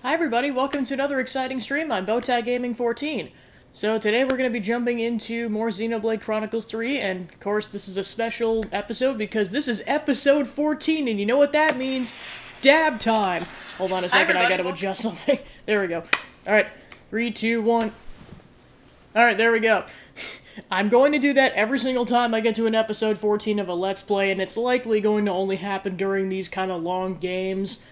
Hi everybody, welcome to another exciting stream on Bowtie Gaming 14. So today we're going to be jumping into more Xenoblade Chronicles 3, and of course this is a special episode because this is episode 14, and you know what that means? Dab time! Hold on a second, I gotta adjust something. There we go. Alright, 3, 2, 1. Alright, there we go. I'm going to do that every single time I get to an episode 14 of a Let's Play, and it's likely going to only happen during these kind of long games.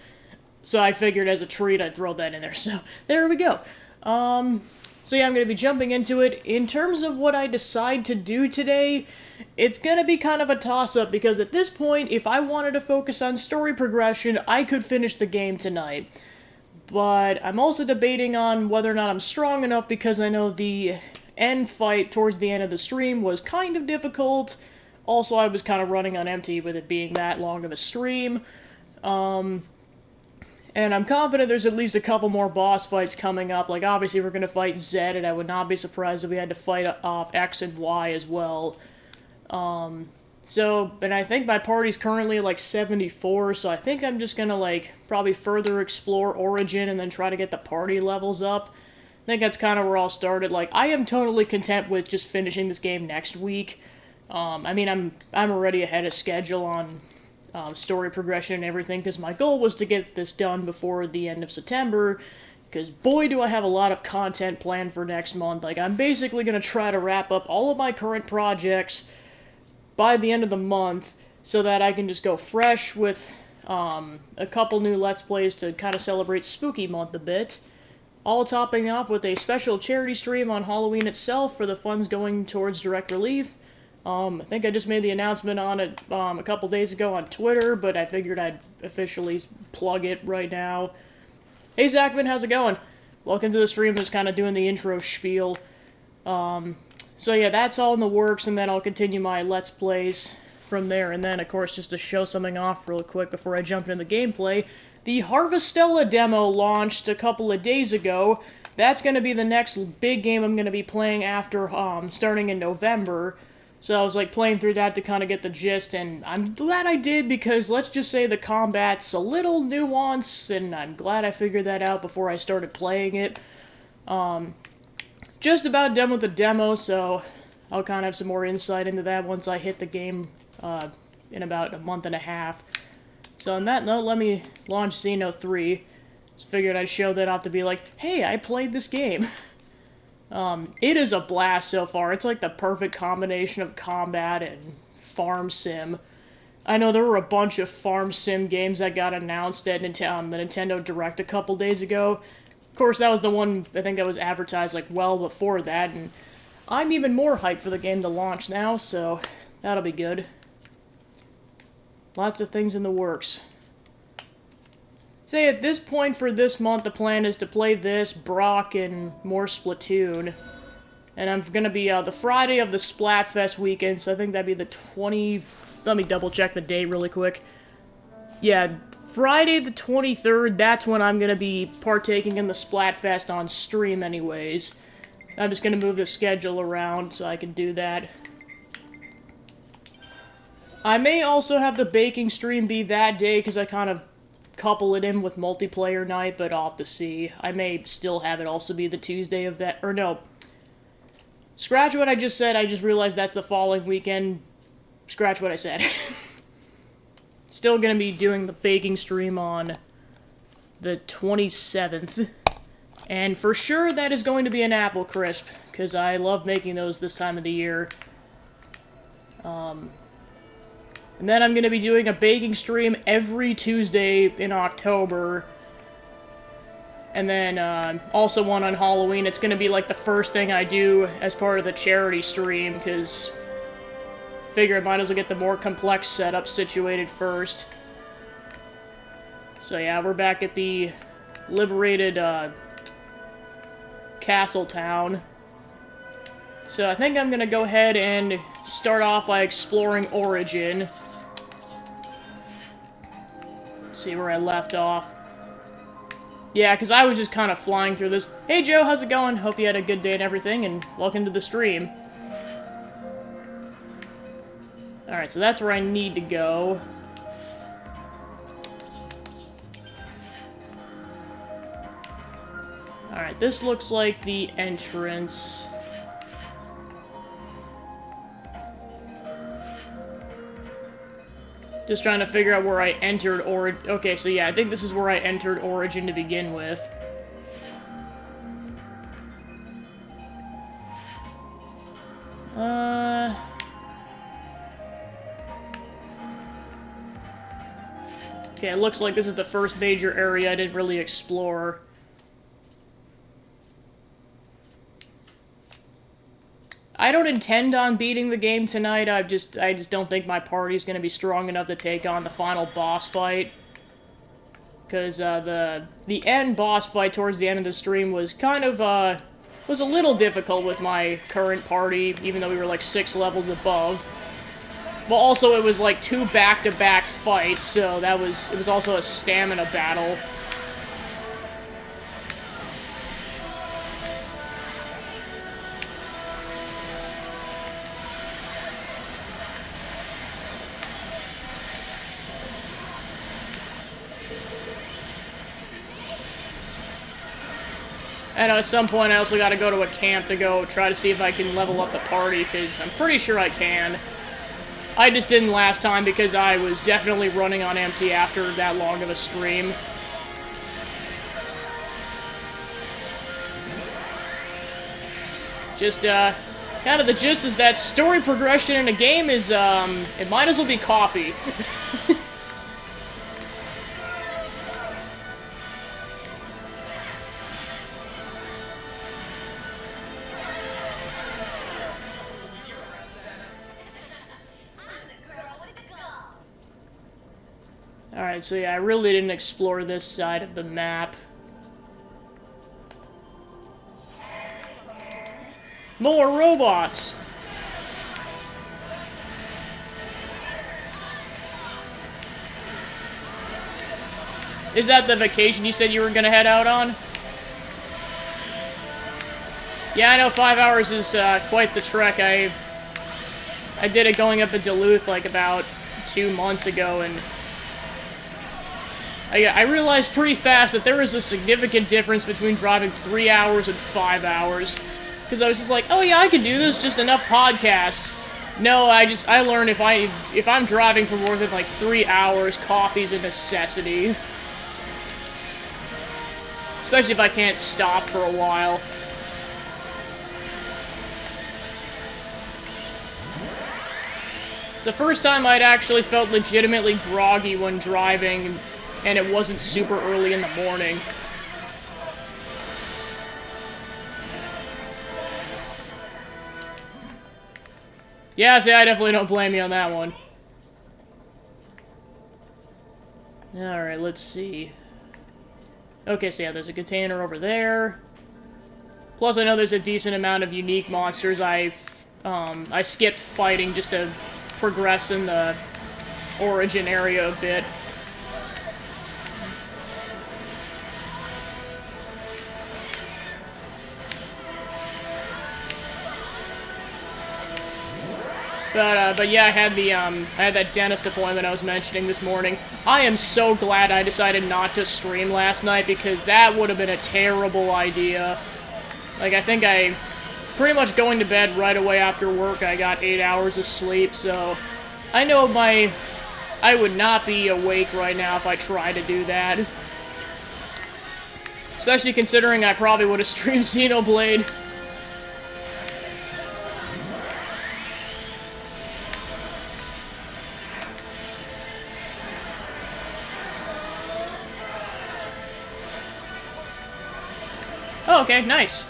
So I figured as a treat I'd throw that in there, so there we go. So yeah, I'm going to be jumping into it. In terms of what I decide to do today, it's going to be kind of a toss-up, because at this point, if I wanted to focus on story progression, I could finish the game tonight. But I'm also debating on whether or not I'm strong enough, because I know the end fight towards the end of the stream was kind of difficult. Also, I was kind of running on empty with it being that long of a stream. And I'm confident there's at least a couple more boss fights coming up. Like, obviously we're going to fight Zed, and I would not be surprised if we had to fight off X and Y as well. And I think my party's currently like 74, so I think I'm just going to, like, probably further explore Origin and then try to get the party levels up. I think that's kind of where I'll start it. Like, I am totally content with just finishing this game next week. I mean, I'm already ahead of schedule on story progression and everything, because my goal was to get this done before the end of September, because boy do I have a lot of content planned for next month. Like, I'm basically going to try to wrap up all of my current projects by the end of the month, so that I can just go fresh with a couple new Let's Plays to kind of celebrate Spooky Month a bit, all topping off with a special charity stream on Halloween itself for the funds going towards direct relief. I think I just made the announcement on it a couple days ago on Twitter, but I figured I'd officially plug it right now. Hey Zachman, how's it going? Welcome to the stream, just kind of doing the intro spiel. So yeah, that's all in the works, and then I'll continue my Let's Plays from there. And then, of course, just to show something off real quick before I jump into the gameplay, the Harvestella demo launched a couple of days ago. That's going to be the next big game I'm going to be playing after starting in November. So I was, like, playing through that to kind of get the gist, and I'm glad I did, because let's just say the combat's a little nuanced, and I'm glad I figured that out before I started playing it. Just about done with the demo, so I'll kind of have some more insight into that once I hit the game in about a month and a half. So on that note, let me launch Xeno 3. Just figured I'd show that off to be like, hey, I played this game. It is a blast so far. It's like the perfect combination of combat and farm sim. I know there were a bunch of farm sim games that got announced at the Nintendo Direct a couple days ago. Of course, that was the one, I think, that was advertised, like, well before that, and I'm even more hyped for the game to launch now, so that'll be good. Lots of things in the works. Say at this point for this month, the plan is to play this, Brock, and more Splatoon. And I'm gonna be the Friday of the Splatfest weekend, so I think that'd be the 20... Let me double check the date really quick. Yeah, Friday the 23rd, that's when I'm gonna be partaking in the Splatfest on stream anyways. I'm just gonna move the schedule around so I can do that. I may also have the baking stream be that day, because I kind of couple it in with multiplayer night, but I'll have to see. I may still have it also be the Tuesday of that, or no. Scratch what I just said, I just realized that's the following weekend. Scratch what I said. Still gonna be doing the baking stream on the 27th. And for sure that is going to be an apple crisp, because I love making those this time of the year. And then I'm going to be doing a baking stream every Tuesday in October. And then also one on Halloween. It's going to be like the first thing I do as part of the charity stream, because I figure I might as well get the more complex setup situated first. So yeah, we're back at the liberated castle town. So I think I'm going to go ahead and start off by exploring Origin. See where I left off. Yeah, because I was just kind of flying through this. Hey Joe, how's it going? Hope you had a good day and everything, and welcome to the stream. Alright, so that's where I need to go. this looks like the entrance. Just trying to figure out where I entered Origin. Okay, so yeah, I think this is where I entered Origin to begin with. Okay, it looks like this is the first major area I didn't really explore. I don't intend on beating the game tonight. I just don't think my party's gonna be strong enough to take on the final boss fight. Because the end boss fight towards the end of the stream was kind of was a little difficult with my current party, even though we were like 6 levels above. But also it was like 2 back-to-back fights, so it was also a stamina battle. I know at some point I also gotta go to a camp to go try to see if I can level up the party, because I'm pretty sure I can. I just didn't last time because I was definitely running on empty after that long of a stream. Just, kind of the gist is that story progression in a game is, it might as well be coffee. Alright, so yeah, I really didn't explore this side of the map. More robots! Is that the vacation you said you were gonna head out on? Yeah, I know 5 hours is quite the trek. I did it going up to Duluth like about 2 months ago, and I realized pretty fast that there is a significant difference between driving 3 hours and 5 hours. Because I was just like, oh yeah, I can do this, just enough podcasts. No, I learned if I'm driving for more than like 3 hours, coffee's a necessity. Especially if I can't stop for a while. It's the first time I'd actually felt legitimately groggy when driving, and it wasn't super early in the morning. Yeah, see, I definitely don't blame you on that one. Alright, let's see. Okay, so yeah, there's a container over there. Plus, I know there's a decent amount of unique monsters I skipped fighting just to progress in the Origin area a bit. But yeah, I had that dentist appointment I was mentioning this morning. I am so glad I decided not to stream last night, because that would have been a terrible idea. Like, I think I pretty much going to bed right away after work, I got 8 hours of sleep, so I know I would not be awake right now if I tried to do that. Especially considering I probably would have streamed Xenoblade. Oh, okay, nice.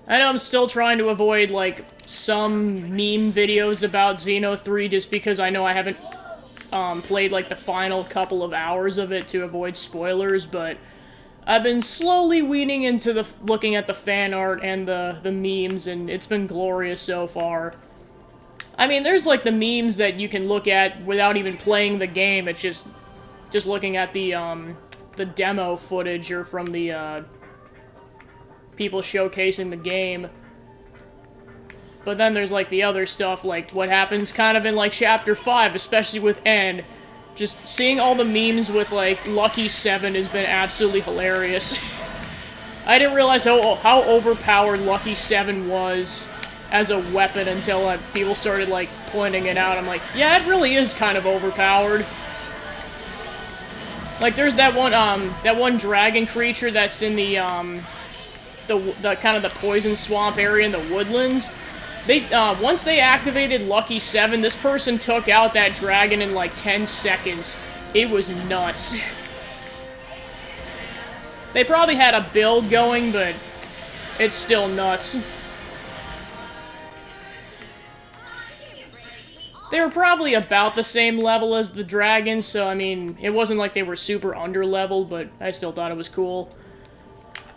I know I'm still trying to avoid, like, some meme videos about Xeno 3 just because I know I haven't played, like, the final couple of hours of it to avoid spoilers, but I've been slowly weaning into looking at the fan art and the memes, and it's been glorious so far. I mean, there's, like, the memes that you can look at without even playing the game. It's just looking at the demo footage or from the, people showcasing the game. But then there's, like, the other stuff, like, what happens kind of in, like, Chapter 5, especially with N. Just seeing all the memes with, like, Lucky 7 has been absolutely hilarious. I didn't realize how overpowered Lucky 7 was as a weapon until people started, like, pointing it out. I'm like, yeah, it really is kind of overpowered. Like, there's that one dragon creature that's in the kind of the poison swamp area in the woodlands. Once they activated Lucky 7, this person took out that dragon in like 10 seconds. It was nuts. They probably had a build going, but it's still nuts. They were probably about the same level as the dragons, so I mean, it wasn't like they were super under-leveled, but I still thought it was cool.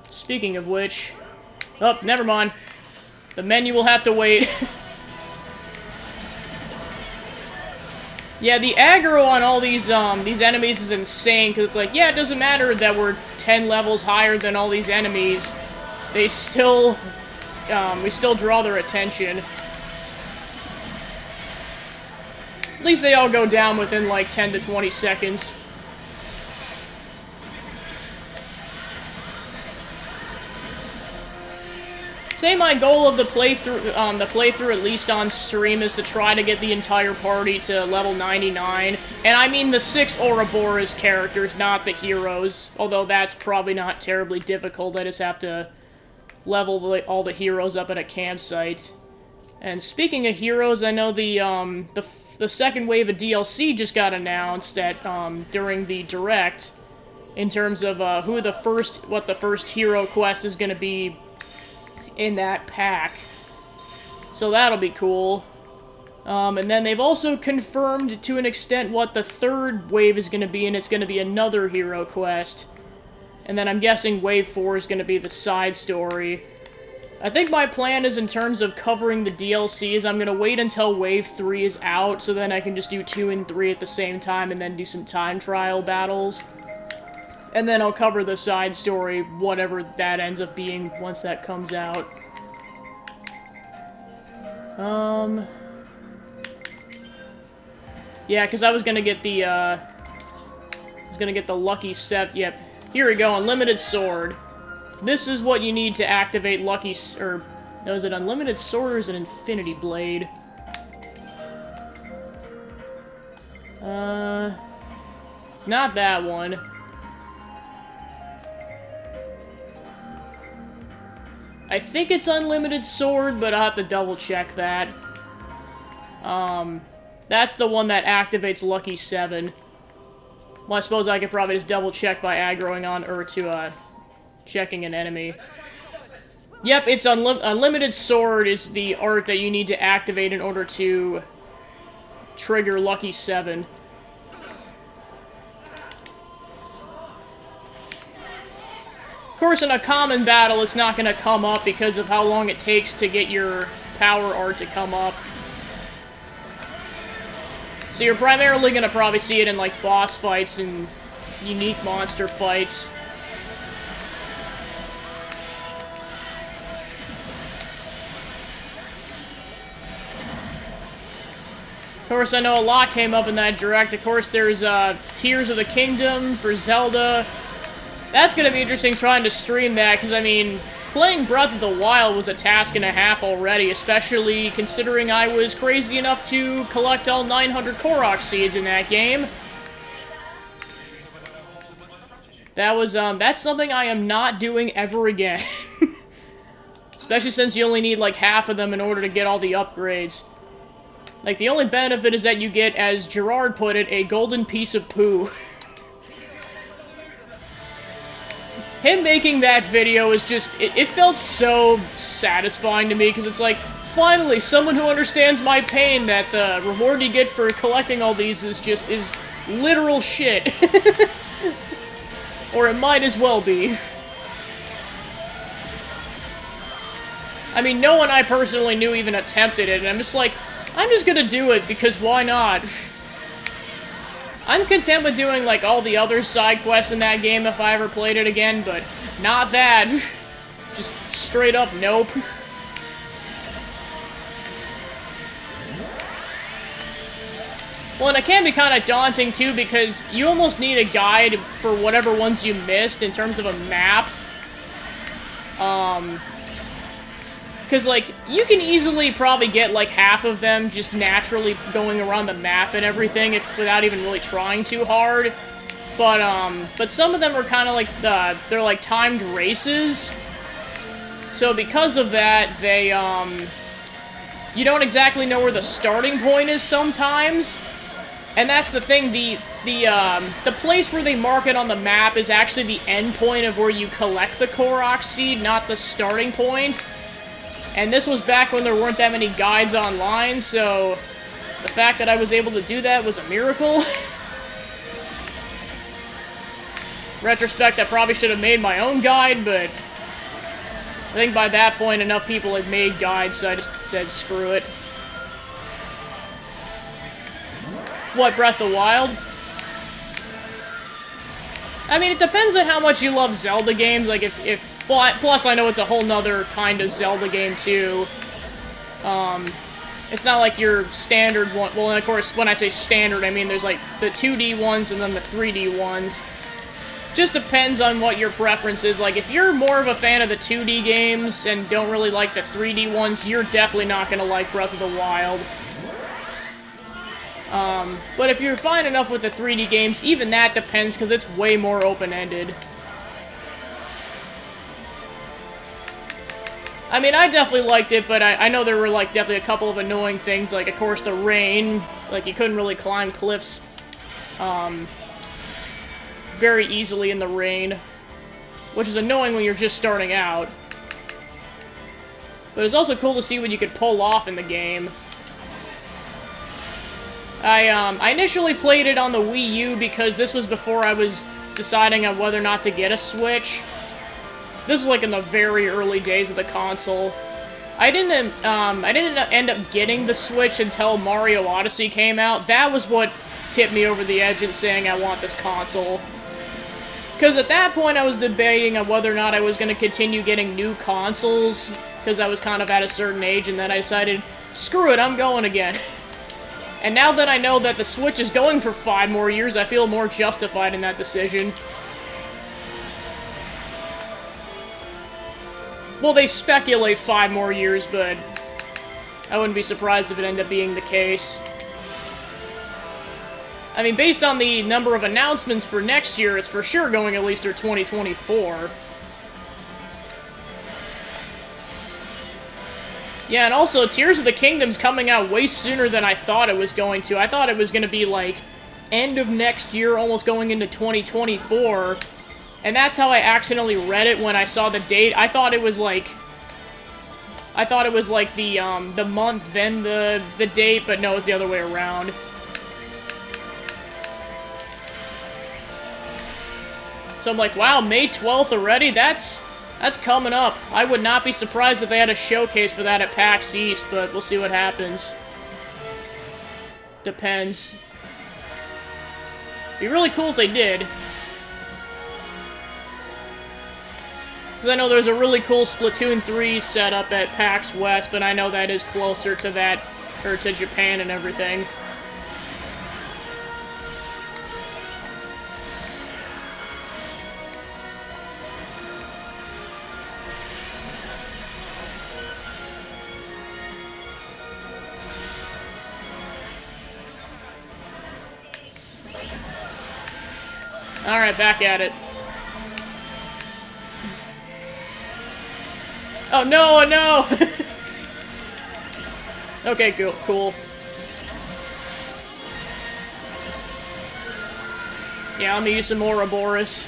Speaking of which... Oh, never mind. The menu will have to wait. Yeah, the aggro on all these enemies is insane, because it's like, yeah, it doesn't matter that we're 10 levels higher than all these enemies. They still, we still draw their attention. At least they all go down within, like, 10 to 20 seconds. Say my goal of the playthrough at least on stream is to try to get the entire party to level 99. And I mean the 6 Ouroboros characters, not the heroes. Although that's probably not terribly difficult, I just have to level all the heroes up at a campsite. And speaking of heroes, I know the second wave of DLC just got announced during the Direct, in terms of what the first hero quest is going to be in that pack. So that'll be cool. And then they've also confirmed to an extent what the third wave is going to be, and it's going to be another hero quest. And then I'm guessing wave 4 is going to be the side story. I think my plan is, in terms of covering the DLCs, I'm going to wait until wave 3 is out, so then I can just do 2 and 3 at the same time, and then do some time trial battles. And then I'll cover the side story, whatever that ends up being, once that comes out. Yeah, because I was gonna get the, Lucky 7, yep. Here we go, Unlimited Sword. This is what you need to activate Lucky, no, is it Unlimited Sword or is it Infinity Blade? It's not that one. I think it's Unlimited Sword, but I'll have to double check that. That's the one that activates Lucky 7. Well, I suppose I could probably just double check by aggroing on, or checking an enemy. Yep, it's Unlimited Sword is the art that you need to activate in order to trigger Lucky 7. Of course, in a common battle, it's not going to come up because of how long it takes to get your power art to come up. So you're primarily going to probably see it in, like, boss fights and unique monster fights. Of course, I know a lot came up in that Direct. Of course, there's Tears of the Kingdom for Zelda. That's going to be interesting trying to stream that, because, I mean, playing Breath of the Wild was a task and a half already, especially considering I was crazy enough to collect all 900 Korok seeds in that game. That's something I am not doing ever again. Especially since you only need, like, half of them in order to get all the upgrades. Like, the only benefit is that you get, as Gerard put it, a golden piece of poo. Him making that video is just, it felt so satisfying to me, because it's like, finally, someone who understands my pain, that the reward you get for collecting all these is literal shit. Or it might as well be. I mean, no one I personally knew even attempted it, and I'm just like, I'm just gonna do it, because why not? I'm content with doing, like, all the other side quests in that game if I ever played it again, but not that. Just straight up nope. Well, and it can be kind of daunting, too, because you almost need a guide for whatever ones you missed in terms of a map. Because, like, you can easily probably get, like, half of them just naturally going around the map and everything without even really trying too hard. But some of them are kind of like, they're like timed races. So because of that, they, you don't exactly know where the starting point is sometimes. And that's the thing, the place where they mark it on the map is actually the end point of where you collect the Korok seed, not the starting point. And this was back when there weren't that many guides online, so the fact that I was able to do that was a miracle. Retrospect, I probably should have made my own guide, but I think by that point enough people had made guides, so I just said screw it. What, Breath of the Wild? I mean, it depends on how much you love Zelda games, like plus I know it's a whole nother kind of Zelda game too. It's not like your standard one, well, and of course, when I say standard, I mean there's like the 2D ones and then the 3D ones. Just depends on what your preference is. Like, if you're more of a fan of the 2D games and don't really like the 3D ones, you're definitely not gonna like Breath of the Wild. But if you're fine enough with the 3D games, even that depends, because it's way more open-ended. I mean, I definitely liked it, but I know there were, like, definitely a couple of annoying things, like, of course, the rain. Like, you couldn't really climb cliffs, very easily in the rain, which is annoying when you're just starting out. But it's also cool to see what you could pull off in the game. I initially played it on the Wii U because this was before I was deciding on whether or not to get a Switch. This is like in the very early days of the console. I didn't end up getting the Switch until Mario Odyssey came out. That was what tipped me over the edge in saying I want this console. Because at that point I was debating on whether or not I was going to continue getting new consoles, because I was kind of at a certain age, and then I decided, screw it, I'm going again. And now that I know that the Switch is going for 5 more years, I feel more justified in that decision. Well, they speculate 5 more years, but I wouldn't be surprised if it ended up being the case. I mean, based on the number of announcements for next year, it's for sure going at least through 2024. Yeah, and also, Tears of the Kingdom's coming out way sooner than I thought it was going to. I thought it was going to be, like, end of next year, almost going into 2024. And that's how I accidentally read it when I saw the date. I thought it was, like... the month, then the date, but no, it's the other way around. So I'm like, wow, May 12th already? That's coming up. I would not be surprised if they had a showcase for that at PAX East, but we'll see what happens. Depends. Be really cool if they did. Because I know there's a really cool Splatoon 3 setup at PAX West, but I know that is closer to that, or to Japan and everything. Alright, back at it. Oh, no, no! Okay, cool. Yeah, I'm gonna use some more Ouroboros.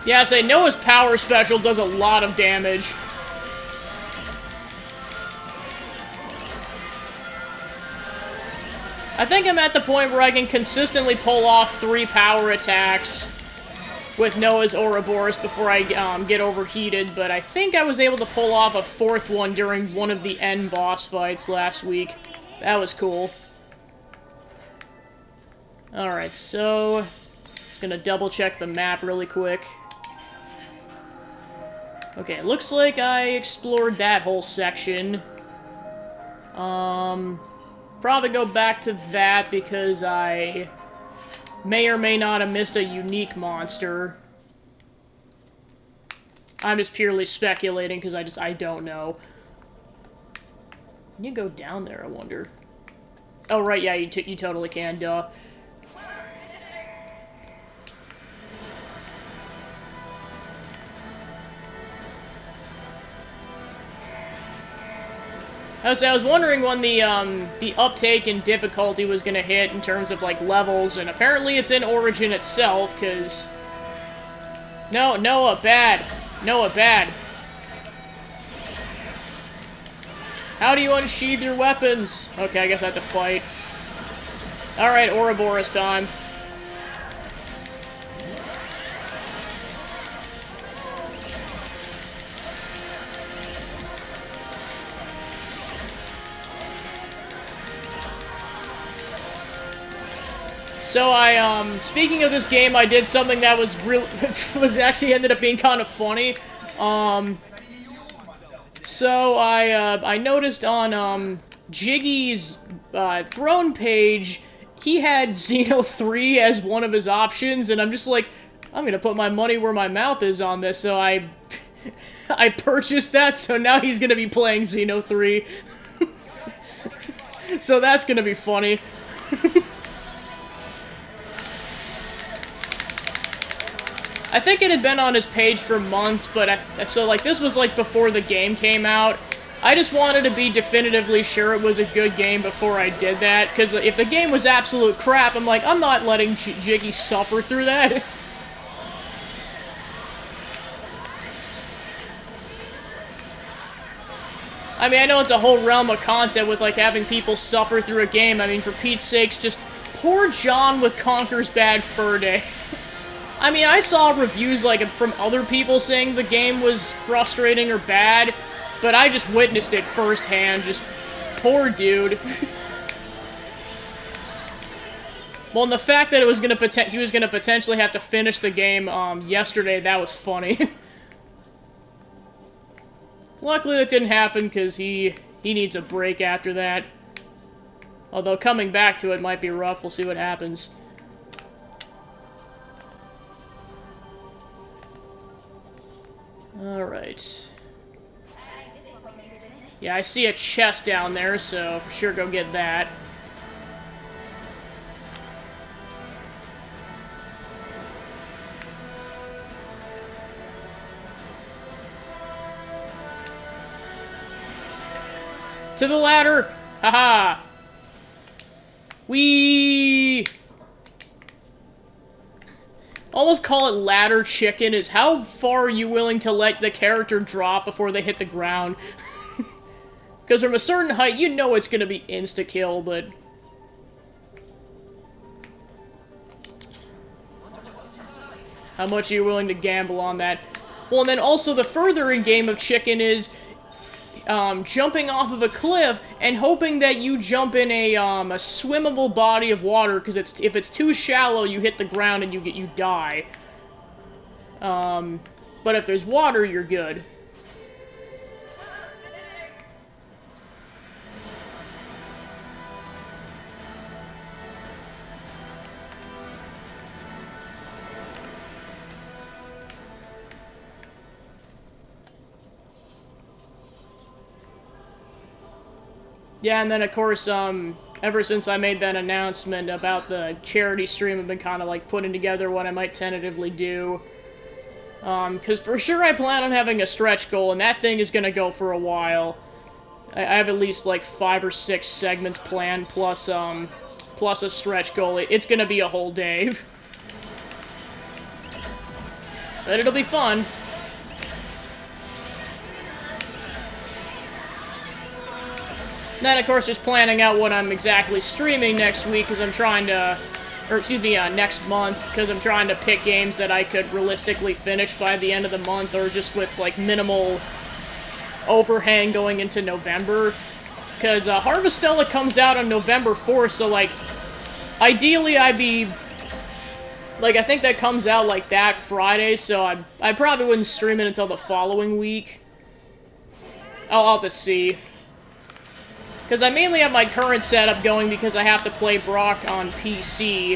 Yeah, I say Noah's power special does a lot of damage. I think I'm at the point where I can consistently pull off 3 power attacks with Noah's Ouroboros before I get overheated, but I think I was able to pull off a 4th one during one of the end boss fights last week. That was cool. Alright, so... just gonna double check the map really quick. Okay, it looks like I explored that whole section. Probably go back to that because I may or may not have missed a unique monster. I'm just purely speculating because I don't know. Can you go down there, I wonder? Oh, right, yeah, you totally can, duh. I was wondering when the uptake in difficulty was gonna hit in terms of, like, levels, and apparently it's in Origin itself, because... No, Noah, bad. Noah, bad. How do you unsheathe your weapons? Okay, I guess I have to fight. Alright, Ouroboros time. So speaking of this game, I did something that was actually ended up being kind of funny. So I noticed on, Jiggy's, throne page, he had Xeno 3 as one of his options, and I'm just like, I'm gonna put my money where my mouth is on this, so I purchased that, so now he's gonna be playing Xeno 3. So that's gonna be funny. I think it had been on his page for months, but so, like, this was, like, before the game came out. I just wanted to be definitively sure it was a good game before I did that, because if the game was absolute crap, I'm like, I'm not letting Jiggy suffer through that. I mean, I know it's a whole realm of content with, like, having people suffer through a game. I mean, for Pete's sakes, just poor John with Conker's Bad Fur Day. I mean, I saw reviews, like, from other people saying the game was frustrating or bad, but I just witnessed it firsthand. Just, poor dude. Well, and the fact that he was gonna potentially have to finish the game, yesterday, that was funny. Luckily that didn't happen, because he needs a break after that. Although coming back to it might be rough, we'll see what happens. Alright. Yeah, I see a chest down there, so for sure go get that. To the ladder! Haha! Whee! Almost call it ladder chicken, is how far are you willing to let the character drop before they hit the ground? Because from a certain height, you know it's gonna be insta-kill, but... how much are you willing to gamble on that? Well, and then also the further in game of chicken is... jumping off of a cliff and hoping that you jump in a swimmable body of water, because if it's too shallow, you hit the ground and you die. But if there's water, you're good. Yeah, and then of course, ever since I made that announcement about the charity stream, I've been kind of like putting together what I might tentatively do. Because for sure I plan on having a stretch goal, and that thing is gonna go for a while. I have at least like 5 or 6 segments planned, plus a stretch goal. It's gonna be a whole day. But it'll be fun. Then, of course, just planning out what I'm exactly streaming next week, because I'm trying to... or, excuse me, next month, because I'm trying to pick games that I could realistically finish by the end of the month, or just with, like, minimal overhang going into November. Because Harvestella comes out on November 4th, so, like, ideally, I'd be... Like, I think that comes out, like, that Friday, so I probably wouldn't stream it until the following week. I'll have to see. Because I mainly have my current setup going because I have to play Brock on PC.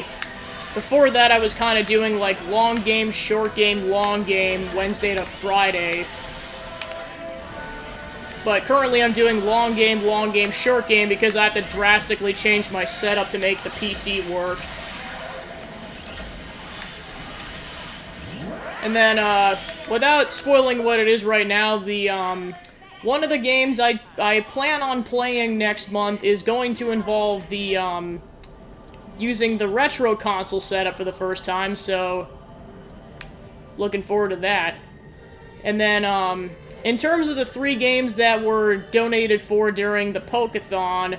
Before that, I was kind of doing, like, long game, short game, long game, Wednesday to Friday. But currently I'm doing long game, short game because I have to drastically change my setup to make the PC work. And then, without spoiling what it is right now, the, one of the games I plan on playing next month is going to involve the, using the retro console setup for the first time, so looking forward to that. And then, in terms of the 3 games that were donated for during the Pokeathon,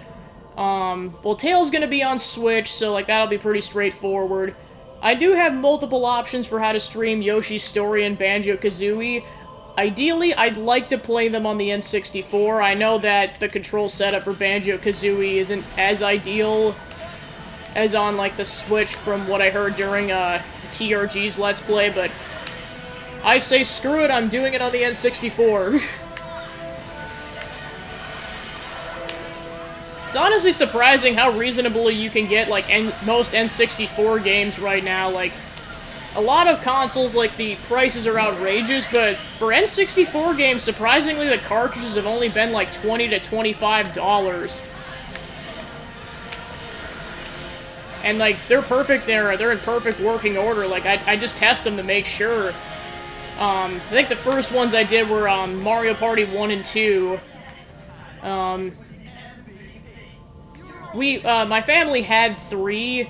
well, Tail's gonna be on Switch, so, like, that'll be pretty straightforward. I do have multiple options for how to stream Yoshi's Story and Banjo-Kazooie. Ideally, I'd like to play them on the N64. I know that the control setup for Banjo-Kazooie isn't as ideal as on, like, the Switch from what I heard during, TRG's Let's Play, but I say screw it, I'm doing it on the N64. It's honestly surprising how reasonably you can get, like, most N64 games right now. Like, a lot of consoles, like, the prices are outrageous, but for N64 games, surprisingly, the cartridges have only been, like, $20 to $25. And, like, they're perfect there. They're in perfect working order. Like, I just test them to make sure. I think the first ones I did were, Mario Party 1 and 2. My family had 3,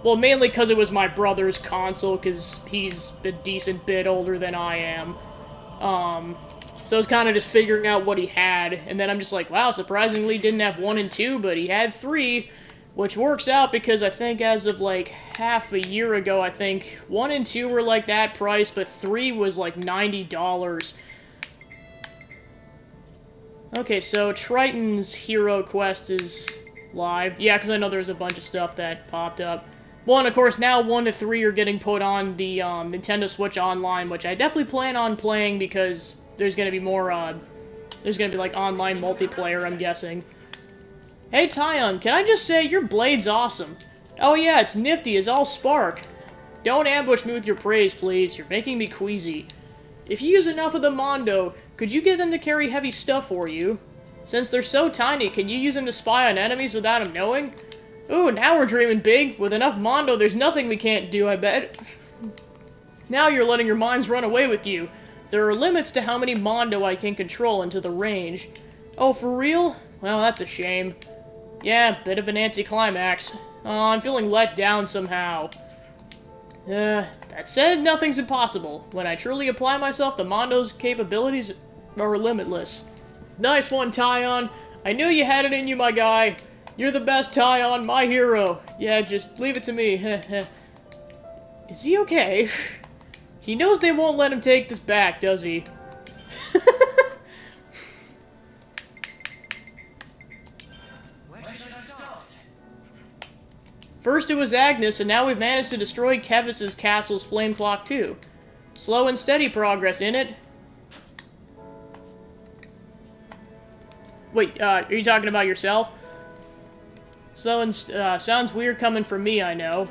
well, mainly because it was my brother's console, because he's a decent bit older than I am. So I was kind of just figuring out what he had, and then I'm just like, wow, surprisingly didn't have 1 and 2, but he had 3, which works out because I think as of, like, half a year ago, I think 1 and 2 were, like, that price, but 3 was, like, $90. Okay, so Triton's Hero Quest is live. Yeah, because I know there's a bunch of stuff that popped up. Well, and of course, now 1 to 3 are getting put on the Nintendo Switch Online, which I definitely plan on playing because there's going to be more, there's going to be, like, online multiplayer, I'm guessing. Hey, Tyon, can I just say, your blade's awesome. Oh yeah, it's nifty as all spark. Don't ambush me with your praise, please. You're making me queasy. If you use enough of the Mondo, could you get them to carry heavy stuff for you? Since they're so tiny, can you use them to spy on enemies without them knowing? Ooh, now we're dreaming big. With enough Mondo, there's nothing we can't do, I bet. Now you're letting your minds run away with you. There are limits to how many Mondo I can control into the range. Oh, for real? Well, that's a shame. Yeah, bit of an anticlimax. Oh, I'm feeling let down somehow. That said, nothing's impossible. When I truly apply myself, the Mondo's capabilities are limitless. Nice one, Tyon. I knew you had it in you, my guy. You're the best, Tyon, my hero. Yeah, just leave it to me. Is he okay? He knows they won't let him take this back, does he? First it was Agnes, and now we've managed to destroy Kevis's castle's flame clock too. Slow and steady progress, innit? Wait, are you talking about yourself? Slow and, sounds weird coming from me, I know.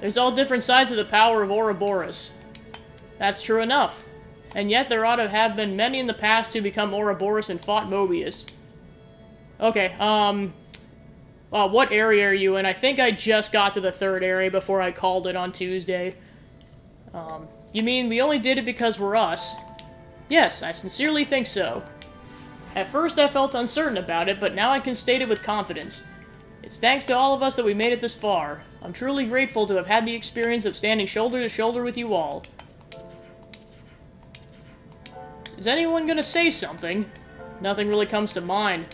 There's all different sides of the power of Ouroboros. That's true enough. And yet there ought to have been many in the past who become Ouroboros and fought Mobius. Okay, what area are you in? I think I just got to the 3rd area before I called it on Tuesday. You mean we only did it because we're us? Yes, I sincerely think so. At first I felt uncertain about it, but now I can state it with confidence. It's thanks to all of us that we made it this far. I'm truly grateful to have had the experience of standing shoulder to shoulder with you all. Is anyone gonna say something? Nothing really comes to mind.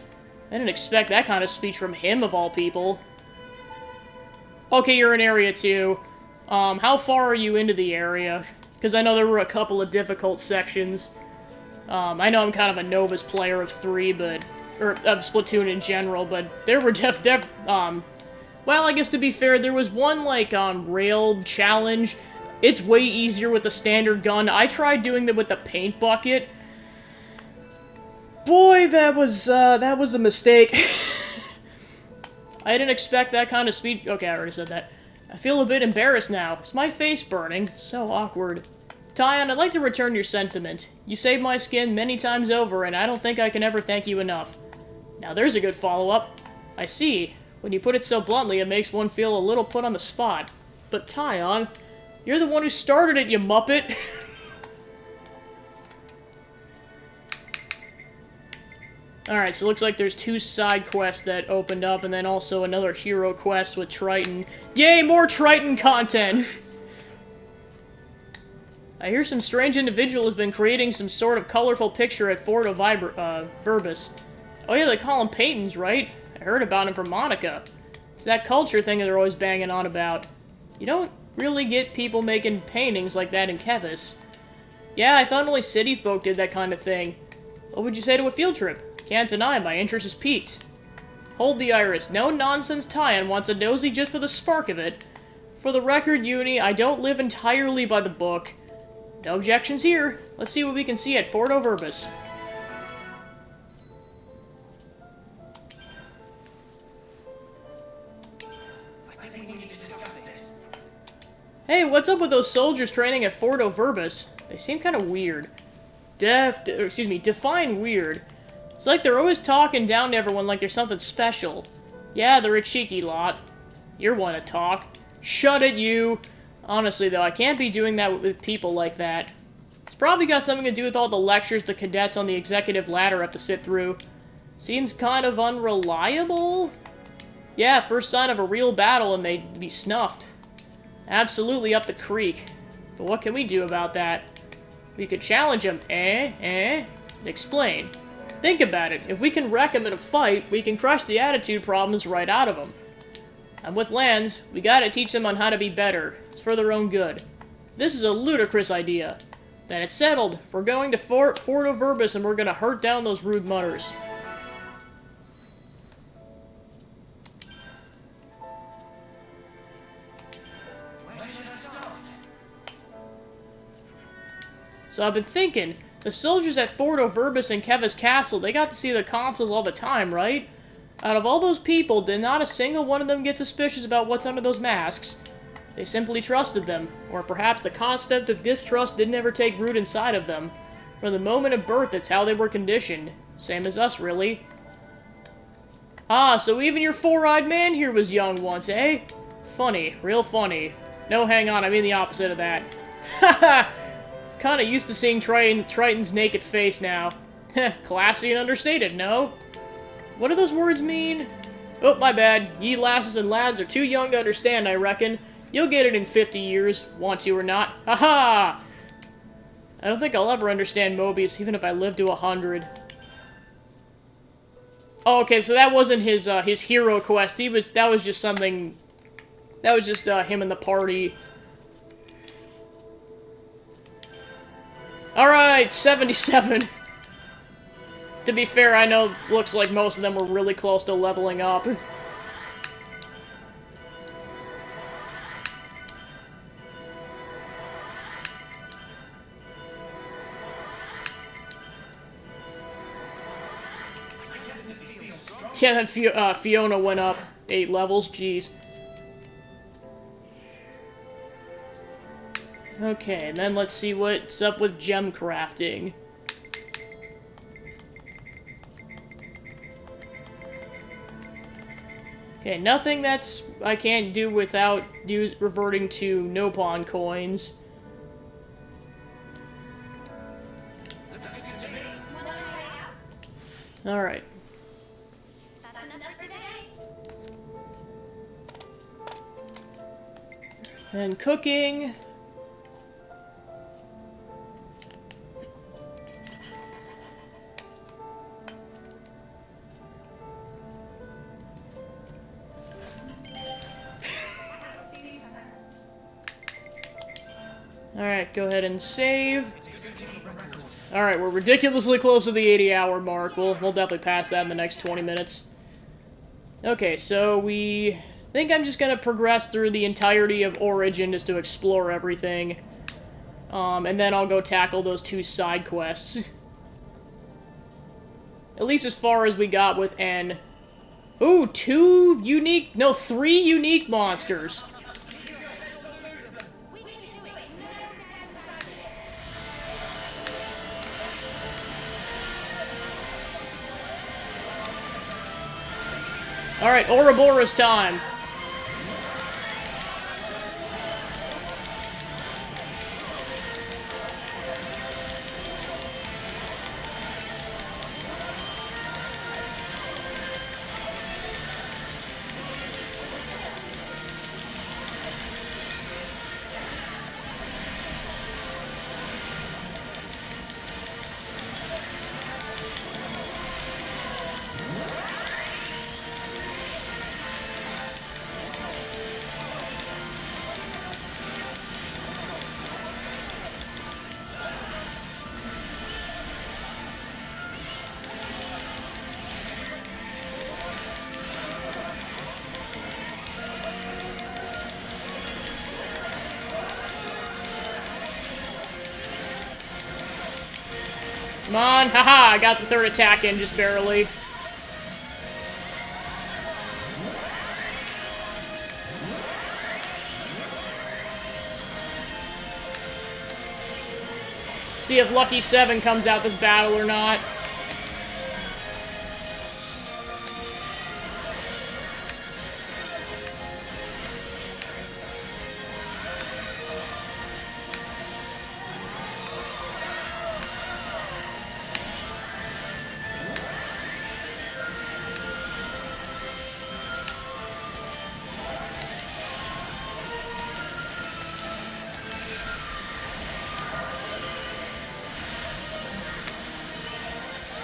I didn't expect that kind of speech from him, of all people. Okay, you're in Area 2. How far are you into the area? Because I know there were a couple of difficult sections. I know I'm kind of a novice player of 3, but... or of Splatoon in general, but there were Well, I guess to be fair, there was one, like, rail challenge. It's way easier with the standard gun. I tried doing that with the paint bucket. Boy, that was a mistake. I didn't expect that kind of speed. Okay, I already said that. I feel a bit embarrassed now. Is my face burning? So awkward. Tyon, I'd like to return your sentiment. You saved my skin many times over, and I don't think I can ever thank you enough. Now there's a good follow-up. I see. When you put it so bluntly, it makes one feel a little put on the spot. But Tyon, you're the one who started it, you muppet! Alright, so it looks like there's 2 side quests that opened up, and then also another hero quest with Triton. Yay, more Triton content! I hear some strange individual has been creating some sort of colorful picture at Fordo Verbis. Oh yeah, they call him Peyton's, right? I heard about him from Monica. It's that culture thing that they're always banging on about. You don't really get people making paintings like that in Kevis. Yeah, I thought only city folk did that kind of thing. What would you say to a field trip? Can't deny my interest is piqued. Hold the iris. No nonsense Tyon wants a nosy just for the spark of it. For the record, Uni, I don't live entirely by the book. No objections here. Let's see what we can see at Fordo Verbis. Hey, what's up with those soldiers training at Fordo Verbis? They seem kind of weird. Define weird. It's like they're always talking down to everyone like there's something special. Yeah, they're a cheeky lot. You're one to talk. Shut it, you! Honestly, though, I can't be doing that with people like that. It's probably got something to do with all the lectures the cadets on the executive ladder have to sit through. Seems kind of unreliable? Yeah, first sign of a real battle and they'd be snuffed. Absolutely up the creek. But what can we do about that? We could challenge him. Explain. Think about it. If we can wreck him in a fight, we can crush the attitude problems right out of him. And with Lands, we gotta teach them on how to be better. It's for their own good. This is a ludicrous idea. Then it's settled. We're going to Fordo Verbis and we're gonna hurt down those rude mutters. So I've been thinking, the soldiers at Fordo Verbis and Kevis Castle, they got to see the consuls all the time, right? Out of all those people, did not a single one of them get suspicious about what's under those masks? They simply trusted them, or perhaps the concept of distrust didn't ever take root inside of them. From the moment of birth, it's how they were conditioned. Same as us, really. Ah, so even your four-eyed man here was young once, eh? Funny. Real funny. No, hang on, I mean the opposite of that. Haha! Kinda used to seeing Triton's naked face now. Heh, classy and understated, no? What do those words mean? Oh, my bad. Ye lasses and lads are too young to understand, I reckon. You'll get it in 50 years, want to or not. Ha-ha! I don't think I'll ever understand Mobius, even if I live to 100. Oh, okay, so that wasn't his hero quest. That was just something... That was just, him and the party. Alright, 77. To be fair, I know looks like most of them were really close to leveling up. Yeah, then Fiona went up 8 levels, jeez. Okay, and then let's see what's up with gem crafting. Okay, nothing that's I can't do without reverting to Nopon coins. Alright. And cooking. Alright, go ahead and save. Alright, we're ridiculously close to the 80-hour mark. We'll definitely pass that in the next 20 minutes. Okay, so we I think I'm just gonna progress through the entirety of Origin just to explore everything. And then I'll go tackle those 2 side quests. At least as far as we got with N. Ooh, 3 unique monsters. Alright, Ouroboros time. Come on, haha, I got the 3rd attack in just barely. See if Lucky 7 comes out this battle or not.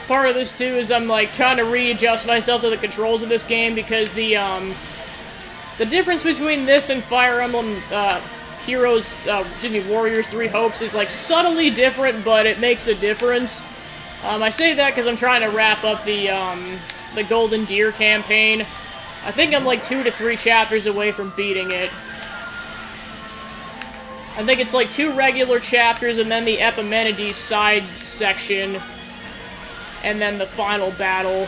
Part of this, too, is I'm, like, trying to readjust myself to the controls of this game because the difference between this and Fire Emblem, Warriors 3 Hopes is, like, subtly different, but it makes a difference. I say that because I'm trying to wrap up the Golden Deer campaign. I think I'm, like, 2 to 3 chapters away from beating it. I think it's, like, 2 regular chapters and then the Epimenides side section. And then the final battle.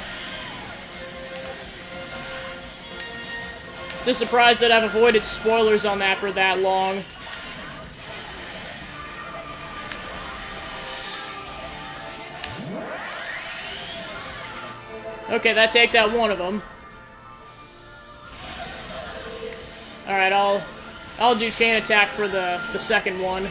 Just surprised that I've avoided spoilers on that for that long. Okay, that takes out one of them. Alright, I'll do chain attack for the second one.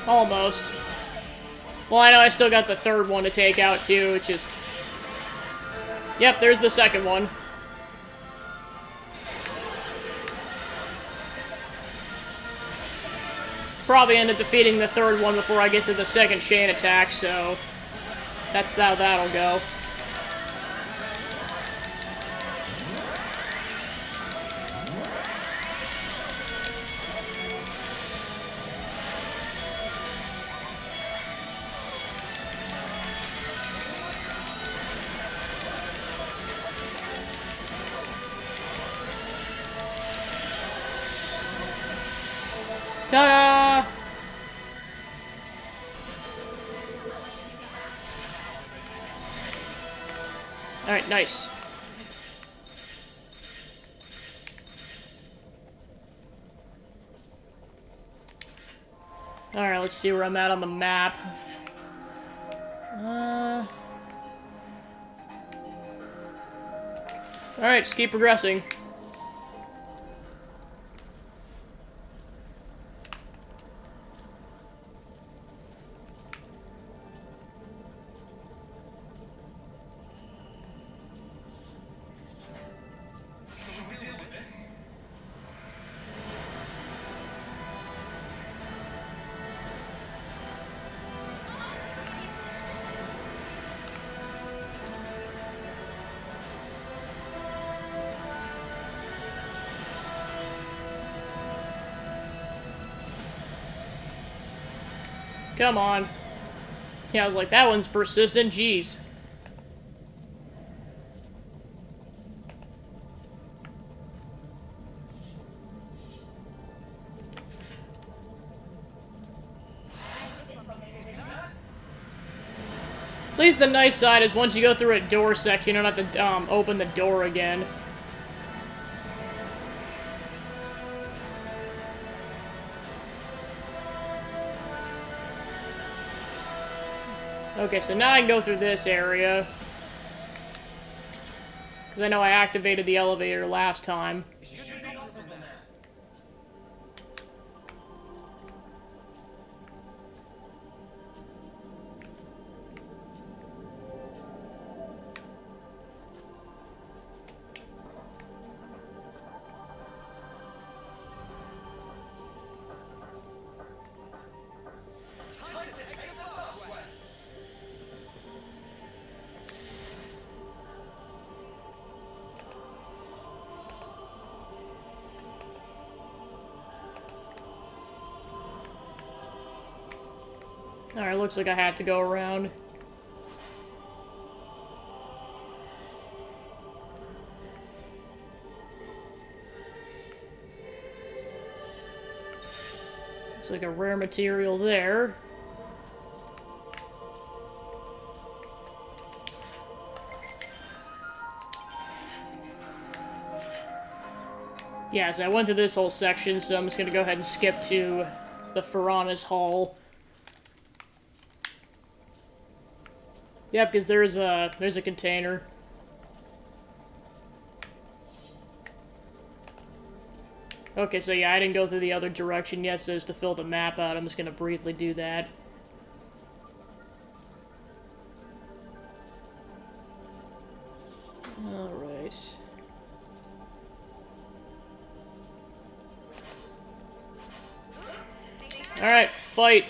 Almost. Well, I know I still got the third one to take out, too, which is... Yep, there's the second one. Probably end up defeating the third one before I get to the second chain attack, so... That's how that'll go. Ta-da! Alright, nice. Alright, let's see where I'm at on the map. Alright, just keep progressing. Come on. Yeah, I was like, that one's persistent, jeez. At least the nice side is once you go through a door section, you don't have to open the door again. Okay, so now I can go through this area. Because I know I activated the elevator last time. Alright, looks like I have to go around. Looks like a rare material there. Yeah, so I went through this whole section, so I'm just gonna go ahead and skip to the Piranha's Hall. Yep, because there's a container. Okay, so yeah, I didn't go through the other direction yet, so as to fill the map out, I'm just gonna briefly do that. Alright. Alright, fight!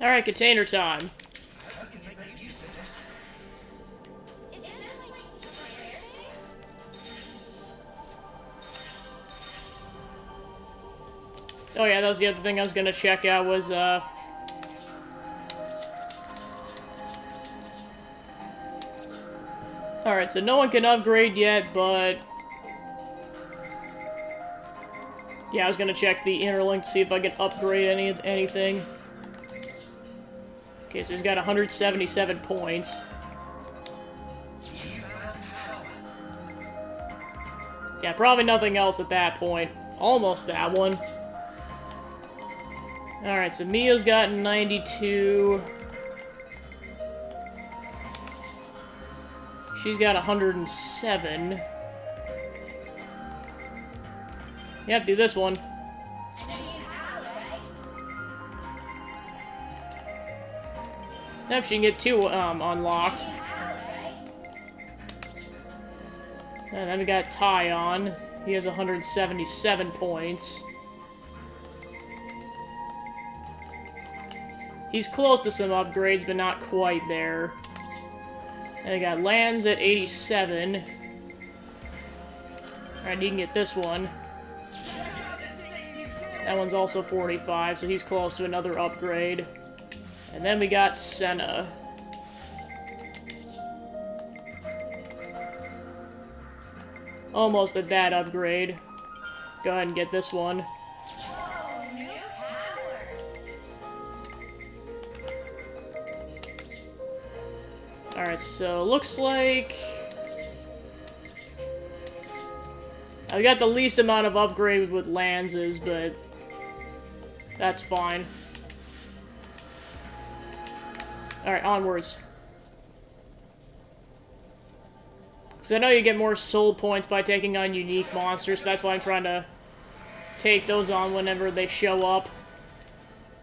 Alright, container time. Oh yeah, that was the other thing I was gonna check out was, Alright, so no one can upgrade yet, but... Yeah, I was gonna check the interlink to see if I can upgrade anything. Okay, so he's got 177 points. Yeah, probably nothing else at that point. Almost that one. Alright, so Mia's got 92. She's got 107. Yep, do this one. Yep, she can get 2 unlocked. And then we got Ty on. He has 177 points. He's close to some upgrades, but not quite there. And I got Lands at 87. Alright, you can get this one. That one's also 45, so he's close to another upgrade. And then we got Senna. Almost at that upgrade. Go ahead and get this one. Alright, so looks like... I got the least amount of upgrade with Lances, but... that's fine. Alright, onwards. So I know you get more soul points by taking on unique monsters, so that's why I'm trying to take those on whenever they show up.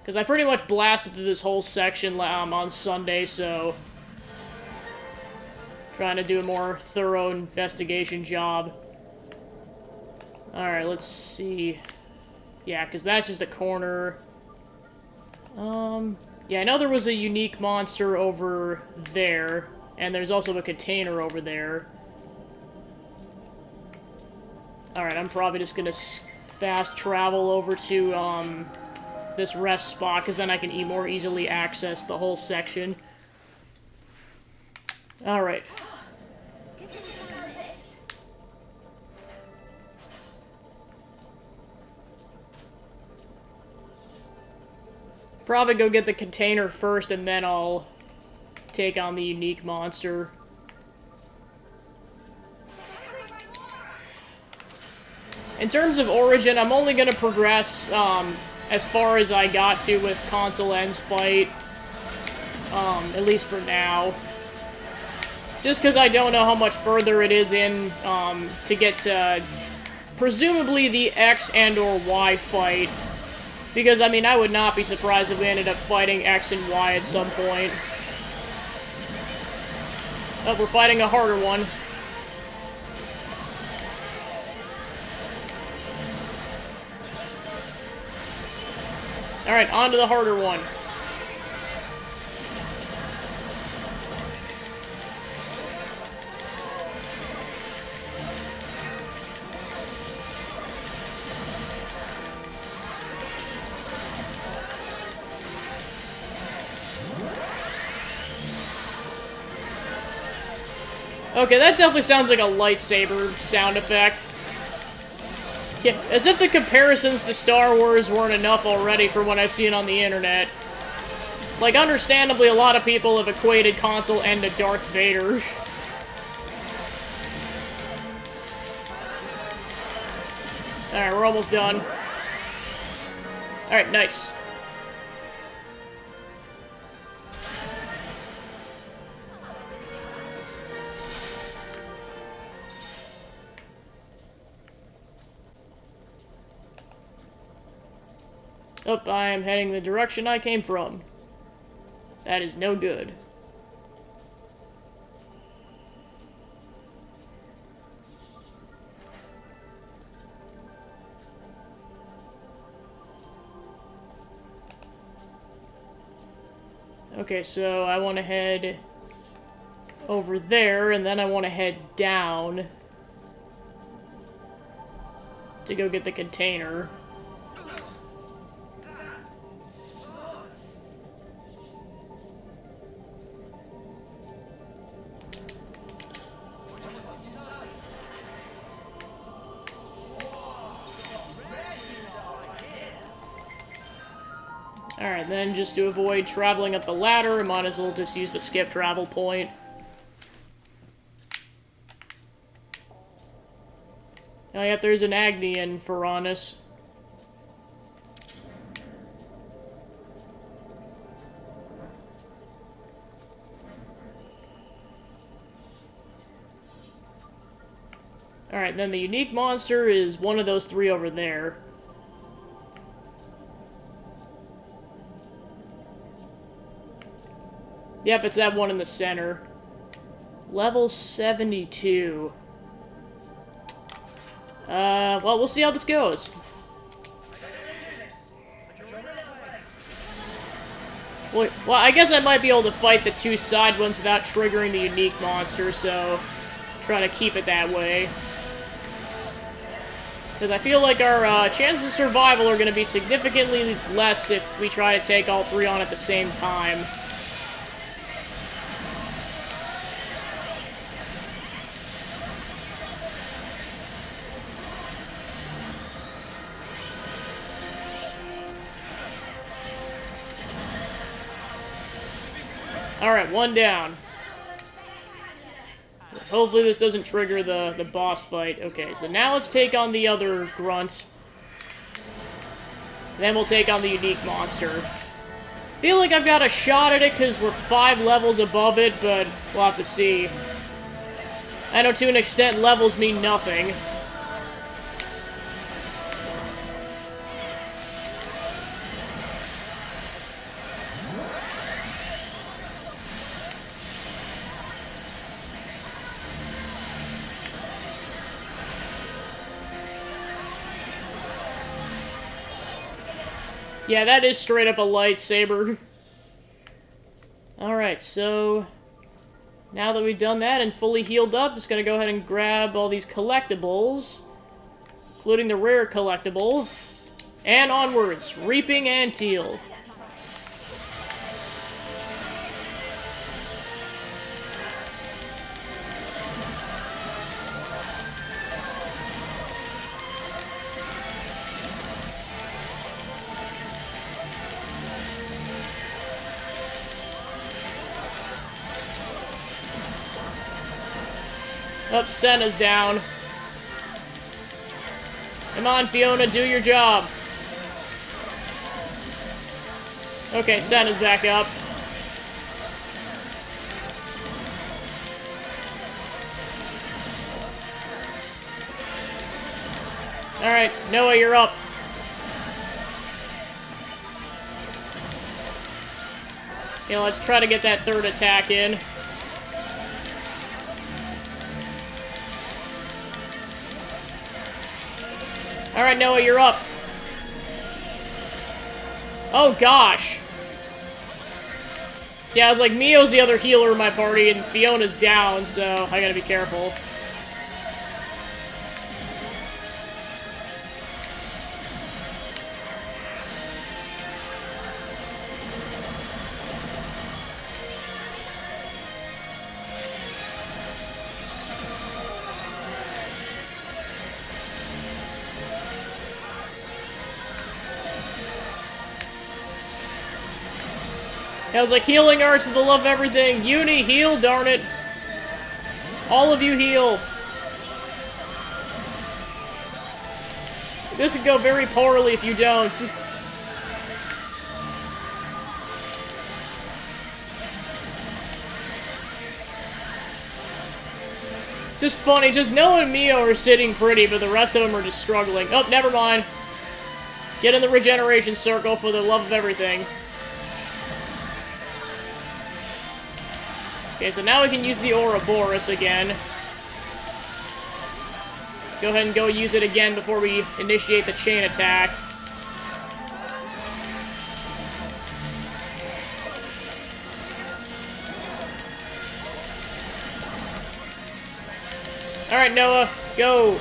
Because I pretty much blasted through this whole section on Sunday, so... trying to do a more thorough investigation job. Alright, let's see. Yeah, because that's just a corner. Yeah, I know there was a unique monster over there, and there's also a container over there. Alright, I'm probably just gonna fast travel over to, this rest spot, because then I can more easily access the whole section. Alright. Probably go get the container first, and then I'll take on the unique monster. In terms of Origin, I'm only gonna progress, as far as I got to with Console End's fight. At least for now. Just because I don't know how much further it is in, to get to, presumably the X and or Y fight. Because, I mean, I would not be surprised if we ended up fighting X and Y at some point. Oh, we're fighting a harder one. Alright, on to the harder one. Okay, that definitely sounds like a lightsaber sound effect. Yeah, as if the comparisons to Star Wars weren't enough already from what I've seen on the internet. Like, understandably, a lot of people have equated Console End to Darth Vader. Alright, we're almost done. Alright, nice. Oh, I am heading the direction I came from. That is no good. Okay, so I want to head over there, and then I want to head down to go get the container. Alright, then just to avoid traveling up the ladder, I might as well just use the skip travel point. Oh yep, there's an Agni in Faranis. Alright, then the unique monster is one of those three over there. Yep, it's that one in the center. Level 72. Well, we'll see how this goes. Well, I guess I might be able to fight the two side ones without triggering the unique monster, so try to keep it that way. Because I feel like our chances of survival are going to be significantly less if we try to take all three on at the same time. Alright, one down. Hopefully this doesn't trigger the boss fight. Okay, so now let's take on the other grunts. Then we'll take on the unique monster. Feel like I've got a shot at it because we're 5 levels above it, but we'll have to see. I know to an extent levels mean nothing. Yeah, that is straight up a lightsaber. Alright, so now that we've done that and fully healed up, just gonna go ahead and grab all these collectibles, including the rare collectible, and onwards, Reaping Anteal. Up, Senna's down. Come on, Fiona, do your job. Okay, Senna's back up. Alright, Noah, you're up. Okay, let's try to get that third attack in. Alright, Noah, you're up. Oh, gosh. Yeah, I was like, Mio's the other healer in my party, and Fiona's down, so I gotta be careful. I was like, healing arts for the love of everything. Uni, heal, darn it. All of you heal. This could go very poorly if you don't. Just funny, just Noah and Mio are sitting pretty, but the rest of them are just struggling. Oh, never mind. Get in the regeneration circle for the love of everything. Okay, so now we can use the Ouroboros again. Go ahead and go use it again before we initiate the chain attack. Alright, Noah, go!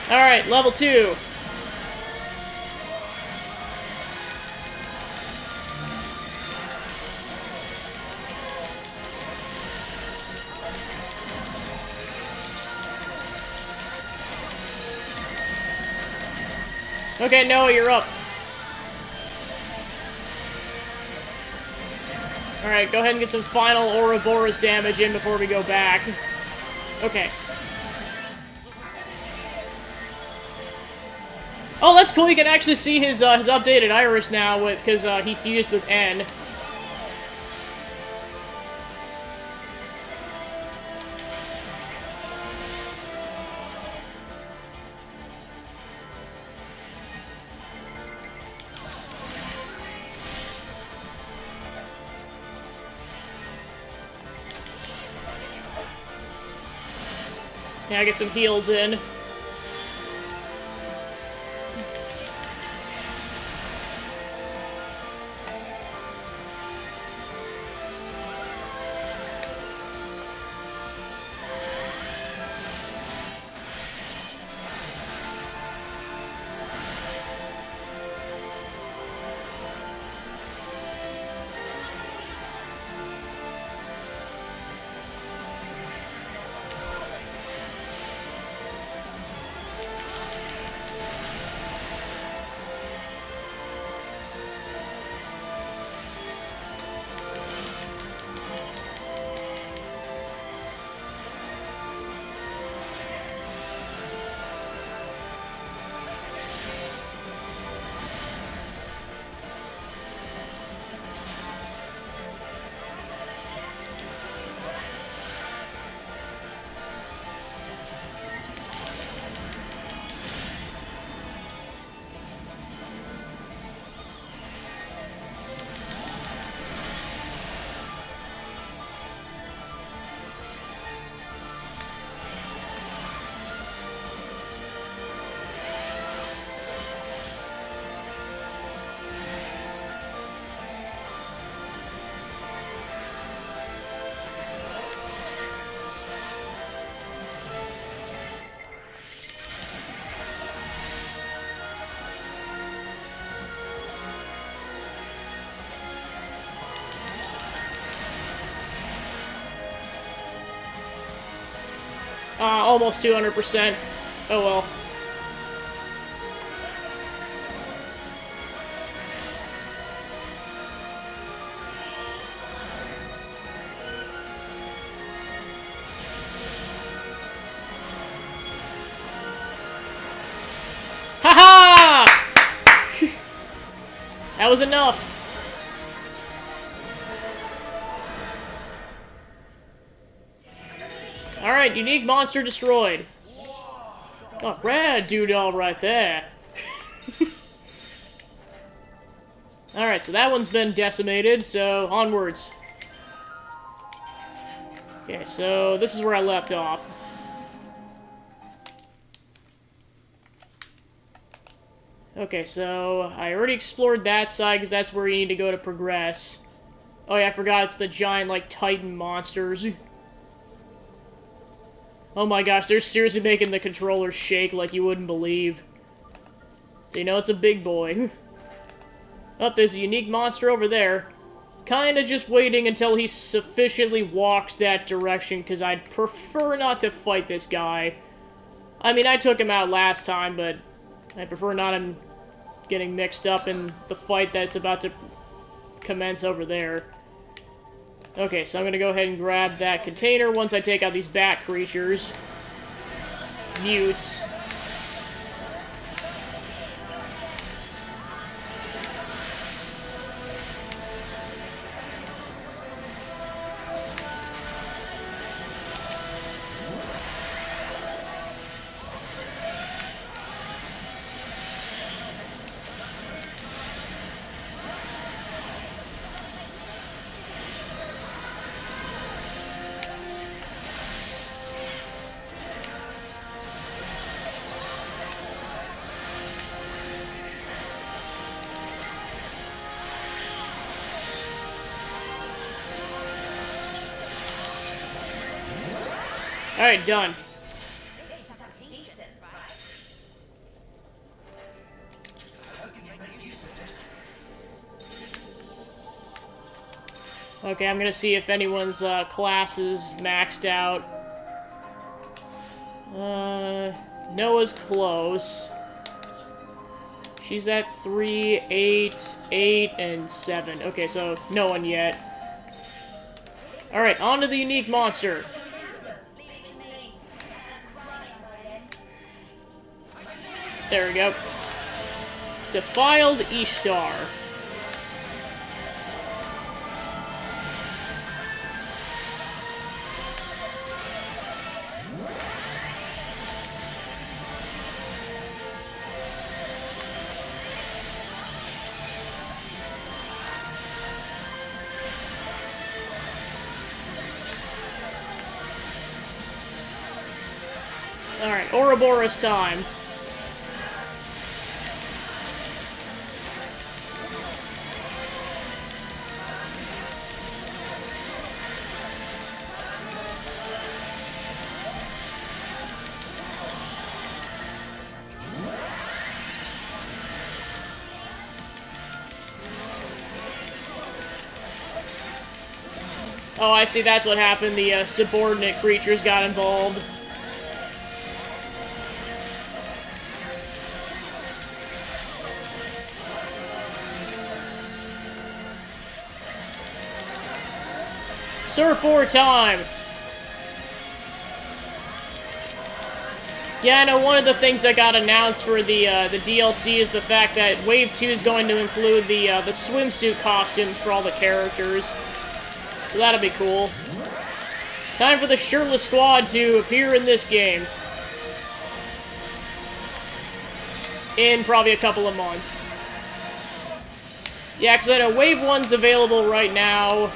Alright, level 2. Okay, Noah, you're up. Alright, go ahead and get some final Ouroboros damage in before we go back. Okay. Oh, that's cool. You can actually see his updated iris now because he fused with N. Yeah, get some heals in. Almost 200%. Oh well. Haha! That was enough. Alright, unique monster destroyed. Oh, rad dude all right there. Alright, so that one's been decimated, so onwards. Okay, so this is where I left off. Okay, so I already explored that side because that's where you need to go to progress. Oh yeah, I forgot it's the giant, like, Titan monsters. Oh my gosh, they're seriously making the controller shake like you wouldn't believe. So you know it's a big boy. Oh, there's a unique monster over there. Kinda just waiting until he sufficiently walks that direction, because I'd prefer not to fight this guy. I mean, I took him out last time, but I prefer not him getting mixed up in the fight that's about to commence over there. Okay, so I'm gonna go ahead and grab that container once I take out these bat creatures. Mutes. Alright, done. Okay, I'm gonna see if anyone's class is maxed out. Noah's close. She's at 3, 8, 8, and 7. Okay, so no one yet. Alright, on to the unique monster. There we go. Defiled Ishtar. Alright, Ouroboros time. Oh, I see, that's what happened. The subordinate creatures got involved. Surfboard time! Yeah, I know one of the things that got announced for the DLC is the fact that Wave 2 is going to include the swimsuit costumes for all the characters. So that'll be cool. Time for the shirtless squad to appear in this game. In probably a couple of months. Yeah, because I know Wave 1's available right now.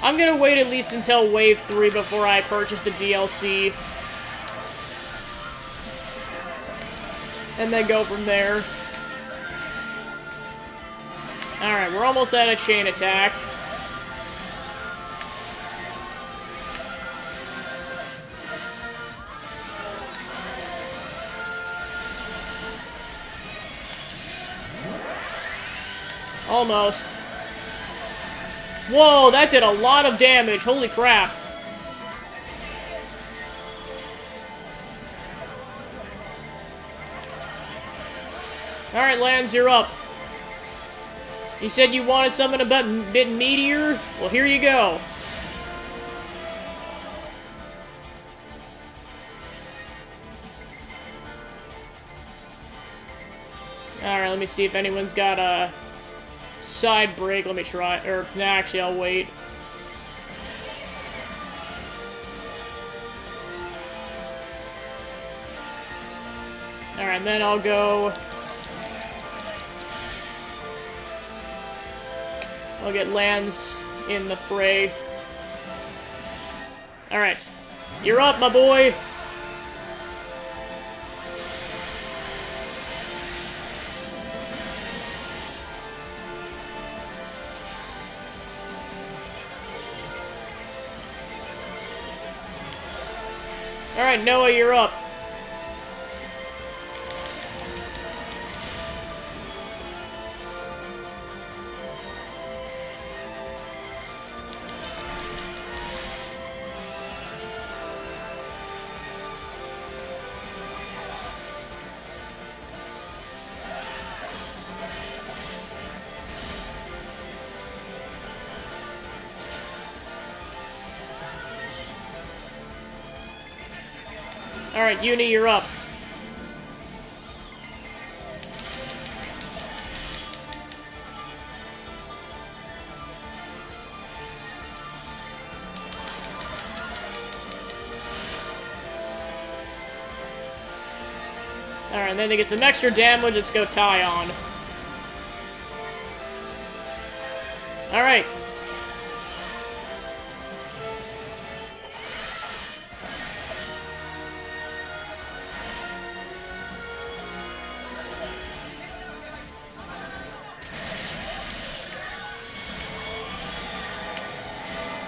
I'm gonna wait at least until Wave 3 before I purchase the DLC. And then go from there. Alright, we're almost at a chain attack. Almost. Whoa, that did a lot of damage. Holy crap. Alright, Lance, you're up. You said you wanted something a bit meatier? Well, here you go. Alright, let me see if anyone's got a side break. Let me try. Or, nah, actually, I'll wait. Alright, and then I'll go. I'll get Lance in the fray. Alright. You're up, my boy! Alright, Noah, you're up. Alright, Uni, you're up. Alright, and then to get some extra damage, let's go Tyon. Alright.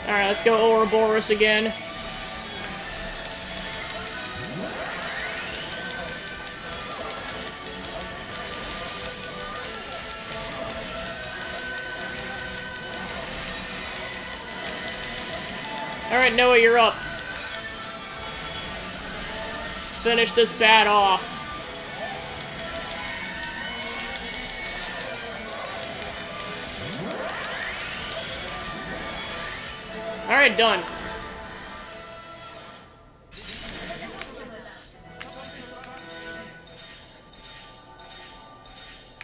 Alright, let's go Ouroboros again. Alright, Noah, you're up. Let's finish this bat off. Alright, done.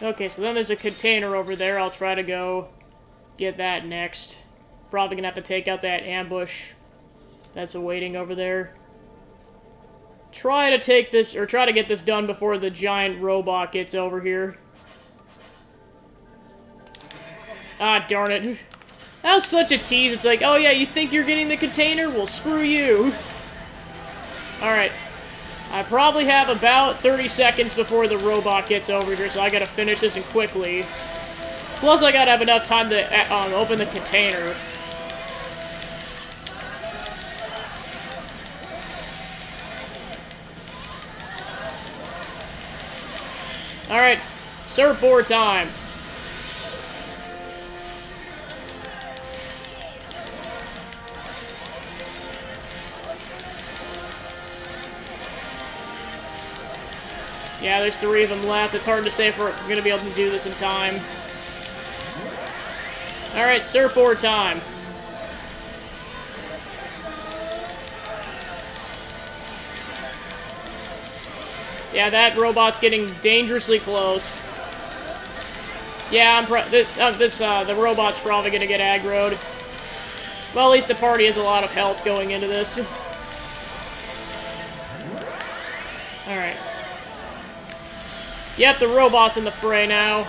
Okay, so then there's a container over there. I'll try to go get that next. Probably gonna have to take out that ambush that's awaiting over there. Try to take this, or try to get this done before the giant robot gets over here. Ah, darn it. That was such a tease. It's like, oh yeah, you think you're getting the container? Well, screw you. Alright. I probably have about 30 seconds before the robot gets over here, so I gotta finish this and quickly. Plus, I gotta have enough time to open the container. Alright, surfboard time. Yeah, there's 3 of them left. It's hard to say if we're going to be able to do this in time. Alright, surfboard time. Yeah, that robot's getting dangerously close. Yeah, the robot's probably going to get aggroed. Well, at least the party has a lot of health going into this. Alright. Yep, the robot's in the fray now.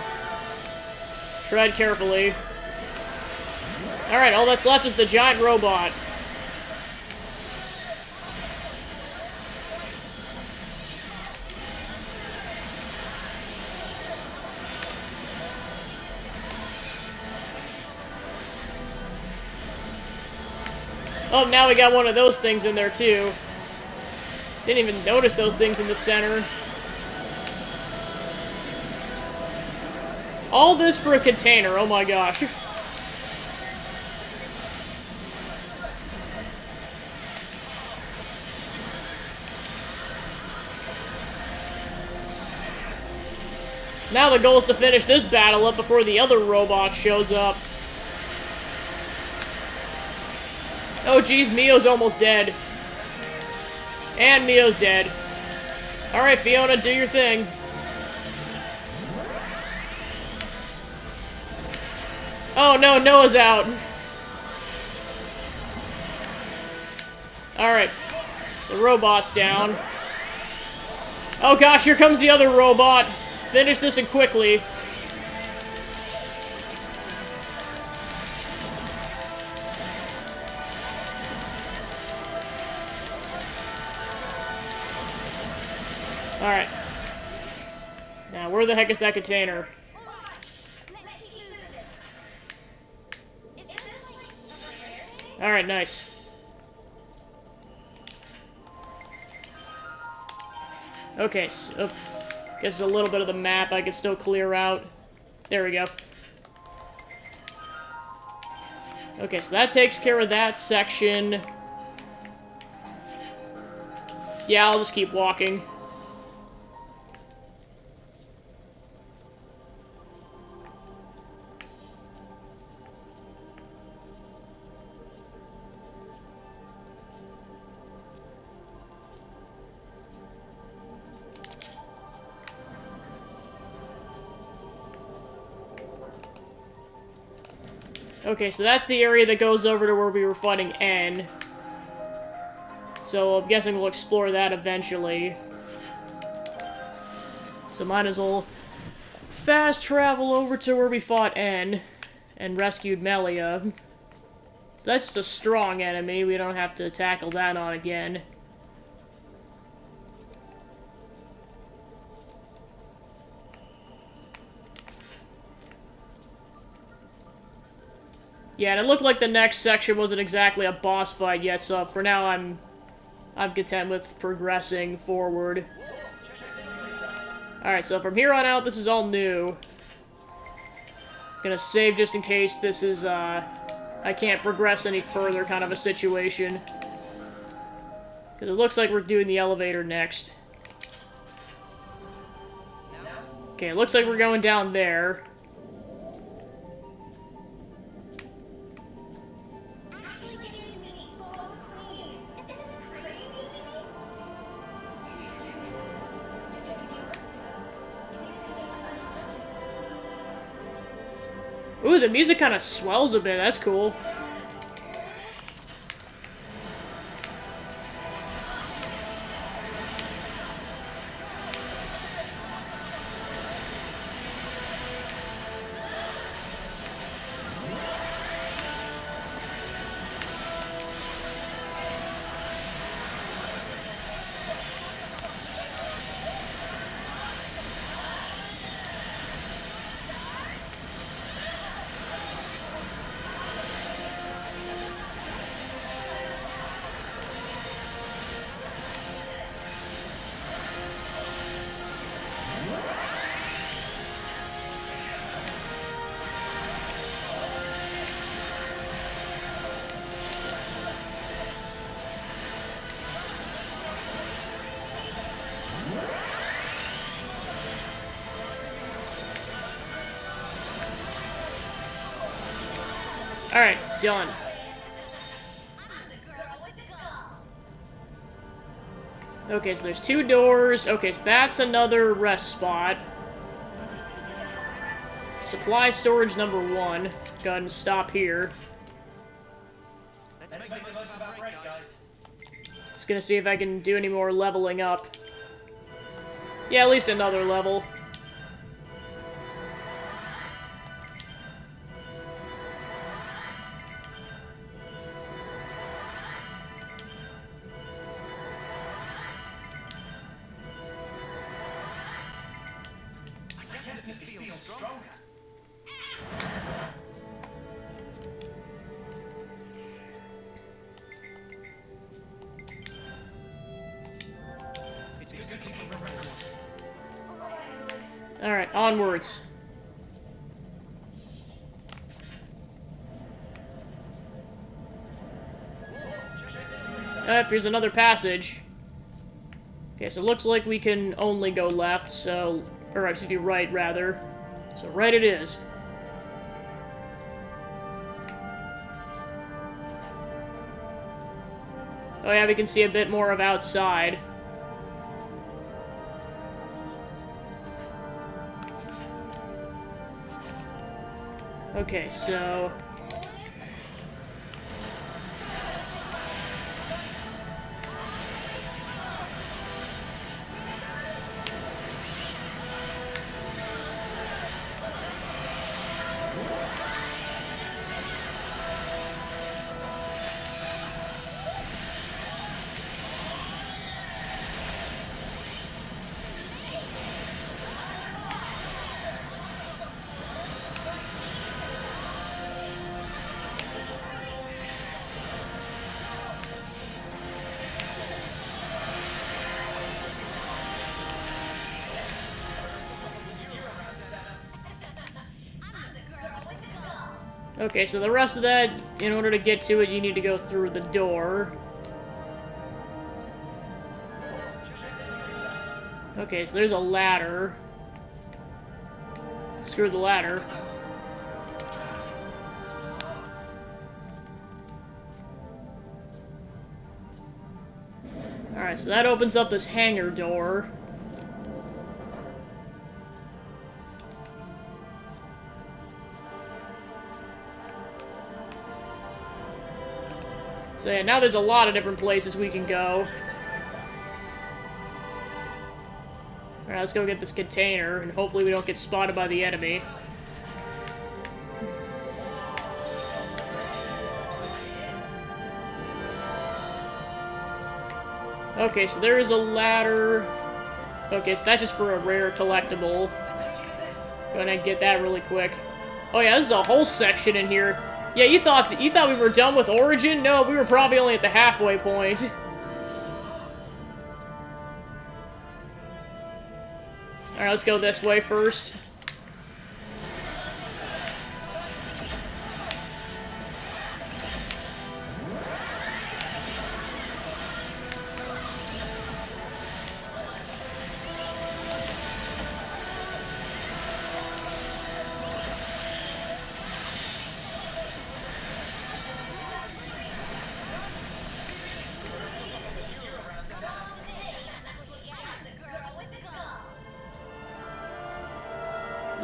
Tread carefully. Alright, all that's left is the giant robot. Oh, now we got one of those things in there, too. Didn't even notice those things in the center. All this for a container, oh my gosh. Now the goal is to finish this battle up before the other robot shows up. Oh geez, Mio's almost dead. And Mio's dead. Alright, Fiona, do your thing. Oh no, Noah's out. Alright. The robot's down. Oh gosh, here comes the other robot. Finish this and quickly. Alright. Now, where the heck is that container? Alright, nice. Okay, so... guess a little bit of the map I can still clear out. There we go. Okay, so that takes care of that section. Yeah, I'll just keep walking. Okay, so that's the area that goes over to where we were fighting N. So I'm guessing we'll explore that eventually. So might as well fast travel over to where we fought N and rescued Melia. So that's the strong enemy. We don't have to tackle that on again. Yeah, and it looked like the next section wasn't exactly a boss fight yet, so for now I'm content with progressing forward. Alright, so from here on out, this is all new. Gonna save just in case this is, I can't progress any further kind of a situation. Because it looks like we're doing the elevator next. Okay, it looks like we're going down there. Ooh, the music kind of swells a bit. That's cool. Alright, done. Okay, so there's 2 doors. Okay, so that's another rest spot. Supply storage number 1. Go ahead and stop here. Just gonna see if I can do any more leveling up. Yeah, at least another level. Alright, onwards. Yep, here's another passage. Okay, so it looks like we can only go left, so... Or, excuse me, right, rather. So right it is. Oh yeah, we can see a bit more of outside. Okay, so... Okay, so the rest of that, in order to get to it, you need to go through the door. Okay, so there's a ladder. Screw the ladder. Alright, so that opens up this hangar door. So yeah, now there's a lot of different places we can go. Alright, let's go get this container, and hopefully we don't get spotted by the enemy. Okay, so there is a ladder. Okay, so that's just for a rare collectible. Go ahead and get that really quick. Oh yeah, this is a whole section in here. Yeah, you thought we were done with Origin? No, we were probably only at the halfway point. Alright, let's go this way first.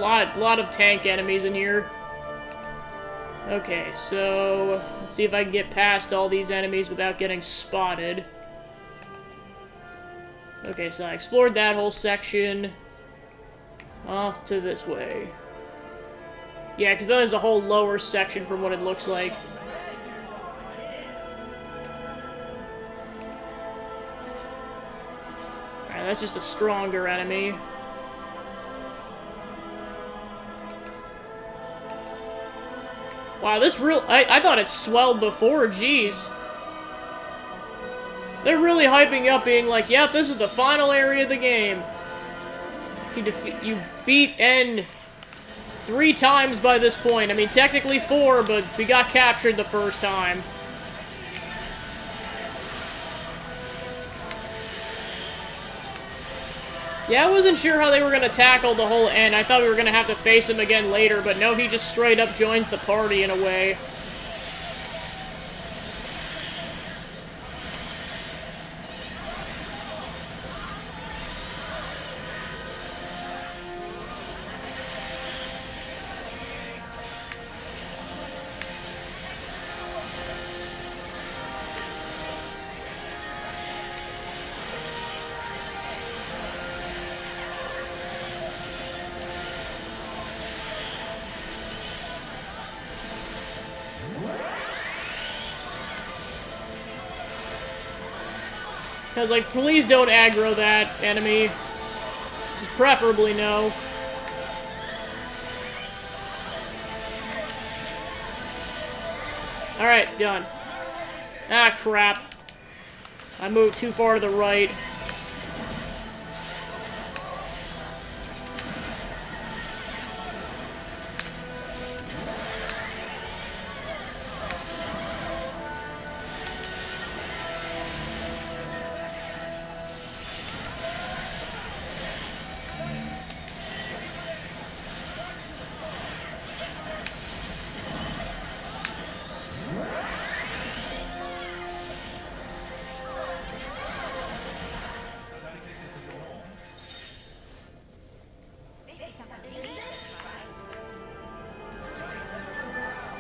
Lot of tank enemies in here. Okay, so let's see if I can get past all these enemies without getting spotted. Okay, so I explored that whole section. Off to this way. Yeah, because there's a whole lower section from what it looks like. Alright, that's just a stronger enemy. Wow, this real... I thought it swelled before, jeez. They're really hyping up, being like, yep, this is the final area of the game. You beat N 3 times by this point. I mean, technically 4, but we got captured the first time. Yeah, I wasn't sure how they were going to tackle the whole N. I thought we were going to have to face him again later, but no, he just straight up joins the party in a way. I was like, please don't aggro that enemy. Just preferably no. Alright, done. Ah, crap. I moved too far to the right.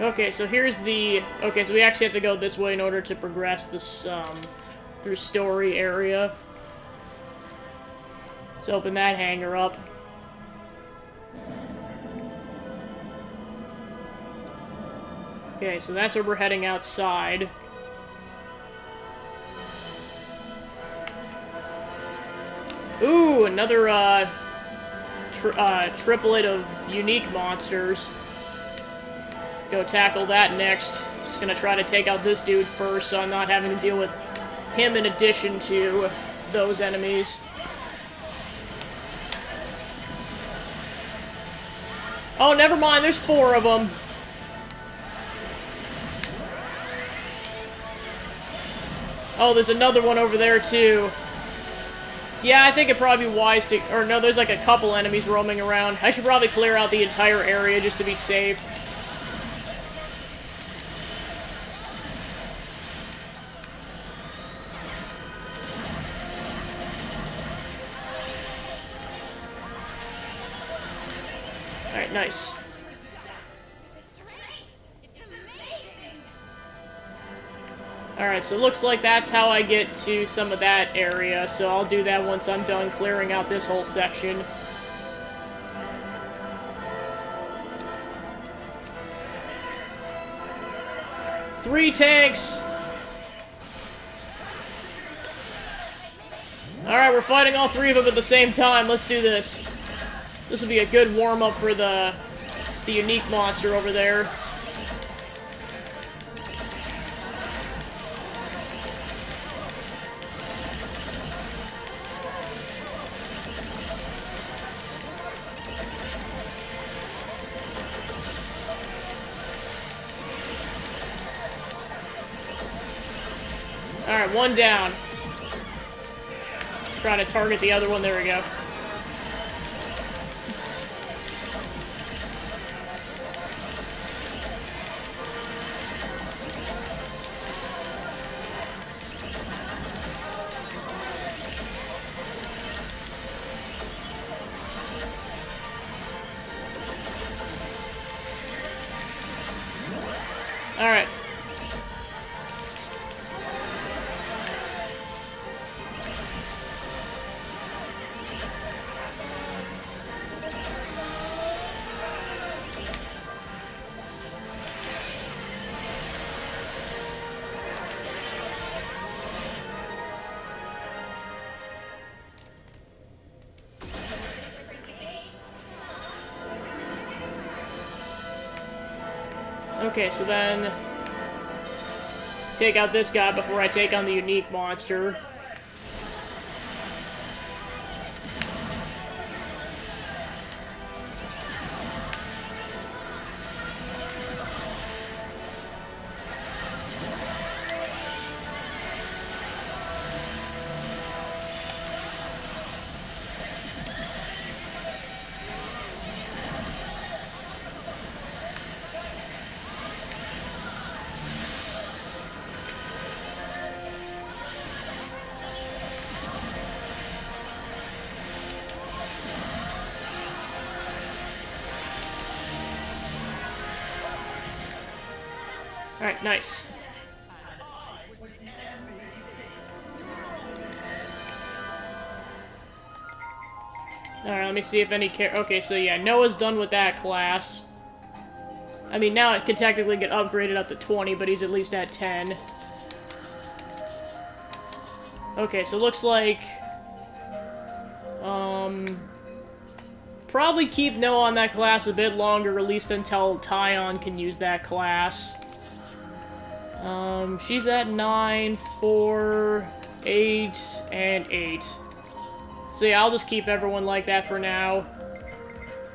Okay, so here's the... Okay, so we actually have to go this way in order to progress this, through story area. Let's open that hangar up. Okay, so that's where we're heading outside. Ooh, another, triplet of unique monsters. Go tackle that next. Just gonna try to take out this dude first, so I'm not having to deal with him in addition to those enemies. Oh, never mind, there's 4 of them. Oh, there's another one over there, too. Yeah, I think it'd probably be wise to... Or no, there's like a couple enemies roaming around. I should probably clear out the entire area just to be safe. Alright, nice. Alright, so it looks like that's how I get to some of that area, so I'll do that once I'm done clearing out this whole section. Three tanks! Alright, we're fighting all 3 of them at the same time. Let's do this. This will be a good warm-up for the unique monster over there. Alright, one down. Try to target the other one. There we go. Alright. Okay, so then take out this guy before I take on the unique monster. Alright, nice. Alright, let me see if any okay, so yeah, Noah's done with that class. I mean, now it can technically get upgraded up to 20, but he's at least at 10. Okay, so looks like... probably keep Noah on that class a bit longer, at least until Tyon can use that class. She's at 9, 4, 8, and 8. So yeah, I'll just keep everyone like that for now.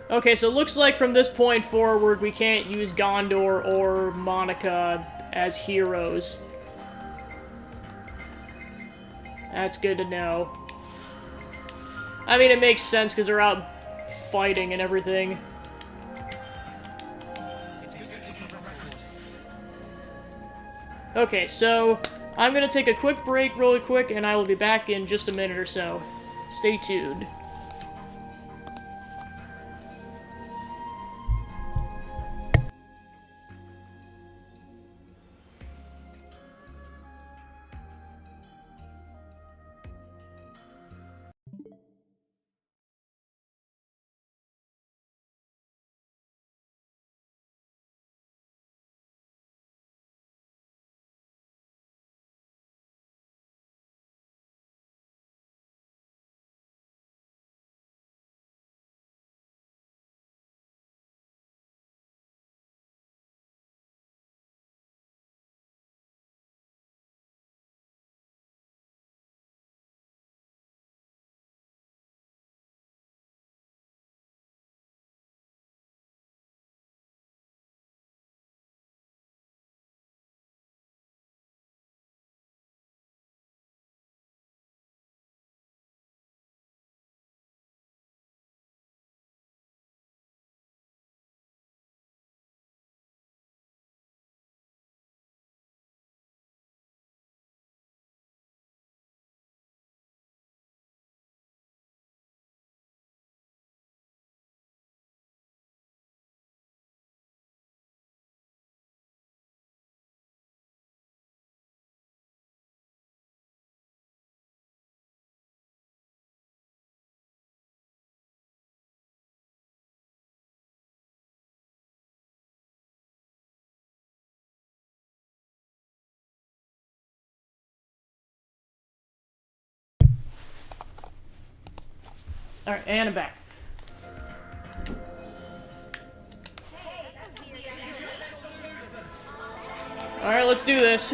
Okay, so it looks like from this point forward, we can't use Gondor or Monica as heroes. That's good to know. I mean, it makes sense because they're out fighting and everything. Okay, so I'm gonna take a quick break really quick, and I will be back in just a minute or so. Stay tuned. Alright, and I'm back. Alright, let's do this.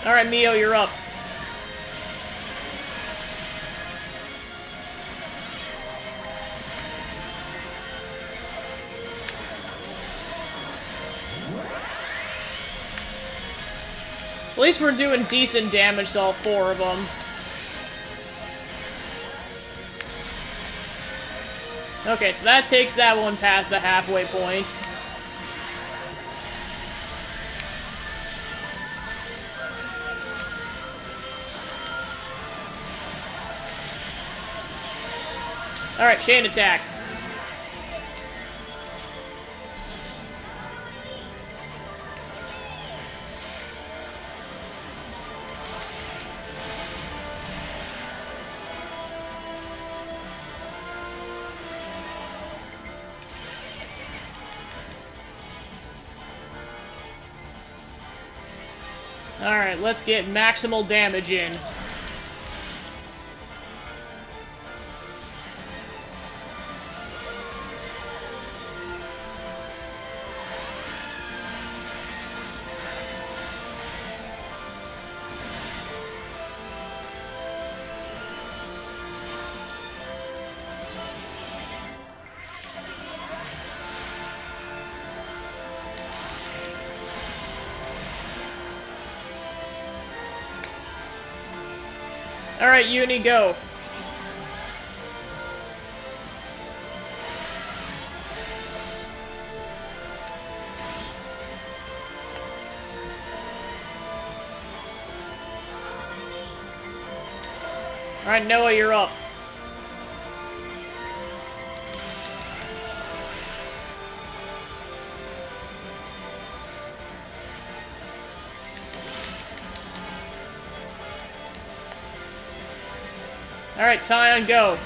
Alright, Mio, you're up. At least we're doing decent damage to all 4 of them. Okay, so that takes that one past the halfway point. Alright, chain attack. Alright, let's get maximal damage in. Alright, Uni, go. Alright, Noah, you're up. Alright, Tyon, go.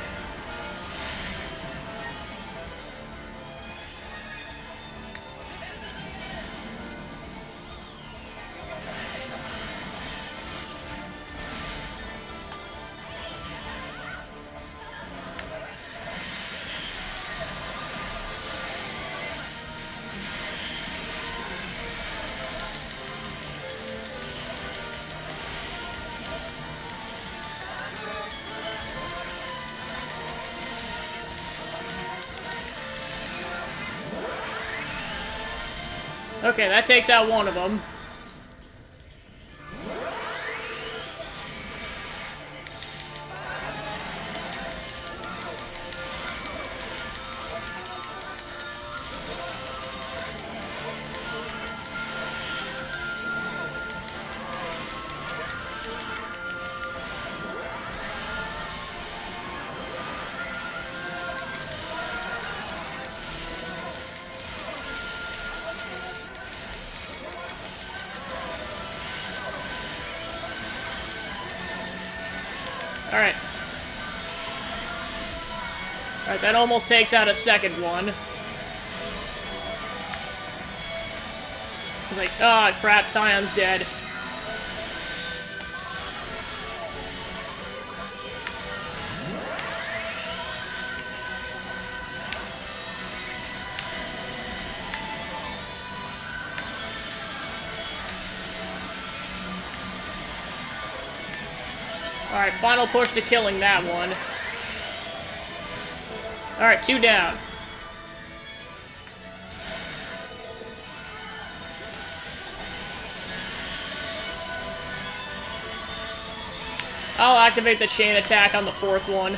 Okay, that takes out one of them. Alright. Alright, that almost takes out a second one. It's like, ah, crap, Tyon's dead. Alright, final push to killing that one. Alright, 2 down. I'll activate the chain attack on the 4th one.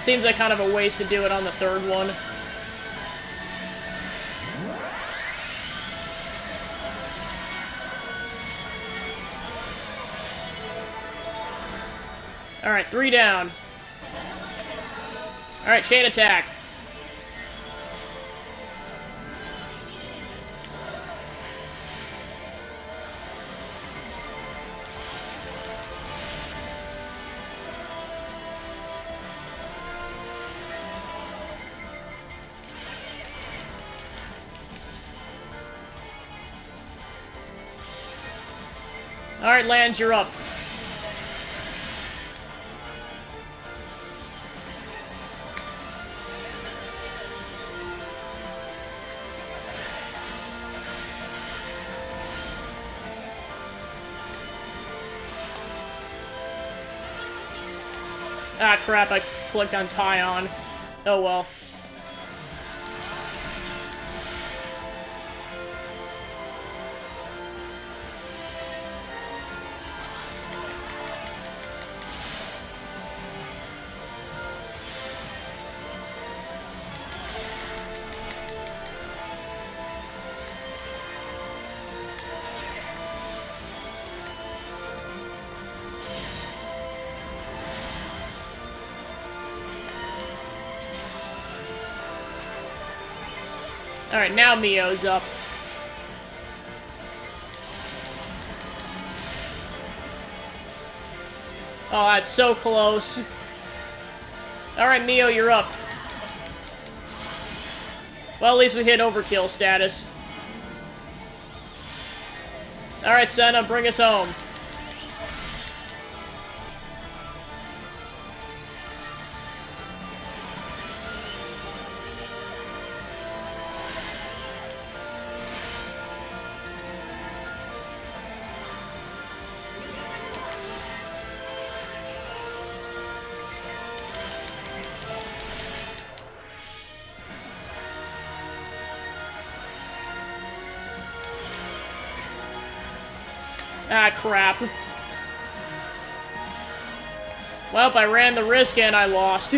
Seems like kind of a waste to do it on the 3rd one. Alright, 3 down. Alright, chain attack. Alright, Lands, you're up. Ah, crap, I clicked on Tyon. Oh well. Alright, now Mio's up. Oh, that's so close. Alright, Mio, you're up. Well, at least we hit overkill status. Alright, Senna, bring us home. Ah, crap. Well, I ran the risk and I lost.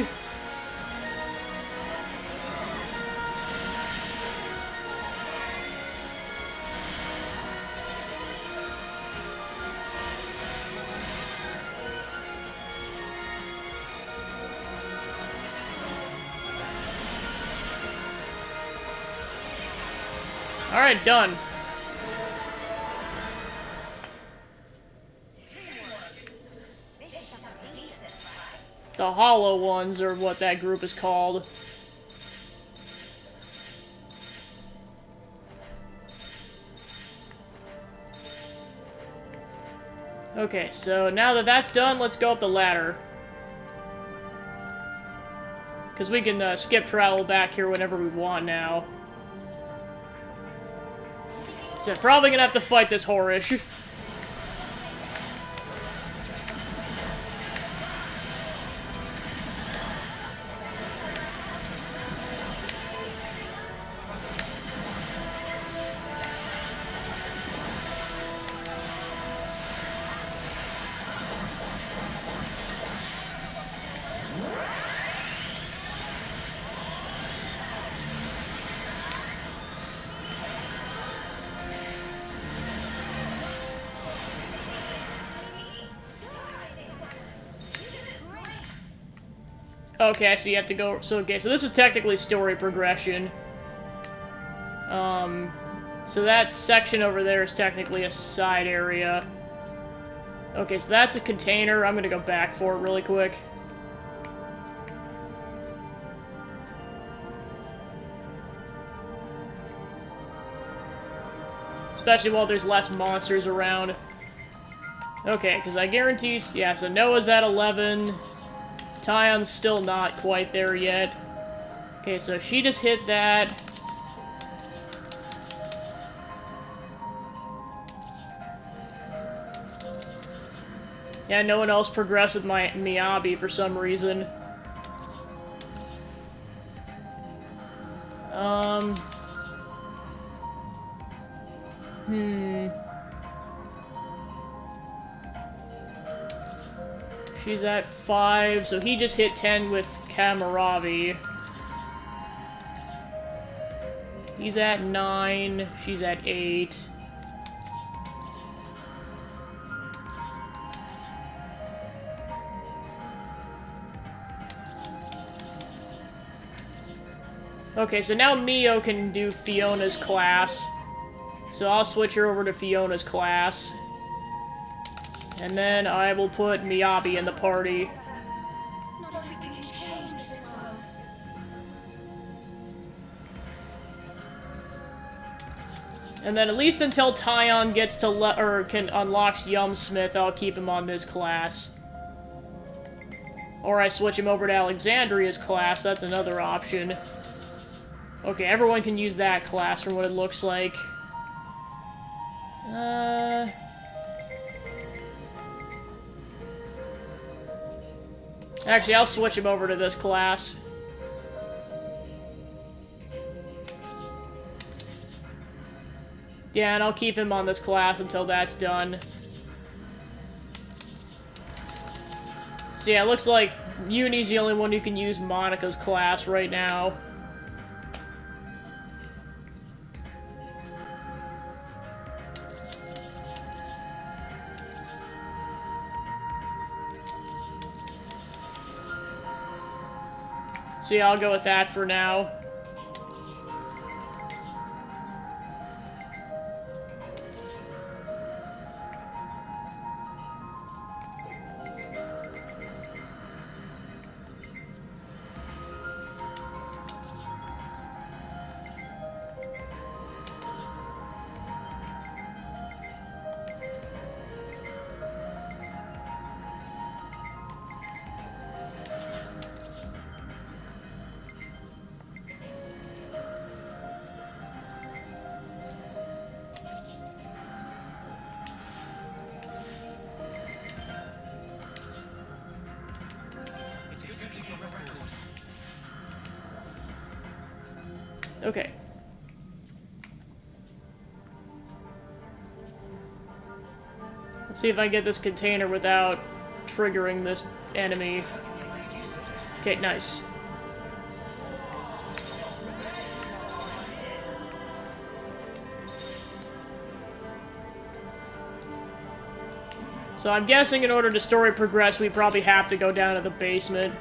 Alright, done. The Hollow Ones, or what that group is called. Okay, so now that that's done, let's go up the ladder. Because we can skip travel back here whenever we want now. So probably gonna have to fight this Horish. Okay, so you have to go... So, okay, so this is technically story progression. So that section over there is technically a side area. Okay, so that's a container. I'm gonna go back for it really quick. Especially while there's less monsters around. Okay, because I guarantee... Yeah, so Noah's at 11... Tyon's still not quite there yet. Okay, so she just hit that. Yeah, no one else progressed with my Miyabi for some reason. She's at 5, so he just hit 10 with Kamaravi. He's at 9, she's at 8. Okay, so now Mio can do Fiona's class. So I'll switch her over to Fiona's class. And then I will put Miyabi in the party. And then at least until Tyon gets to can unlocks Yumsmith, I'll keep him on this class. Or I switch him over to Alexandria's class, that's another option. Okay, everyone can use that class from what it looks like. Actually, I'll switch him over to this class. Yeah, and I'll keep him on this class until that's done. So yeah, it looks like Uni's the only one who can use Monica's class right now. So yeah, I'll go with that for now. Okay. Let's see if I can get this container without triggering this enemy. Okay, nice. So I'm guessing in order to story progress, we probably have to go down to the basement.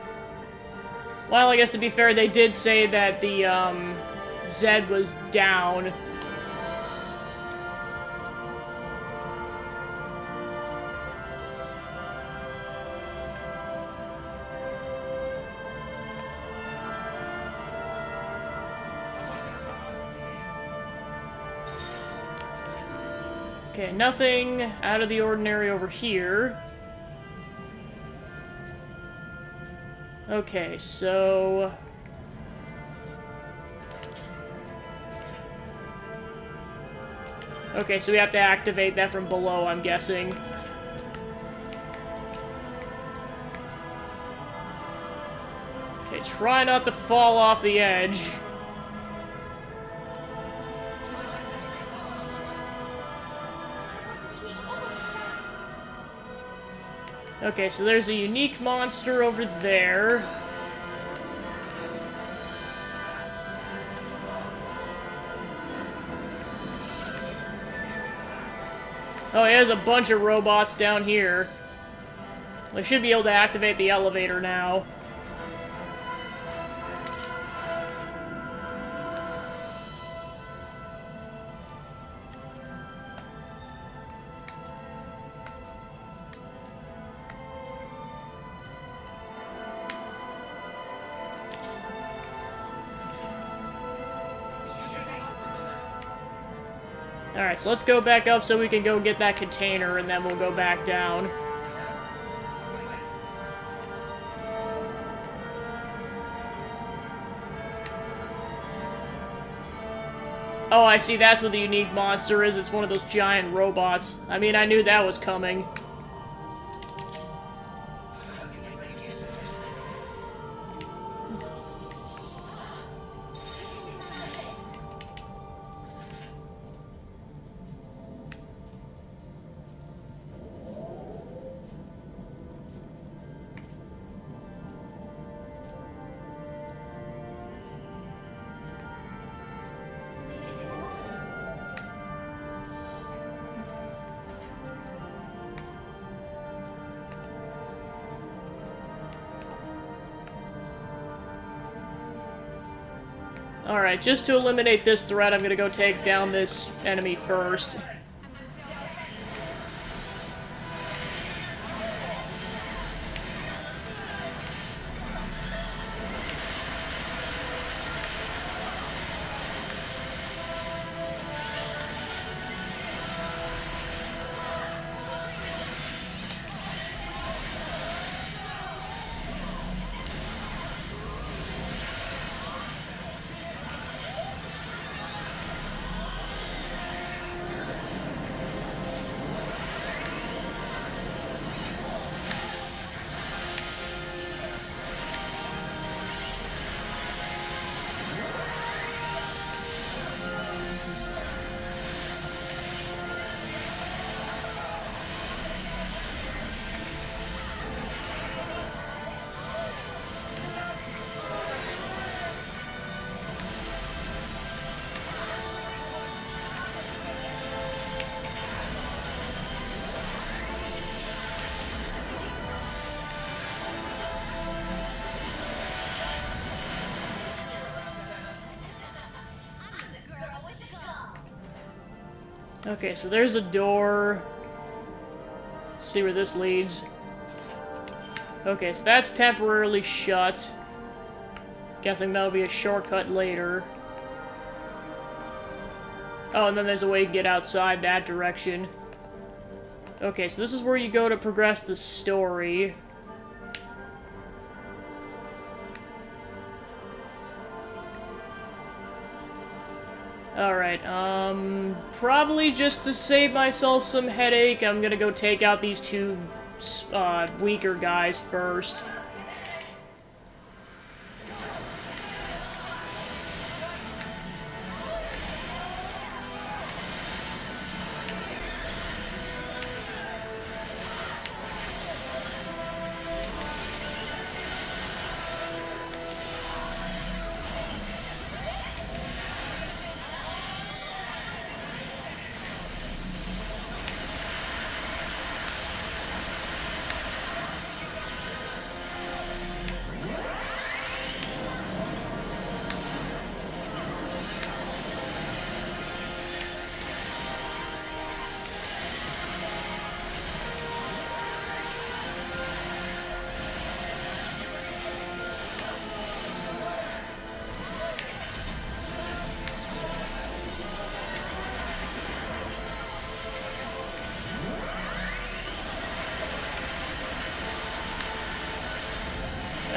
Well, I guess to be fair, they did say that the, Zed was down. Okay, nothing out of the ordinary over here. Okay, so... Okay, so we have to activate that from below, I'm guessing. Okay, try not to fall off the edge. Okay, so there's a unique monster over there. Oh, there's a bunch of robots down here. I should be able to activate the elevator now. Alright, so let's go back up so we can go get that container, and then we'll go back down. Oh, I see, that's what the unique monster is. It's one of those giant robots. I mean, I knew that was coming. Alright, just to eliminate this threat, I'm gonna go take down this enemy first. Okay, so there's a door. See where this leads. Okay, so that's temporarily shut. Guessing that'll be a shortcut later. Oh, and then there's a way to get outside that direction. Okay, so this is where you go to progress the story. Alright, probably just to save myself some headache, I'm gonna go take out these two, weaker guys first.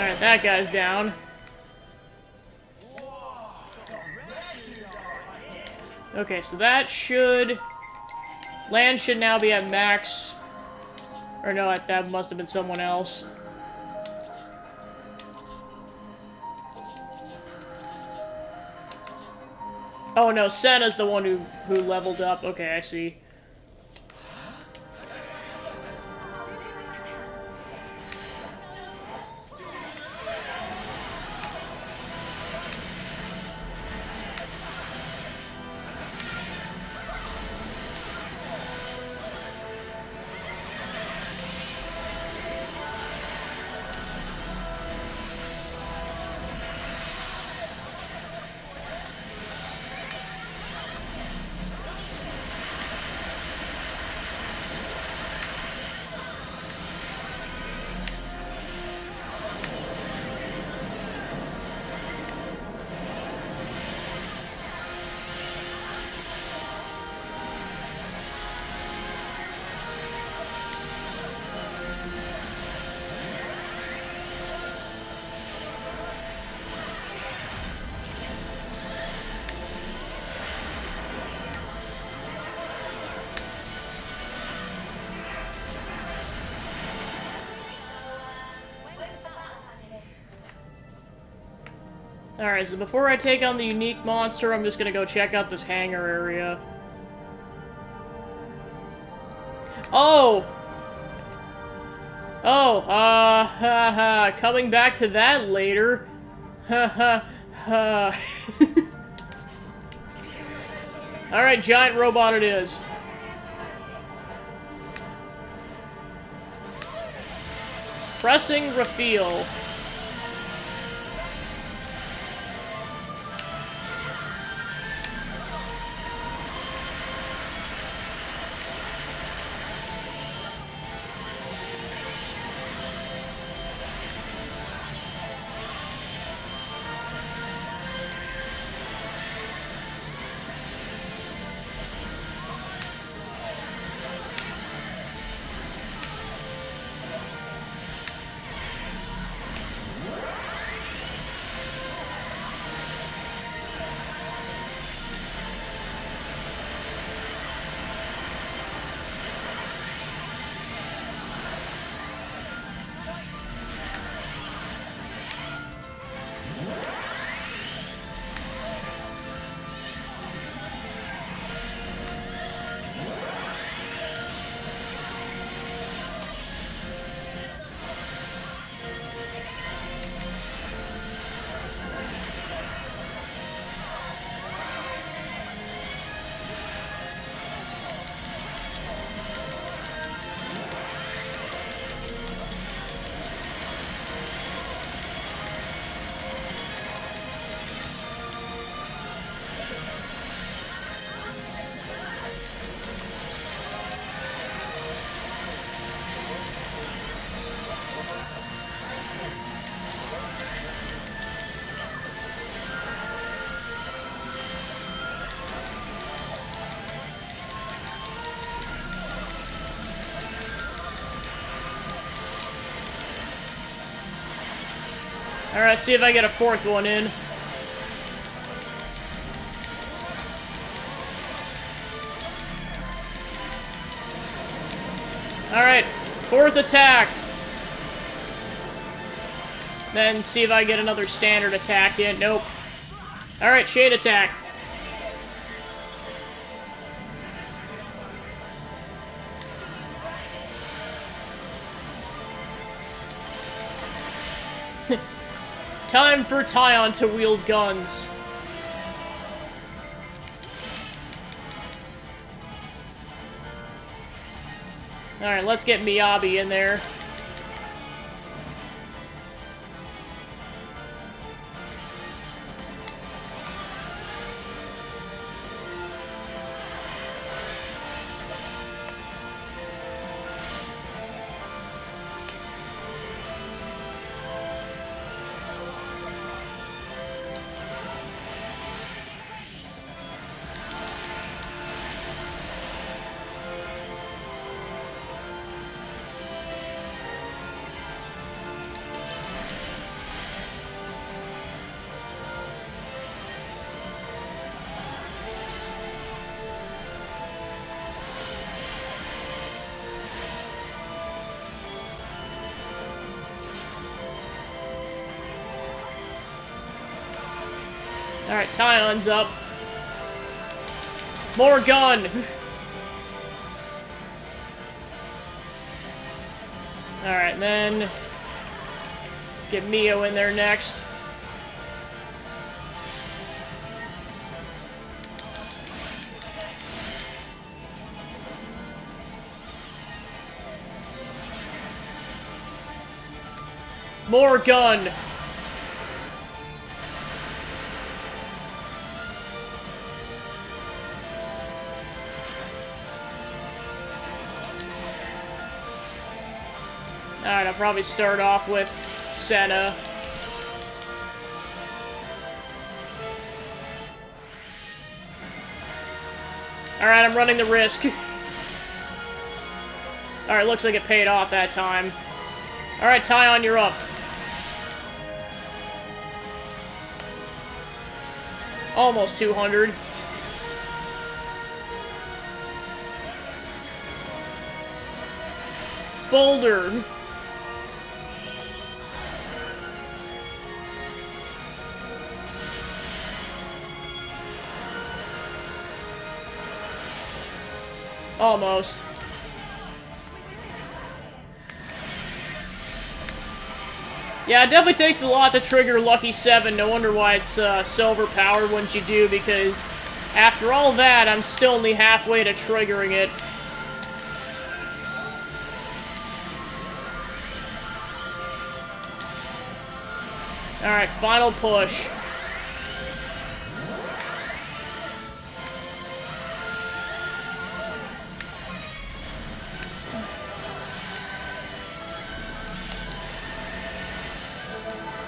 Alright, that guy's down. Okay, so that should... Land should now be at max. Or no, that must have been someone else. Oh no, Senna's the one who leveled up. Okay, I see. Alright, so before I take on the unique monster, I'm just gonna go check out this hangar area. Oh! Oh, haha, coming back to that later. Ha ha. Alright, giant robot it is. Pressing reveal. Alright, see if I get a fourth one in. Alright, fourth attack. Then see if I get another standard attack in. Nope. Alright, shade attack. Time for Tyon to wield guns. Alright, let's get Miyabi in there. Alright, Tyon's up. More gun! Alright, then... get Mio in there next. More gun! Alright, I'll probably start off with Senna. Alright, I'm running the risk. Alright, looks like it paid off that time. Alright, Tyon, you're up. Almost 200. Boulder. Almost. Yeah, it definitely takes a lot to trigger Lucky 7. No wonder why it's so overpowered once you do, because after all that, I'm still only halfway to triggering it. Alright, final push.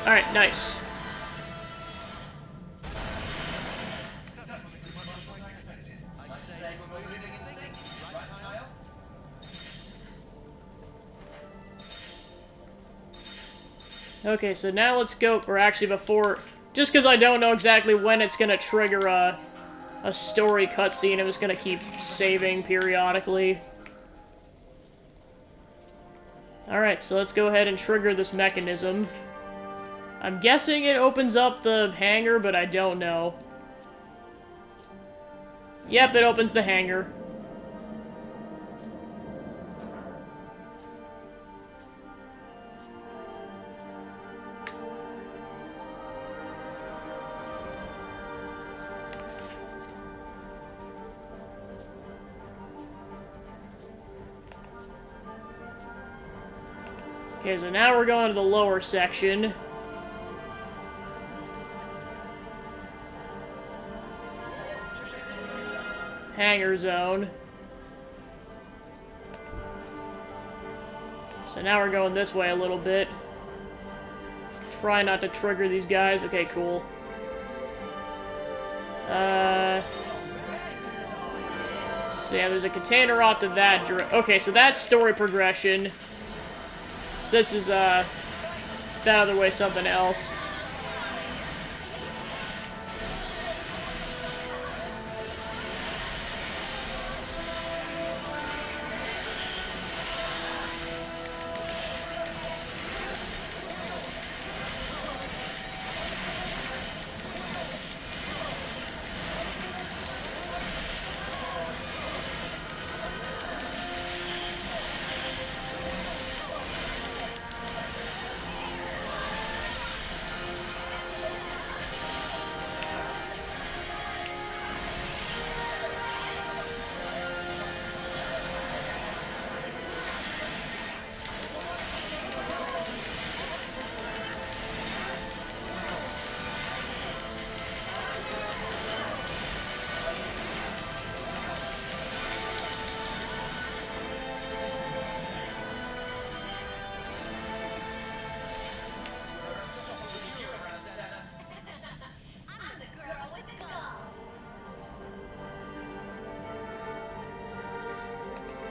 Alright, nice. Okay, so now let's go, or actually before, just because I don't know exactly when it's going to trigger a story cutscene, I'm just going to keep saving periodically. Alright, so let's go ahead and trigger this mechanism. I'm guessing it opens up the hangar, but I don't know. Yep, it opens the hangar. Okay, so now we're going to the lower section. Hangar zone. So now we're going this way a little bit. Try not to trigger these guys. Okay, cool. So yeah, there's a container off to that direct. Okay, so that's story progression. This is, that other way something else.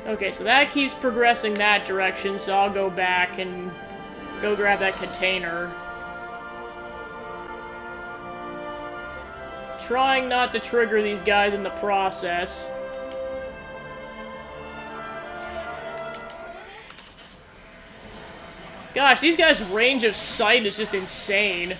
Okay, so that keeps progressing that direction, so I'll go back and go grab that container. Trying not to trigger these guys in the process. Gosh, these guys' range of sight is just insane.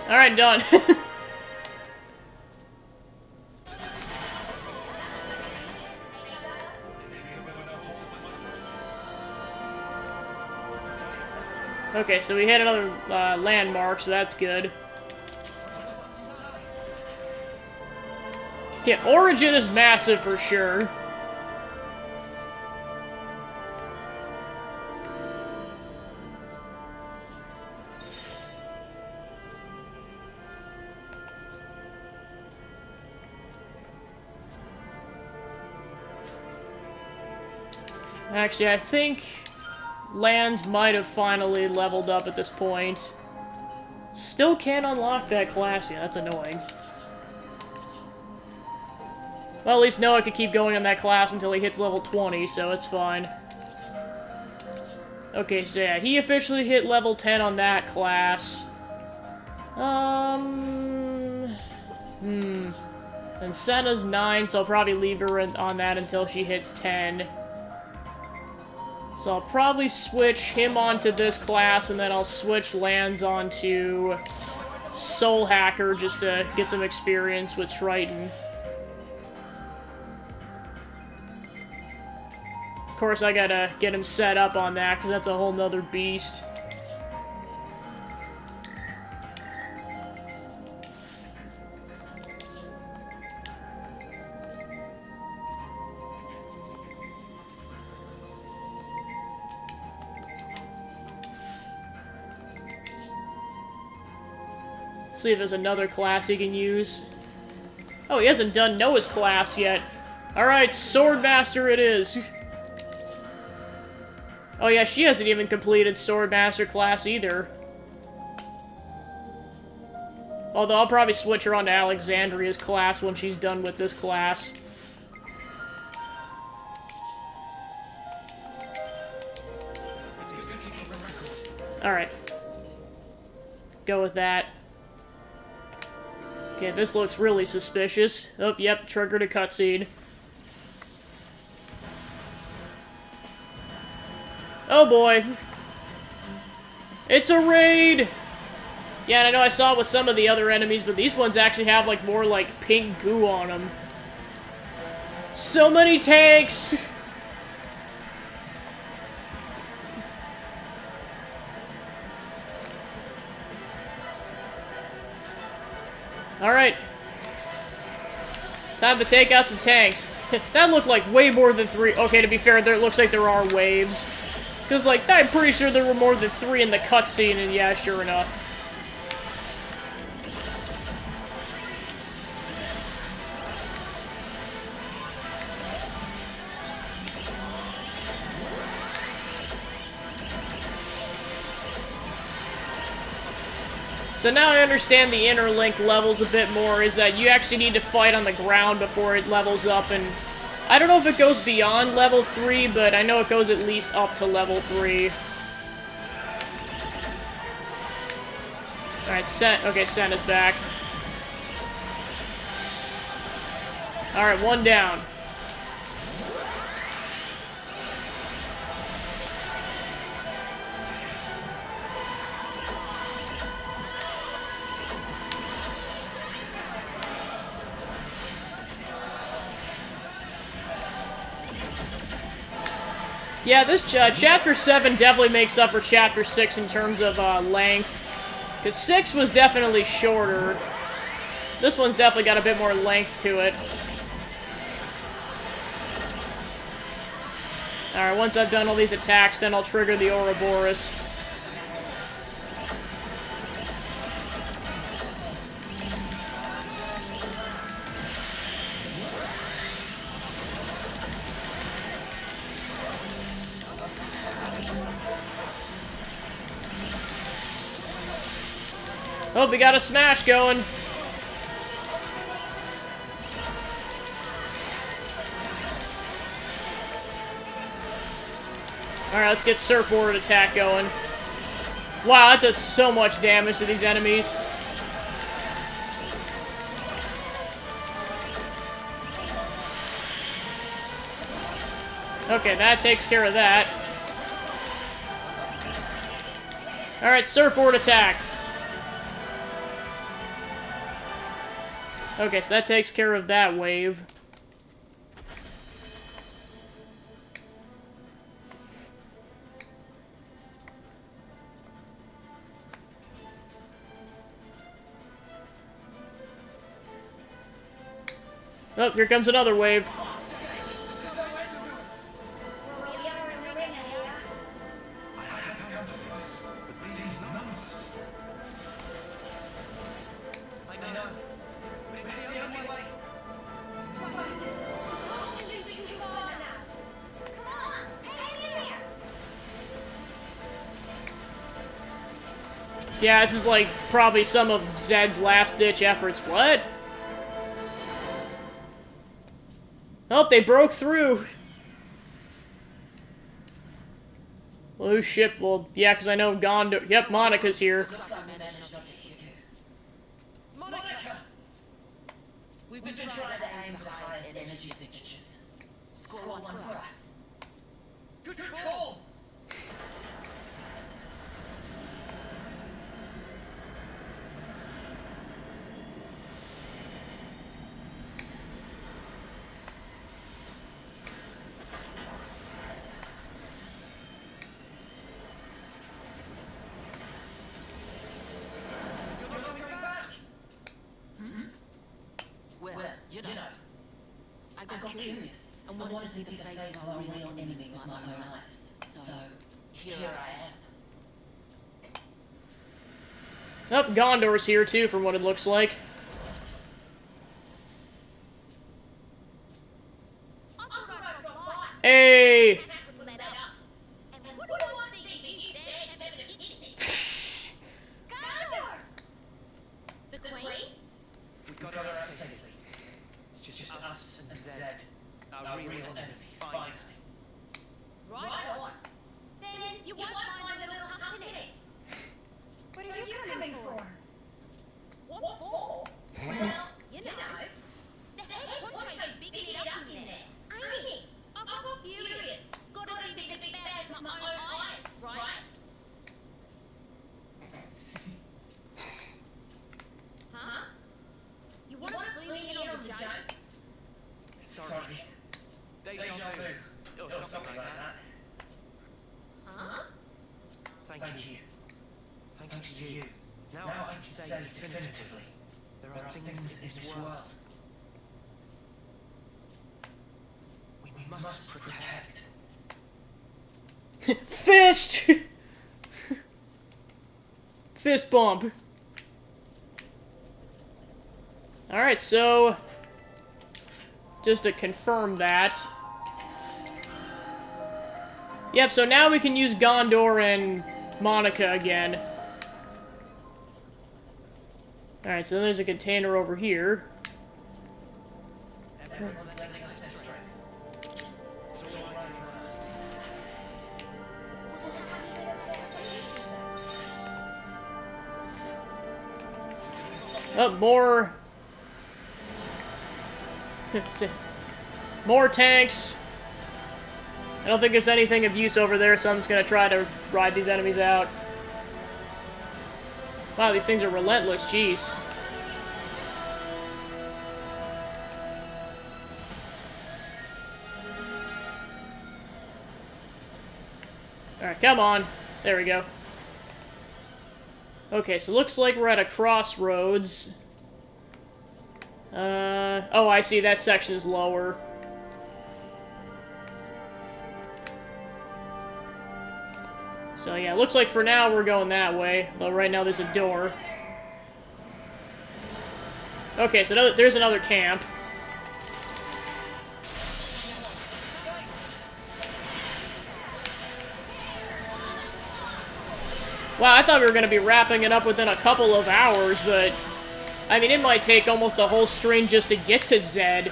Alright, done. Okay, so we hit another landmark, so that's good. Yeah, Origin is massive for sure. Actually, I think Lands might have finally leveled up at this point. Still can't unlock that class yet, that's annoying. Well, at least Noah could keep going on that class until he hits level 20, so it's fine. Okay, so yeah, he officially hit level 10 on that class. And Senna's 9, so I'll probably leave her on that until she hits 10. So I'll probably switch him onto this class, and then I'll switch Lands onto Soul Hacker just to get some experience with Triton. Of course, I gotta get him set up on that, because that's a whole nother beast. See if there's another class he can use. Oh, he hasn't done Noah's class yet. Alright, Swordmaster it is. Oh yeah, she hasn't even completed Swordmaster class either. Although I'll probably switch her onto Alexandria's class when she's done with this class. Alright. Go with that. Okay, this looks really suspicious. Oh, yep, triggered a cutscene. Oh boy. It's a raid! Yeah, and I know I saw it with some of the other enemies, but these ones actually have, like, more, like, pink goo on them. So many tanks! Alright. Time to take out some tanks. That looked like way more than 3. Okay, to be fair, it looks like there are waves. Because, like, I'm pretty sure there were more than 3 in the cutscene, and yeah, sure enough. So now I understand the interlinked levels a bit more, is that you actually need to fight on the ground before it levels up, and I don't know if it goes beyond level 3, but I know it goes at least up to level 3. Alright, Sen is back. Alright, one down. Yeah, this Chapter 7 definitely makes up for Chapter 6 in terms of length. Because 6 was definitely shorter. This one's definitely got a bit more length to it. Alright, once I've done all these attacks, then I'll trigger the Ouroboros. Oh, we got a smash going. Alright, let's get Surfboard attack going. Wow, that does so much damage to these enemies. Okay, that takes care of that. Alright, Surfboard attack. Okay, so that takes care of that wave. Oh, here comes another wave. Yeah, this is like probably some of Zed's last-ditch efforts. What? Oh, they broke through. Oh shit, well, yeah, because I know Gondor... Yep, Monica's here. Monica! We've been trying to aim for the highest energy signatures. Score one for us. Good call! I got curious and wanted to see the face of our real enemy with my own eyes. So, here I am. Oh, Gondor's here too, from what it looks like. Hey! We got her out safely. It's just us and Zed, our real enemy, finally. Right on. Then you won't mind a little company. What are you coming for? What for? Well, You know, the head honcho's bigging it up in there. Ain't he? I got furious. Gotta see the big bad with my own eyes, right? Huh? You wanna clue in on the joke? Sorry. Deja vu. Or something like that. Huh? Thank you. Thanks to you. Now I can say definitively, there are things in this world we must protect. Fist! Fist bump. Alright, so... just to confirm that... Yep, so now we can use Gondor and Monica again. Alright, so then there's a container over here. Everyone's lending us their strength. It's all riding on us. Oh, more... more tanks. I don't think there's anything of use over there, so I'm just gonna try to ride these enemies out. Wow, these things are relentless, jeez. Alright, come on. There we go. Okay, so looks like we're at a crossroads. Oh, I see, that section is lower. So yeah, looks like for now we're going that way. Though right now there's a door. Okay, so there's another camp. Wow, I thought we were going to be wrapping it up within a couple of hours, but... I mean, it might take almost the whole string just to get to Zed.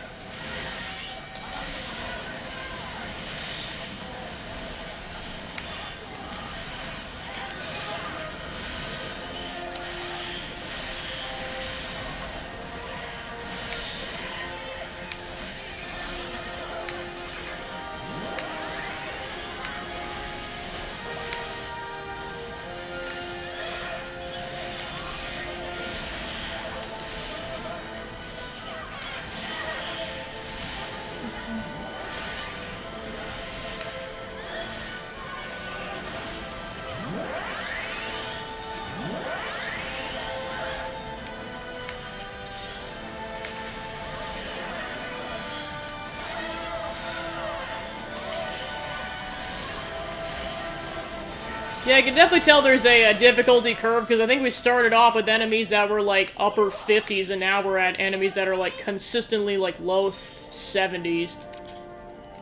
Yeah, I can definitely tell there's a difficulty curve, because I think we started off with enemies that were, like, upper 50s, and now we're at enemies that are, like, consistently, like, low 70s.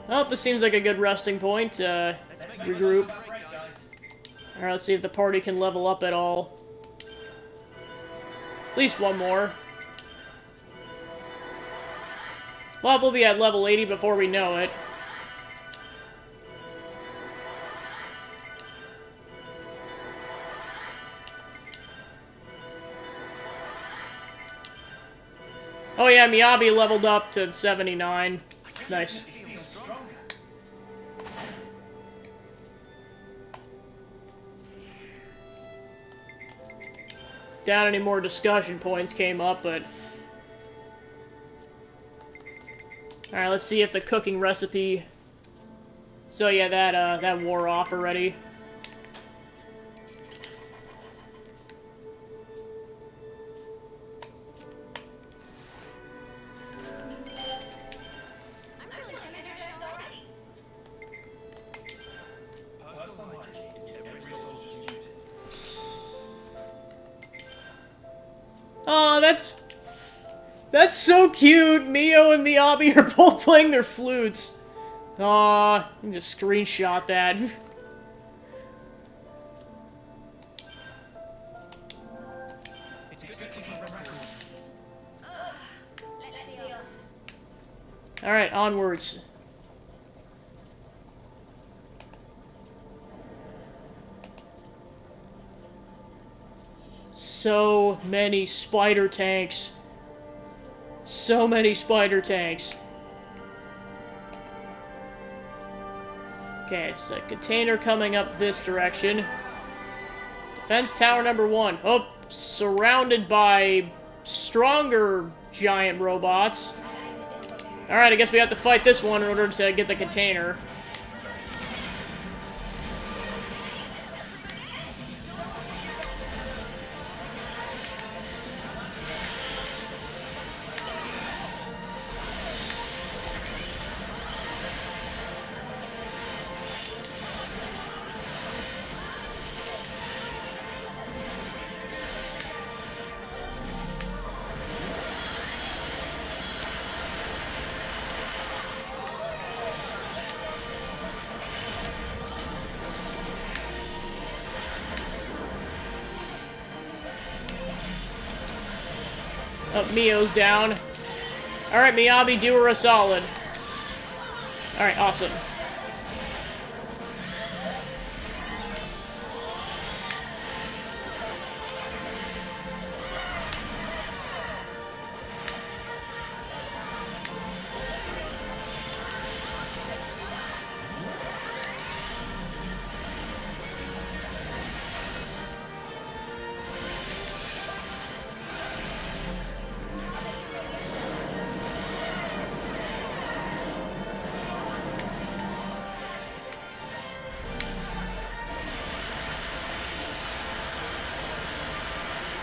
Well, this seems like a good resting point. Regroup. Alright, let's see if the party can level up at all. At least one more. Well, we'll be at level 80 before we know it. Oh yeah, Miyabi leveled up to 79. Nice. Doubt any more discussion points came up, but... Alright, let's see if the cooking recipe... So yeah, that wore off already. Oh, that's so cute. Mio and Miyabi are both playing their flutes. Aw, you can just screenshot that. Alright, onwards. So many spider tanks. So many spider tanks. Okay, so container coming up this direction. Defense tower number 1. Oh, surrounded by stronger giant robots. Alright, I guess we have to fight this one in order to get the container. Oh, Mio's down. Alright, Miyabi, do her a solid. Alright, awesome.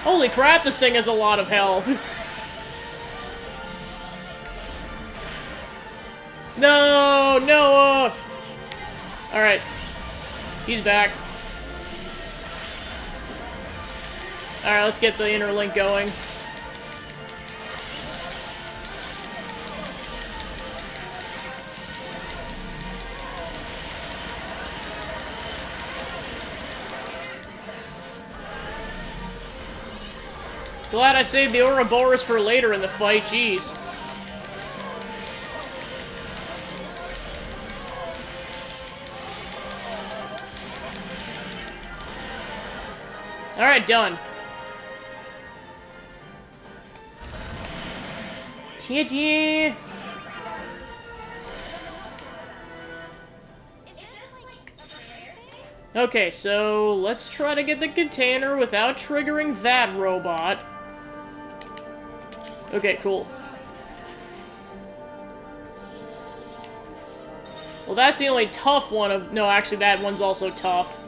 Holy crap, this thing has a lot of health. No, Noah! Alright. He's back. Alright, let's get the interlink going. Glad I saved the Ouroboros for later in the fight, jeez. Alright, done. Ta-da! Okay, so let's try to get the container without triggering that robot. Okay, cool. Well, that's the only tough one of... No, actually, that one's also tough.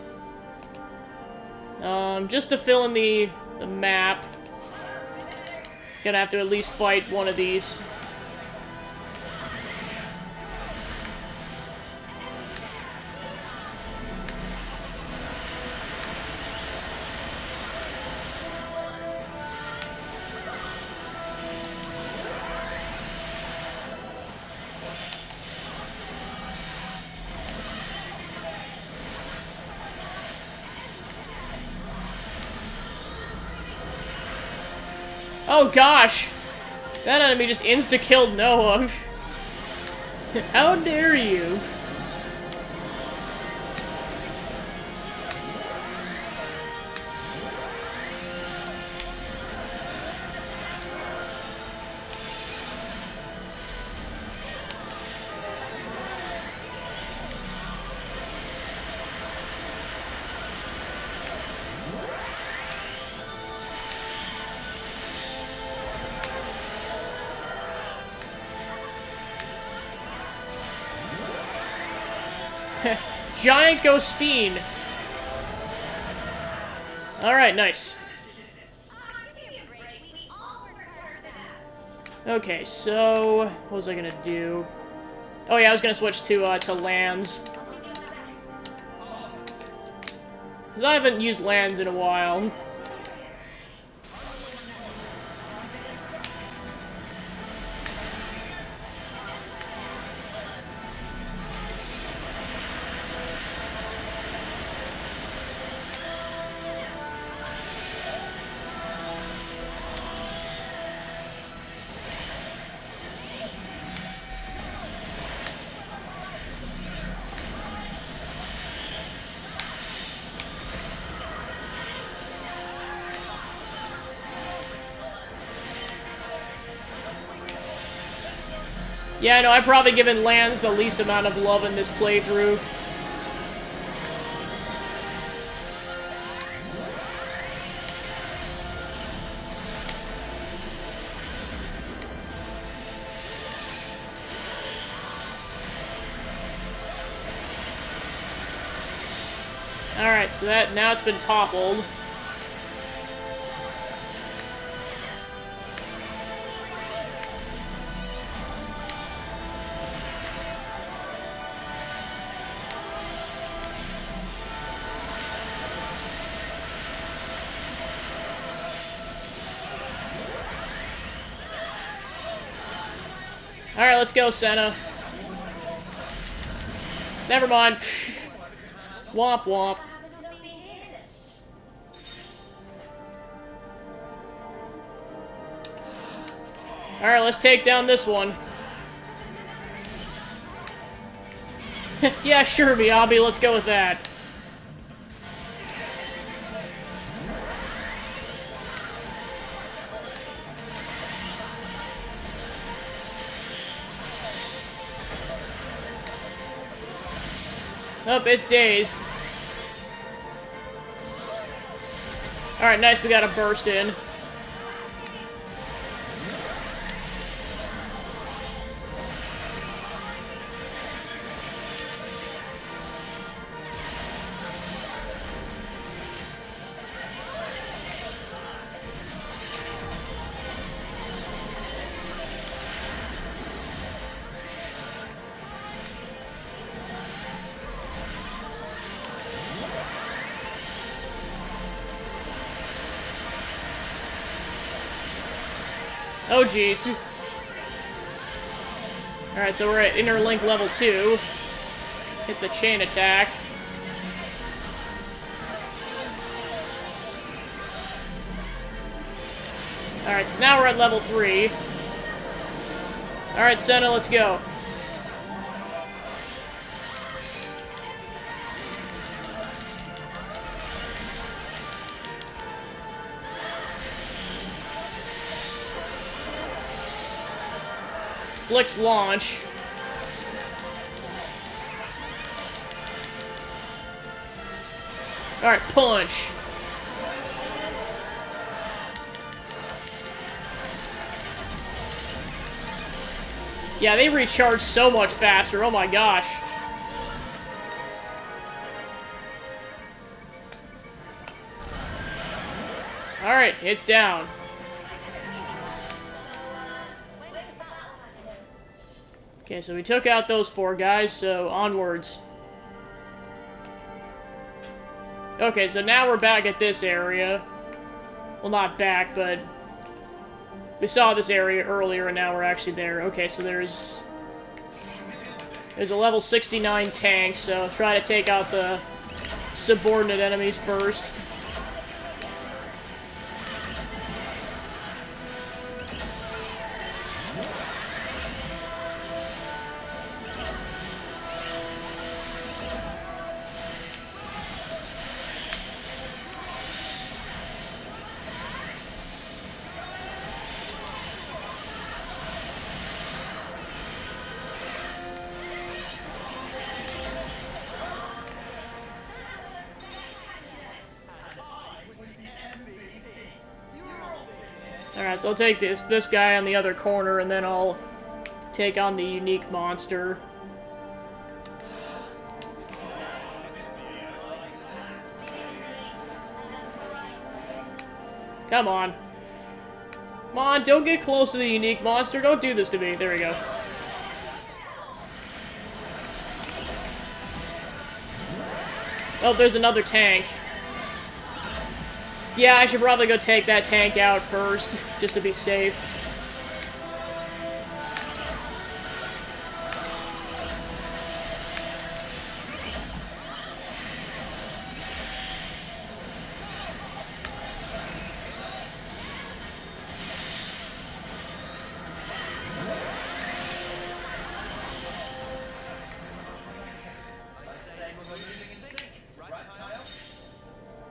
Just to fill in the map. Gonna have to at least fight one of these. Oh gosh! That enemy just insta-killed Noah. How dare you? Giant Ghost Speen. Alright, nice. Okay, so what was I gonna do? Oh yeah, I was gonna switch to lands. Cause I haven't used lands in a while. Yeah, no, I've probably given lands the least amount of love in this playthrough. Alright, so that now it's been toppled. Alright, let's go, Senna. Never mind. Womp womp. Alright, let's take down this one. Yeah, sure, Miyabi, let's go with that. Oh, it's dazed. Alright, nice, we got a burst in. Oh, jeez. Alright, so we're at Interlink level 2. Hit the chain attack. Alright, so now we're at level 3. Alright, Senna, let's go. Flick's launch. Alright, punch. Yeah, they recharge so much faster, oh my gosh. Alright, it's down. Okay, so we took out those 4 guys, so onwards. Okay, so now we're back at this area. Well, not back, but we saw this area earlier, and now we're actually there. Okay, so there's a level 69 tank, so try to take out the subordinate enemies first. Alright, so I'll take this guy on the other corner, and then I'll take on the unique monster. Come on. Come on, don't get close to the unique monster. Don't do this to me. There we go. Oh, there's another tank. Yeah, I should probably go take that tank out first, just to be safe.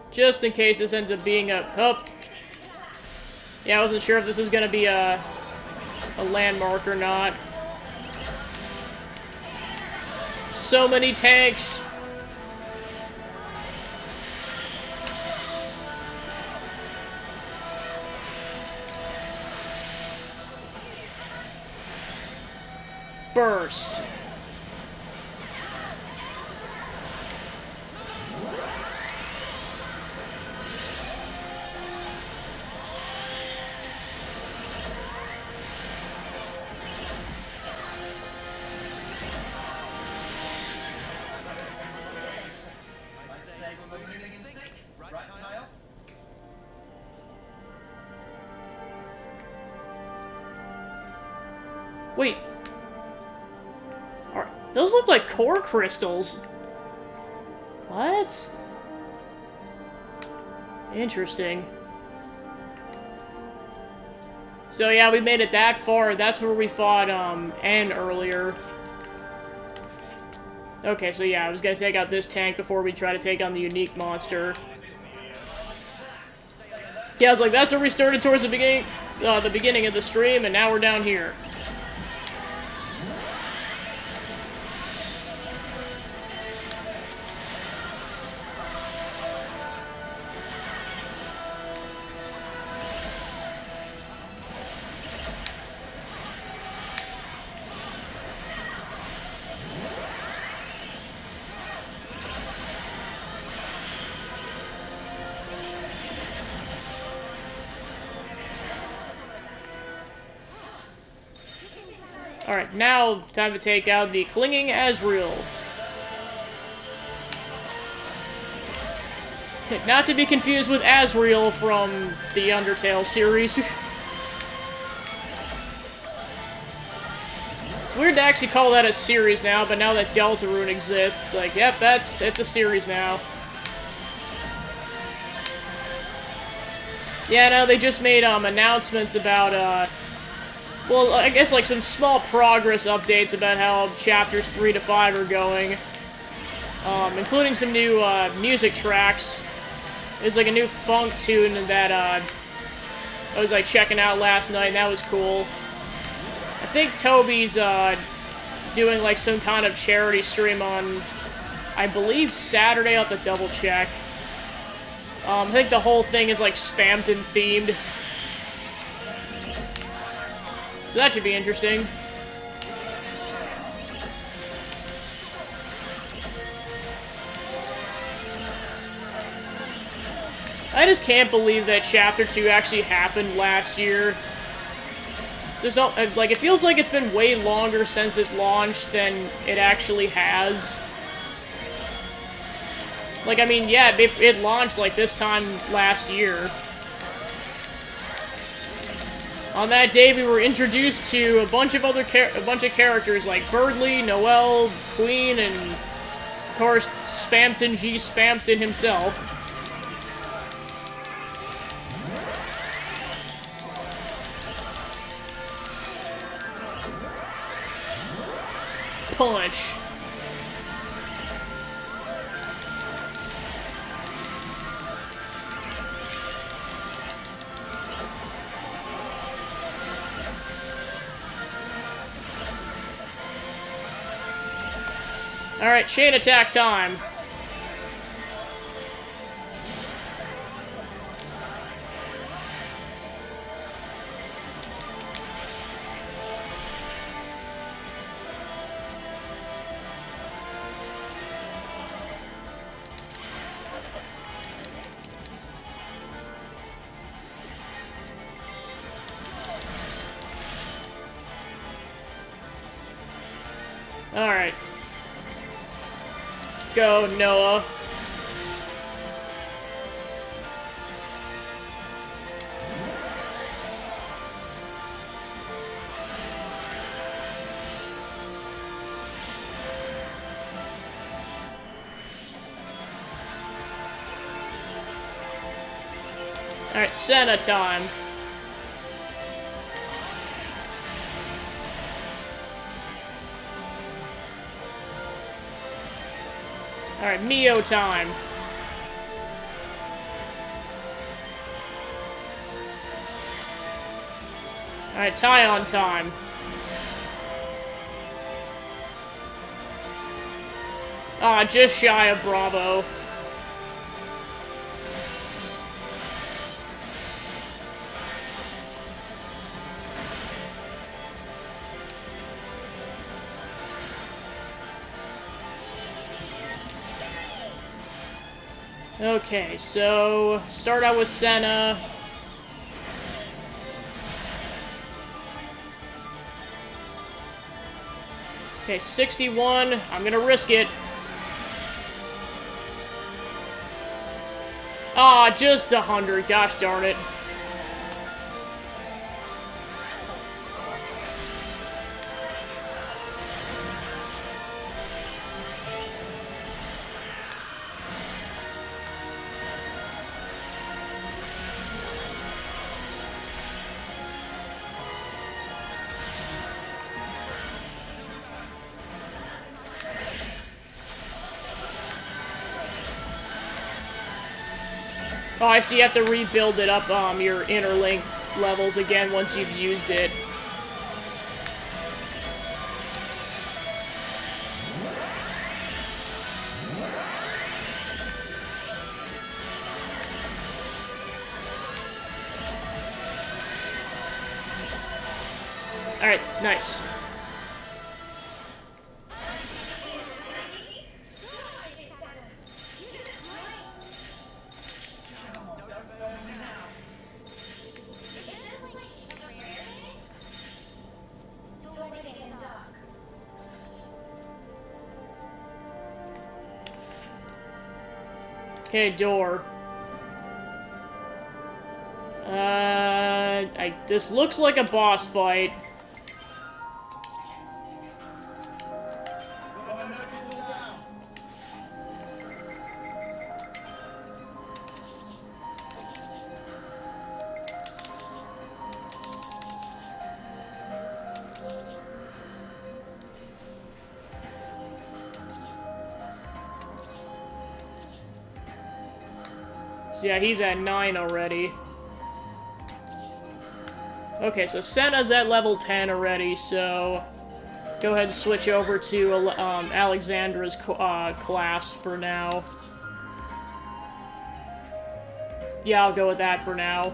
Just in case this ends up being a... Oh! Yeah, I wasn't sure if this was gonna be a landmark or not. so many tanks. Burst. Wait. Those look like core crystals. What? Interesting. So yeah, we made it that far. That's where we fought, N earlier. Okay, so yeah, I was gonna take out this tank before we try to take on the unique monster. Yeah, I was like, that's where we started towards the beginning of the stream, and now we're down here. Alright, now time to take out the Clinging Azrael. Not to be confused with Azrael from the Undertale series. It's weird to actually call that a series now, but now that Deltarune exists, it's like, yep, it's a series now. Yeah, no, they just made announcements about well, I guess like some small progress updates about how chapters 3 to 5 are going. Including some new music tracks. There's like a new funk tune that I was like checking out last night, and that was cool. I think Toby's doing like some kind of charity stream on, I believe, Saturday. I'll have to double check. I think the whole thing is like Spamton themed. So that should be interesting. I just can't believe that Chapter 2 actually happened last year. There's no, like, it feels like it's been way longer since it launched than it actually has. Like, I mean, yeah, it launched, like, this time last year. On that day, we were introduced to a bunch of other characters like Birdly, Noelle, Queen, and of course Spamton G. Spamton himself. Punch. Alright, chain attack time. Alright. Go, Noah. Alright, Senna time. Alright, Mio time. Alright, Tyon time. Ah, just shy of Bravo. Okay, so start out with Senna. Okay, 61. I'm gonna risk it. Ah, just 100. Gosh darn it. Oh, I see you have to rebuild it up, your interlink levels again once you've used it. Alright, nice. Okay, door. This looks like a boss fight. So yeah, he's at 9 already. Okay, so Senna's at level 10 already, so go ahead and switch over to Alexandra's class for now. Yeah, I'll go with that for now.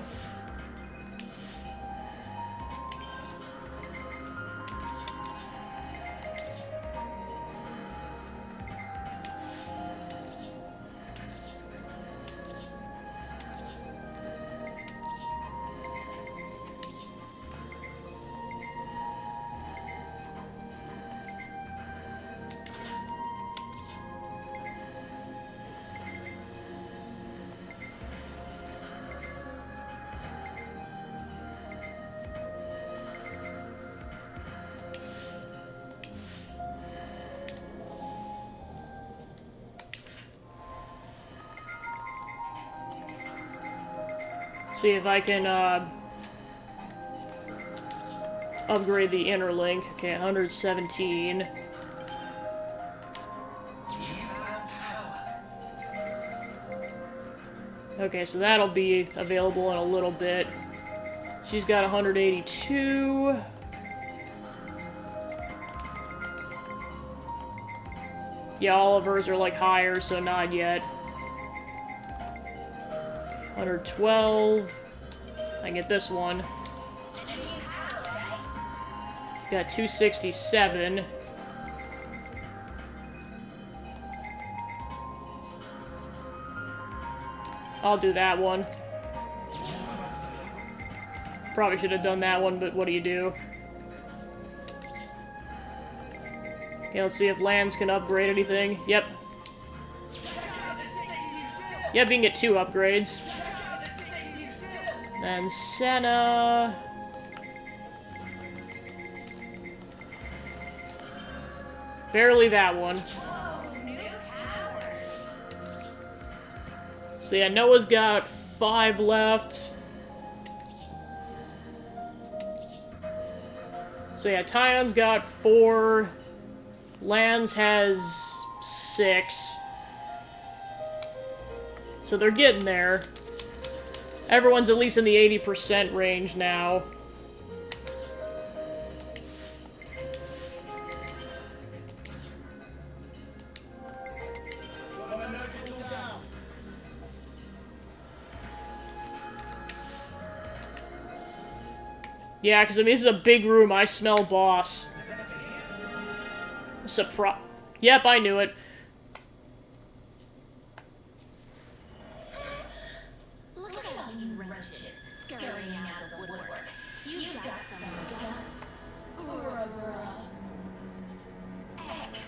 See if I can, upgrade the interlink. Okay, 117. Okay, so that'll be available in a little bit. She's got 182. Yeah, all of hers are, like, higher, so not yet. 112. I can get this one. He's got 267. I'll do that one. Probably should have done that one, but what do you do? Okay, let's see if Lance can upgrade anything. Yep. Yep, you can get 2 upgrades. Then Senna... Barely that one. So yeah, Noah's got 5 left. So yeah, Tyon's got 4. Lance has 6. So they're getting there. Everyone's at least in the 80% range now. Yeah, because I mean, this is a big room. I smell boss. Surprise. Yep, I knew it. Look at all you wretches scurrying out of the woodwork. You've got some guts. Ouroboros. X.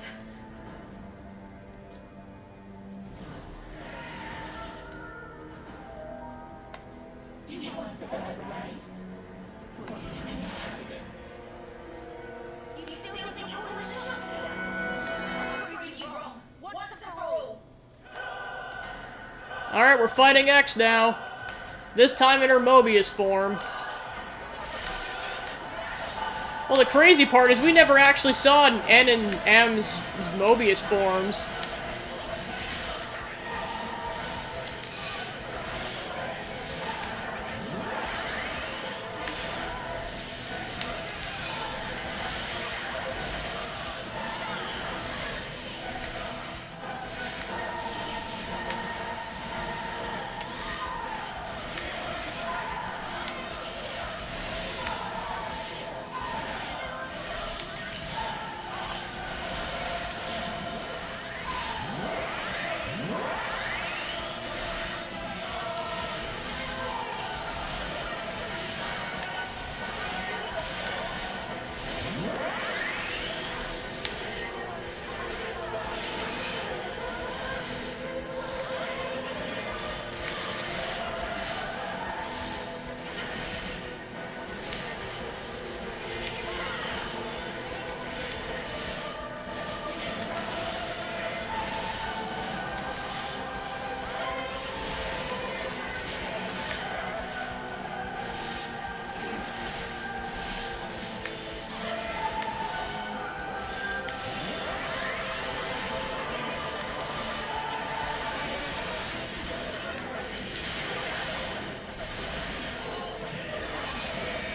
Did you want to celebrate? You still think you're calling the shots here? Prove you wrong. What's the rule? Alright, we're fighting X now. This time in her Mobius form. Well, the crazy part is we never actually saw N and M's Mobius forms.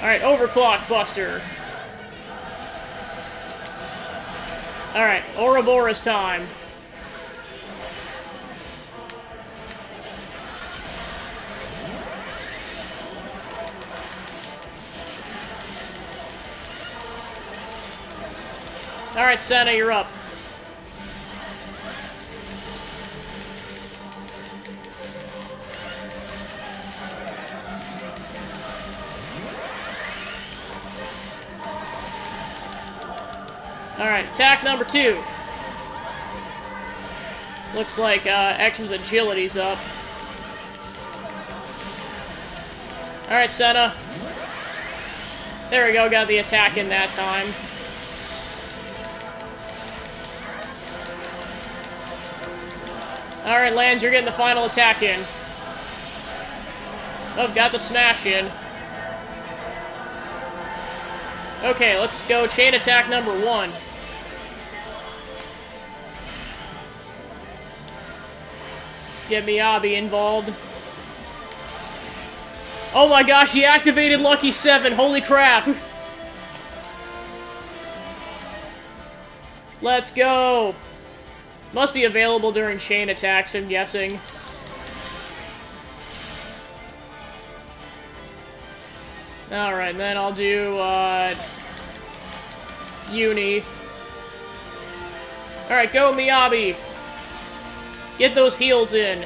Alright, Overclock Buster. Alright, Ouroboros time. Alright, Senna, you're up. Alright, attack number 2. Looks like X's agility's up. Alright, Senna. There we go, got the attack in that time. Alright, Lance, you're getting the final attack in. Oh, got the smash in. Okay, let's go chain attack number 1. Get Miyabi involved. Oh my gosh, he activated Lucky 7, holy crap! Let's go! Must be available during chain attacks, I'm guessing. Alright, then I'll do, Uni. Alright, go Miyabi! Get those heals in.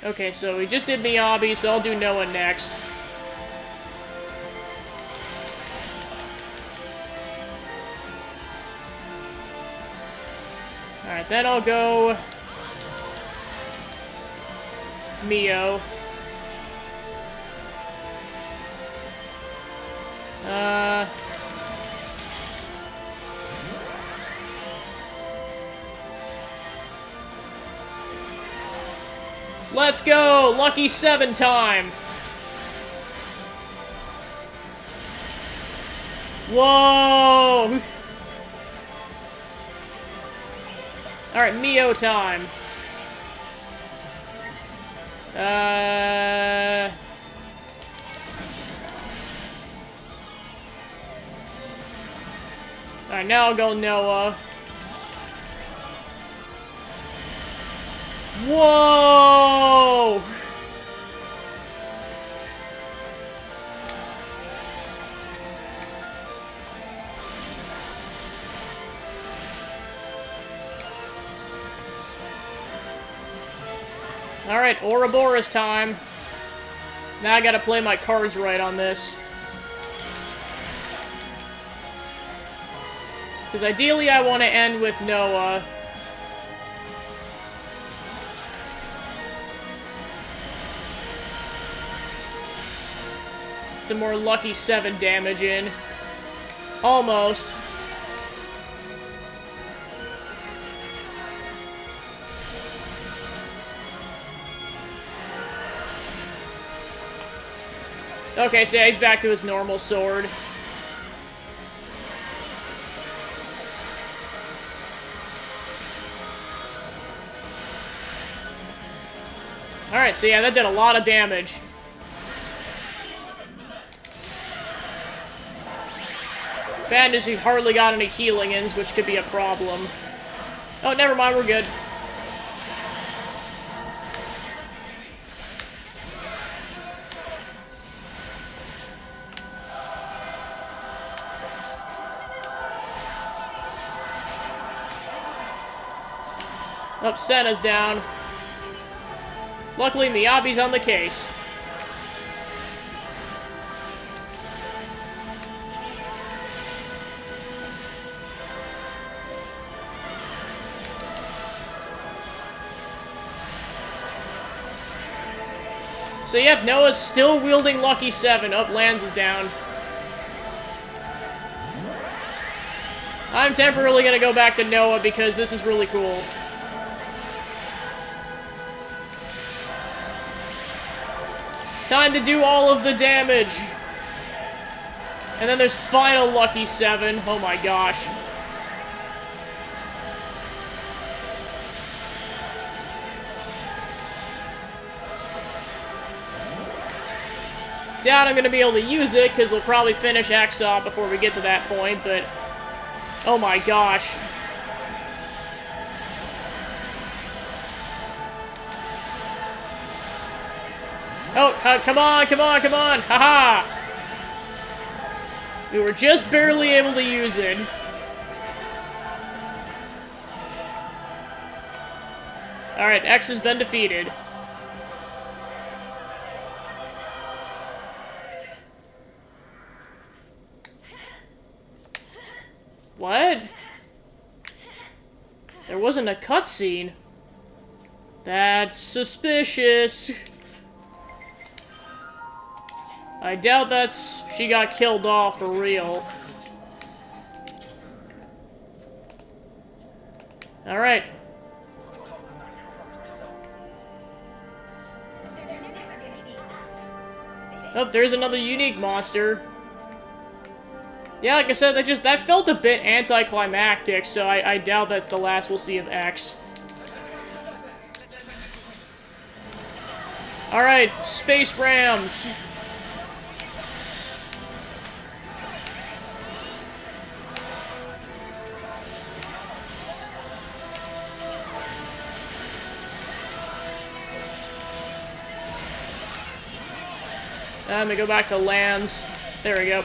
Okay, so we just did Miyabi, so I'll do Noah next. Alright, then I'll go Mio. Let's go! Lucky 7 time! Whoa! Alright, Mio time. Alright, now I'll go Noah. Whoa! Alright, Ouroboros time. Now I gotta play my cards right on this. Because ideally I want to end with Noah. Some more lucky 7 damage in. Almost. Okay, so yeah, he's back to his normal sword. Alright, so yeah, that did a lot of damage. Bad news, he hardly got any healing-ins, which could be a problem. Oh, never mind, we're good. Oh, Senna's down. Luckily, Miyabi's on the case. So yep, Noah's still wielding Lucky 7. Oh, Lance is down. I'm temporarily gonna go back to Noah because this is really cool. Time to do all of the damage. And then there's final Lucky 7. Oh my gosh. Doubt I'm gonna be able to use it, because we'll probably finish X off before we get to that point, but... oh my gosh. Oh, come on, come on, come on! Haha! We were just barely able to use it. Alright, X has been defeated. What? There wasn't a cutscene. That's suspicious. I doubt she got killed off for real. Alright. Oh, there's another unique monster. Yeah, like I said, that felt a bit anticlimactic, so I doubt that's the last we'll see of X. Alright, Space Rams! I'm gonna go back to lands. There we go.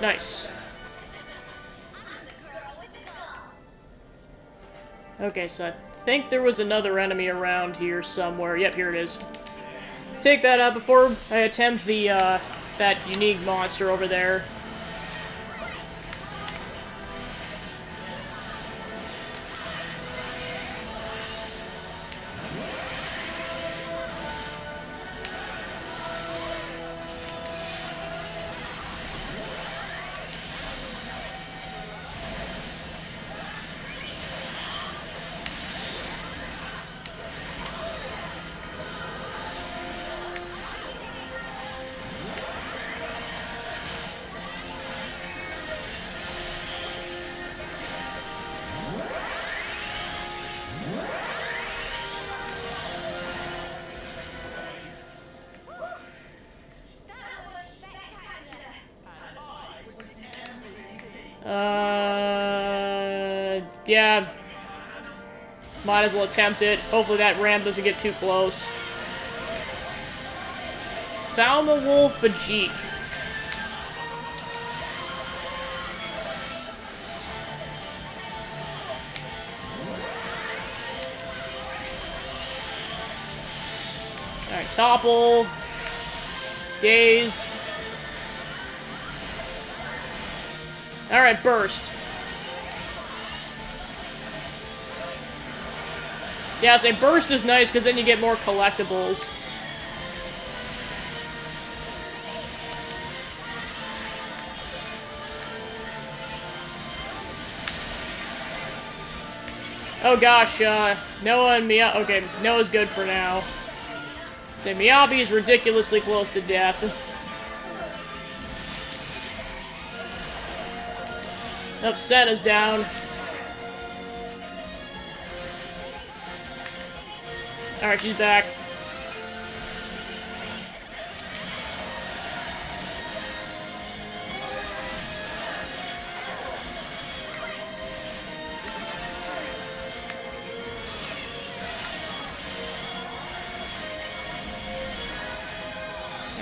Nice. Okay, so I think there was another enemy around here somewhere. Yep, here it is. Take that out before I attempt the, that unique monster over there. Yeah. Might as well attempt it. Hopefully that ram doesn't get too close. Thalma Wolf Bajik. Alright, topple. Daze. Alright, burst. Yeah, say burst is nice because then you get more collectibles. Oh gosh, Noah and Mia. Okay, Noah's good for now. Say Miyabi is ridiculously close to death. Oh, Senna's down. Alright, she's back.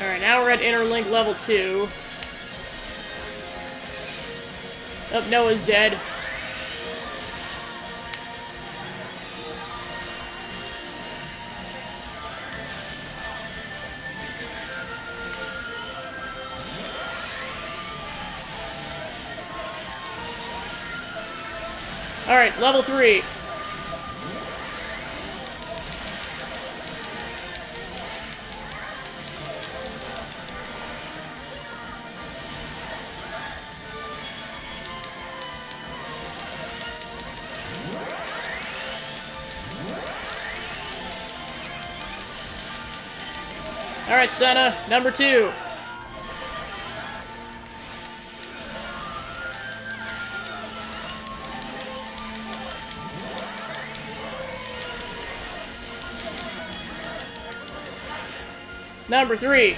Alright, now we're at Interlink level 2. Oh, Noah's dead. Alright, level 3. Alright, Senna, number 2. Number 3.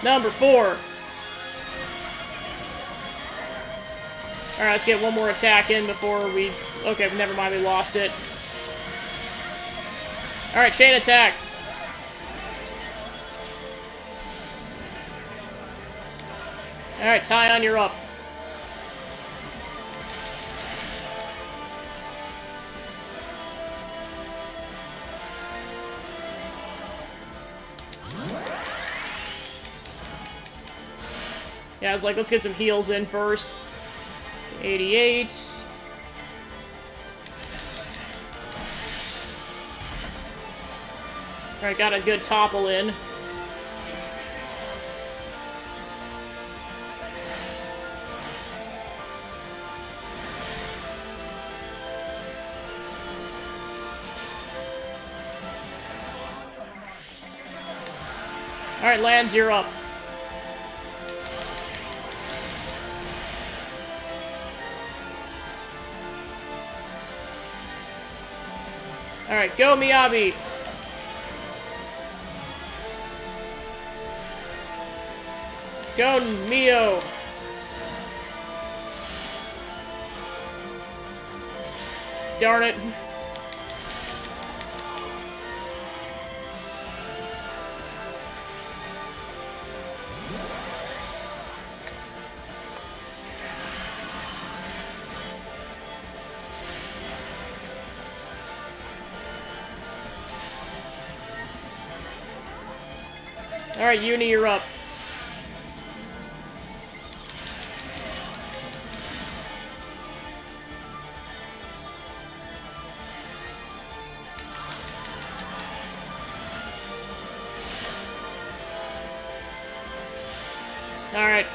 Number 4. Alright, let's get one more attack in before we... Okay, never mind, we lost it. Alright, chain attack. Alright, Tyon, you're up. Yeah, I was like, let's get some heals in first. 88. Alright, got a good topple in. Alright, Lance, you're up. Alright, go Miyabi! Go Mio! Darn it. Alright, Uni, you're up. Alright.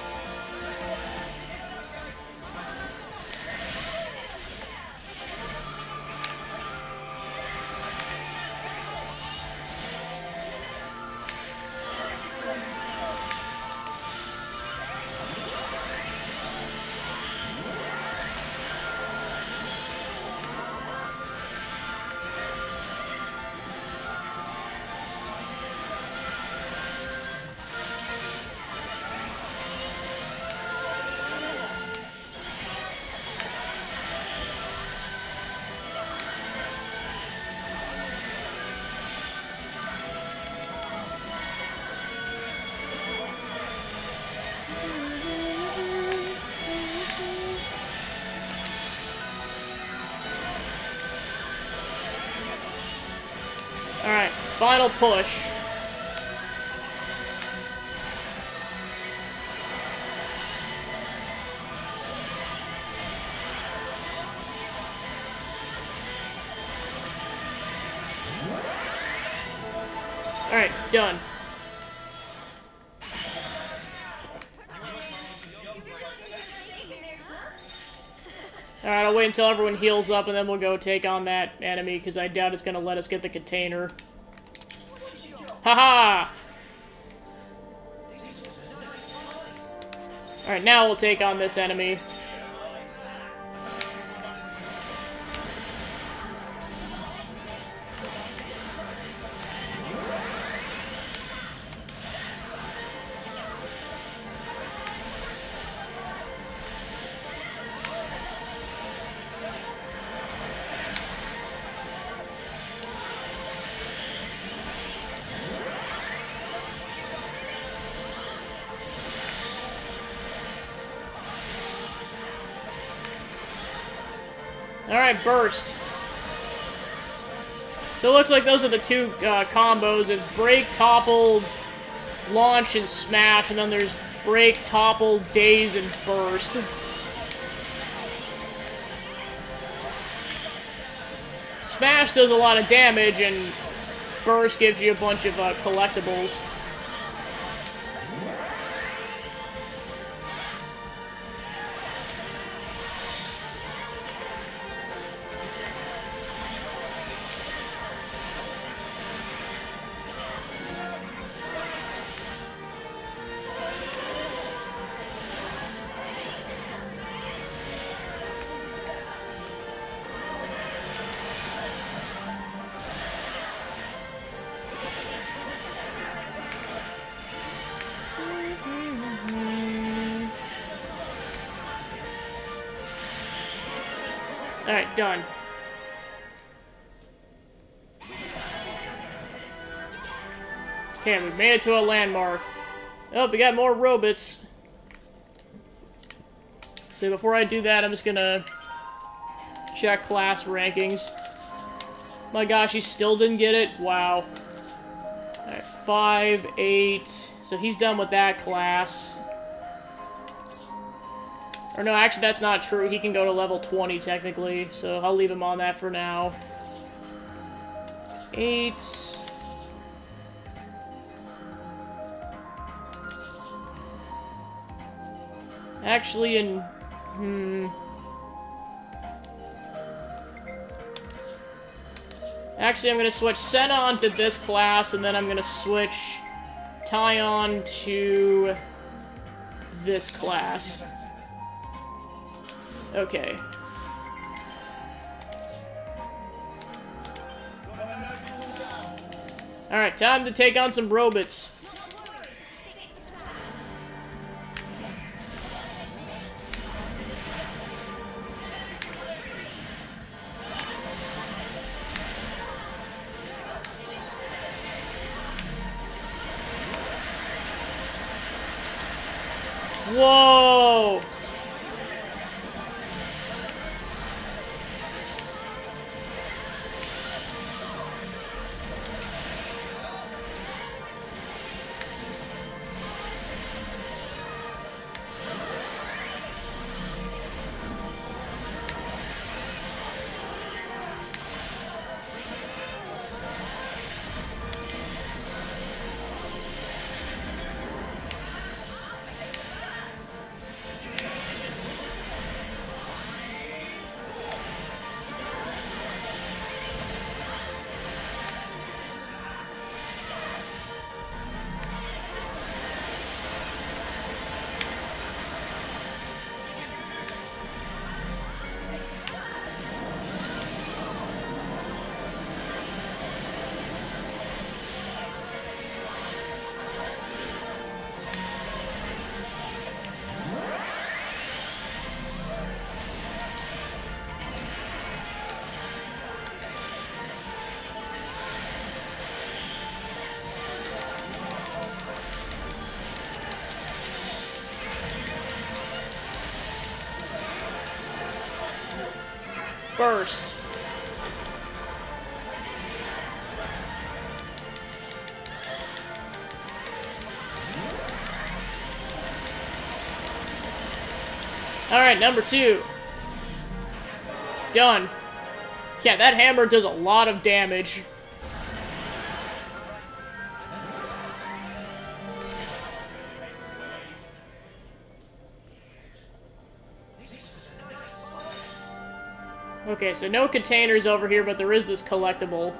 Alright, final push. Alright, done. Alright, I'll wait until everyone heals up and then we'll go take on that enemy, because I doubt it's gonna let us get the container. Haha! Alright, now we'll take on this enemy. Alright, burst. So it looks like those are the two combos. It's break, topple, launch, and smash, and then there's break, topple, daze, and burst. Smash does a lot of damage, and burst gives you a bunch of collectibles. Alright, done. Okay, we made it to a landmark. Oh, we got more robots. So before I do that, I'm just gonna check class rankings. My gosh, he still didn't get it? Wow. Alright, 5, 8. So he's done with that class. Or no, actually that's not true. He can go to level 20 technically, so I'll leave him on that for now. 8. Actually, Actually, I'm gonna switch Senna onto this class, and then I'm gonna switch Tyon to this class. Okay. Alright, time to take on some robots. Whoa! Burst. Alright, number 2. Done. Yeah, that hammer does a lot of damage. Okay, so no containers over here, but there is this collectible.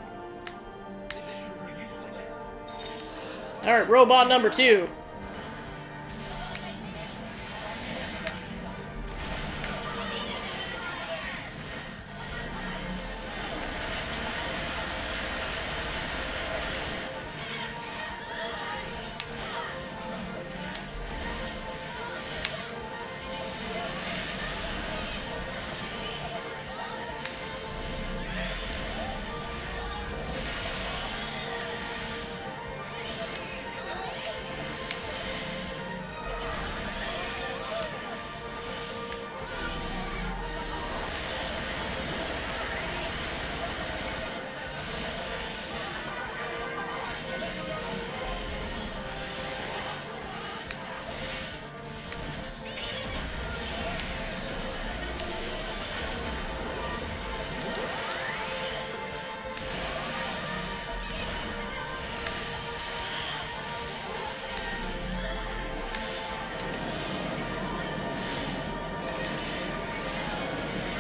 Alright, robot number 2.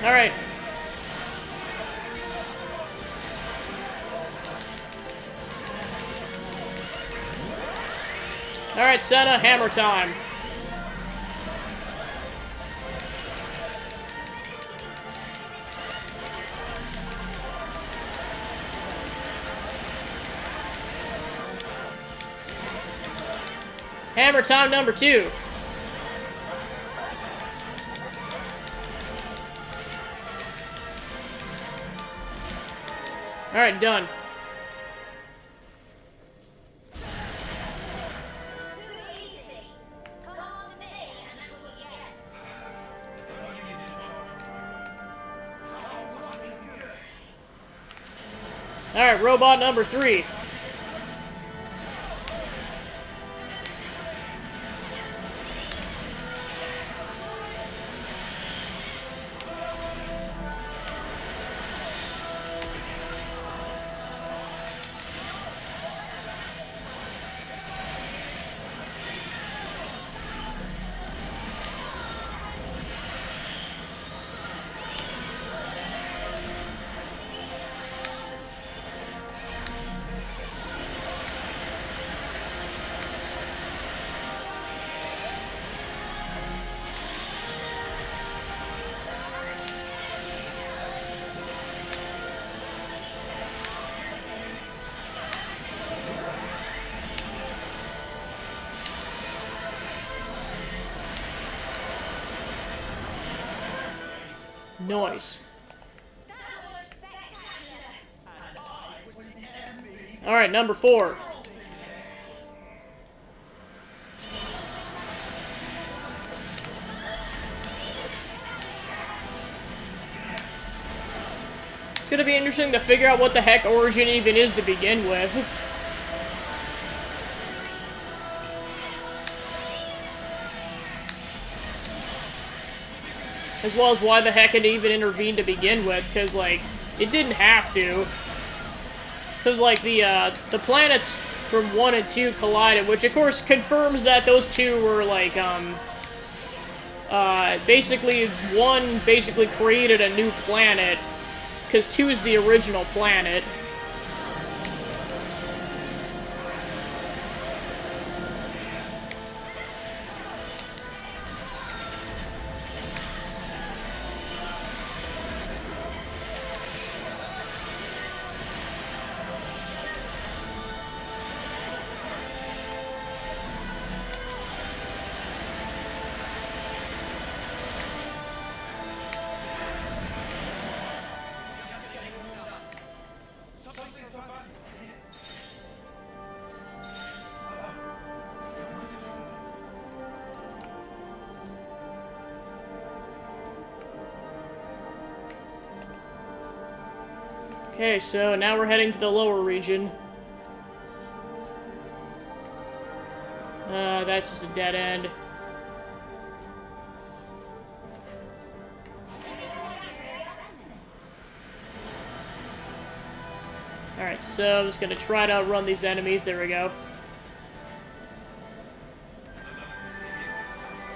Alright. Alright, Senna, hammer time. Hammer time number 2. Alright, done. Too easy. Come on to me, and that's what you get. Alright, robot number 3. Nice. Alright, number 4. It's gonna be interesting to figure out what the heck Origin even is to begin with. As well as why the heck it even intervened to begin with, because, like, it didn't have to. Because, like, the planets from 1 and 2 collided, which, of course, confirms that those two were, like, basically, 1 basically created a new planet, because 2 is the original planet. Okay, so now we're heading to the lower region. That's just a dead end. Alright, so I'm just gonna try to outrun these enemies. There we go.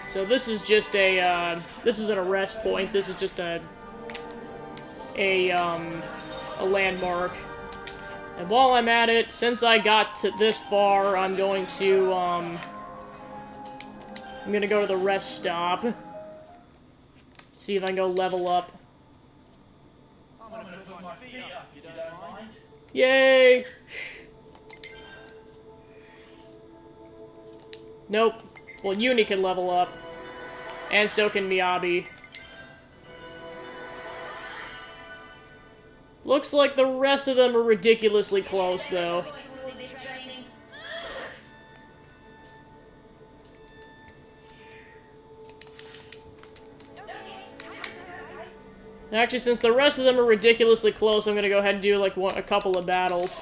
So this is just a, this is an arrest point. This is just a landmark. And while I'm at it, since I got to this far, I'm going to, I'm gonna go to the rest stop. See if I can go level up. I'm gonna put my feet up, if you don't mind. Yay! Nope. Well, Uni can level up. And so can Miyabi. Looks like the rest of them are ridiculously close, though. Actually, since the rest of them are ridiculously close, I'm gonna go ahead and do, like, a couple of battles.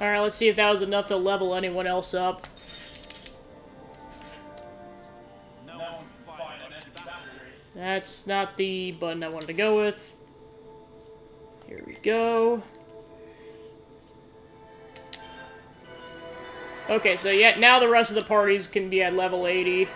Alright, let's see if that was enough to level anyone else up. No one can fight on empty batteries. That's not the button I wanted to go with. Here we go. Okay, so yeah, now the rest of the parties can be at level 80.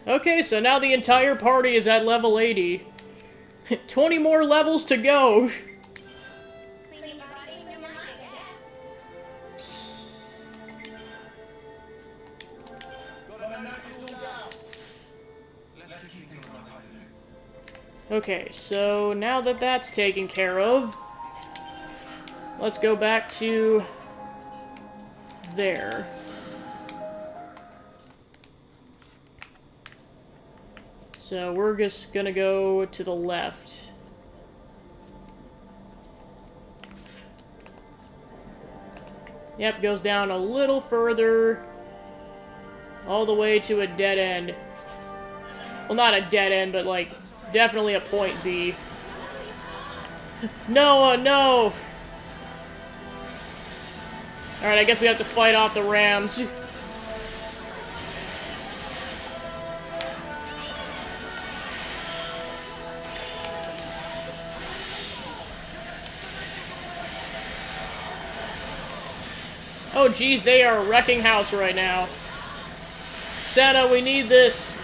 Okay, so now the entire party is at level 80. 20 more levels to go. Clean your body, clean your mind, I guess. Gotta knock this all down. Let's keep things on tight. Okay, so now that that's taken care of, let's go back to there. So we're just gonna go to the left. Yep, goes down a little further, all the way to a dead end. Well, not a dead end, but like, definitely a point B. No, no! Alright, I guess we have to fight off the rams. Oh geez, they are wrecking house right now. Senna, we need this.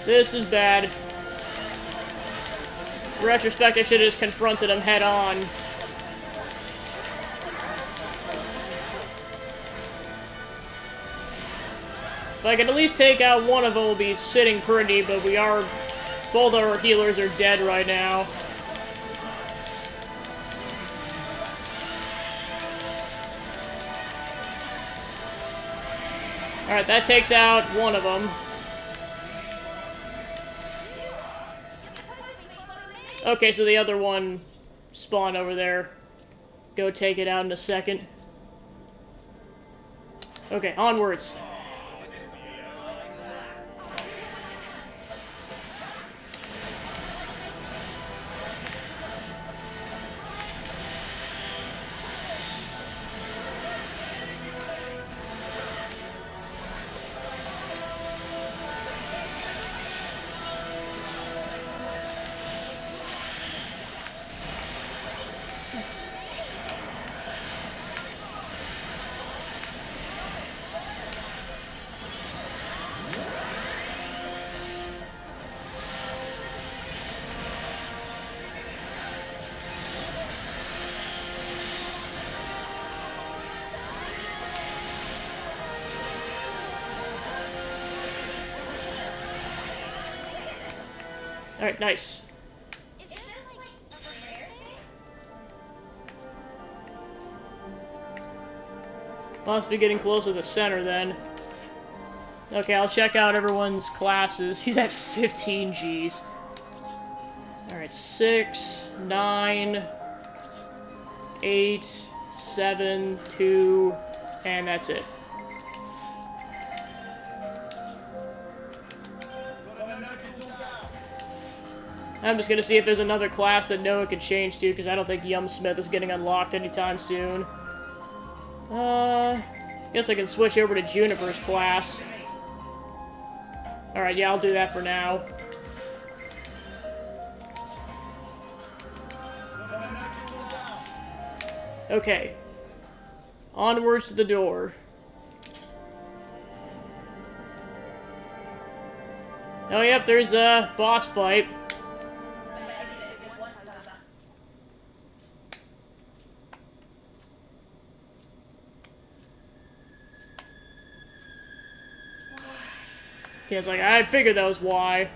This is bad. In retrospect, I should have just confronted him head on. If I can at least take out one of them, we'll be sitting pretty, but both our healers are dead right now. Alright, that takes out one of them. Okay, so the other one spawned over there. Go take it out in a second. Okay, onwards. Alright, nice. Is this like a rare thing? Must be getting close to the center then. Okay, I'll check out everyone's classes. He's at 15 Gs. Alright, 6, 9, 8, 7, 2, and that's it. I'm just gonna see if there's another class that Noah could change to, because I don't think Yumsmith is getting unlocked anytime soon. Guess I can switch over to Juniper's class. Alright, yeah, I'll do that for now. Okay. Onwards to the door. Oh, yep, there's a boss fight. Yeah, it's like, I figured that was why.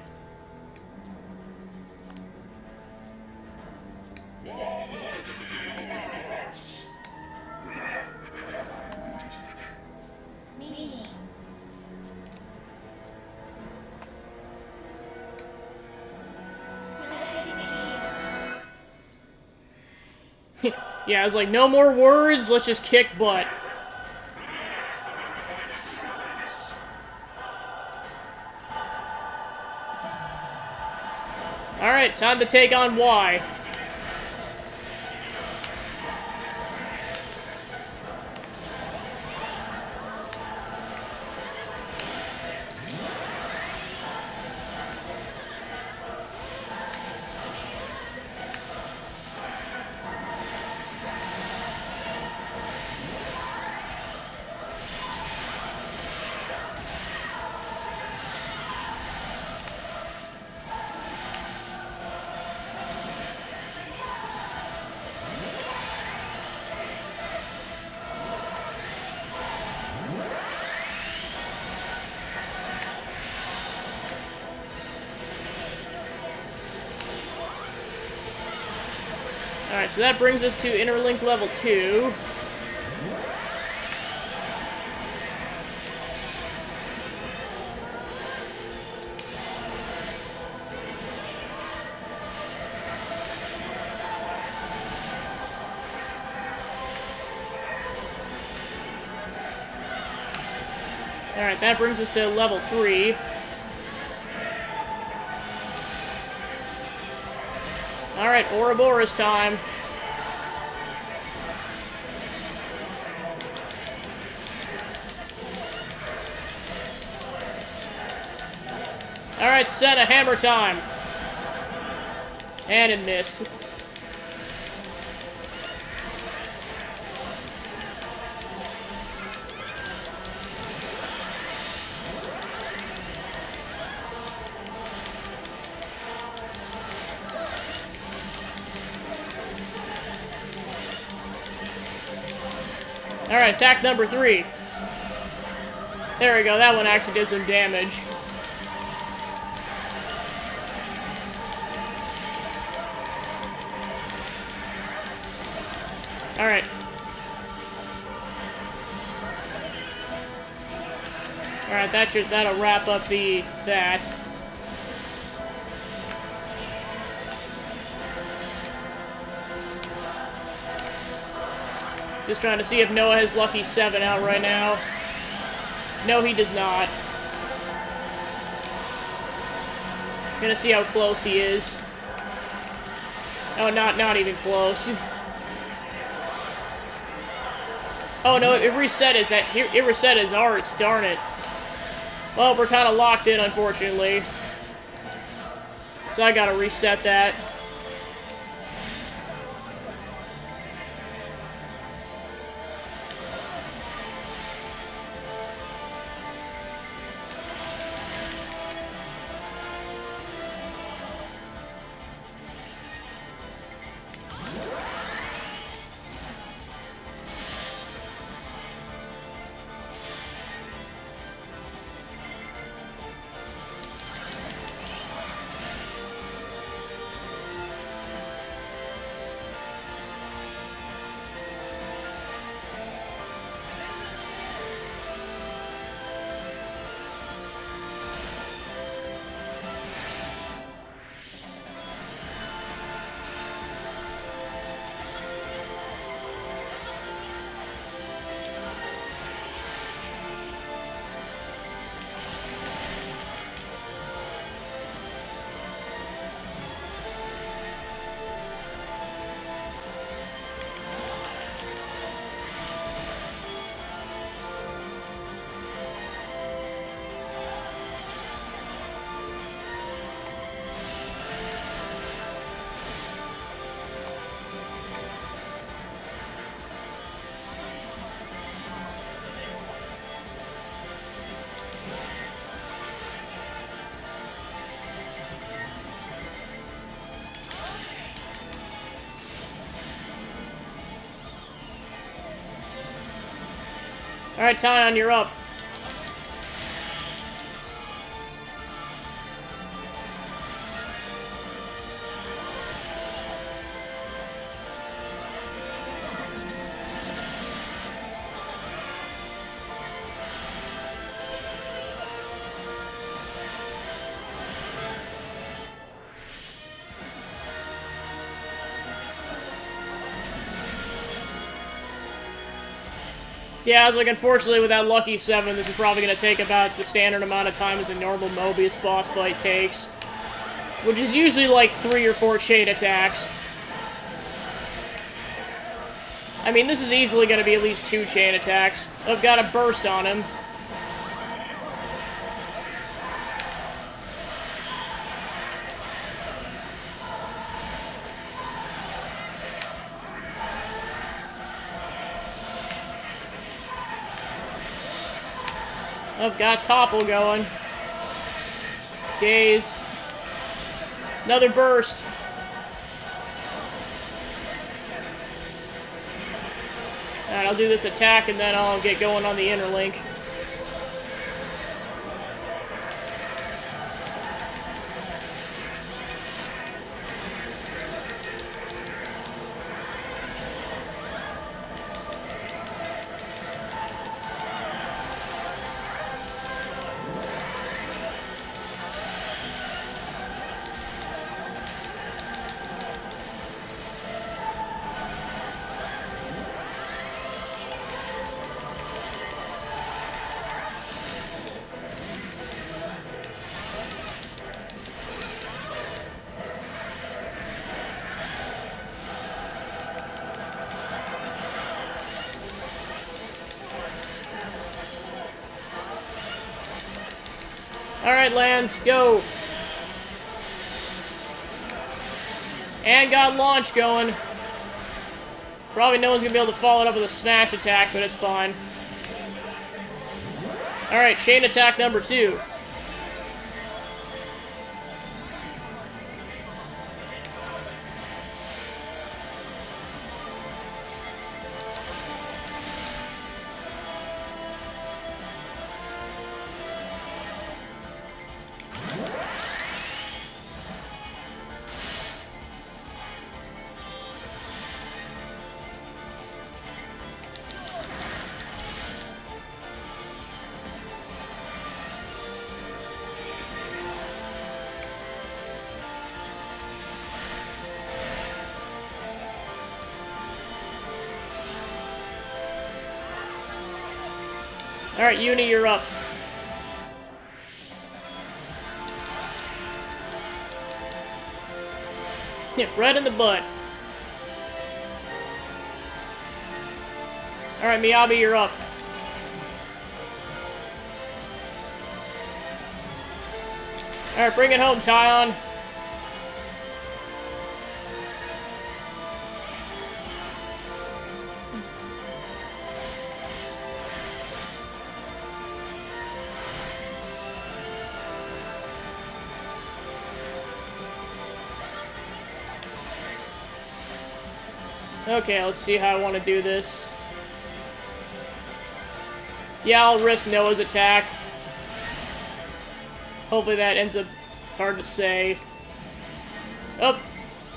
Yeah, I was like, no more words, let's just kick butt. Alright, time to take on Y. Alright, so that brings us to Interlink level 2. Alright, that brings us to level 3. Alright, Ouroboros time. Alright, Senna, hammer time. And it missed. Alright, attack number 3. There we go, that one actually did some damage. Alright. Alright, that'll wrap up that. Just trying to see if Noah has Lucky 7 out right now. No, he does not. Gonna see how close he is. Oh, not even close. Oh no, it reset his arts, darn it. Well, we're kind of locked in, unfortunately. So I gotta reset that. Alright, Tyon, you're up. Yeah, I was like, unfortunately, with that lucky 7, this is probably going to take about the standard amount of time as a normal Mobius boss fight takes. Which is usually like 3 or 4 chain attacks. I mean, this is easily going to be at least 2 chain attacks. I've got a burst on him. I've got Topple going. Gaze. Another burst. Alright, I'll do this attack and then I'll get going on the interlink. Alright, Lance, go! And got launch going. Probably no one's gonna be able to follow it up with a smash attack, but it's fine. Alright, chain attack number 2. Alright, Uni, you're up. Yeah, right in the butt. Alright, Miyabi, you're up. Alright, bring it home, Tyon. Okay, let's see how I want to do this. Yeah, I'll risk Noah's attack. Hopefully that ends up... It's hard to say. Oh,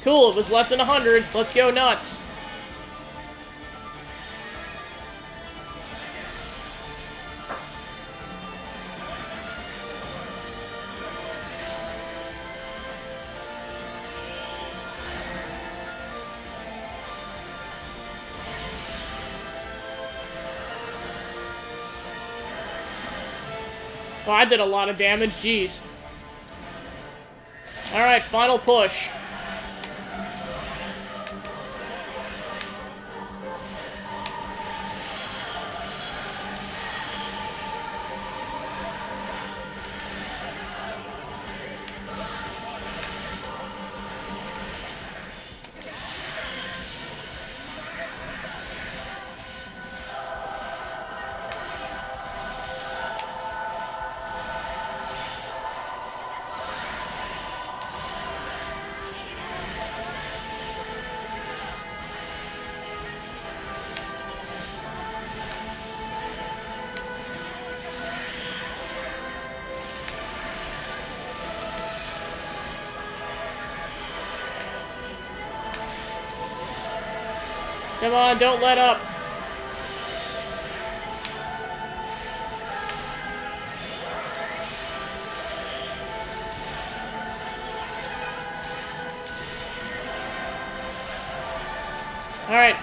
cool, it was less than 100. Let's go nuts. Oh, I did a lot of damage, jeez. Alright, final push. Come on, don't let up. Alright.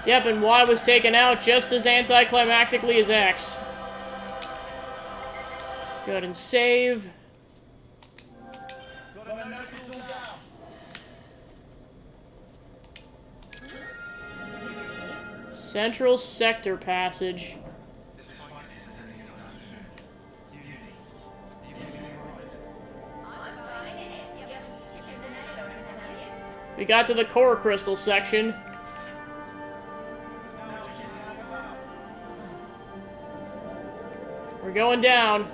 Yep, and Y was taken out just as anticlimactically as X. Go ahead and save. Central Sector Passage. This fight isn't ending anytime soon. Uni, are you feeling alright? I'm fine in it. You shipped an egg or anything, have you? We got to the core crystal section. We're going down.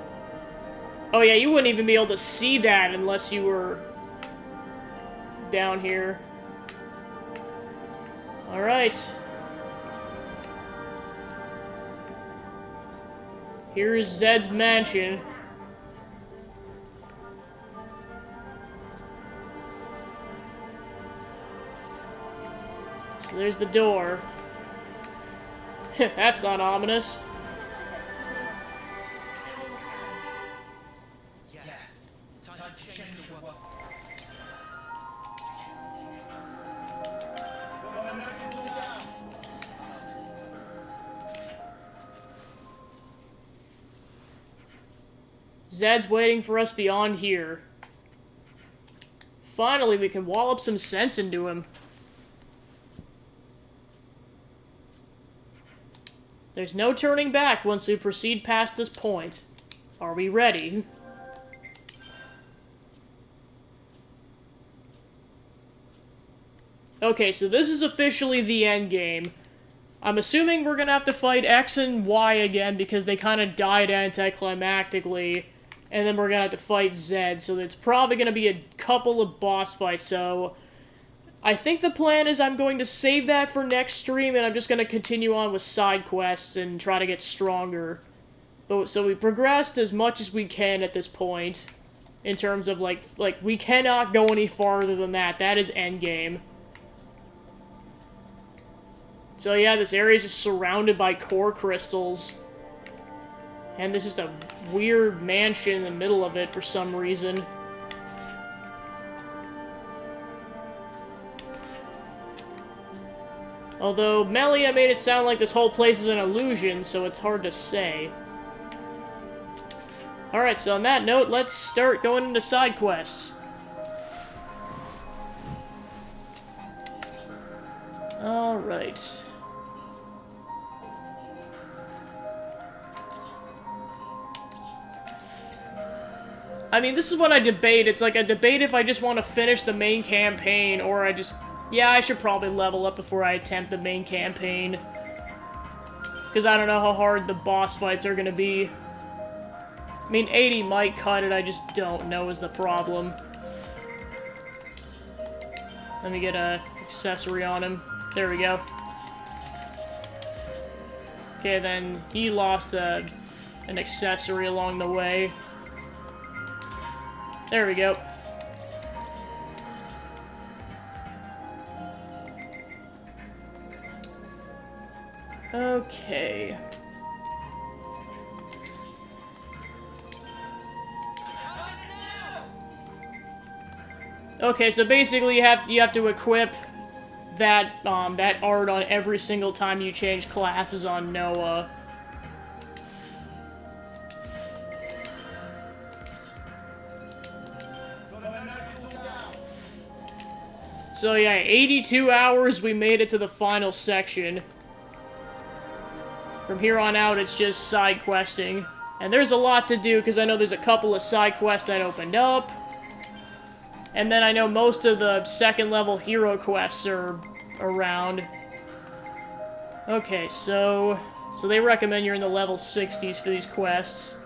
Oh yeah, you wouldn't even be able to see that unless you were down here. Alright. Here's Zed's mansion. So there's the door. That's not ominous. Yeah. Time to change the world. Zed's waiting for us beyond here. Finally, we can wallop some sense into him. There's no turning back once we proceed past this point. Are we ready? Okay, so this is officially the end game. I'm assuming we're gonna have to fight X and Y again because they kind of died anticlimactically. And then we're gonna have to fight Zed, so it's probably gonna be a couple of boss fights, so... I think the plan is I'm going to save that for next stream, and I'm just gonna continue on with side quests and try to get stronger. But, so we progressed as much as we can at this point, in terms of, like, we cannot go any farther than that. That is endgame. So yeah, this area is just surrounded by core crystals. And there's just a weird mansion in the middle of it for some reason. Although, Melia made it sound like this whole place is an illusion, so it's hard to say. Alright, so on that note, let's start going into side quests. Alright. I mean, this is what I debate. It's like I debate if I just want to finish the main campaign, or I just... Yeah, I should probably level up before I attempt the main campaign. Because I don't know how hard the boss fights are going to be. I mean, 80 might cut it, I just don't know is the problem. Let me get a accessory on him. There we go. Okay, then he lost an accessory along the way. There we go. Okay. Okay, so basically you have to equip that that art on every single time you change classes on Noah. So yeah, 82 hours, we made it to the final section. From here on out, it's just side questing. And there's a lot to do, because I know there's a couple of side quests that opened up. And then I know most of the second level hero quests are around. Okay, so they recommend you're in the level 60s for these quests.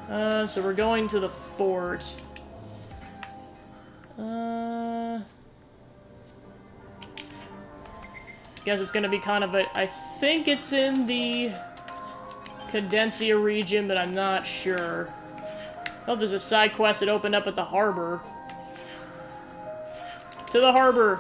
So we're going to the fort. Guess it's gonna be kind of a... I think it's in the Cadencia region, but I'm not sure. Oh, there's a side quest that opened up at the harbor. To the harbor!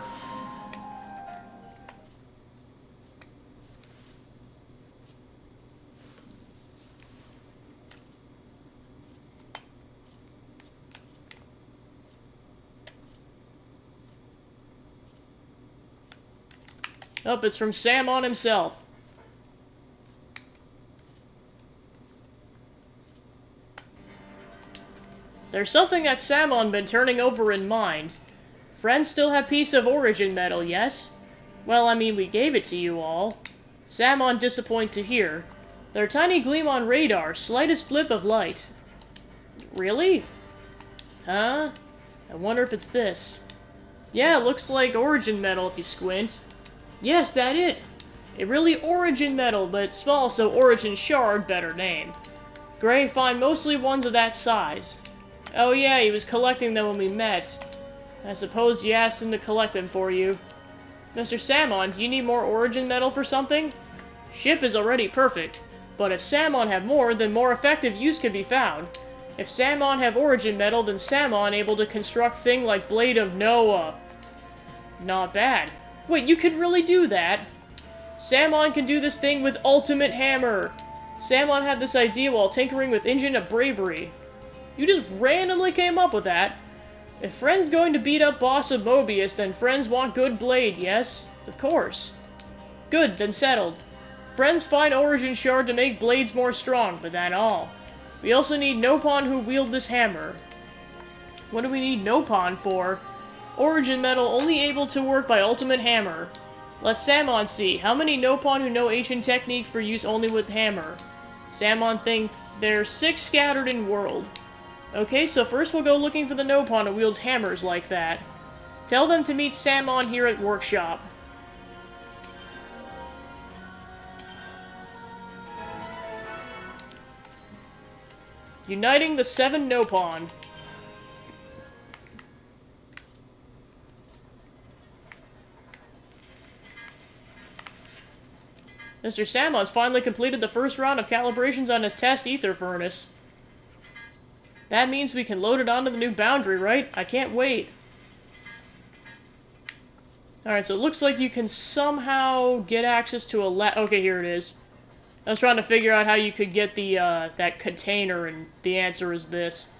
Oh, it's from Samon himself. There's something that Samon been turning over in mind. Friends still have piece of origin metal, yes? Well, I mean, we gave it to you all. Samon disappoint to hear. Their tiny gleam on radar, slightest blip of light. Really? Huh? I wonder if it's this. Yeah, looks like origin metal if you squint. Yes, that it! It really origin metal, but small, so origin shard, better name. Gray find mostly ones of that size. Oh yeah, he was collecting them when we met. I suppose you asked him to collect them for you. Mr. Samon, do you need more origin metal for something? Ship is already perfect, but if Samon have more, then more effective use could be found. If Samon have origin metal, then Samon able to construct thing like Blade of Noah. Not bad. Wait, you can really do that? Samon can do this thing with Ultimate Hammer! Samon had this idea while tinkering with Engine of Bravery. You just randomly came up with that? If Friend's going to beat up Boss of Mobius, then Friends want good blade, yes? Of course. Good, then settled. Friends find Origin Shard to make blades more strong, but that all. We also need Nopon who wield this hammer. What do we need Nopon for? Origin metal only able to work by Ultimate Hammer. Let Samon see. How many Nopon who know ancient technique for use only with hammer? Samon think there's 6 scattered in world. Okay, so first we'll go looking for the Nopon who wields hammers like that. Tell them to meet Samon here at workshop. Uniting the 7 Nopon. Mr. Samon's finally completed the first round of calibrations on his test ether furnace. That means we can load it onto the new boundary, right? I can't wait. Alright, so it looks like you can somehow get access to a okay, here it is. I was trying to figure out how you could get the, that container, and the answer is this.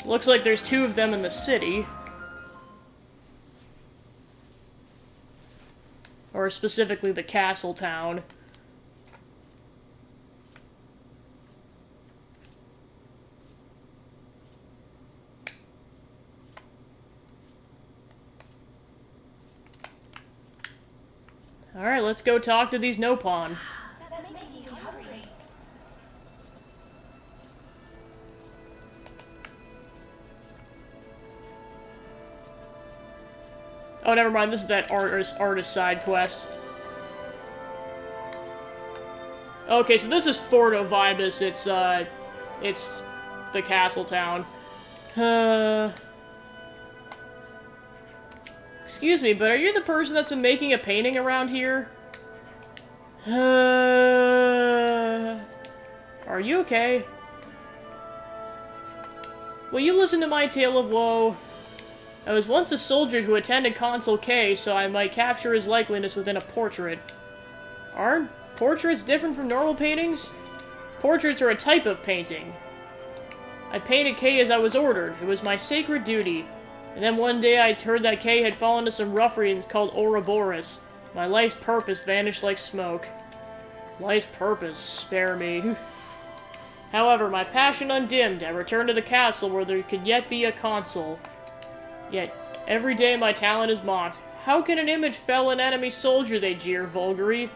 Looks like there's 2 of them in the city. Or specifically the castle town. Alright, let's go talk to these Nopon. That's making me hungry. Oh, never mind, this is that artist side quest. Okay, so this is Fordo Vibus, it's the castle town. Excuse me, but are you the person that's been making a painting around here? Are you okay? Will you listen to my tale of woe? I was once a soldier who attended Consul K, so I might capture his likeliness within a portrait. Aren't portraits different from normal paintings? Portraits are a type of painting. I painted K as I was ordered. It was my sacred duty. And then one day I heard that K had fallen to some ruffians called Ouroboros. My life's purpose vanished like smoke. Life's purpose, spare me. However, my passion undimmed, I returned to the castle where there could yet be a consul. Yet, every day my talent is mocked. How can an image fell an enemy soldier, they jeer vulgarly?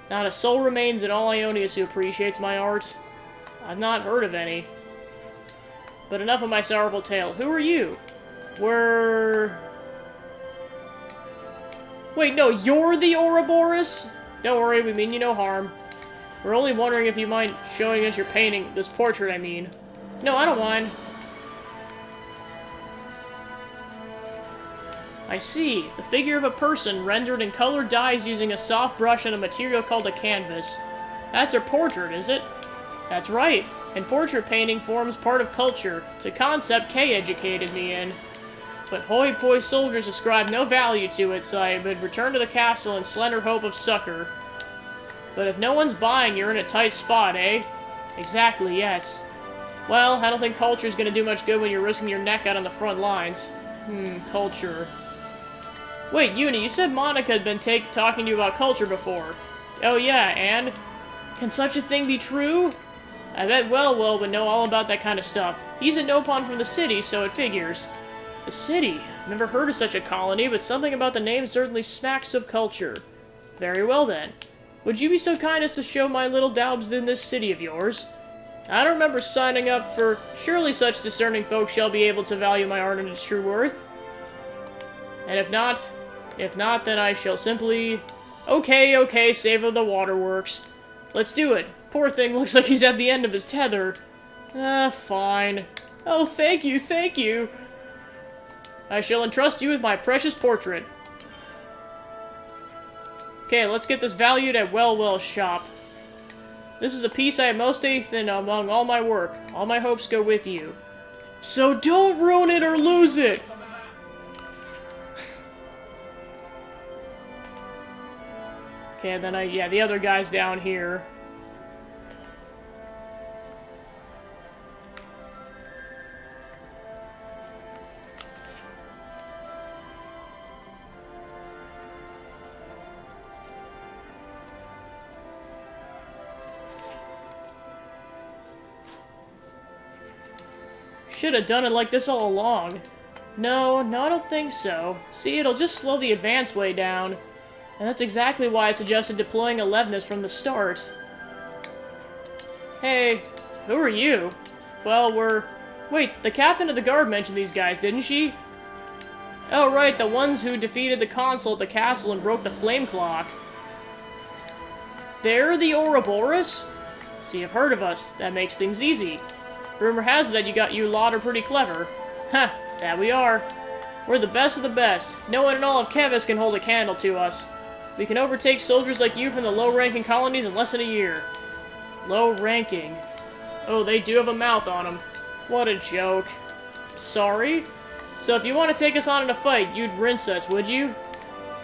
Not a soul remains in all Ionius who appreciates my art. I've not heard of any. But enough of my sorrowful tale. Who are you? We're... Wait, no, you're the Ouroboros? Don't worry, we mean you no harm. We're only wondering if you mind showing us your painting, this portrait, I mean. No, I don't mind. I see. The figure of a person rendered in colored dyes using a soft brush and a material called a canvas. That's her portrait, is it? That's right. And portrait painting forms part of culture. It's a concept Kay educated me in. But hoi-poi soldiers ascribe no value to it, so I would return to the castle in slender hope of succor. But if no one's buying, you're in a tight spot, eh? Exactly, yes. Well, I don't think culture's gonna do much good when you're risking your neck out on the front lines. Culture. Wait, Uni, you said Monica had been talking to you about culture before. Oh yeah, and? Can such a thing be true? I bet Well would know all about that kind of stuff. He's a Nopon from the city, so it figures. The city? I've never heard of such a colony, but something about the name certainly smacks of culture. Very well then. Would you be so kind as to show my little daubs in this city of yours? I don't remember signing up for... Surely such discerning folk shall be able to value my art and its true worth. And if not, then I shall simply... Okay, save of the waterworks. Let's do it. Poor thing looks like he's at the end of his tether. Fine. Oh, thank you. I shall entrust you with my precious portrait. Okay, let's get this valued at Well's shop. This is a piece I have most faith in among all my work. All my hopes go with you. So don't ruin it or lose it! Okay, and then the other guy's down here. Should have done it like this all along. No, I don't think so. See, it'll just slow the advance way down. And that's exactly why I suggested deploying Elevenus from the start. Hey, who are you? Well, Wait, the captain of the guard mentioned these guys, didn't she? Oh, right, the ones who defeated the consul at the castle and broke the flame clock. They're the Ouroboros? See, you've heard of us. That makes things easy. Rumor has it that you lot are pretty clever. Ha, that we are. We're the best of the best. No one in all of Kevis can hold a candle to us. We can overtake soldiers like you from the low-ranking colonies in less than a year. Low-ranking. Oh, they do have a mouth on them. What a joke. Sorry? So if you want to take us on in a fight, you'd rinse us, would you?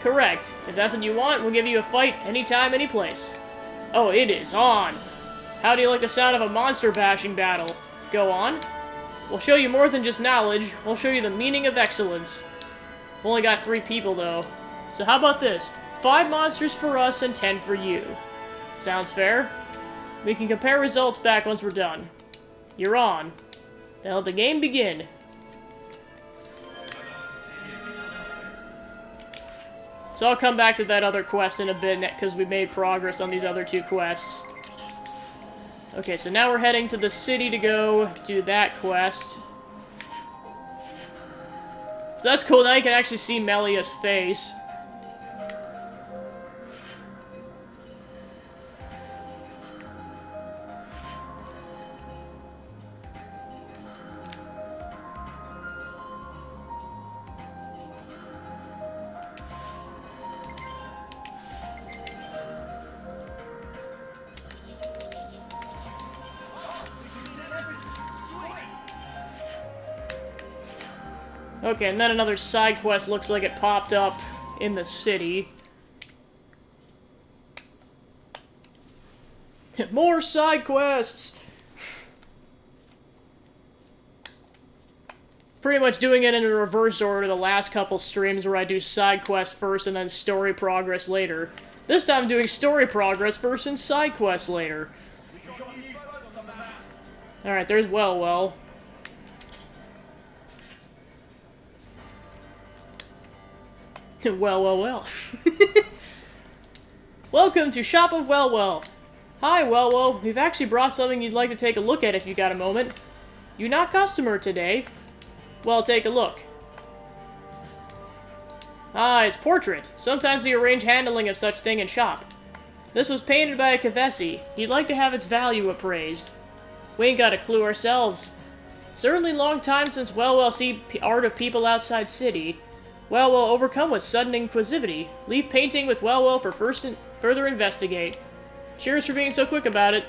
Correct. If that's what you want, we'll give you a fight anytime, anyplace. Oh, it is on. How do you like the sound of a monster-bashing battle? Go on. We'll show you more than just knowledge. We'll show you the meaning of excellence. We've only got 3 people, though. So how about this? 5 monsters for us and 10 for you. Sounds fair? We can compare results back once we're done. You're on. Then let the game begin. So I'll come back to that other quest in a bit, because we made progress on these other 2 quests. Okay, so now we're heading to the city to go do that quest. So that's cool, now you can actually see Melia's face. Okay, and then another side quest looks like it popped up in the city. More side quests! Pretty much doing it in a reverse order the last couple streams where I do side quests first and then story progress later. This time I'm doing story progress first and side quests later. Alright, there's Well. Well. Welcome to Shop of Well. Hi, Well. We've actually brought something you'd like to take a look at if you got a moment. You not customer today? Well, take a look. Ah, his portrait. Sometimes we arrange handling of such thing in shop. This was painted by a Kavesi. He'd like to have its value appraised. We ain't got a clue ourselves. Certainly long time since Wellwell see art of people outside city. Wellwell overcome with sudden inquisitivity. Leave painting with Wellwell for further investigate. Cheers for being so quick about it.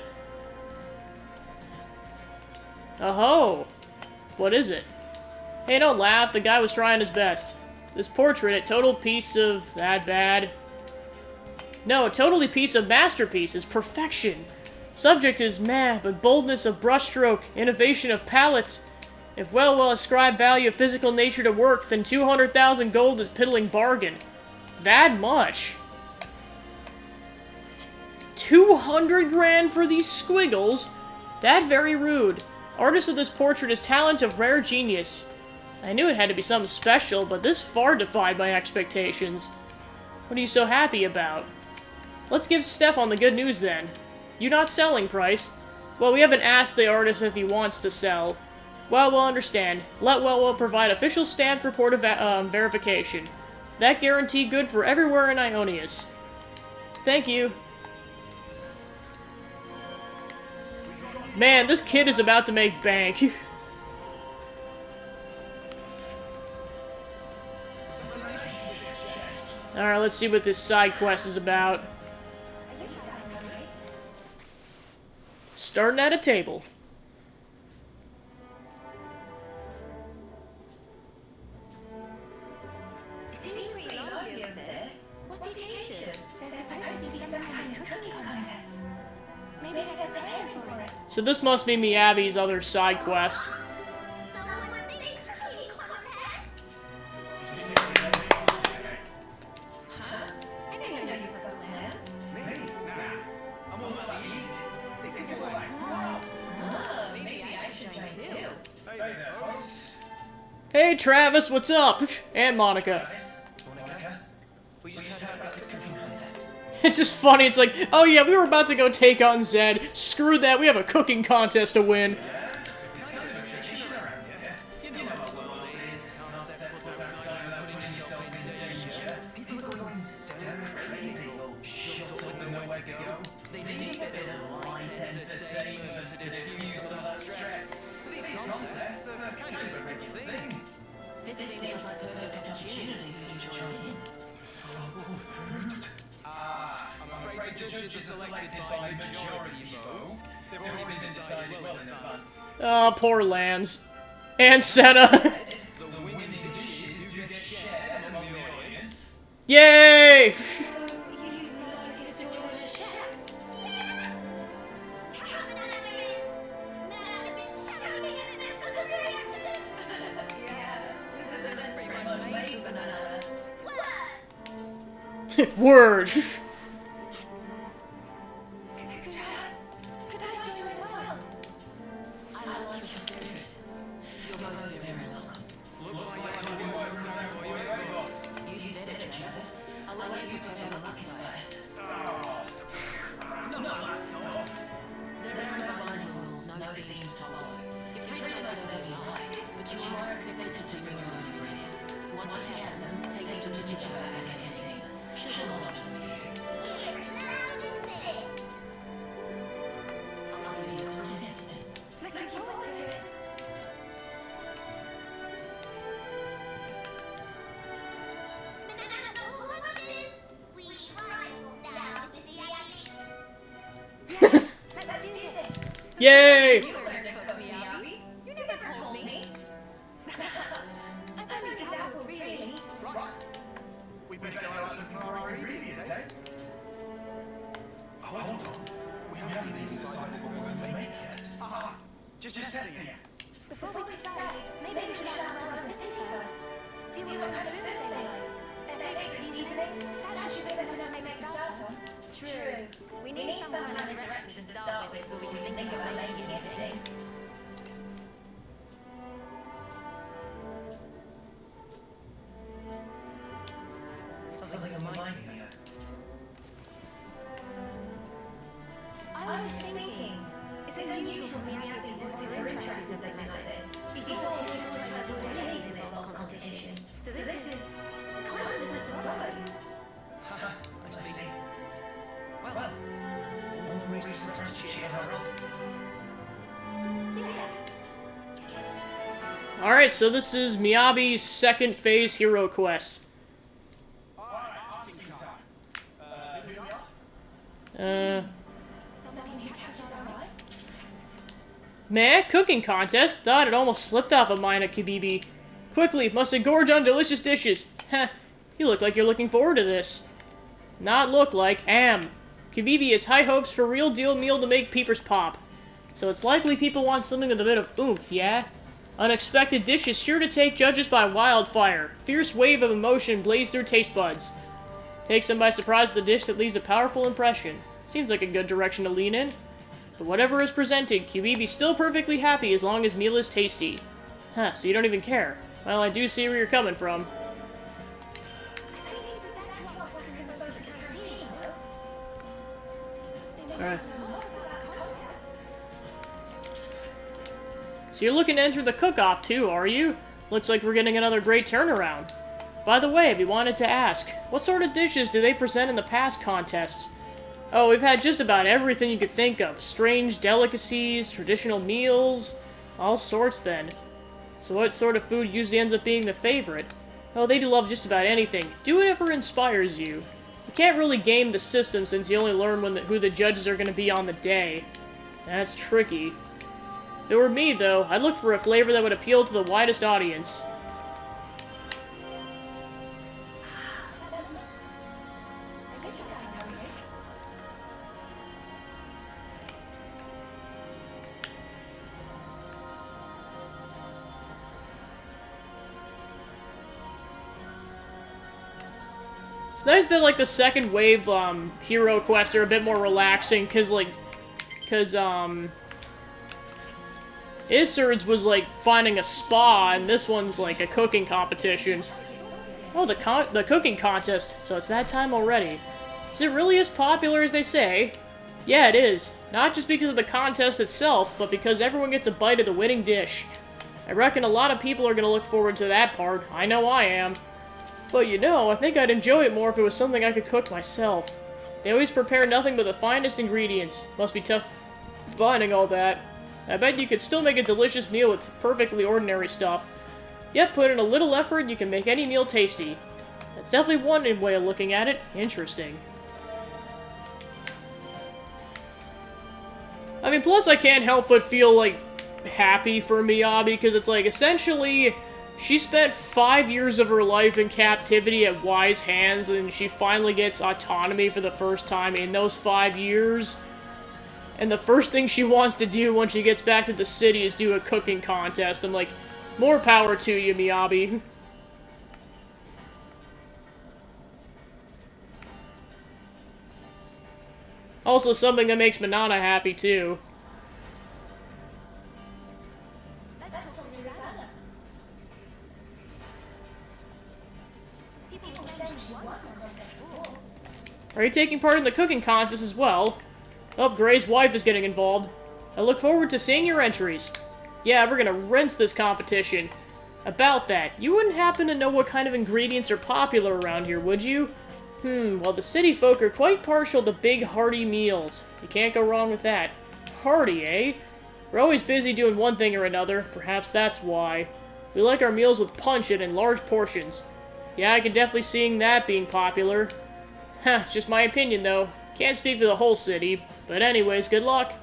Oh-ho! What is it? Hey, don't laugh. The guy was trying his best. This portrait, a total piece of... that bad. No, totally piece of masterpiece is perfection. Subject is meh, but boldness of brushstroke, innovation of palettes. If Wellwell ascribe value of physical nature to work, then 200,000 gold is piddling bargain. That much. 200 grand for these squiggles? That very rude. Artist of this portrait is talent of rare genius. I knew it had to be something special, but this far defied my expectations. What are you so happy about? Let's give Stefan the good news then. You not selling, Price? Well, we haven't asked the artist if he wants to sell. Well, we'll understand. Let Wellwell provide official stamped report of verification. That guarantee good for everywhere in Ionius. Thank you. Man, this kid is about to make bank. Alright, let's see what this side quest is about. Starting at a table. It seems pretty lively over there. What's the occasion? There's supposed to be some kind of cooking contest. Maybe they're preparing for it. So this must be Miyabi's other side quest. Someone's in a cooking contest? Huh? I didn't know you cooked hands. Me? Nah. I'm all about eating. They feel like raw. Oh, maybe I should try too. Hey there, folks. Hey Travis, what's up? And Monica. Monica, we just heard about this cooking contest. It's just funny, it's like, oh yeah, we were about to go take on Zed. Screw that, we have a cooking contest to win. It's kind of a tradition around here. You know what the world is. Can't set foot outside without putting yourself in danger. People are going stir crazy, shut up and nowhere to go. They need a bit of light entertainment to diffuse some of that stress. These contests are kind of a regular thing. This seems like the perfect opportunity for you to join in. I'm afraid the judges are selected by majority vote. They've already been decided well in advance. Oh, poor Lance. And Senna. The winning dishes do get shared among the audience. Yay! This is pretty much made for none other. Word. Could I do as well? I like your spirit. You're both very welcome. Looks like all the work cut out for you, eh, boss? You said it, Travis. I'll let you prepare the lucky spice. None of that stuff. There are no binding rules, no themes to follow. You're free to make whatever you like, but you are expected to bring your own ingredients. Once you have them, take them to Teacher and canteen. She'll hold on to them for you. I'll see you at the contest then. Looking forward to it. Let's do this. Yay! You learned to cook, Miyabi. You never told me. I've only dabbled, really. Right. We better go out looking for our ingredients, eh? Oh, hold on. We haven't even decided what we're going to make yet. Aha! Just testing it. Before we decide, maybe we should ask around the city first. See what kind of food they like. Their favorite seasonings. That should give us enough to make a start on. True. We need some kind of direction to start with before we can think about making anything. Something on the mind here. I was thinking, it's unusual for Miyabi to lose her interest in something like this. Before, she always tried to win anything that involved competition. So this is kind of the Alright, so this is Miyabi's second phase hero quest. Meh, cooking contest? Thought it almost slipped off of mine at Kibibi. Quickly, must gorge on delicious dishes. Heh, you look like you're looking forward to this. Not look like, am. Kibibi has high hopes for real deal meal to make peepers pop. So it's likely people want something with a bit of oomph, yeah? Unexpected dish is sure to take judges by wildfire. Fierce wave of emotion blazed through taste buds. Takes them by surprise with a dish that leaves a powerful impression. Seems like a good direction to lean in. But whatever is presented, Kibibi's still perfectly happy as long as meal is tasty. Huh, so you don't even care. Well, I do see where you're coming from. Alright. So you're looking to enter the cook-off too, are you? Looks like we're getting another great turnaround. By the way, we wanted to ask, what sort of dishes do they present in the past contests? Oh, we've had just about everything you could think of. Strange delicacies, traditional meals, all sorts then. So what sort of food usually ends up being the favorite? Oh, they do love just about anything. Do whatever inspires you. You can't really game the system since you only learn who the judges are going to be on the day. That's tricky. If it were me, though, I'd look for a flavor that would appeal to the widest audience. It's nice that, like, the second wave, hero quests are a bit more relaxing, cause Isurd's was, like, finding a spa, and this one's, like, a cooking competition. Oh, the cooking contest, so it's that time already. Is it really as popular as they say? Yeah, it is. Not just because of the contest itself, but because everyone gets a bite of the winning dish. I reckon a lot of people are gonna look forward to that part. I know I am. But you know, I think I'd enjoy it more if it was something I could cook myself. They always prepare nothing but the finest ingredients. Must be tough finding all that. I bet you could still make a delicious meal with perfectly ordinary stuff. Yep, put in a little effort and you can make any meal tasty. That's definitely one way of looking at it. Interesting. I mean, plus I can't help but feel, like, happy for Miyabi, because it's like, essentially, she spent 5 years of her life in captivity at Y's hands, and she finally gets autonomy for the first time in those 5 years. And the first thing she wants to do when she gets back to the city is do a cooking contest. I'm like, more power to you, Miyabi. Also something that makes Manana happy, too. Are you taking part in the cooking contest as well? Oh, Gray's wife is getting involved. I look forward to seeing your entries. Yeah, we're gonna rinse this competition. About that, you wouldn't happen to know what kind of ingredients are popular around here, would you? Well, the city folk are quite partial to big, hearty meals. You can't go wrong with that. Hearty, eh? We're always busy doing one thing or another. Perhaps that's why. We like our meals with punch and in large portions. Yeah, I can definitely see that being popular. Huh, it's just my opinion, though. Can't speak for the whole city. But anyways, good luck.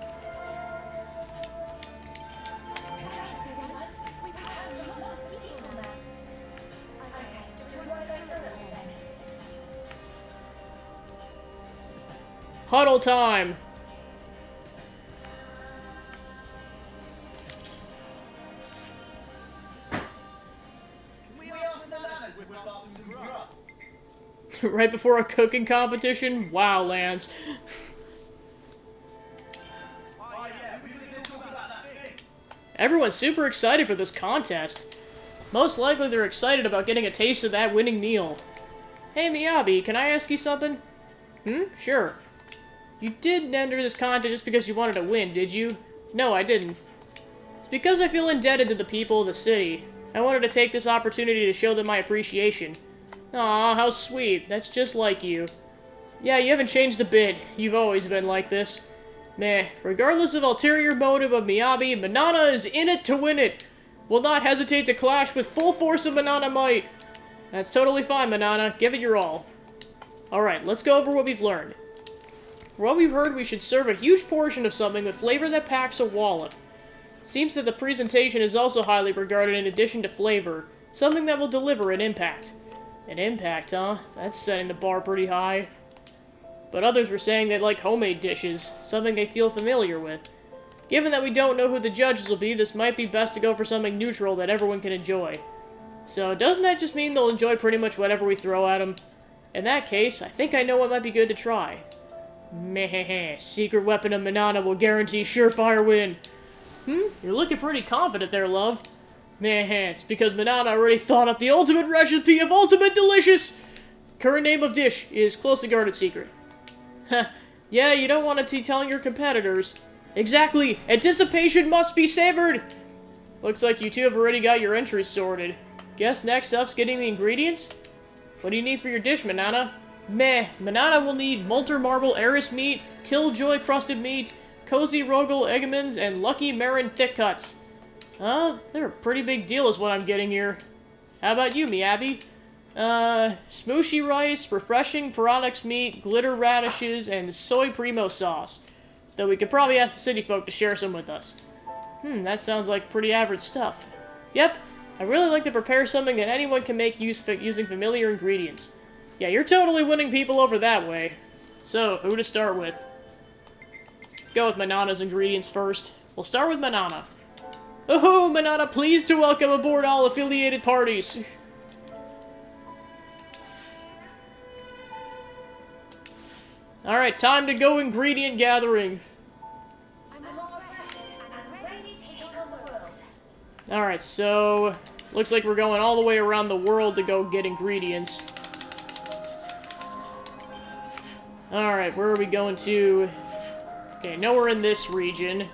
Huddle time! Right before a cooking competition? Wow, Lance. Everyone's super excited for this contest. Most likely they're excited about getting a taste of that winning meal. Hey Miyabi, can I ask you something? Sure. You didn't enter this contest just because you wanted to win, did you? No, I didn't. It's because I feel indebted to the people of the city. I wanted to take this opportunity to show them my appreciation. Aw, how sweet. That's just like you. Yeah, you haven't changed a bit. You've always been like this. Meh, regardless of ulterior motive of Miyabi, Manana is in it to win it. will not hesitate to clash with full force of Manana might. That's totally fine, Manana. Give it your all. Alright, let's go over what we've learned. For what we've heard, we should serve a huge portion of something with flavor that packs a wallop. Seems that the presentation is also highly regarded in addition to flavor, something that will deliver an impact. An impact, huh? That's setting the bar pretty high. But others were saying they'd like homemade dishes, something they feel familiar with. Given that we don't know who the judges will be, this might be best to go for something neutral that everyone can enjoy. So doesn't that just mean they'll enjoy pretty much whatever we throw at them? In that case, I think I know what might be good to try. Meh, secret weapon of Manana will guarantee surefire win. You're looking pretty confident there, love. Meh, it's because Manana already thought up the ultimate recipe of ultimate delicious! Current name of dish is closely guarded secret. Heh, yeah, you don't want to be telling your competitors. Exactly! Anticipation must be savored! Looks like you two have already got your entries sorted. Guess next up's getting the ingredients? What do you need for your dish, Manana? Meh, Manana will need Multer Marble Eris meat, Killjoy crusted meat, Cozy Rogel Eggemans, and Lucky Marin thick cuts. They're a pretty big deal is what I'm getting here. How about you, Miyabi? Smooshy rice, refreshing Piranix meat, glitter radishes, and soy primo sauce. Though we could probably ask the city folk to share some with us. That sounds like pretty average stuff. Yep, I'd really like to prepare something that anyone can make using familiar ingredients. Yeah, you're totally winning people over that way. So, who to start with? Go with Manana's ingredients first. We'll start with Manana. Oh, Manana, pleased to welcome aboard all affiliated parties. Alright, time to go ingredient gathering. I'm all refreshed and ready to take on the world. Alright, so looks like we're going all the way around the world to go get ingredients. Alright, where are we going to? Okay, no, we're in this region.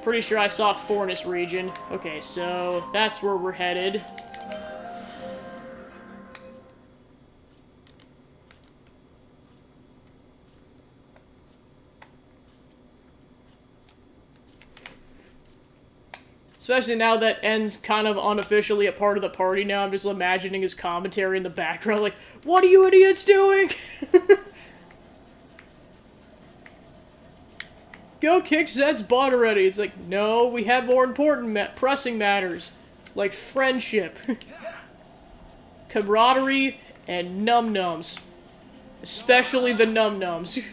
Pretty sure I saw Fornus region. Okay, so that's where we're headed. Especially now that N's kind of unofficially a part of the party now, I'm just imagining his commentary in the background, like, what are you idiots doing? Go kick Zed's butt already. It's like, no, we have more important, pressing matters. Like friendship. Camaraderie, and num-nums. Especially the num-nums.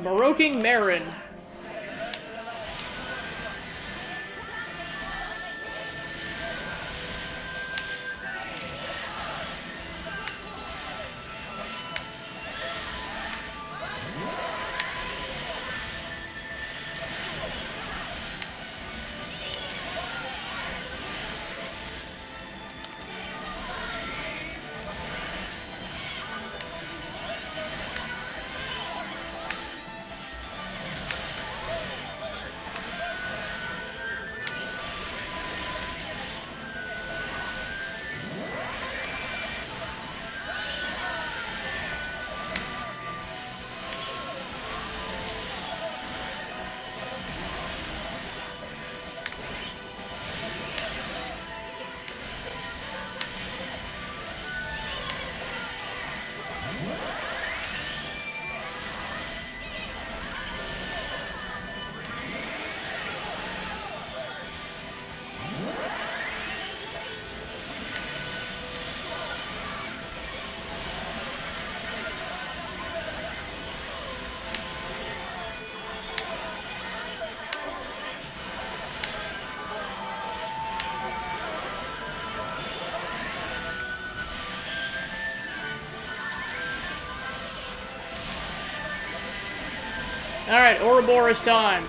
Maroking Marin. Alright, Ouroboros time.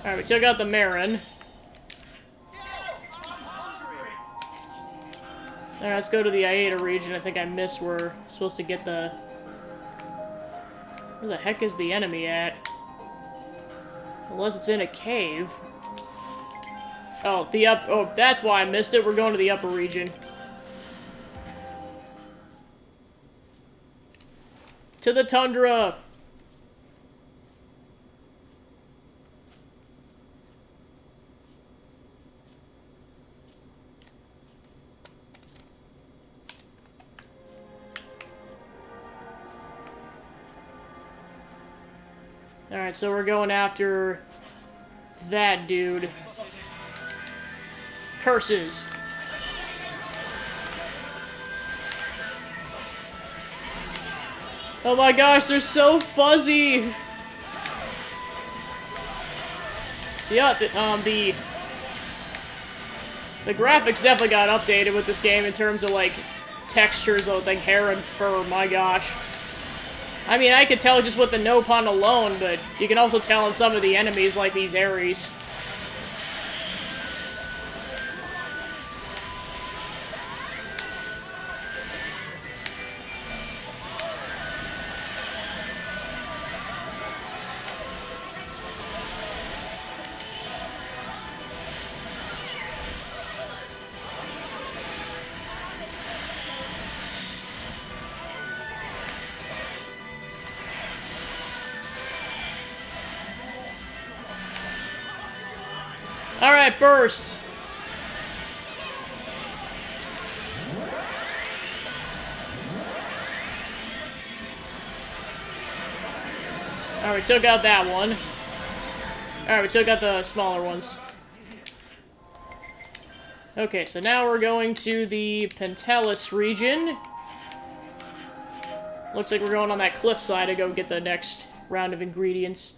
Alright, we took out the Marin. Alright, let's go to the Aida region. I think I missed where we're supposed to get the... Where the heck is the enemy at? Unless it's in a cave. Oh, oh, that's why I missed it. We're going to the upper region. To the tundra! Alright, so we're going after that dude. Curses. Oh my gosh, they're so fuzzy! Yeah, the graphics definitely got updated with this game in terms of, like, textures of, like, hair and fur, my gosh. I mean, I could tell just with the Nopon alone, but you can also tell in some of the enemies, like these Ares. Alright, burst! Alright, we took out that one. Alright, we took out the smaller ones. Okay, so now we're going to the Pentelis region. Looks like we're going on that cliffside to go get the next round of ingredients.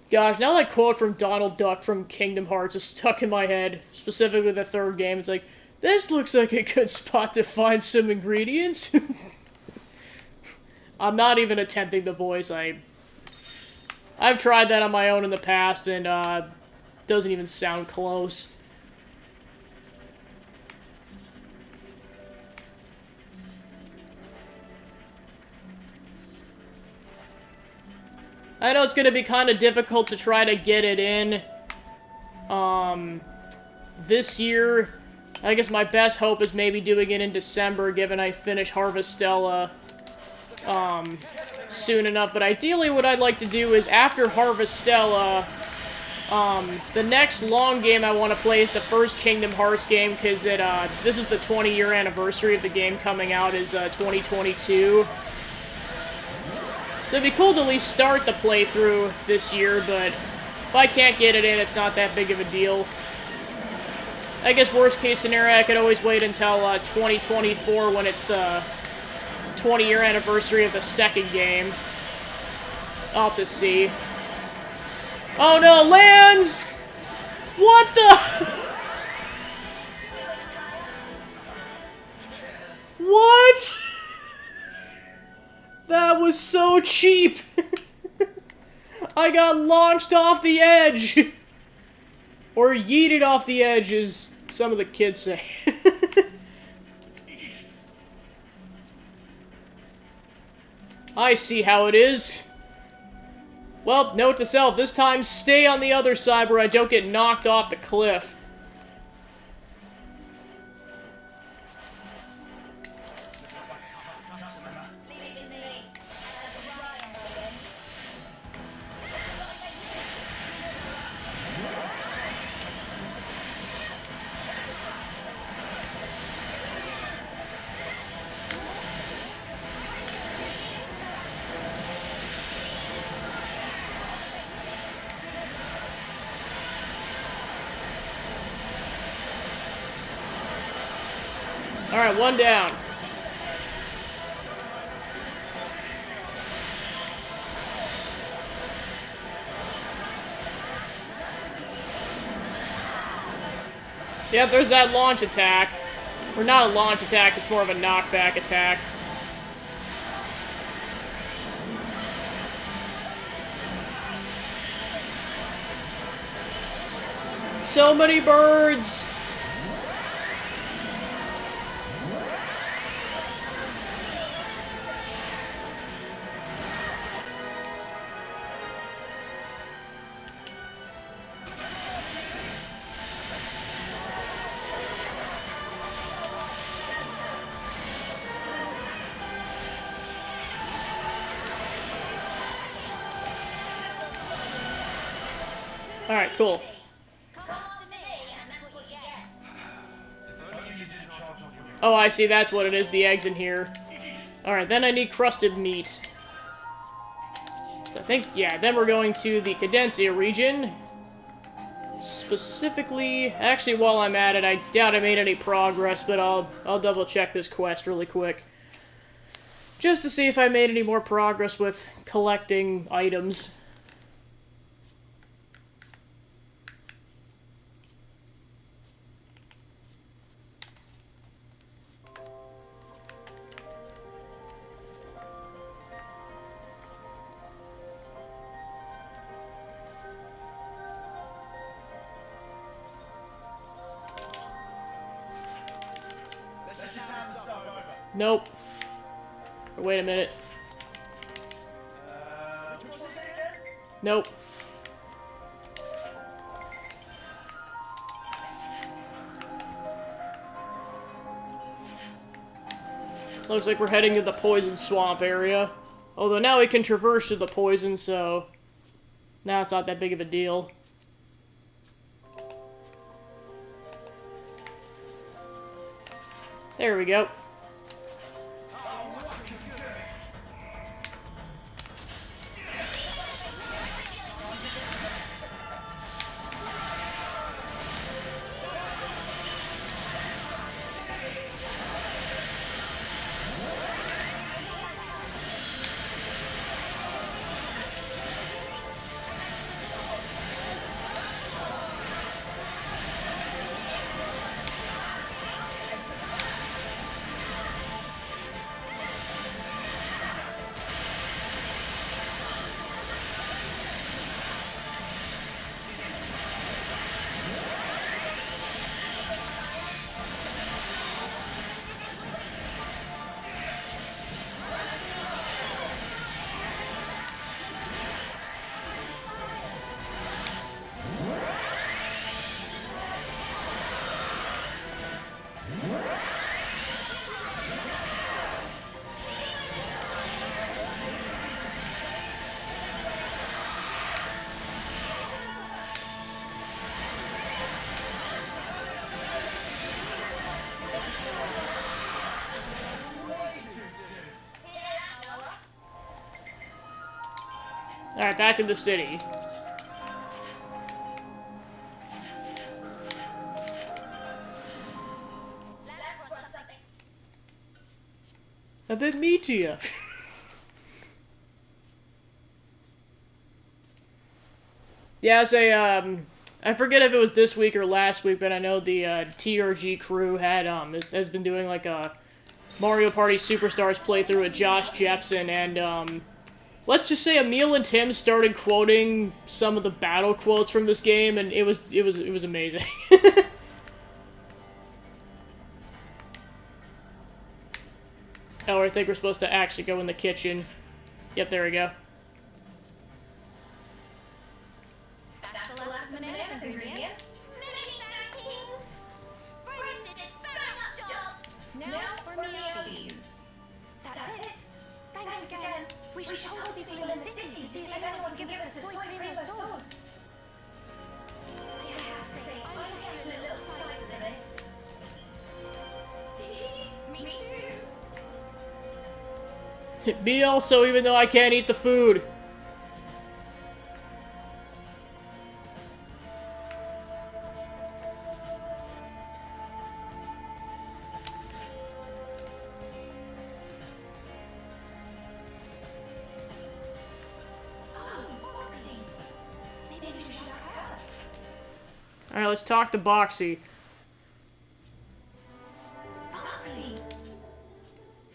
Gosh, now that quote from Donald Duck from Kingdom Hearts is stuck in my head, specifically the third game. It's like, this looks like a good spot to find some ingredients. I'm not even attempting the voice. I've tried that on my own in the past, and doesn't even sound close. I know it's going to be kind of difficult to try to get it in this year. I guess my best hope is maybe doing it in December, given I finish Harvestella soon enough. But ideally what I'd like to do is after Harvestella, the next long game I want to play is the first Kingdom Hearts game, because this is the 20-year anniversary of the game coming out is 2022. So it'd be cool to at least start the playthrough this year, but if I can't get it in, it's not that big of a deal. I guess worst case scenario, I could always wait until 2024 when it's the 20-year anniversary of the second game. I'll have to see. Oh no, lands! What the? What? That was so cheap! I got launched off the edge! Or yeeted off the edge, as some of the kids say. I see how it is. Well, note to self, this time stay on the other side where I don't get knocked off the cliff. Alright, one down. Yep, there's that launch attack. Or not a launch attack, it's more of a knockback attack. So many birds! Alright, cool. Come after me, and that's what you get. If only you didn't charge off your... Oh, I see, that's what it is, the eggs in here. Alright, then I need crusted meat. So I think, yeah, then we're going to the Cadencia region. Specifically, actually, while I'm at it, I doubt I made any progress, but I'll double check this quest really quick. Just to see if I made any more progress with collecting items. Let's just hand the stuff over. Nope. Wait a minute. What was it again? Nope. Looks like we're heading to the poison swamp area. Although now we can traverse to the poison, so now it's not that big of a deal. There we go. Alright, back in the city. Let's run something. A bit meatier. Yeah, I forget if it was this week or last week, but I know the TRG crew has been doing like a Mario Party Superstars playthrough with Josh Jepson, and let's just say Emil and Tim started quoting some of the battle quotes from this game, and it was amazing. Oh, I think we're supposed to actually go in the kitchen. Yep, there we go. That's the last bananas ingredient. Many thanks. Roasted bang up job. Now for Meowies. That's it. Thanks again. We should told people in the city to see if anyone can give us the soy primo sauce. I have to say, I'm getting a little psyched to this. Me too. Me also, even though I can't eat the food. Oh, Boxy. Maybe we should ask her. Alright, let's talk to Boxy. Boxy.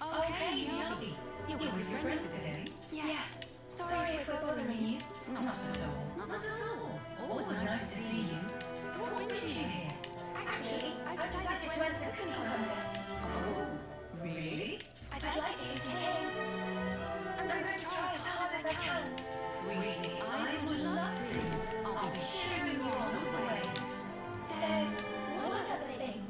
Oh, hey, Meowie. You're with your friends today? Yes. Sorry if we're bothering you. Not at all. Not at all. Always nice to see you. So what brings you here? Actually, I've decided to enter the cooking contest. Oh, really? I'd like it if you came. I'm going to try as hard as I can. Sweetie, I would love to. I'll be cheering you on all the way. There's one other thing.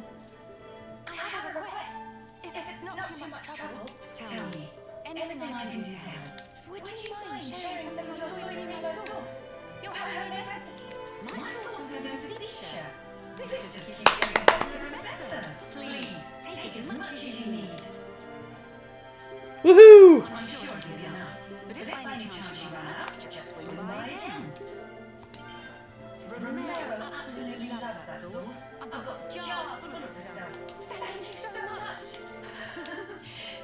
I have a request. If it's not too much trouble, Tell me. Anything I can do to help. would you mind sharing some of your soy primo sauce? Your homemade recipe? My going to feature. This just keeps getting better and better. Please, take as much as you need. Woohoo! I'm sure it'll be enough. But if by any chance you run out, just swing by again. Romero absolutely loves that sauce. I've got jars full of the stuff. Thank you so much.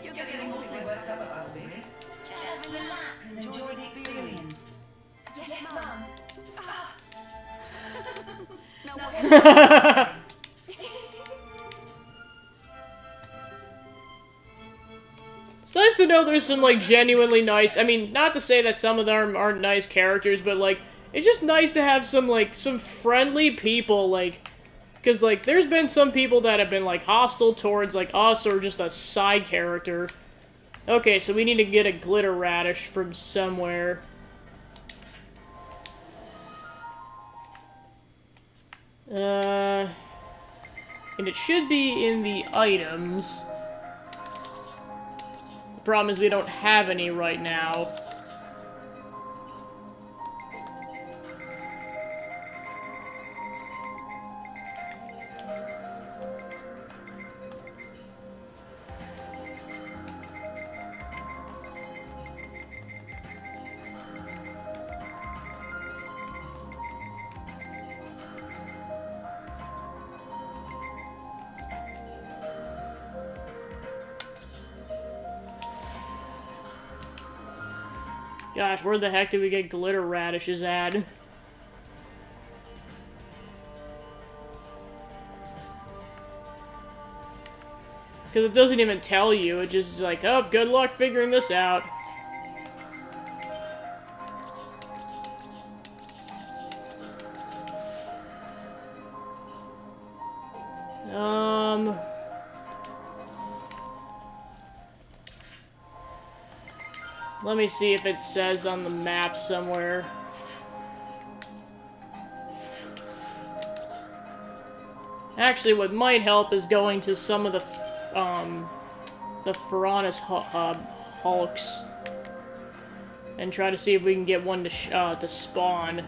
You're getting awfully worked up about all this. Just relax and enjoy the experience. Yes, Mum. Now what do you say? It's nice to know there's some, like, genuinely nice... I mean, not to say that some of them aren't nice characters, but, like, it's just nice to have some, like, some friendly people, like... Because, like, there's been some people that have been, like, hostile towards, like, us or just a side character. Okay, so we need to get a glitter radish from somewhere. And it should be in the items. The problem is we don't have any right now. Gosh, where the heck did we get glitter radishes at? Because it doesn't even tell you, it's just like, oh, good luck figuring this out. Let me see if it says on the map somewhere. Actually, what might help is going to some of the Piranhas hulks and try to see if we can get one to spawn.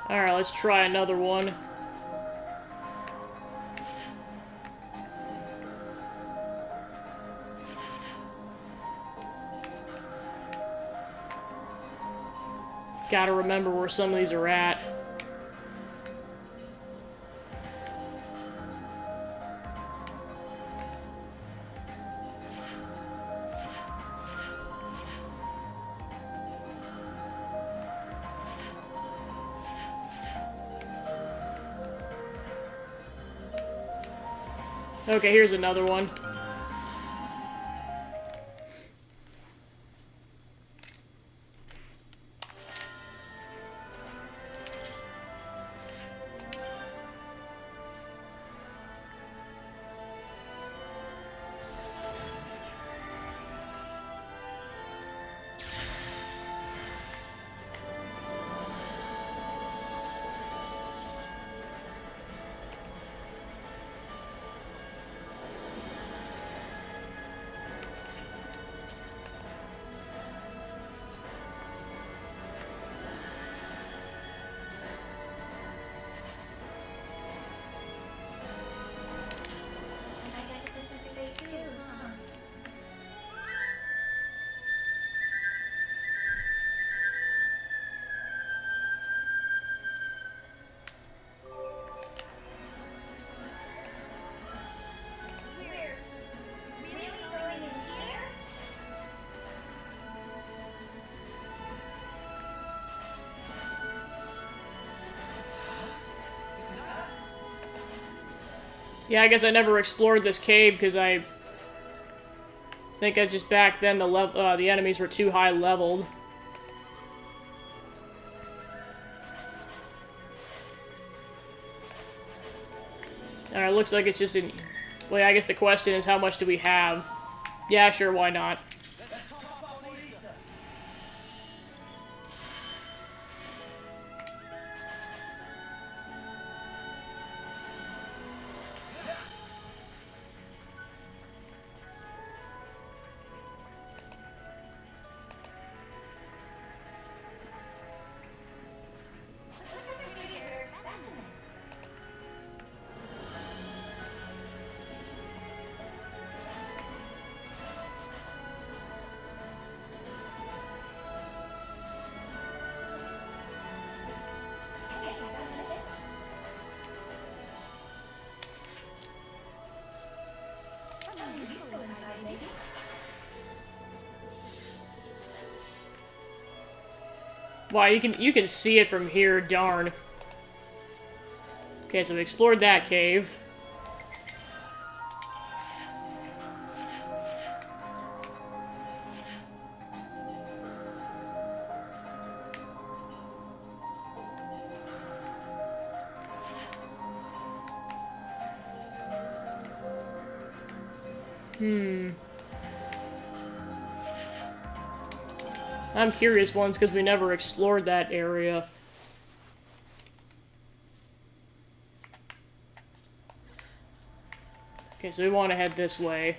Alright, let's try another one. Gotta remember where some of these are at. Okay, here's another one. Yeah, I guess I never explored this cave because I think I just back then the enemies were too high leveled. Alright, looks like it's just in... Well, I guess the question is how much do we have? Yeah, sure, why not? Looks like a pretty rare specimen. Hey, is that what it is? Something useful inside, maybe? Wow, you can see it from here, darn. Okay, so we explored that cave. I'm curious once because we never explored that area. Okay, so we want to head this way.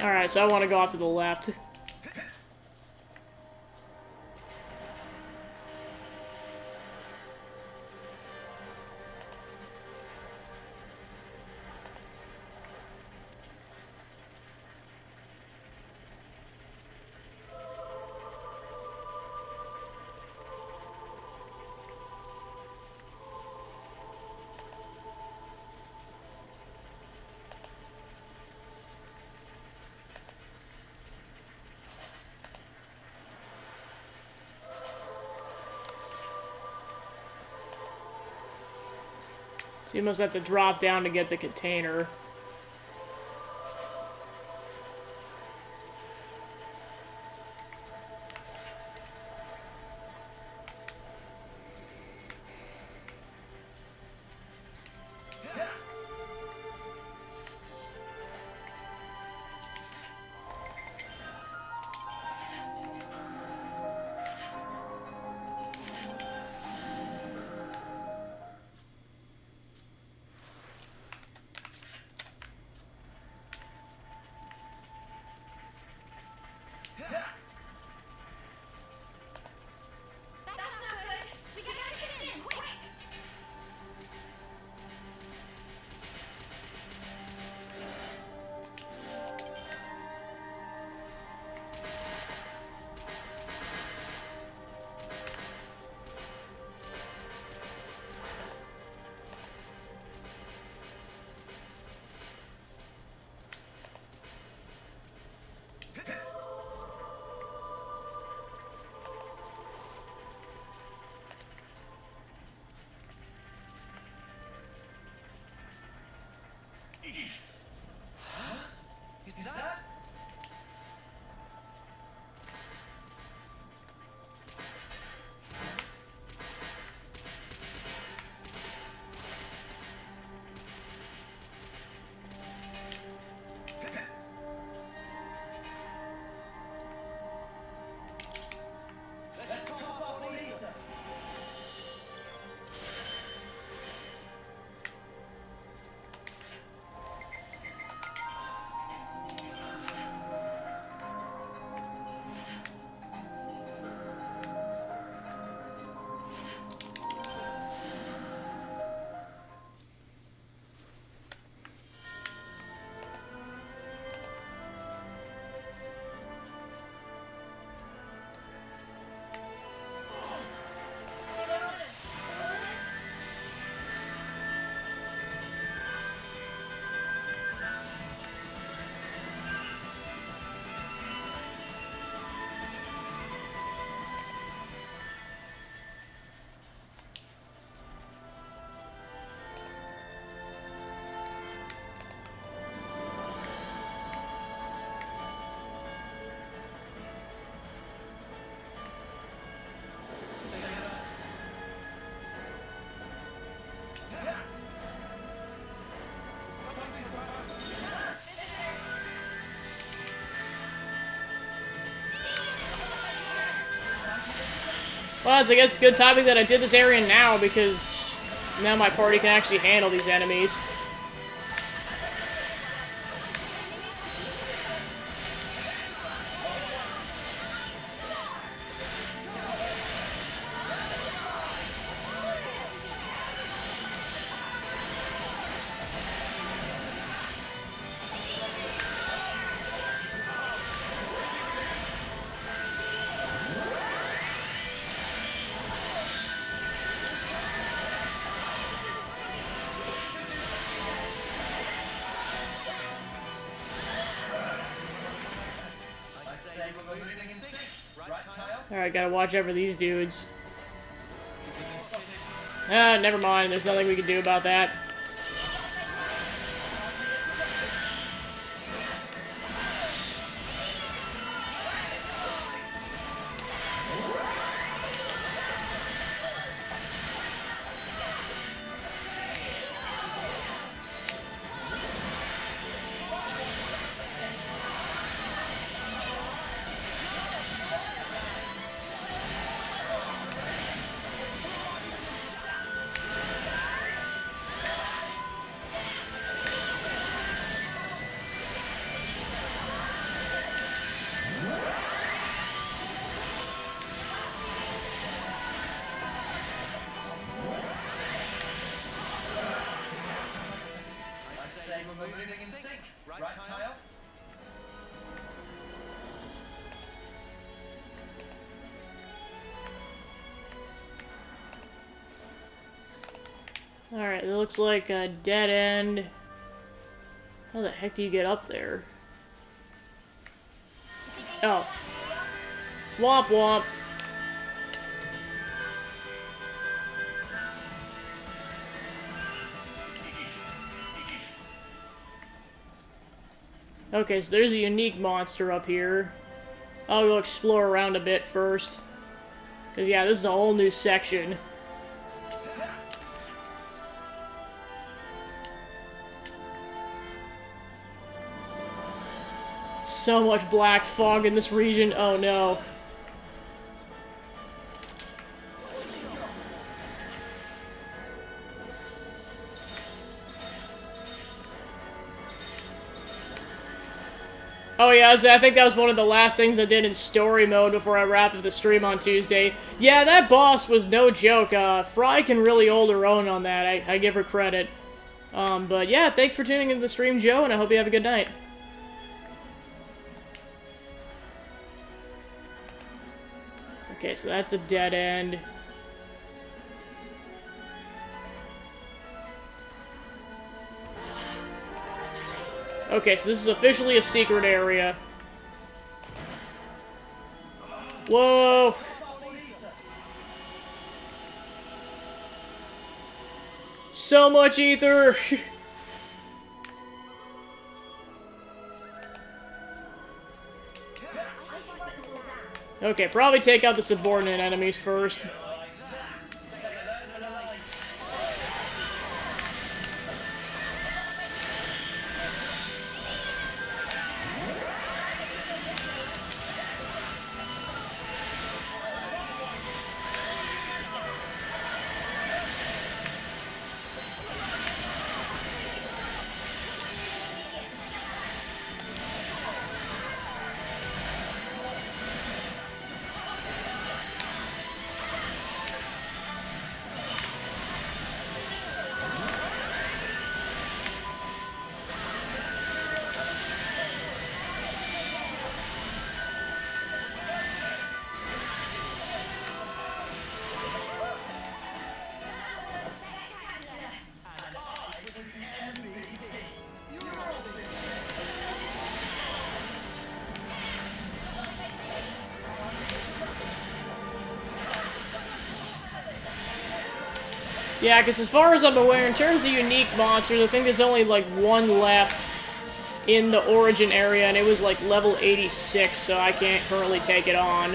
Alright, so I want to go off to the left. So you must have to drop down to get the container. Well, I guess it's good timing that I did this area now, because now my party can actually handle these enemies. Alright, gotta watch out for these dudes. Ah, never mind. There's nothing we can do about that. Alright, it looks like a dead end. How the heck do you get up there? Oh. Womp womp. Okay, so there's a unique monster up here. I'll go explore around a bit first. Because, yeah, this is a whole new section. So much black fog in this region. Oh no. Oh yeah, I think that was one of the last things I did in story mode before I wrapped up the stream on Tuesday. Yeah, that boss was no joke. Fry can really hold her own on that. I give her credit. But yeah, thanks for tuning into the stream, Joe, and I hope you have a good night. Okay, so that's a dead end. Okay, so this is officially a secret area. Whoa! So much ether! Okay, probably take out the subordinate enemies first. Yeah, because as far as I'm aware, in terms of unique monsters, I think there's only, like, one left in the origin area, and it was, like, level 86, so I can't currently take it on.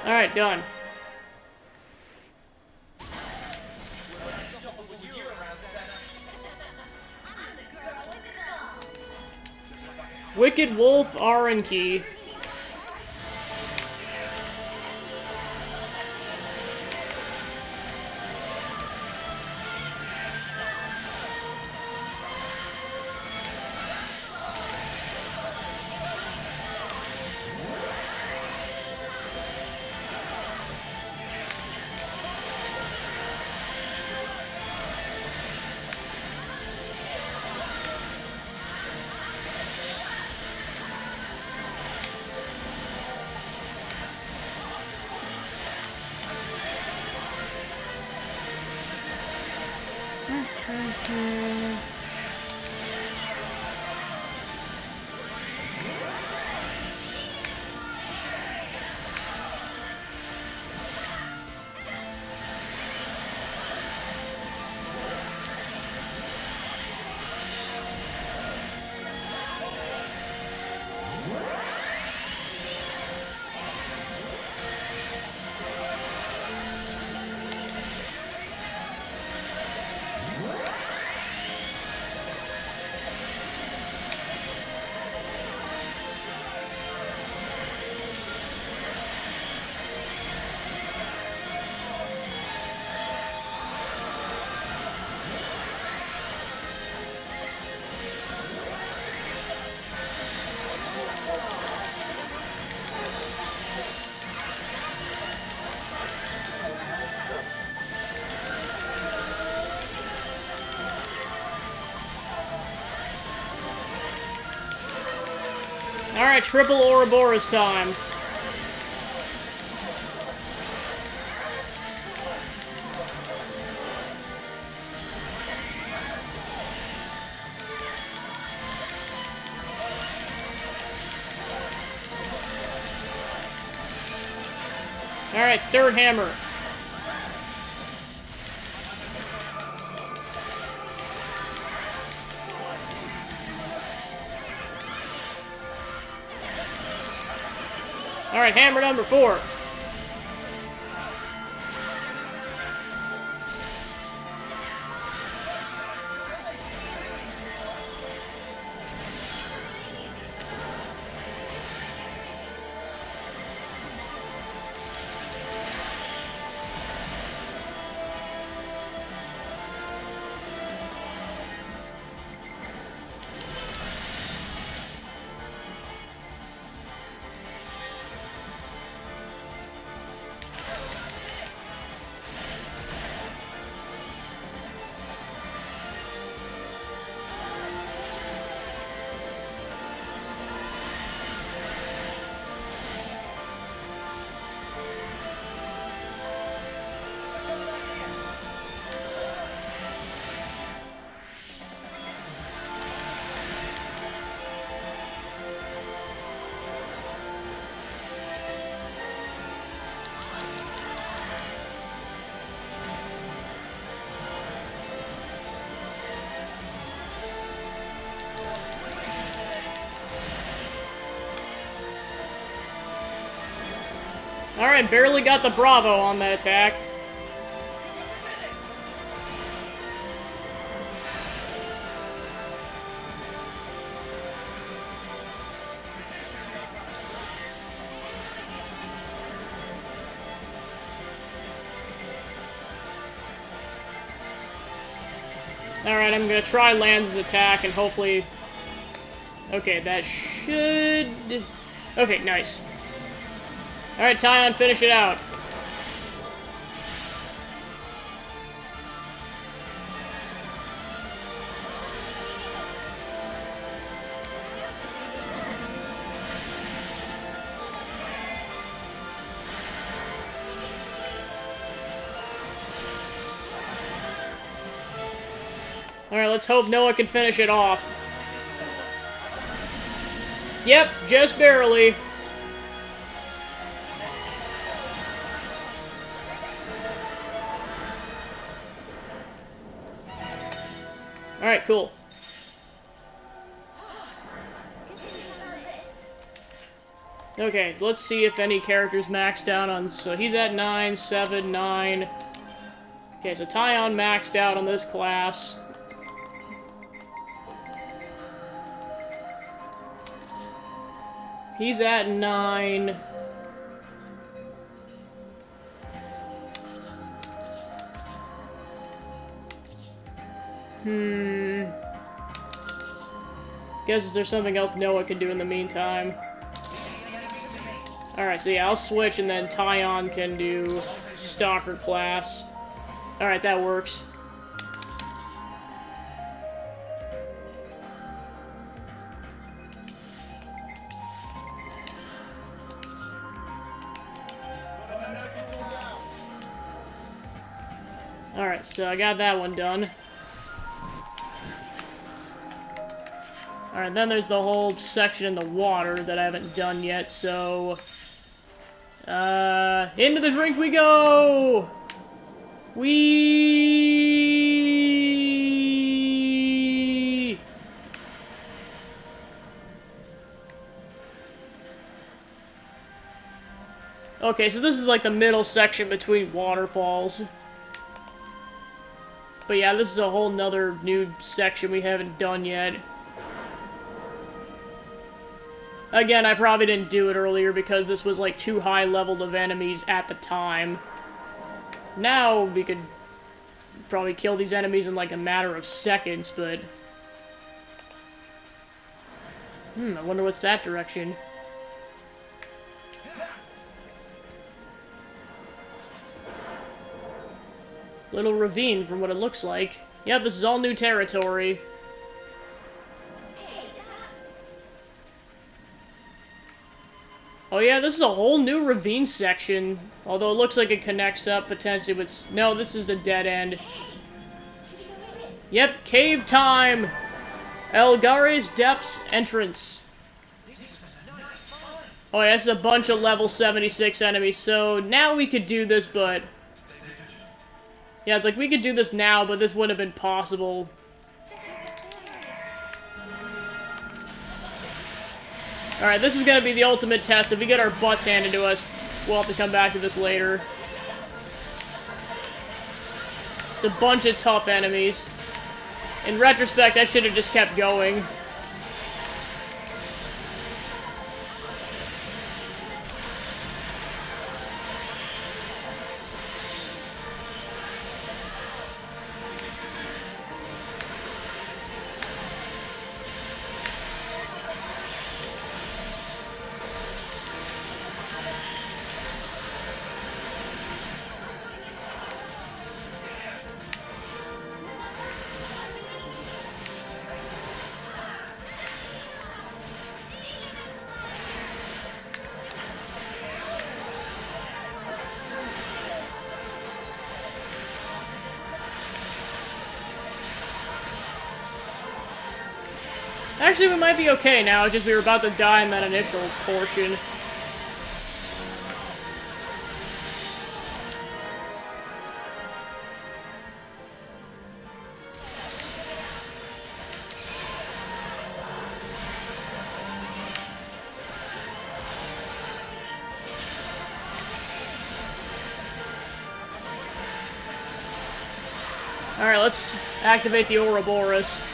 Alright, done. Wicked Wolf Arenki. Alright, triple Ouroboros time. Alright, third hammer. Alright, hammer number 4. Alright, barely got the Bravo on that attack. Alright, I'm gonna try Lance's attack and hopefully... Okay, that should... Okay, nice. Alright, Tyon, finish it out. Alright, let's hope Noah can finish it off. Yep, just barely. Alright, cool. Okay, let's see if any characters maxed out on... So he's at 9, 7, 9. Okay, so Tyon maxed out on this class. He's at 9. Guess is there something else Noah can do in the meantime? Alright, so yeah, I'll switch and then Tyon can do Stalker class. Alright, that works. Alright, so I got that one done. Alright, then there's the whole section in the water that I haven't done yet, so... into the drink we go! Whee! Okay, so this is like the middle section between waterfalls. But yeah, this is a whole nother new section we haven't done yet. Again, I probably didn't do it earlier because this was like too high leveled of enemies at the time. Now we could probably kill these enemies in like a matter of seconds, but... I wonder what's that direction. Little ravine from what it looks like. Yep, this is all new territory. Oh yeah, this is a whole new ravine section. Although it looks like it connects up potentially with... No, this is the dead end. Yep, cave time! Elgare's Depths entrance. Oh yeah, this is a bunch of level 76 enemies, so now we could do this, but... Yeah, it's like we could do this now, but this wouldn't have been possible. Alright, this is gonna be the ultimate test. If we get our butts handed to us, we'll have to come back to this later. It's a bunch of tough enemies. In retrospect, I should have just kept going. Actually, we might be okay now, it's just we were about to die in that initial portion. Alright, let's activate the Ouroboros.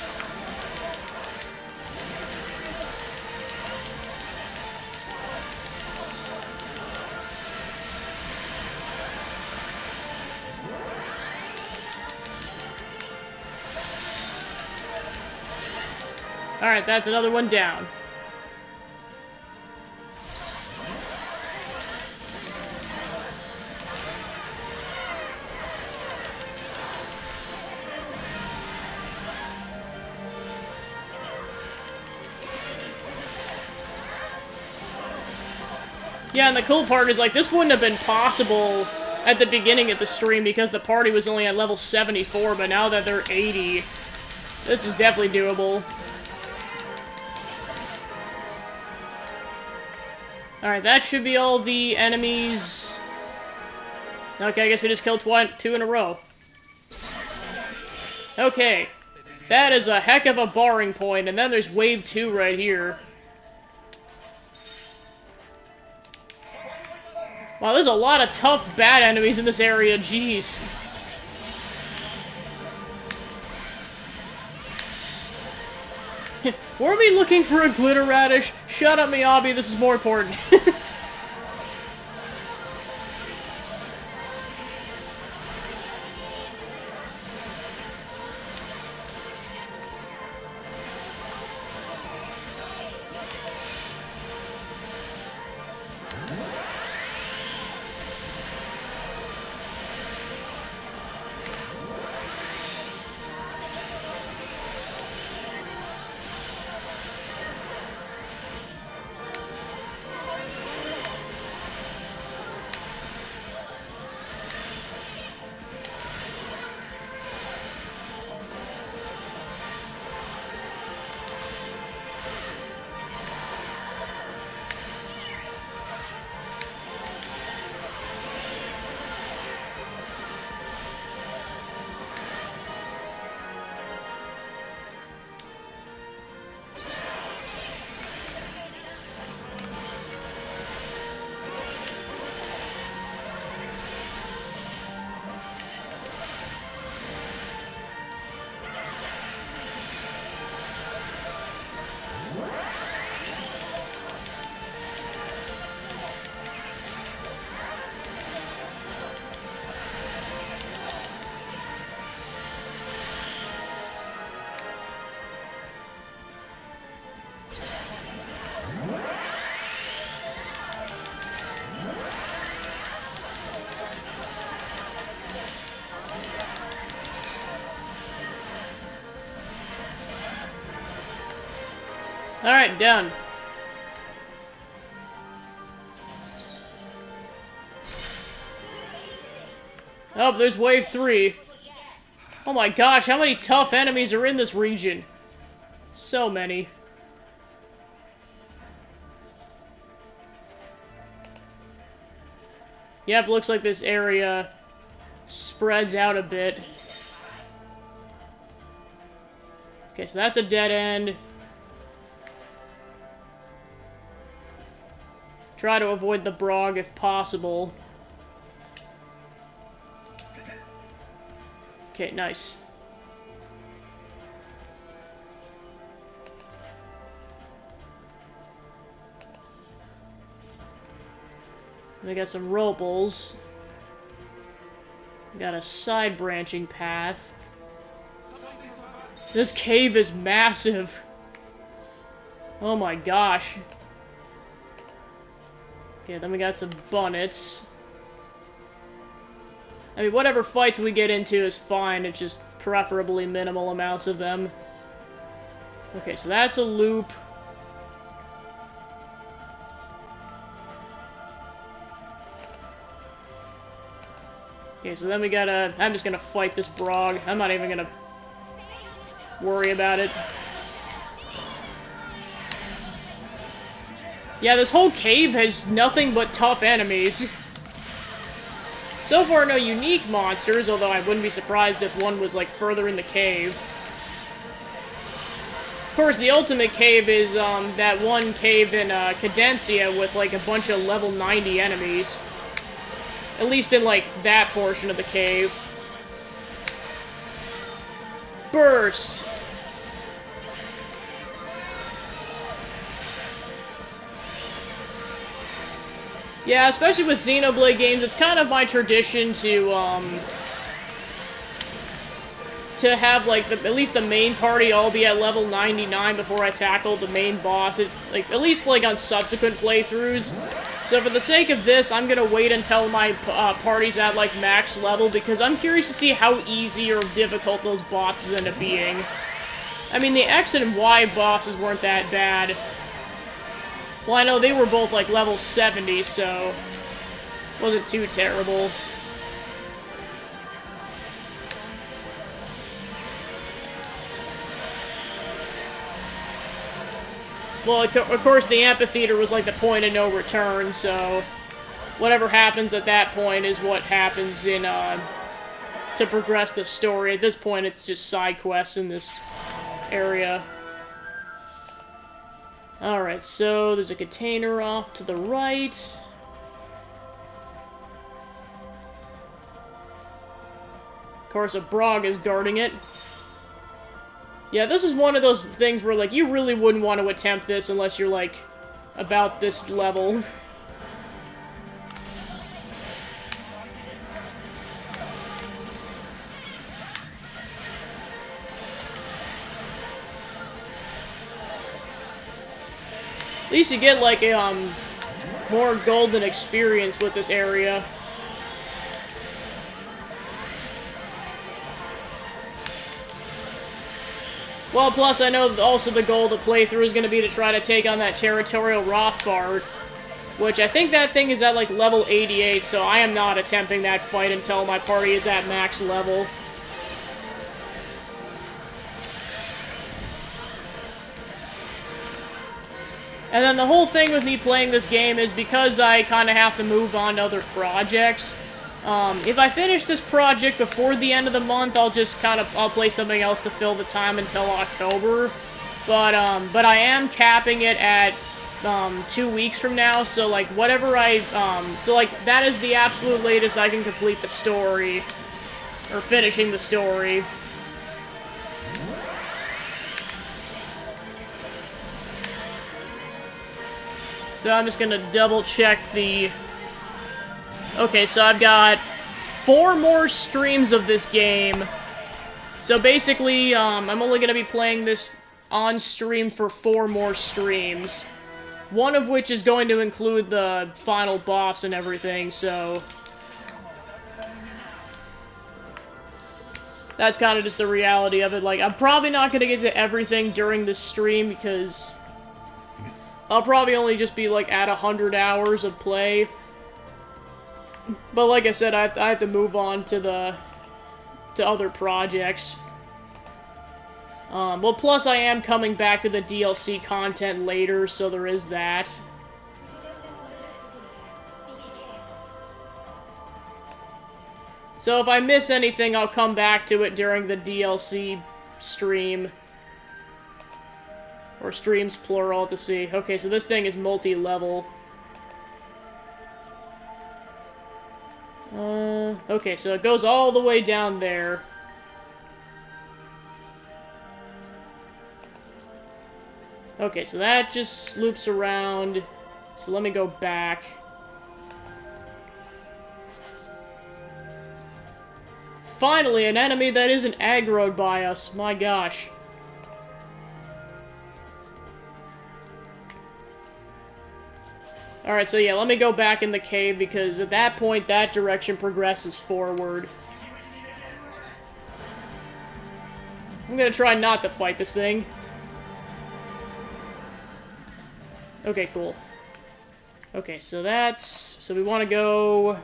Alright, that's another one down. Yeah, and the cool part is, like, this wouldn't have been possible at the beginning of the stream because the party was only at level 74, but now that they're 80, This is definitely doable. Alright, that should be all the enemies. Okay, I guess we just killed 2 in a row. Okay. That is a heck of a barring point, and then there's wave 2 right here. Wow, there's a lot of tough bad enemies in this area, jeez. Were we looking for a glitter radish? Shut up, Miyabi, this is more important. Alright, done. Oh, there's wave 3. Oh my gosh, how many tough enemies are in this region? So many. Yep, looks like this area spreads out a bit. Okay, so that's a dead end. Try to avoid the Brog if possible. Okay, nice. We got some ropals. We got a side branching path. This cave is massive. Oh my gosh. Okay, then we got some bunnets. I mean, whatever fights we get into is fine, it's just preferably minimal amounts of them. Okay, so that's a loop. Okay, so then we gotta... I'm just gonna fight this Brog. I'm not even gonna worry about it. Yeah, this whole cave has nothing but tough enemies. So far, no unique monsters, although I wouldn't be surprised if one was, like, further in the cave. Of course, the ultimate cave is, that one cave in, Cadencia with, like, a bunch of level 90 enemies. At least in, like, that portion of the cave. Burst! Yeah, especially with Xenoblade games, it's kind of my tradition to have, like, at least the main party all be at level 99 before I tackle the main boss, like, at least, like, on subsequent playthroughs. So for the sake of this, I'm gonna wait until my party's at, like, max level, because I'm curious to see how easy or difficult those bosses end up being. I mean, the X and Y bosses weren't that bad. Well, I know they were both, like, level 70, so wasn't too terrible. Well, of course, the amphitheater was like the point of no return, so whatever happens at that point is what happens in, to progress the story. At this point, it's just side quests in this area. Alright, so there's a container off to the right. Of course, a Brog is guarding it. Yeah, this is one of those things where, like, you really wouldn't want to attempt this unless you're, like, about this level. At least you get, like, a, more golden experience with this area. Well, plus I know also the goal of the playthrough is going to be to try to take on that Territorial Rothbard, which I think that thing is at, like, level 88, so I am not attempting that fight until my party is at max level. And then the whole thing with me playing this game is because I kind of have to move on to other projects. If I finish this project before the end of the month, I'll just I'll play something else to fill the time until October. But I am capping it at 2 weeks from now, so like whatever so like that is the absolute latest I can complete the story, or finishing the story. So I'm just gonna double check the... Okay, so I've got 4 more streams of this game. So basically, I'm only gonna be playing this on stream for 4 more streams. One of which is going to include the final boss and everything, so... That's kind of just the reality of it. Like, I'm probably not gonna get to everything during this stream because... I'll probably only just be, like, at 100 hours of play. But like I said, I have to move on to other projects. Well, plus I am coming back to the DLC content later, so there is that. So if I miss anything, I'll come back to it during the DLC stream. Or streams, plural, to see. Okay, so this thing is multi-level. Okay, so it goes all the way down there. Okay, so that just loops around. So let me go back. Finally, an enemy that isn't aggroed by us. My gosh. Alright, so yeah, let me go back in the cave, because at that point, that direction progresses forward. I'm gonna try not to fight this thing. Okay, cool. Okay, so that's... So we want to go...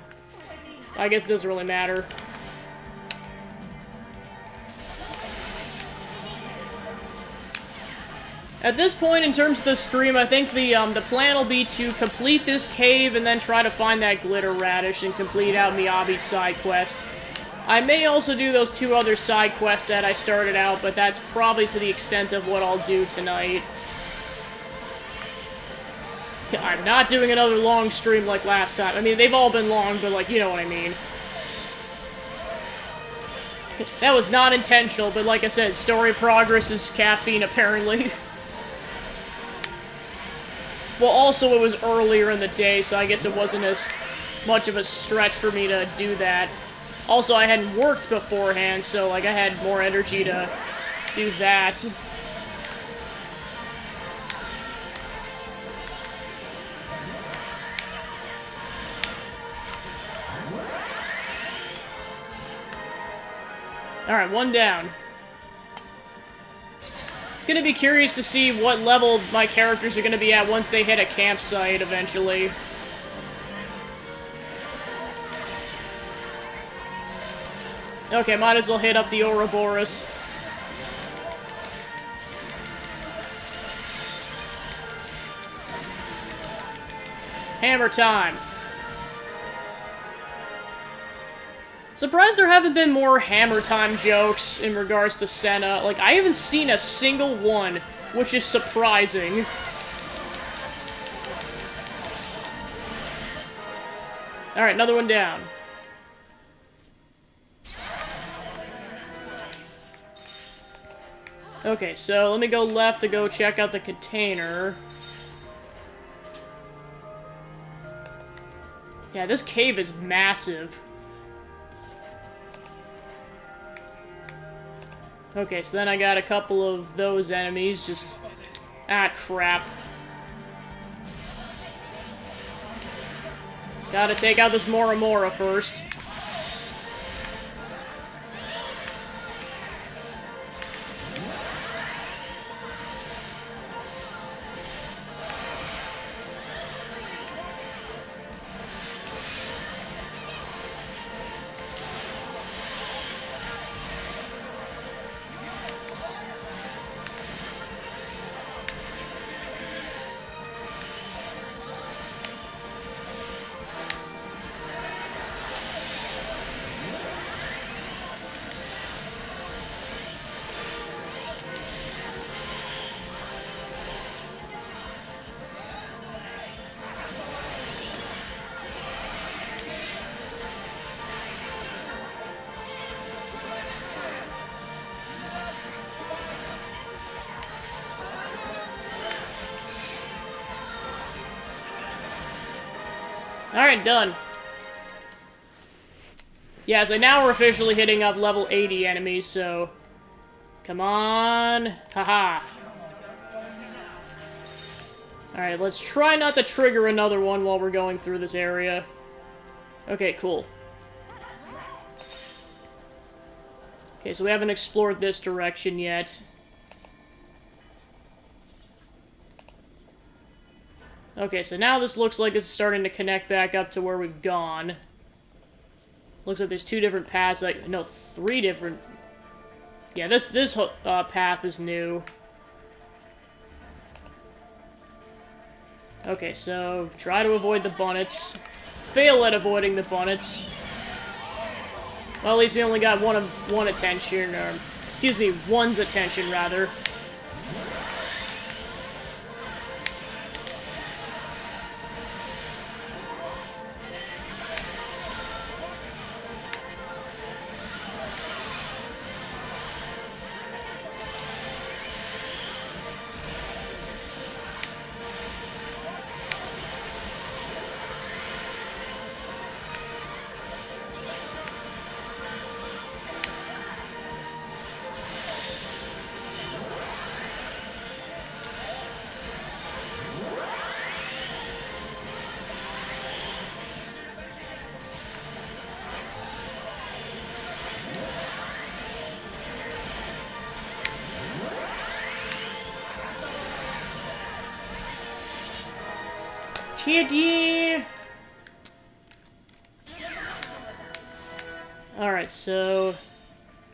I guess it doesn't really matter. At this point, in terms of the stream, I think the plan will be to complete this cave and then try to find that glitter radish and complete out Miyabi's side quest. I may also do those 2 other side quests that I started out, but that's probably to the extent of what I'll do tonight. I'm not doing another long stream like last time. I mean, they've all been long, but, like, you know what I mean. That was not intentional, but like I said, story progress is caffeine, apparently. Well, also, it was earlier in the day, so I guess it wasn't as much of a stretch for me to do that. Also, I hadn't worked beforehand, so, like, I had more energy to do that. Alright, 1 down. Gonna be curious to see what level my characters are gonna be at once they hit a campsite eventually. Okay, might as well hit up the Ouroboros. Hammer time. Surprised there haven't been more hammer time jokes in regards to Senna. Like, I haven't seen a single one, which is surprising. Alright, another one down. Okay, so let me go left to go check out the container. Yeah, this cave is massive. Okay, so then I got a couple of those enemies, just... Ah, crap. Gotta take out this Mora Mora first. Alright, done. Yeah, so now we're officially hitting up level 80 enemies, so... Come on! Haha! Alright, let's try not to trigger another one while we're going through this area. Okay, cool. Okay, so we haven't explored this direction yet. Okay, so now this looks like it's starting to connect back up to where we've gone. Looks like there's two different paths, like, no, three different... Yeah, this path is new. Okay, so try to avoid the bunnets. Fail at avoiding the bunnets. Well, at least we only got one attention, or... Excuse me, one's attention, rather. Kitty! Alright, so...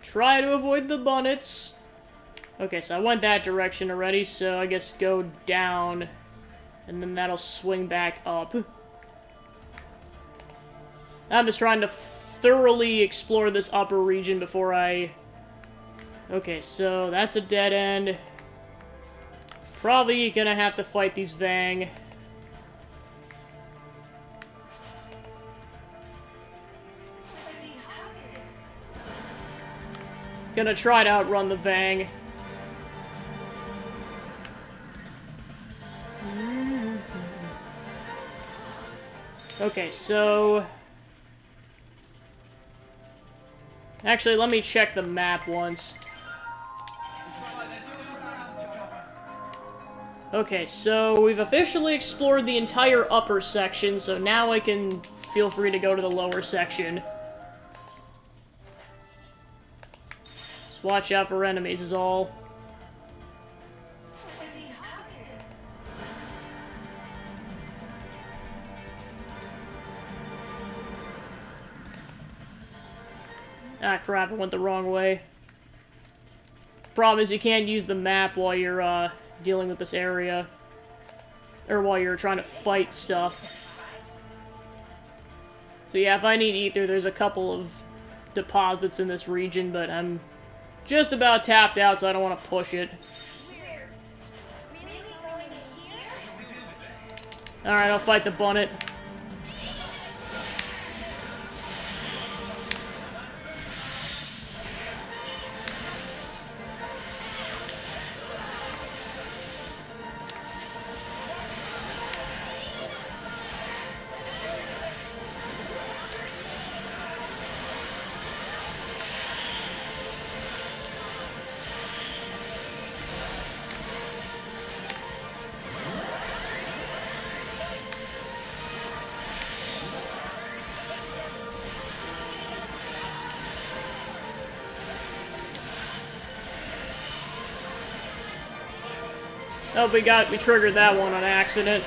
Try to avoid the bunnets. Okay, so I went that direction already, so I guess go down. And then that'll swing back up. I'm just trying to thoroughly explore this upper region before I... Okay, so that's a dead end. Probably gonna have to fight these Vang. Gonna try to outrun the Vang. Okay, so... Actually, let me check the map once. Okay, so we've officially explored the entire upper section, so now I can feel free to go to the lower section. Just watch out for enemies is all. Ah, crap, I went the wrong way. Problem is you can't use the map while you're, dealing with this area. Or while you're trying to fight stuff. So yeah, if I need ether, there's a couple of deposits in this region, but I'm just about tapped out, so I don't want to push it. Alright, I'll fight the bunnet. Oh, we triggered that one on accident.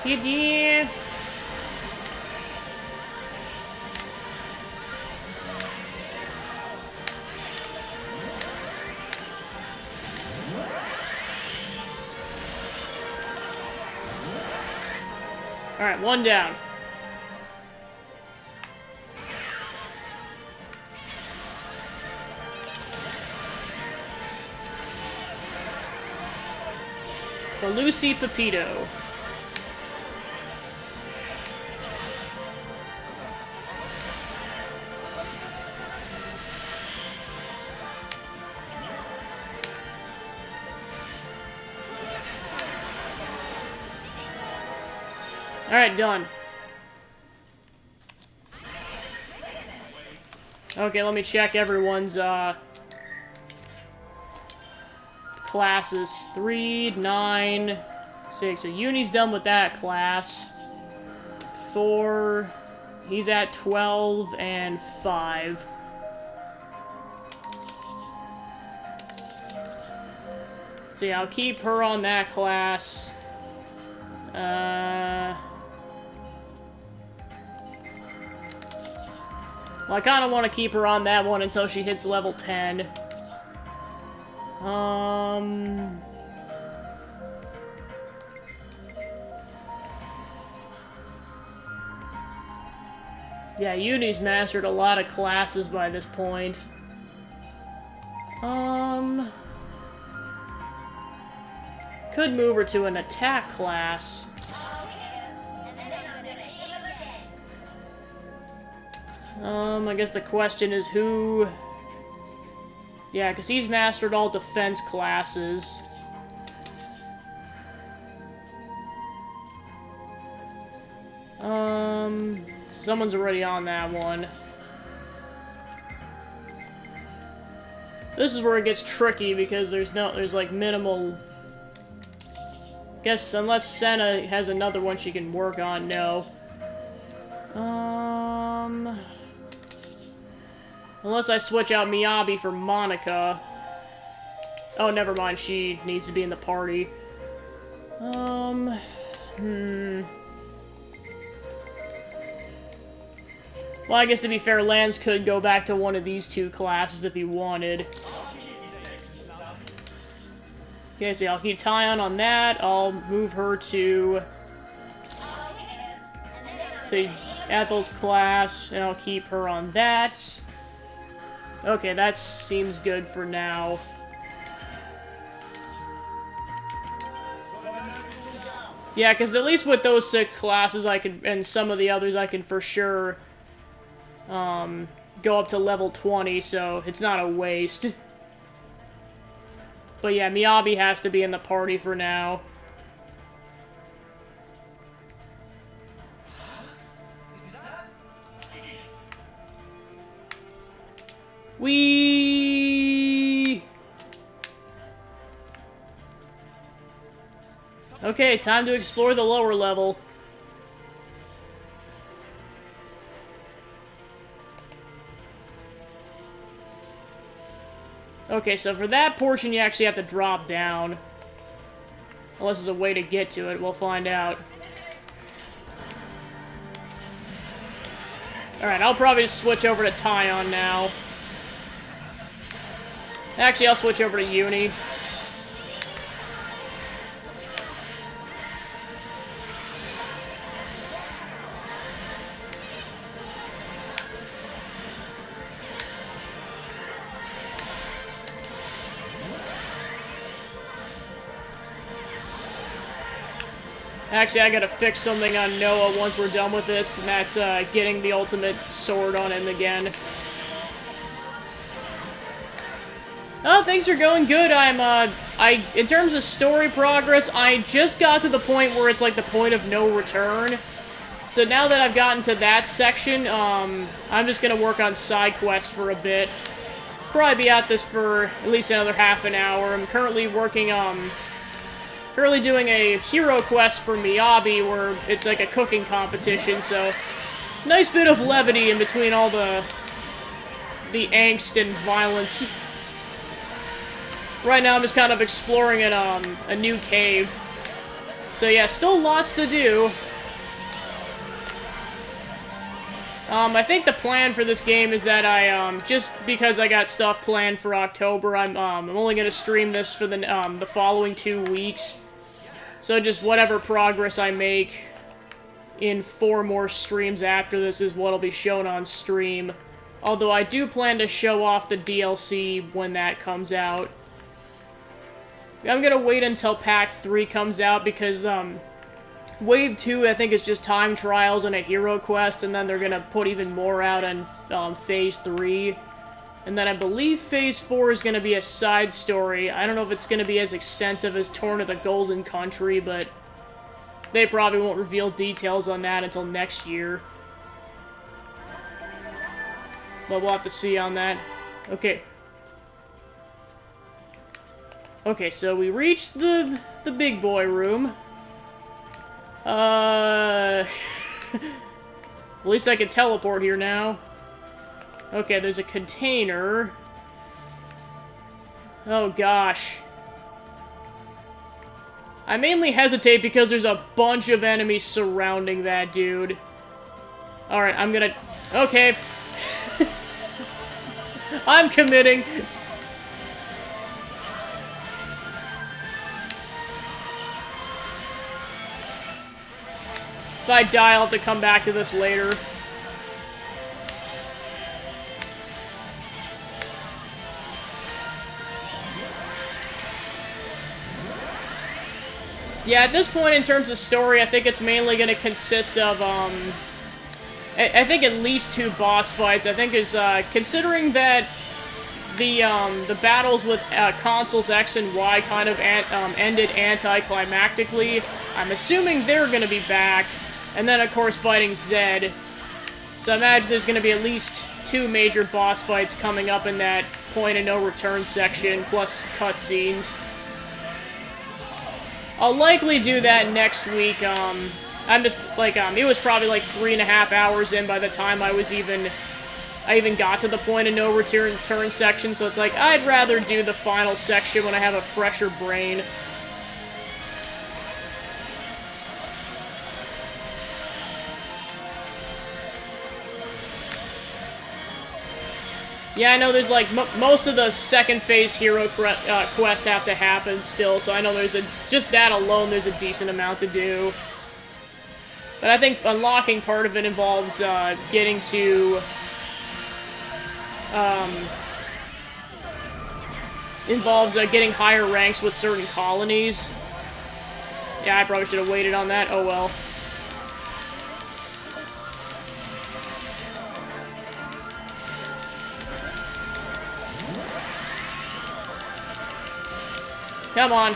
Yeah. Alright, one down. For Lucy Pepito. Alright, done. Okay, let me check everyone's, classes. 3, 9, 6. So Uni's done with that class. 4, he's at 12, and 5. So yeah, I'll keep her on that class. Well, I kind of want to keep her on that one until she hits level 10. Yeah, Uni's mastered a lot of classes by this point. Could move her to an attack class. I guess the question is who... Yeah, because he's mastered all defense classes. Someone's already on that one. This is where it gets tricky because there's like minimal... Guess unless Senna has another one she can work on, no. Unless I switch out Miyabi for Monica. Oh, never mind, she needs to be in the party. Well, I guess to be fair, Lance could go back to one of these two classes if he wanted. Okay, so I'll keep Tyon on that. I'll move her to Ethel's class, and I'll keep her on that. Okay, that seems good for now. Yeah, because at least with those 6 classes, I can, and some of the others, I can for sure go up to level 20, so it's not a waste. But yeah, Miyabi has to be in the party for now. Okay, time to explore the lower level. Okay, so for that portion you actually have to drop down. Unless there's a way to get to it, we'll find out. Alright, I'll probably just switch over to Tyon now. Actually, I'll switch over to Uni. Actually, I gotta fix something on Noah once we're done with this, and that's getting the ultimate sword on him again. Oh, things are going good. In terms of story progress, I just got to the point where it's like the point of no return. So now that I've gotten to that section, I'm just gonna work on side quests for a bit. Probably be at this for at least another half an hour. I'm currently working, currently doing a hero quest for Miyabi where it's like a cooking competition, so nice bit of levity in between all the angst and violence. Right now I'm just kind of exploring a new cave. So yeah, still lots to do. I think the plan for this game is that I, just because I got stuff planned for October, I'm only gonna stream this for the following 2 weeks. So just whatever progress I make in 4 more streams after this is what'll be shown on stream. Although I do plan to show off the DLC when that comes out. I'm gonna wait until Pack 3 comes out because, Wave 2, I think, is just time trials and a hero quest, and then they're gonna put even more out on Phase 3. And then I believe Phase 4 is gonna be a side story. I don't know if it's gonna be as extensive as Torn of the Golden Country, but they probably won't reveal details on that until next year. But we'll have to see on that. Okay. Okay, so we reached the big boy room. At least I can teleport here now. Okay, there's a container. Oh gosh. I mainly hesitate because there's a bunch of enemies surrounding that dude. Alright, I'm gonna... Okay. I'm committing. If I die, I'll have to come back to this later. Yeah, at this point in terms of story, I think it's mainly going to consist of, I think at least 2 boss fights. I think is, considering that the battles with consoles X and Y kind of ended anticlimactically, I'm assuming they're going to be back. And then, of course, fighting Zed. So I imagine there's going to be at least 2 major boss fights coming up in that point of no return section, plus cutscenes. I'll likely do that next week. I'm just, like, it was probably like 3.5 hours in by the time I even got to the point of no return section, so it's like, I'd rather do the final section when I have a fresher brain. Yeah, I know there's, like, most of the second phase hero quests have to happen still, so I know there's just that alone, there's a decent amount to do. But I think unlocking part of it involves, getting to, getting higher ranks with certain colonies. Yeah, I probably should have waited on that, oh well. Come on.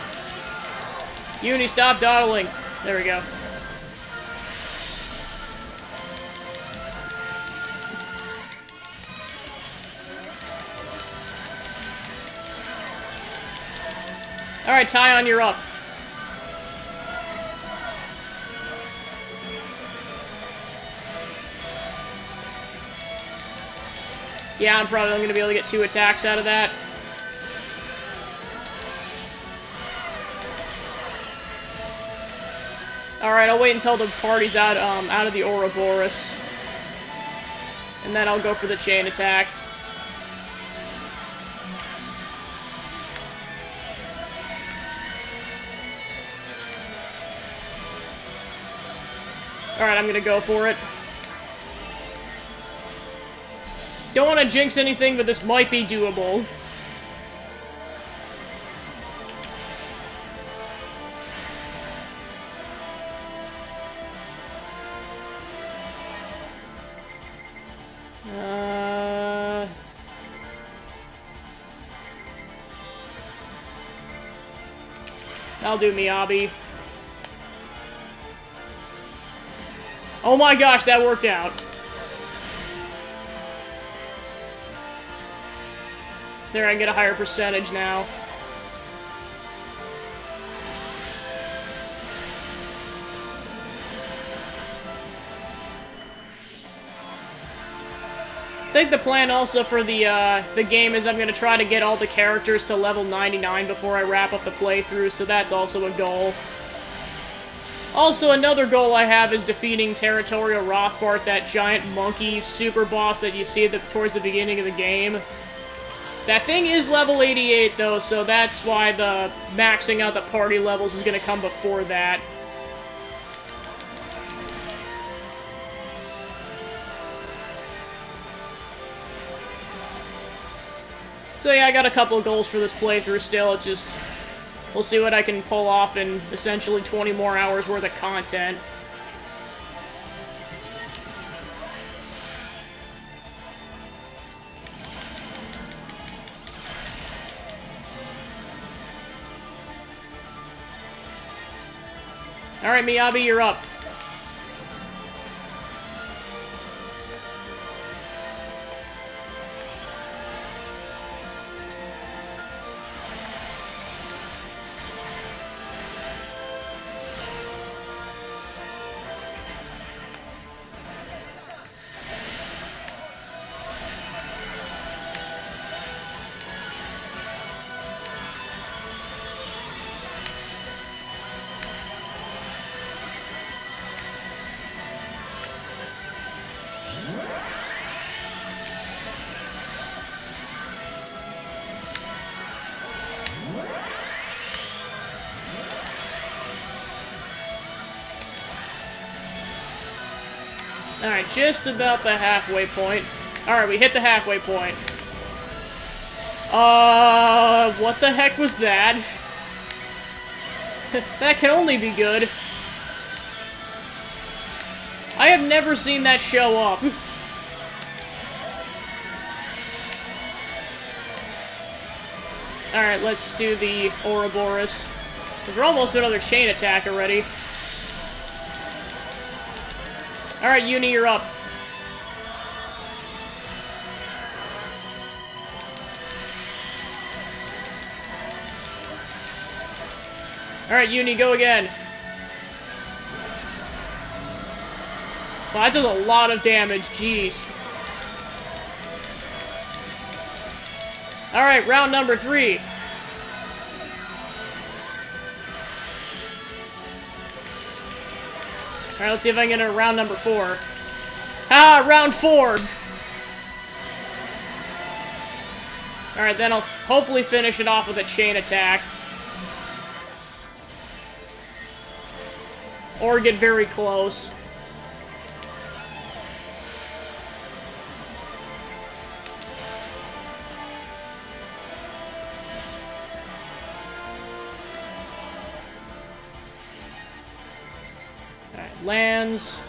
Uni, stop dawdling. There we go. Alright, Tyon, you're up. Yeah, I'm probably only going to be able to get 2 attacks out of that. Alright, I'll wait until the party's out of the Ouroboros. And then I'll go for the chain attack. Alright, I'm gonna go for it. Don't want to jinx anything, but this might be doable. I'll do Miyabi. Oh my gosh, that worked out. There, I get a higher percentage now. I think the plan also for the game is I'm going to try to get all the characters to level 99 before I wrap up the playthrough, so that's also a goal. Also, another goal I have is defeating Territorial Rothbart, that giant monkey super boss that you see towards the beginning of the game. That thing is level 88, though, so that's why the maxing out the party levels is going to come before that. So yeah, I got a couple of goals for this playthrough still. It's just, we'll see what I can pull off in essentially 20 more hours worth of content. Alright, Miyabi, you're up. Alright, just about the halfway point. Alright, we hit the halfway point. What the heck was that? That can only be good. I have never seen that show up. Alright, let's do the Ouroboros. We're almost to another chain attack already. Alright, Uni, you're up. Alright, Uni, go again. Wow, that does a lot of damage, jeez. Alright, round number 3. Alright, let's see if I can get a round number 4. Ah, round 4! Alright, then I'll hopefully finish it off with a chain attack. Or get very close. Alright, lands.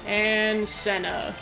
And Senna.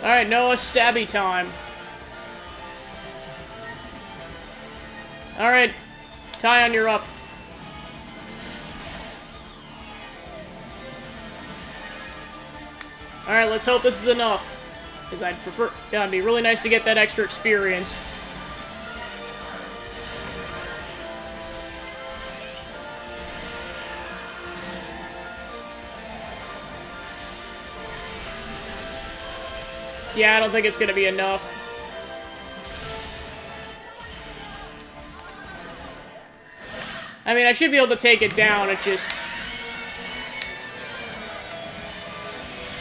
Alright, Noah, stabby time. Alright, Tyon, you're up. Alright, let's hope this is enough. Because I'd prefer... Yeah, it'd be really nice to get that extra experience. Yeah, I don't think it's gonna be enough. I mean, I should be able to take it down, it's just...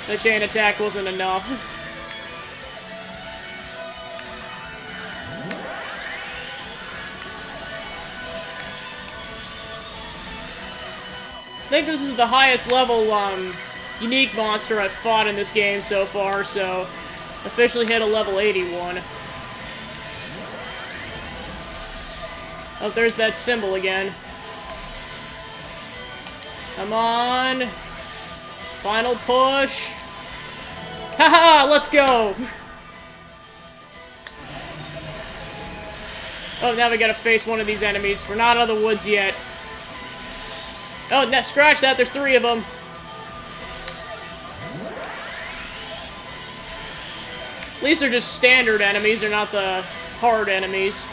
the chain attack wasn't enough. I think this is the highest level, unique monster I've fought in this game so far, so... officially hit a level 81. Oh, there's that symbol again. Come on! Final push! Haha! Let's go! Oh, now we gotta face one of these enemies. We're not out of the woods yet. Oh, no, scratch that, there's 3 of them. At least they're just standard enemies, they're not the hard enemies.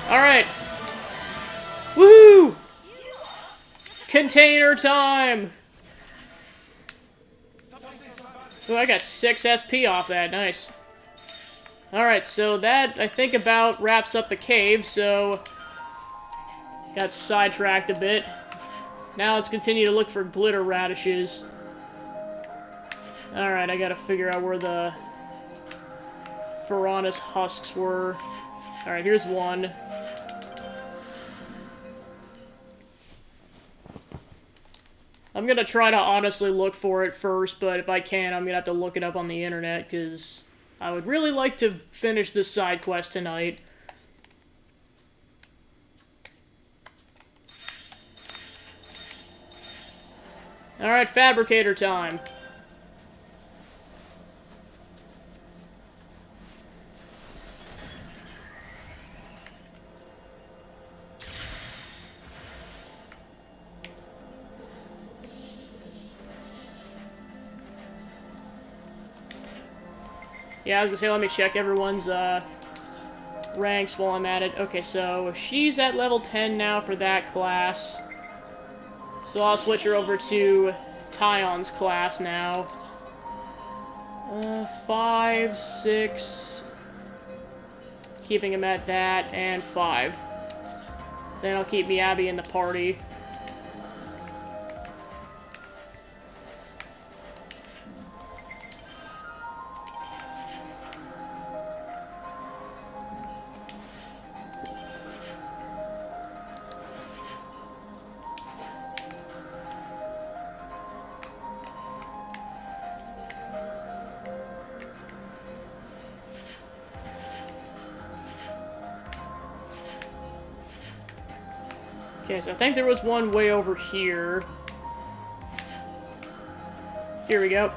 Alright. Woohoo! Container time! Oh, I got 6 SP off that. Nice. Alright, so that, I think, about wraps up the cave, so... got sidetracked a bit. Now let's continue to look for glitter radishes. Alright, I gotta figure out where the... Piranha's husks were. Alright, here's one. I'm gonna try to honestly look for it first, but if I can't, I'm gonna have to look it up on the internet, because I would really like to finish this side quest tonight. Alright, fabricator time. Yeah, I was gonna say, let me check everyone's, ranks while I'm at it. Okay, so she's at level 10 now for that class. So I'll switch her over to Tyon's class now. 5, 6... keeping him at that, and 5. Then I'll keep Miyabi in the party. Okay, so I think there was one way over here. Here we go.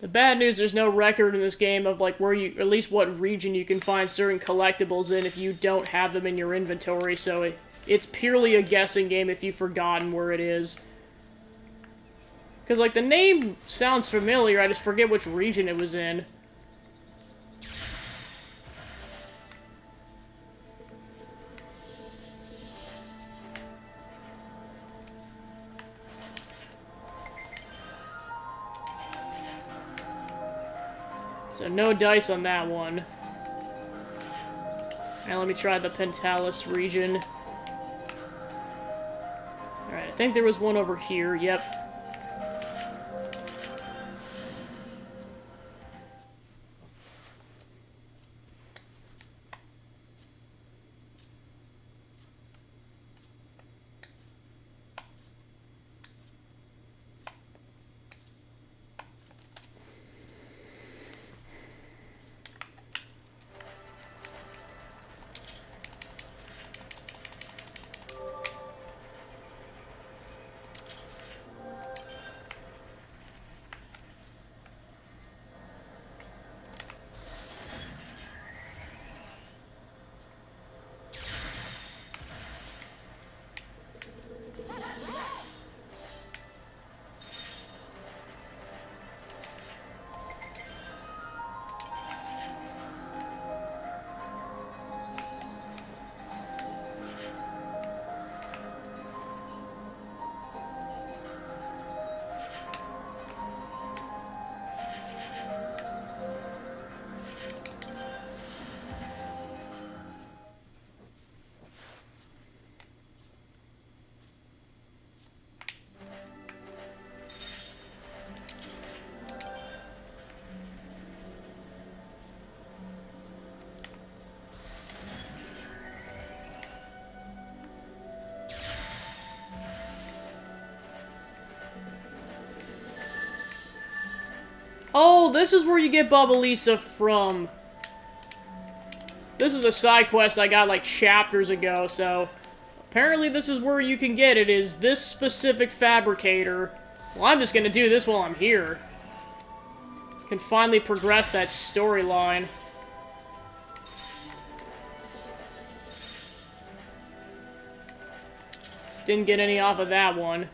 The bad news, there's no record in this game of, like, where you, at least what region you can find certain collectibles in if you don't have them in your inventory, so it's purely a guessing game if you've forgotten where it is. Because, like, the name sounds familiar, I just forget which region it was in. So no dice on that one. Now let me try the Pentalis region. Alright, I think there was one over here, yep. Oh, this is where you get Bubblisa from. This is a side quest I got like chapters ago, so apparently this is where you can get it, is this specific fabricator. Well, I'm just gonna do this while I'm here. Can finally progress that storyline. Didn't get any off of that one.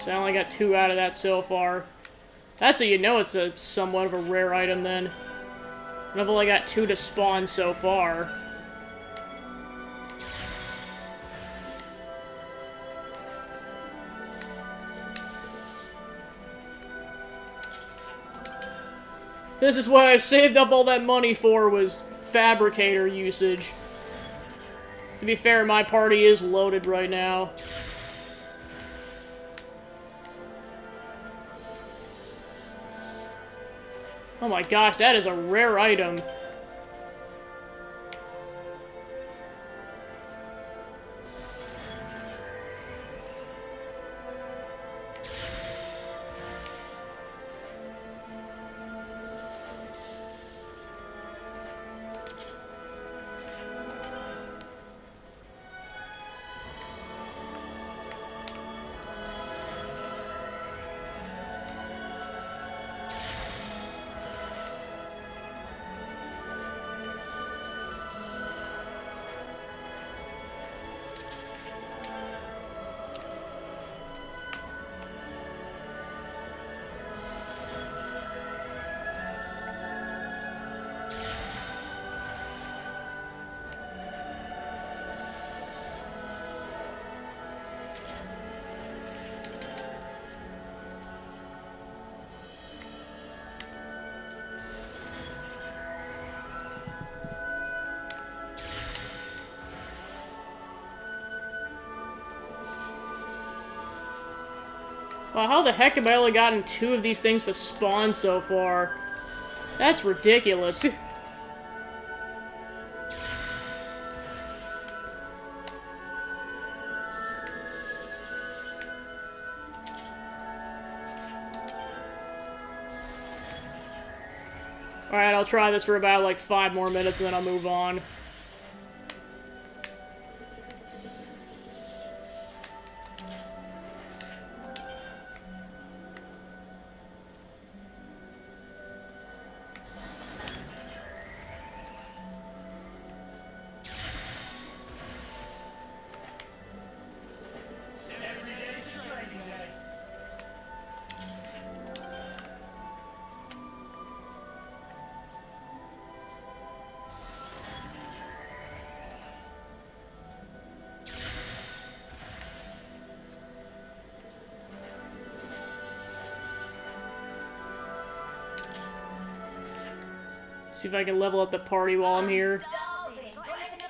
So I only got 2 out of that so far. That's how you know it's a somewhat of a rare item then. And I've only got 2 to spawn so far. This is what I saved up all that money for, was fabricator usage. To be fair, my party is loaded right now. Oh my gosh, that is a rare item. Wow, how the heck have I only gotten 2 of these things to spawn so far? That's ridiculous. Alright, I'll try this for about like 5 more minutes and then I'll move on. See if I can level up the party while I'm here. Starving. Got anything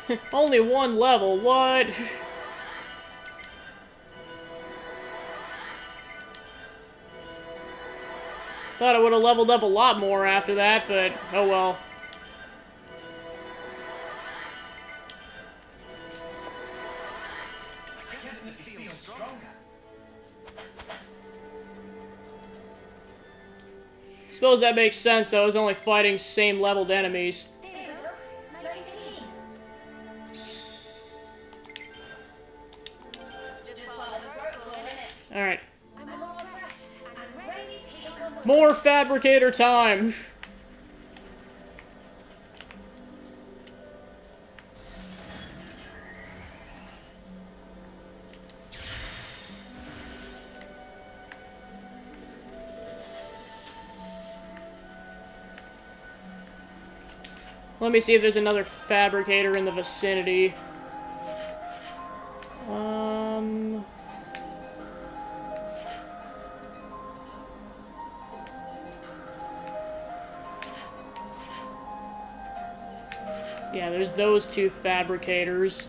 I can eat? Only 1 level, what? Thought I would have leveled up a lot more after that, but oh well. Definitely feel stronger. Suppose that makes sense, though. I was only fighting same-leveled enemies. There we go. Nice and clean. Just follow the protocol, innit? Alright. I'm all refreshed and ready to take on the More fabricator time! Let me see if there's another fabricator in the vicinity. Yeah, there's those two fabricators.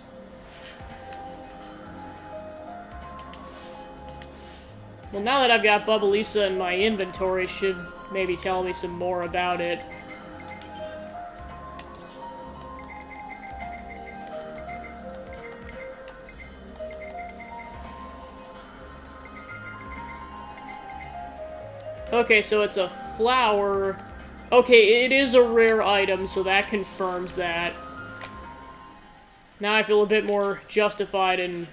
Well, now that I've got Bubblisa in my inventory, should maybe tell me some more about it. Okay, so it's a flower. Okay, it is a rare item, so that confirms that. Now I feel a bit more justified in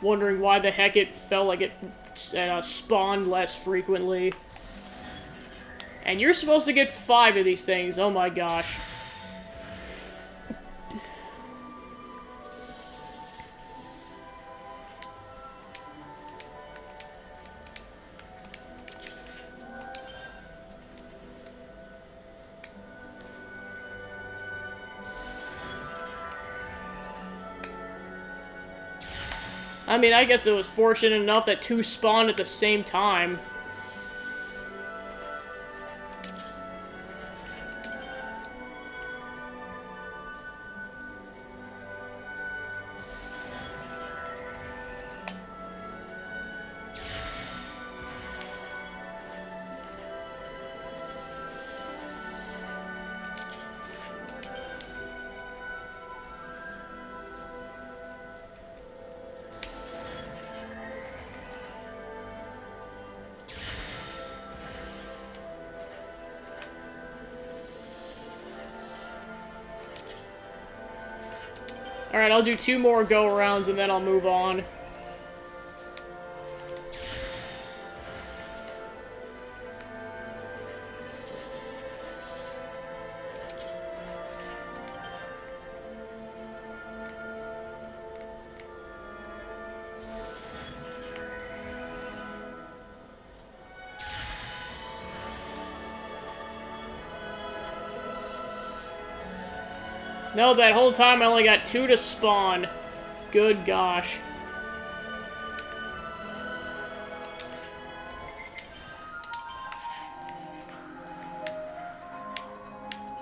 wondering why the heck it felt like it spawned less frequently. And you're supposed to get 5 of these things, oh my gosh. I mean, I guess it was fortunate enough that 2 spawned at the same time. Alright, I'll do 2 more go-arounds and then I'll move on. No, that whole time I only got 2 to spawn. Good gosh.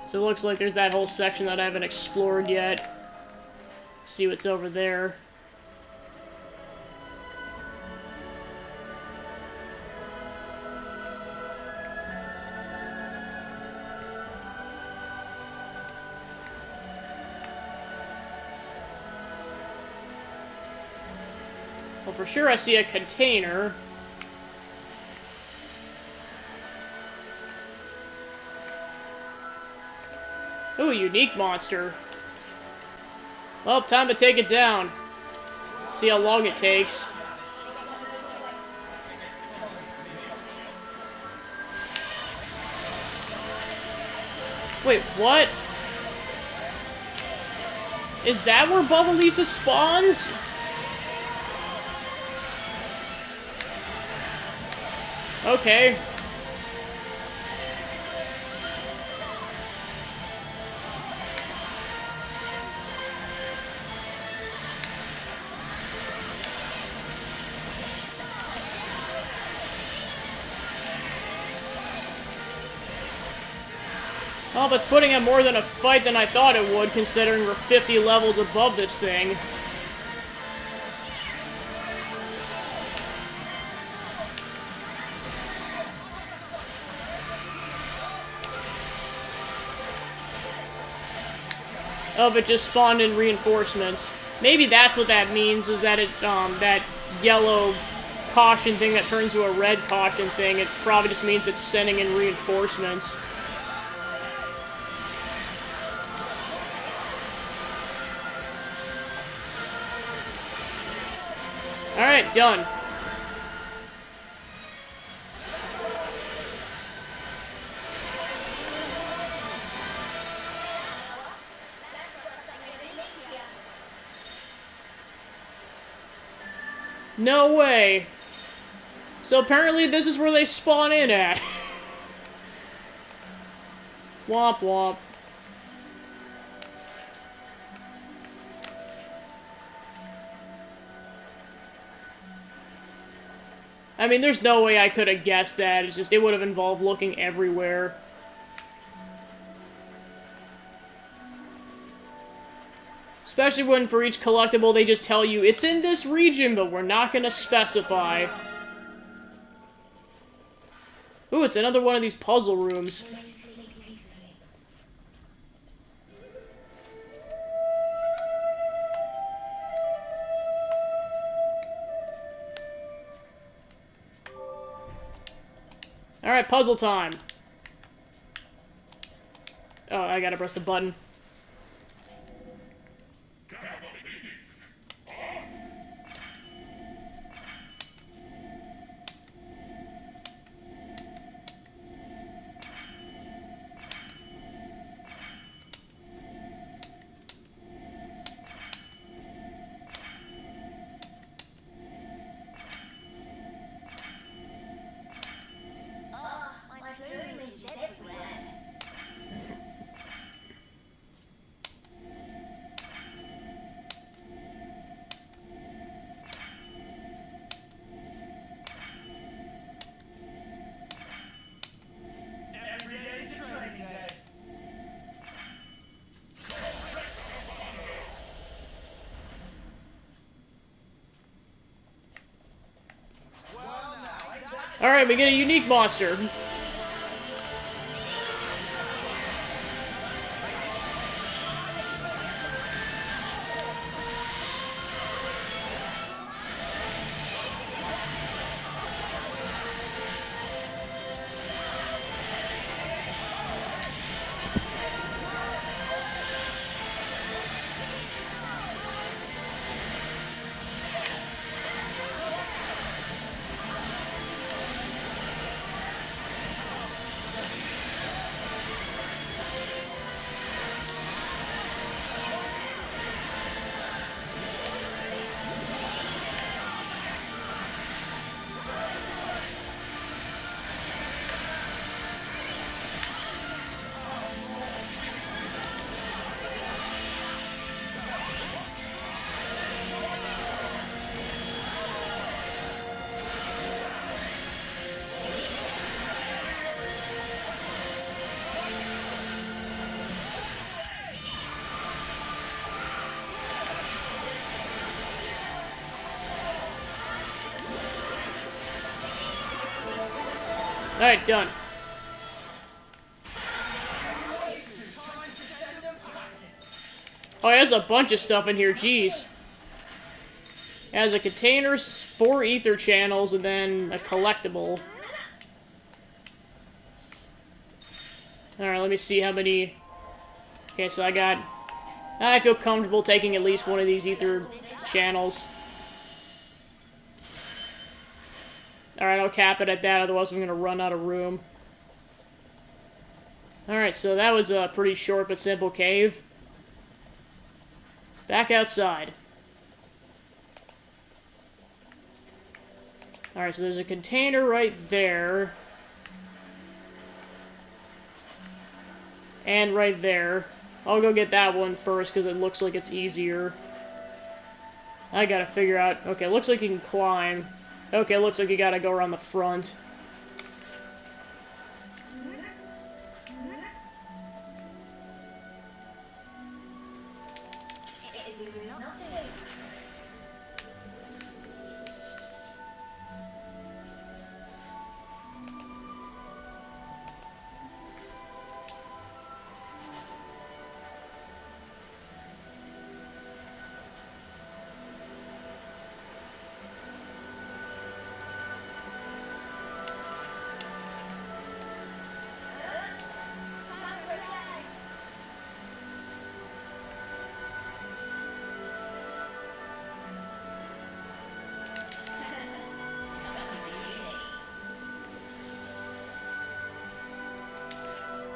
So it looks like there's that whole section that I haven't explored yet. See what's over there. Well, for sure I see a container. Ooh, unique monster. Well, time to take it down. See how long it takes. Wait, what? Is that where Bubblisa spawns? Okay. Well, but it's putting up more than a fight than I thought it would, considering we're 50 levels above this thing. Oh, but just spawned in reinforcements. Maybe that's what that means, is that it, that yellow caution thing that turns to a red caution thing, it probably just means it's sending in reinforcements. Alright, done. No way. So apparently this is where they spawn in at. Womp womp. I mean, there's no way I could have guessed that. It's just, it would have involved looking everywhere. Especially when for each collectible they just tell you, it's in this region, but we're not gonna specify. Ooh, it's another one of these puzzle rooms. Alright, puzzle time. Oh, I gotta press the button. Oh, my plumage is everywhere. Every day's a training day. Alright, we get a unique monster. Alright, done. Oh, there's a bunch of stuff in here, jeez. It has a container, 4 ether channels, and then a collectible. Alright, let me see how many... Okay, so I feel comfortable taking at least one of these ether channels. Alright, I'll cap it at that, otherwise I'm gonna run out of room. Alright, so that was a pretty short but simple cave. Back outside. Alright, so there's a container right there. And right there. I'll go get that one first, because it looks like it's easier. I gotta figure out... Okay, looks like you can climb. Okay, looks like you gotta go around the front.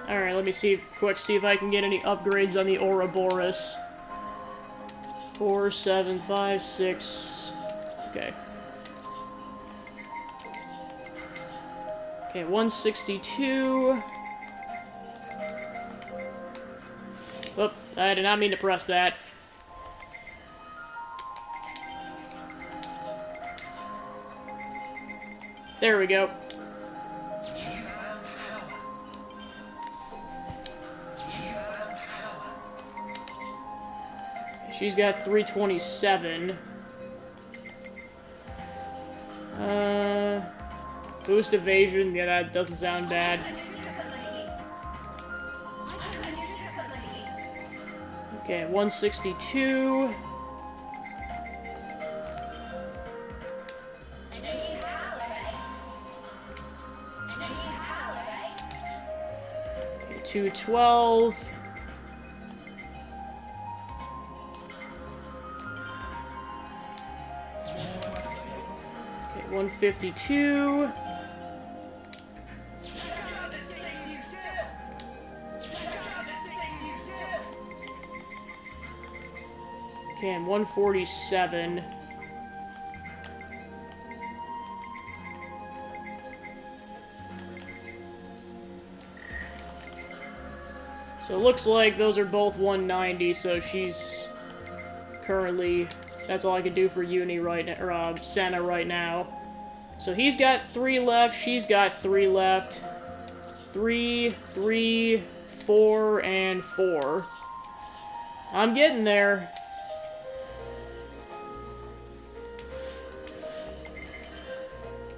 Alright, let me see if I can get any upgrades on the Ouroboros. 4, 7, 5, 6... Okay. Okay, 162... Oop, I did not mean to press that. There we go. She's got 327. Boost evasion. Yeah, that doesn't sound bad. Okay, 162. Okay, 212. Okay, 152. Okay, and 147. So it looks like those are both 190, so she's currently... That's all I can do for Uni right now, or Senna right now. So he's got 3 left, she's got 3 left. 3, 3, 4, and 4. I'm getting there.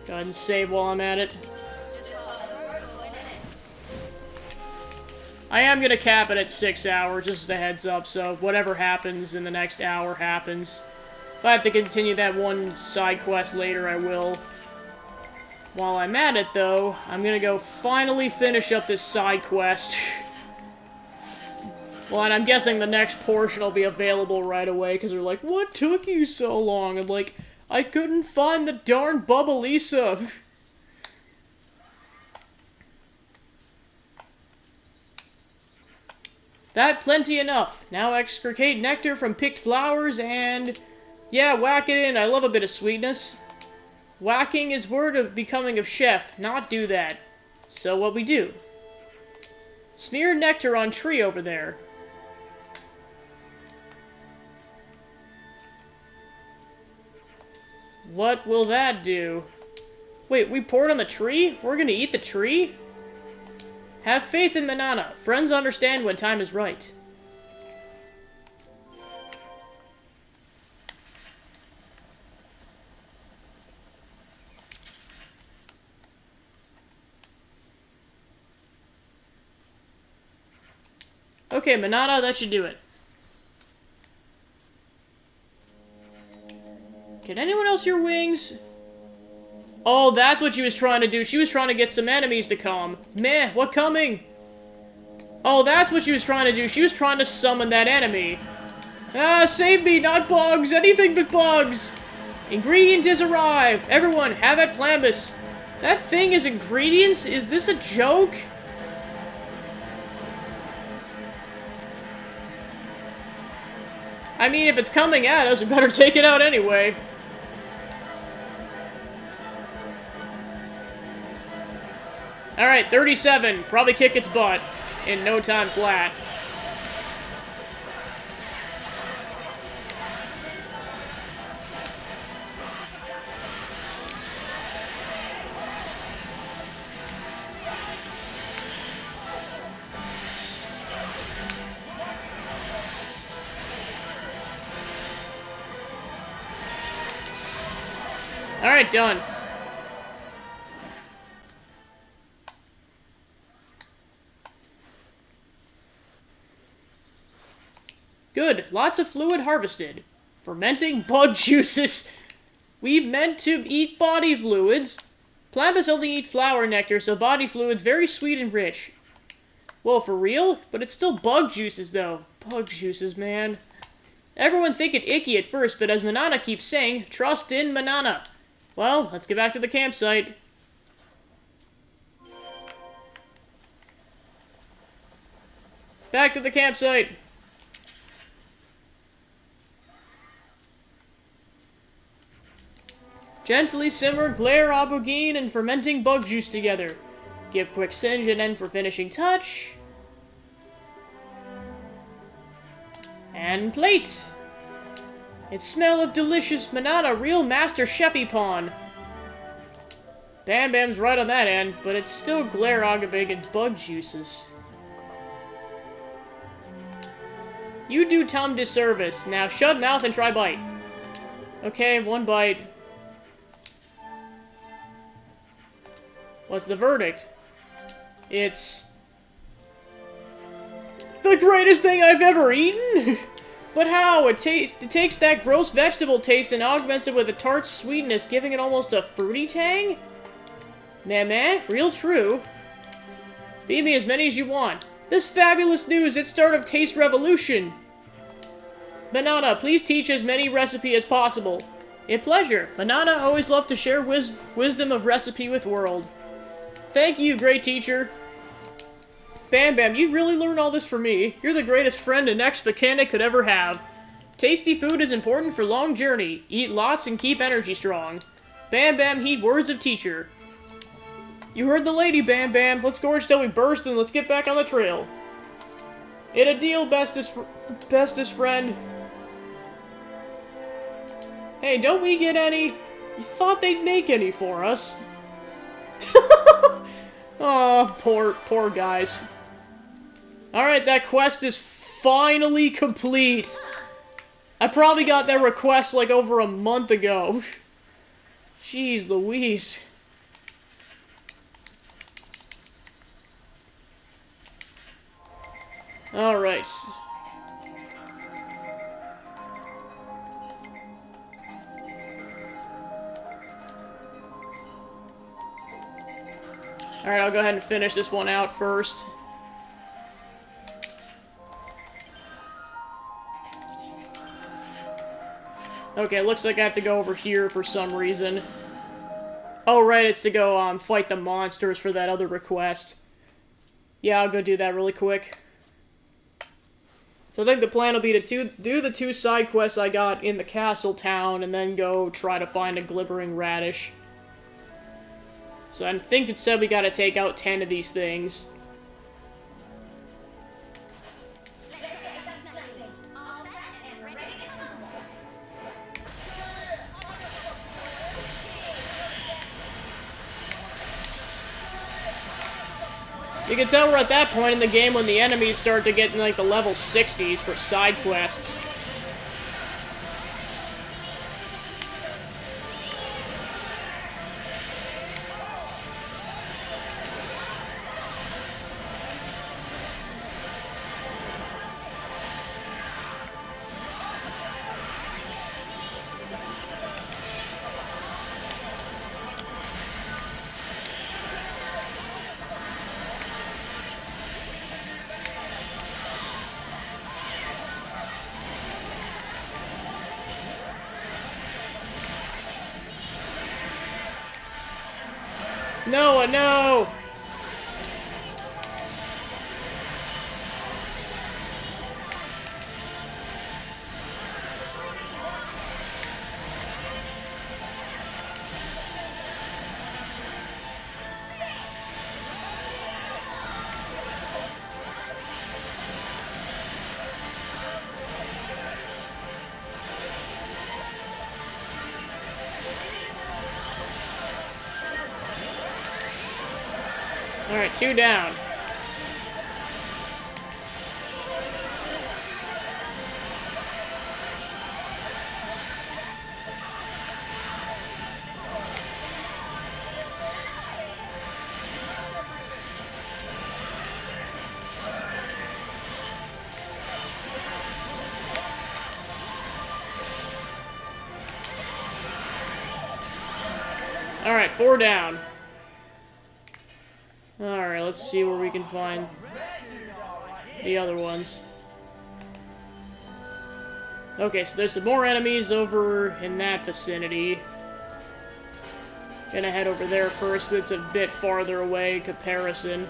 Go ahead and save while I'm at it. I am gonna cap it at 6 hours, just a heads up, so whatever happens in the next hour happens. If I have to continue that one side quest later, I will. While I'm at it, though, I'm gonna go finally finish up this side quest. Well, and I'm guessing the next portion will be available right away, because they're like, what took you so long? I'm like, I couldn't find the darn Bubba Lisa. That plenty enough. Now extricate nectar from picked flowers and... Yeah, whack it in. I love a bit of sweetness. Whacking is word of becoming a chef. Not do that. So what we do. Smear nectar on tree over there. What will that do? Wait, we poured on the tree? We're gonna eat the tree? Have faith in Manana. Friends understand when time is right. Okay, Manana, that should do it. Can anyone else hear wings? Oh, that's what she was trying to do. She was trying to get some enemies to come. Meh, what coming? Oh, that's what she was trying to do. She was trying to summon that enemy. Ah, save me, not bugs. Anything but bugs. Ingredient is arrived. Everyone, have at Plambus. That thing is ingredients? Is this a joke? I mean, if it's coming at us, we better take it out anyway. Alright, 37. Probably kick its butt in no time flat. Alright, done. Good. Lots of fluid harvested. Fermenting bug juices. We meant to eat body fluids. Plambus only eat flower nectar, so body fluids very sweet and rich. Whoa, for real? But it's still bug juices, though. Bug juices, man. Everyone think it icky at first, but as Manana keeps saying, trust in Manana. Well, let's get back to the campsite. Back to the campsite. Gently simmer glare aubergine and fermenting bug juice together. Give quick singe and end for finishing touch. And plate. It smell of delicious Manana real master chefy pawn. Bam Bam's right on that end, but it's still glare aubergine and bug juices. You do Tom disservice. Now shut mouth and try bite. Okay, one bite. What's the verdict? It's... the greatest thing I've ever eaten? But how? It takes that gross vegetable taste and augments it with a tart sweetness, giving it almost a fruity tang? Meh, real true. Feed me as many as you want. This fabulous news, it's start of taste revolution. Banana, please teach as many recipe as possible. A pleasure. Banana always loved to share wisdom of recipe with world. Thank you, great teacher. Bam Bam, you really learn all this for me. You're the greatest friend an ex-mechanic could ever have. Tasty food is important for long journey. Eat lots and keep energy strong. Bam Bam, heed words of teacher. You heard the lady, Bam Bam. Let's gorge till we burst and let's get back on the trail. In a deal, bestest friend. Hey, don't we get any? You thought they'd make any for us. Oh, poor guys. Alright, that quest is finally complete. I probably got that request like over a month ago. Jeez Louise. Alright. Alright, I'll go ahead and finish this one out first. Okay, looks like I have to go over here for some reason. Oh, right, it's to go, fight the monsters for that other request. Yeah, I'll go do that really quick. So I think the plan will be to do the 2 side quests I got in the castle town, and then go try to find a glimmering radish. So I think it said we gotta take out 10 of these things. You can tell we're at that point in the game when the enemies start to get in like the level 60s for side quests. No, no! Alright, 2 down. Alright, 4 down. Alright, let's see where we can find the other ones. Okay, so there's some more enemies over in that vicinity. Gonna head over there first, it's a bit farther away in comparison.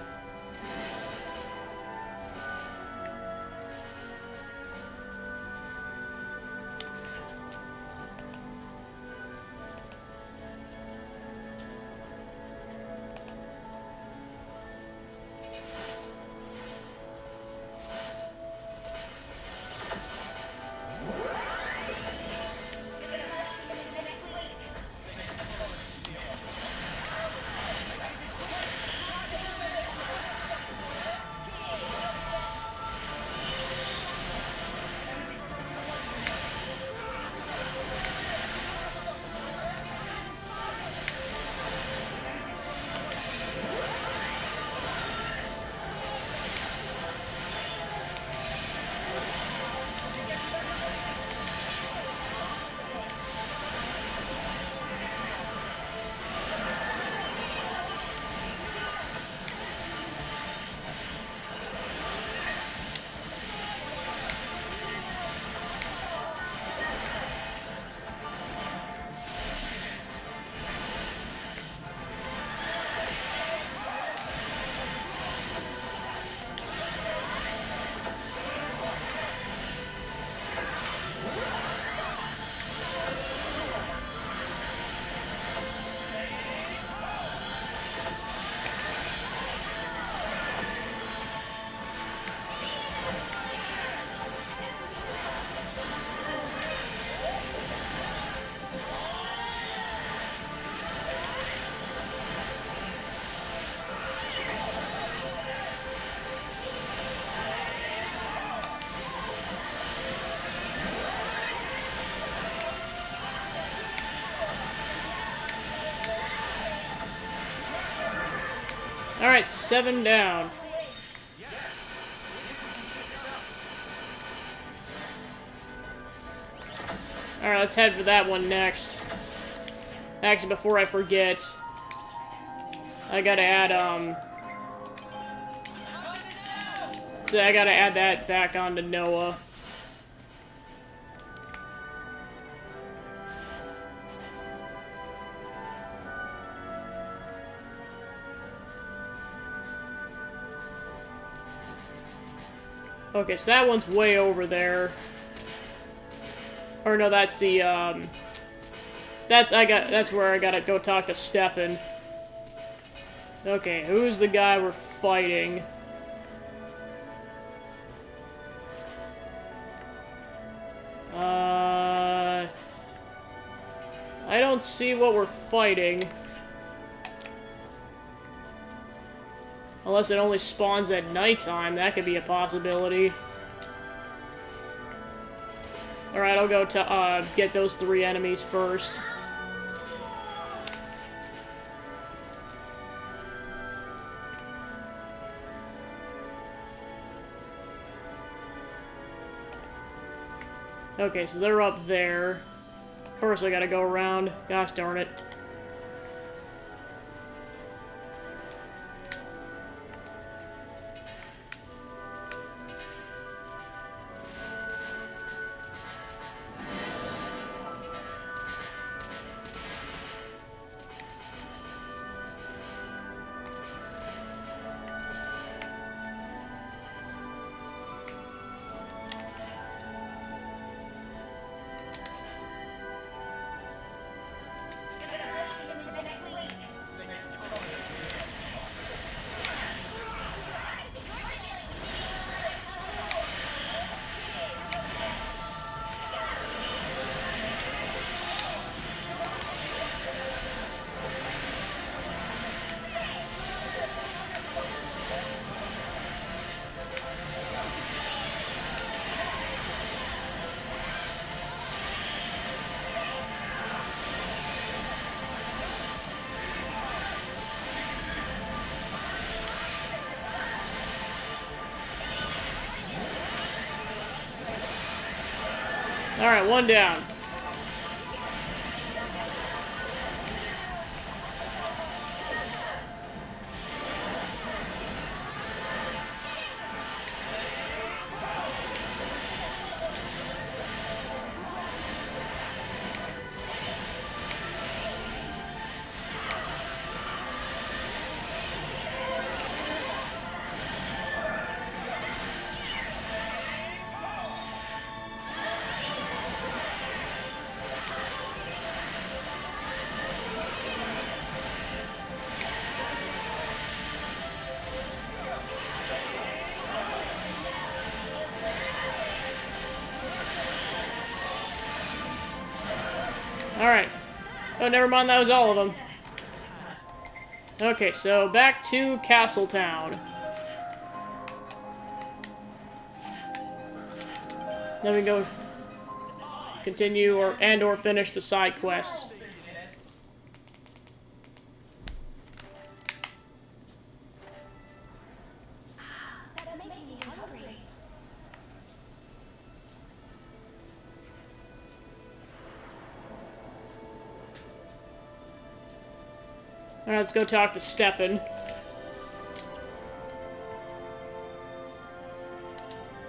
Alright, 7 down. Alright, let's head for that one next. Actually, before I forget, I gotta add, so I gotta add that back onto Noah. Okay, so that one's way over there. Or no, that's the, that's where I gotta go talk to Stefan. Okay, who's the guy we're fighting? I don't see what we're fighting. Unless it only spawns at nighttime, that could be a possibility. Alright, I'll go to, get those 3 enemies first. Okay, so they're up there. Of course I gotta go around. Gosh darn it. Alright, 1 down. Alright. Oh, never mind, that was all of them. Okay, so back to Castletown. Then we go continue or finish the side quests. That's making me hungry. Alright, let's go talk to Stefan.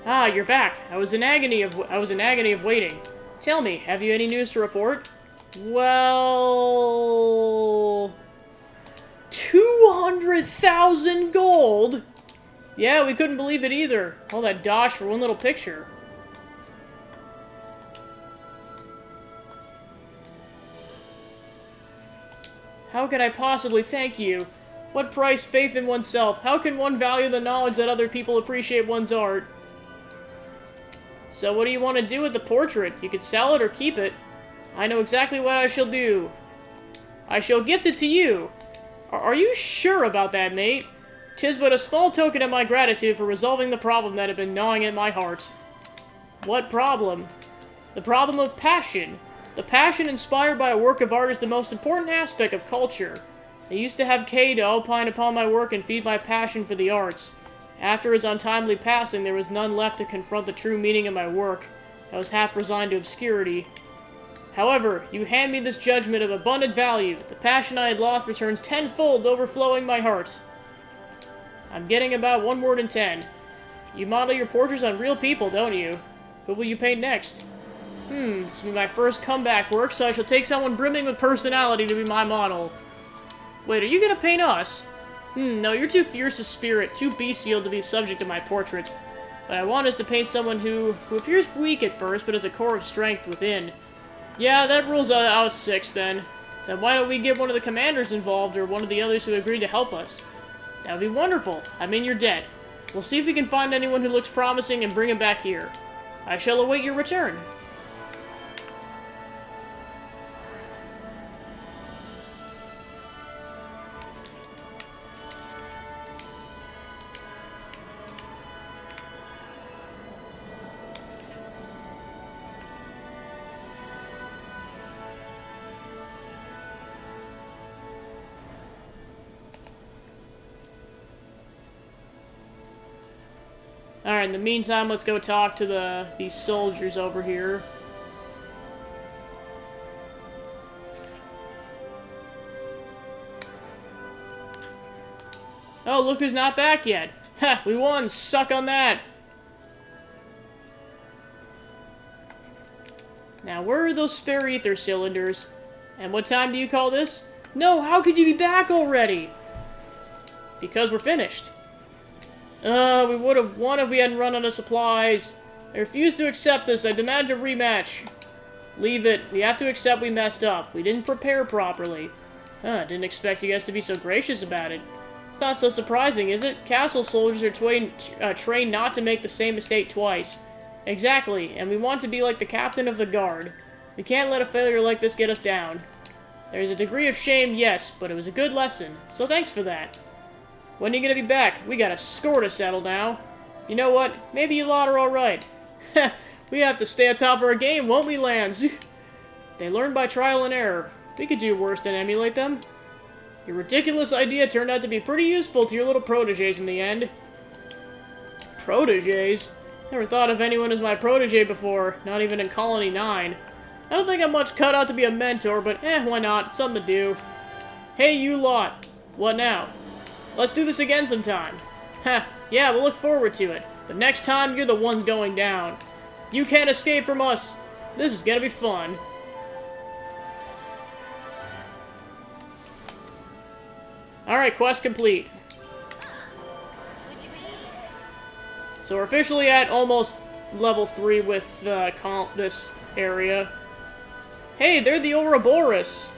Ah, you're back. I was in agony of waiting. Tell me, have you any news to report? Well, 200,000 gold. Yeah, we couldn't believe it either. All that dosh for one little picture. How could I possibly thank you? What price faith in oneself? How can one value the knowledge that other people appreciate one's art? So what do you want to do with the portrait? You could sell it or keep it. I know exactly what I shall do. I shall gift it to you. Are you sure about that, mate? 'Tis but a small token of my gratitude for resolving the problem that had been gnawing at my heart. What problem? The problem of passion. The passion inspired by a work of art is the most important aspect of culture. I used to have Kay to opine upon my work and feed my passion for the arts. After his untimely passing, there was none left to confront the true meaning of my work. I was half resigned to obscurity. However, you hand me this judgment of abundant value. The passion I had lost returns tenfold, overflowing my heart. I'm getting about 1 word in 10. You model your portraits on real people, don't you? Who will you paint next? This will be my first comeback work, so I shall take someone brimming with personality to be my model. Wait, are you gonna paint us? No, you're too fierce a spirit, too bestial to be subject to my portraits. What I want is to paint someone who appears weak at first, but has a core of strength within. Yeah, that rules out 6, then. Then why don't we get one of the commanders involved, or one of the others who agreed to help us? That would be wonderful. I mean, you're dead. We'll see if we can find anyone who looks promising and bring him back here. I shall await your return. Alright, in the meantime, let's go talk to these soldiers over here. Oh, look who's not back yet. Ha, we won! Suck on that! Now, where are those spare ether cylinders? And what time do you call this? No, how could you be back already? Because we're finished. We would have won if we hadn't run out of supplies. I refuse to accept this. I demand a rematch. Leave it. We have to accept we messed up. We didn't prepare properly. Didn't expect you guys to be so gracious about it. It's not so surprising, is it? Castle soldiers are trained not to make the same mistake twice. Exactly, and we want to be like the captain of the guard. We can't let a failure like this get us down. There's a degree of shame, yes, but it was a good lesson, so thanks for that. When are you gonna be back? We got a score to settle now. You know what? Maybe you lot are alright. We have to stay on top of our game, won't we, Lance? They learn by trial and error. We could do worse than emulate them. Your ridiculous idea turned out to be pretty useful to your little protégés in the end. Protégés? Never thought of anyone as my protégé before, not even in Colony 9. I don't think I'm much cut out to be a mentor, but why not? It's something to do. Hey, you lot. What now? Let's do this again sometime. Yeah, we'll look forward to it. But next time, you're the ones going down. You can't escape from us. This is gonna be fun. Alright, quest complete. So we're officially at almost level 3 with this area. Hey, they're the Ouroboros.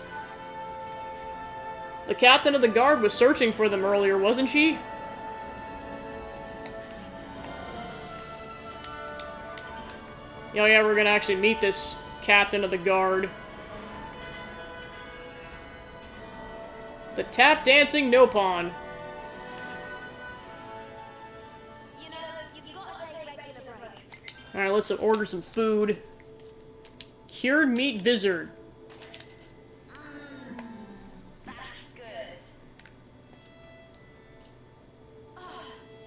The captain of the guard was searching for them earlier, wasn't she? Oh yeah, we're gonna actually meet this captain of the guard. The tap-dancing Nopon. You know, you've got to take regular breaks. Alright, let's order some food. Cured meat vizard. That's good. Oh,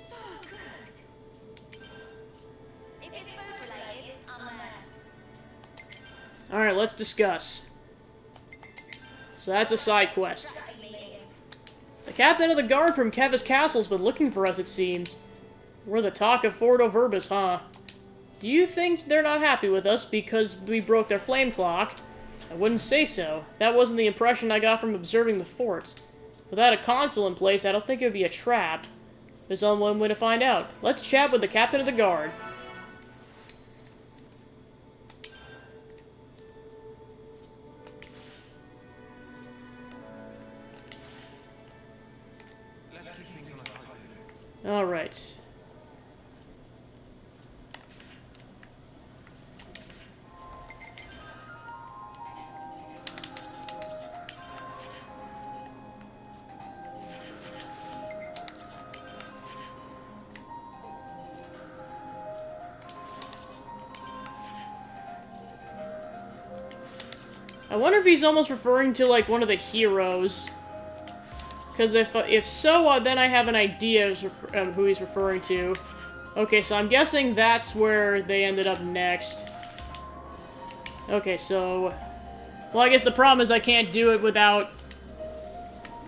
so good. If it's food related, I'm there. Alright, let's discuss. So that's a side quest. Strategy meeting. The captain of the guard from Kevis Castle's been looking for us, it seems. We're the talk of Fordo Verbis, huh? Do you think they're not happy with us because we broke their flame clock? I wouldn't say so. That wasn't the impression I got from observing the forts. Without a consul in place, I don't think it would be a trap. There's only one way to find out. Let's chat with the captain of the guard. Let's keep things on a tight loop. Alright. I wonder if he's almost referring to, like, one of the heroes. Because if so, then I have an idea of who he's referring to. Okay, so I'm guessing that's where they ended up next. Okay, so... Well, I guess the problem is I can't do it without...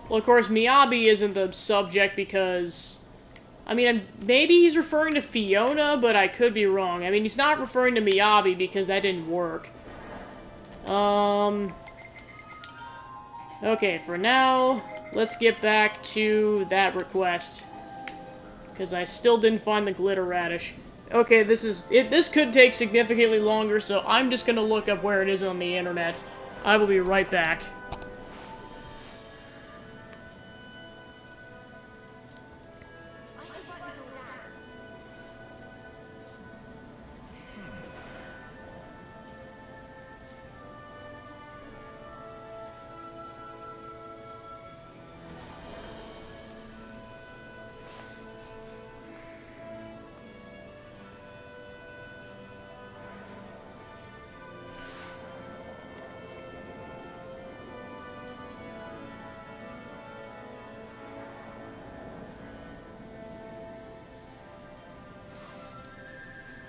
Well, of course, Miyabi isn't the subject because... I mean, maybe he's referring to Fiona, but I could be wrong. I mean, he's not referring to Miyabi because that didn't work. Okay, for now, let's get back to that request. Because I still didn't find the glitter radish. Okay, this could take significantly longer, so I'm just gonna look up where it is on the internet. I will be right back.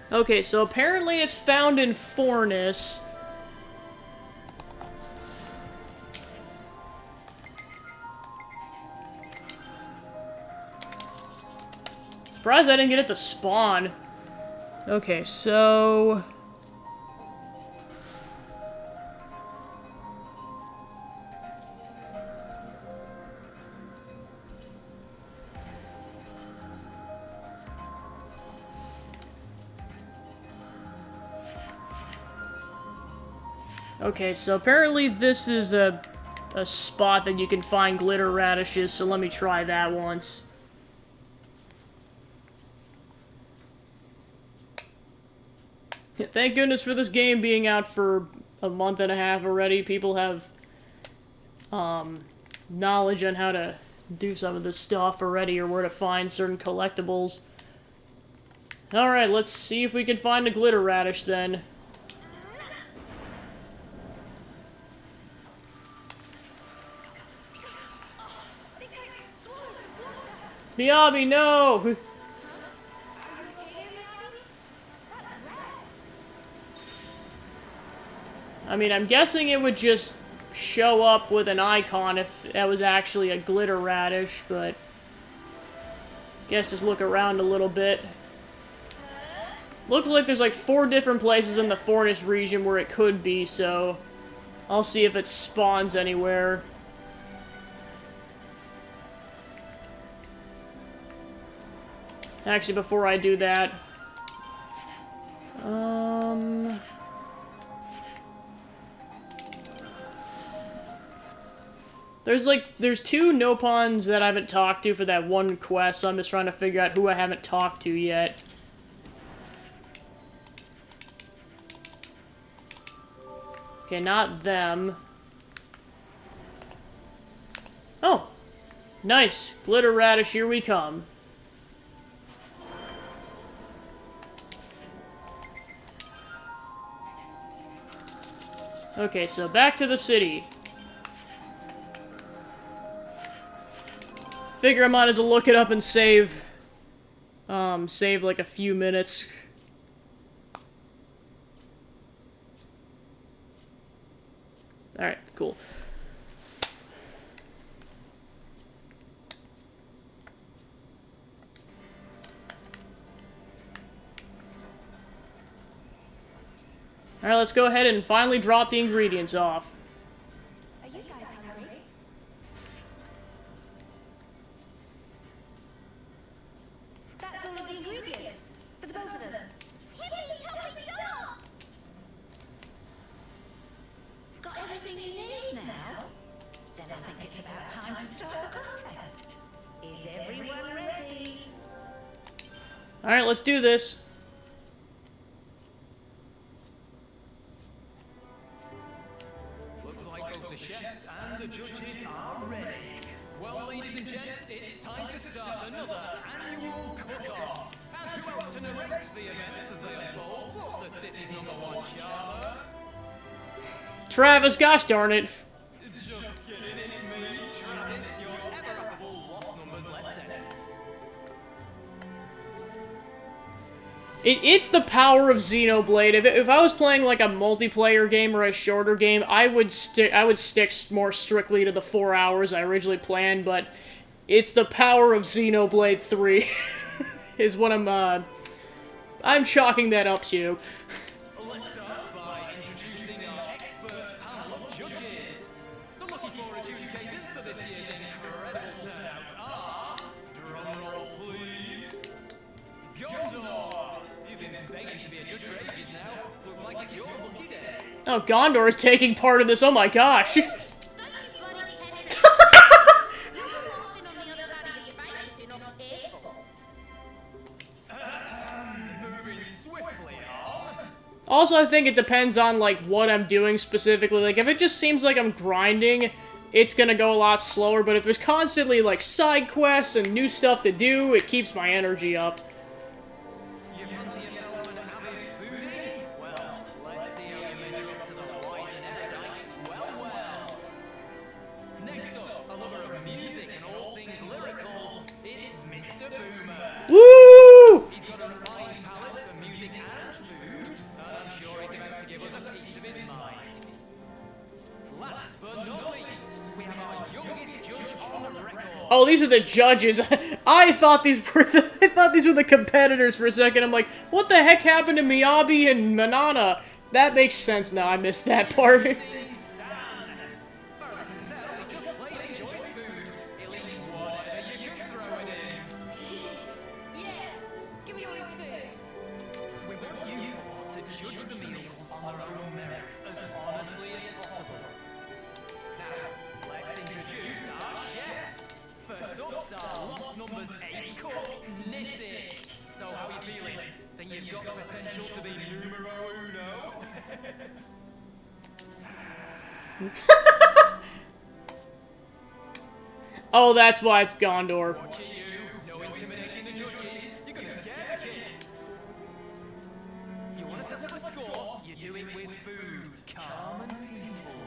Okay, so apparently it's found in Fornis. Surprised I didn't get it to spawn. Okay, so... Okay, so apparently this is a spot that you can find glitter radishes, so let me try that once. Thank goodness for this game being out for a month and a half already. People have knowledge on how to do some of this stuff already, or where to find certain collectibles. Alright, let's see if we can find a glitter radish then. Miyabi, no! I mean, I'm guessing it would just show up with an icon if that was actually a glitter radish, but... Guess just look around a little bit. Looks like there's like 4 different places in the Fornis region where it could be, so... I'll see if it spawns anywhere. Actually, before I do that... There's 2 Nopons that I haven't talked to for that one quest, so I'm just trying to figure out who I haven't talked to yet. Okay, not them. Oh! Nice! Glitter radish, here we come. Okay, so back to the city. Figure I might as well look it up and save like a few minutes. Alright, cool. Alright, let's go ahead and finally drop the ingredients off. Are you guys hungry? That's all of the ingredients. For the both of them. Tippy-toppy job! Got everything you need now? Then I think it's about time to start the contest. Is everyone ready? Alright, let's do this. Looks like both the chefs and the judges are ready. Well, ladies and gents, it's time to start another annual cook-off. And who else to narrate the events as they unfold? What's the city's #1 charmer? Travis, gosh darn it. Just kidding, it's me, Travis, your ever It's the power of Xenoblade. If I was playing like a multiplayer game or a shorter game, I would stick more strictly to the 4 hours I originally planned. But it's the power of Xenoblade 3 is what I'm chalking that up to. Let's start by introducing our expert panel of judges. The lucky four adjudicators for this year's incredible turnout are... Drumroll, please. Gondor! You've been begging to be a judge for ages now. Looks like it's your lucky day. Oh, Gondor is taking part in this. Oh my gosh. Don't you bloody penetrate. You're laughing on the other side of your face if you're not careful. Moving swiftly on. Also, I think it depends on, like, what I'm doing specifically. Like, if it just seems like I'm grinding, it's gonna go a lot slower, but if there's constantly, like, side quests and new stuff to do, it keeps my energy up. You fancy yourself an avid foodie? Well, let's see how you measure up to the wise and erudite. Well. Next up, a lover of music and all things lyrical, it's Mr. Boomer. Woo! He's got a refined palate for music and food, and I'm sure he's about to give us a piece of his mind. Last but not least, we have our youngest judge on the record. Oh, these are the judges. I thought these were the competitors for a second. I'm like, what the heck happened to Miyabi and Manana? That makes sense now. I missed that part. Stan. Far as I can tell, he just plain enjoys food. He'll eat whatever you can throw at him. Yeah, give me all your food. We want you four to judge the meals on their own merits as honestly as possible. Now, let's introduce our chefs. First up's our lost numbers ace cook, Nissy. So how are you feeling? Think you've got the potential to be numero uno? Oh, that's why it's Gondor. Watch you, no intimidating the judges. You're gonna scare the kid. You wanna set up a score? You do it with food, calm and peaceful.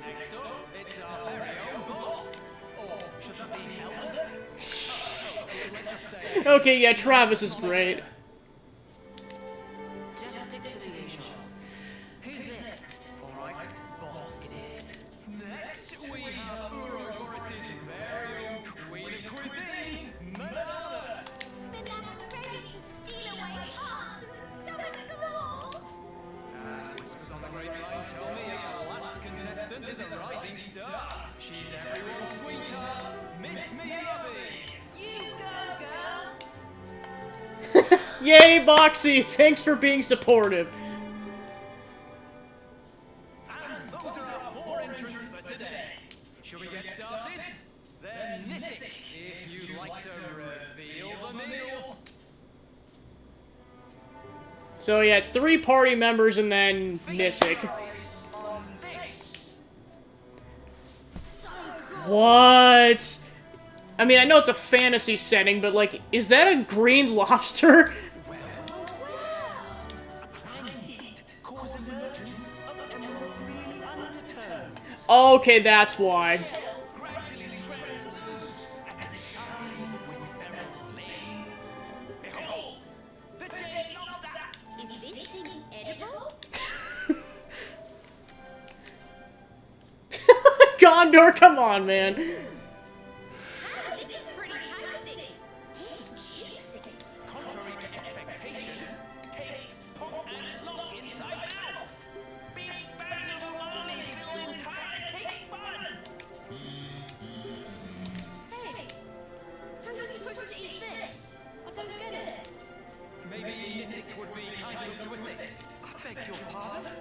Next up, it's our very own boss. Or should that be Elder? Let's just say. Okay, yeah, Travis is great. Just stick to the usual. Who's next? Alright, boss it is. Next, we have Ouroboros' very own queen of cuisine, Manana. Banana ready to steal away hearts and stomach all. And whispers on the grapevine tell me our last contestant is a rising star. She's everyone's sweetheart, Miss Miyabi. You go, girl. Yay, Boxy! Thanks for being supportive. And those are our four entrants for today. Shall we get started? Then Nissik, if you'd like to reveal the meal. So yeah, it's 3 party members and then Nissik. What? I mean, I know it's a fantasy setting, but like, is that a green lobster? Okay, that's why. Is this thing edible? Gondor, come on, man. Hey, this is pretty tasty. And juicy. Contrary to expectation, taste, pop, and lock inside mouth. Big bang of umami fill entire taste buds. Hey, how am I supposed to eat this? I don't get it. Maybe Nissik would be kind enough to assist. I beg your pardon.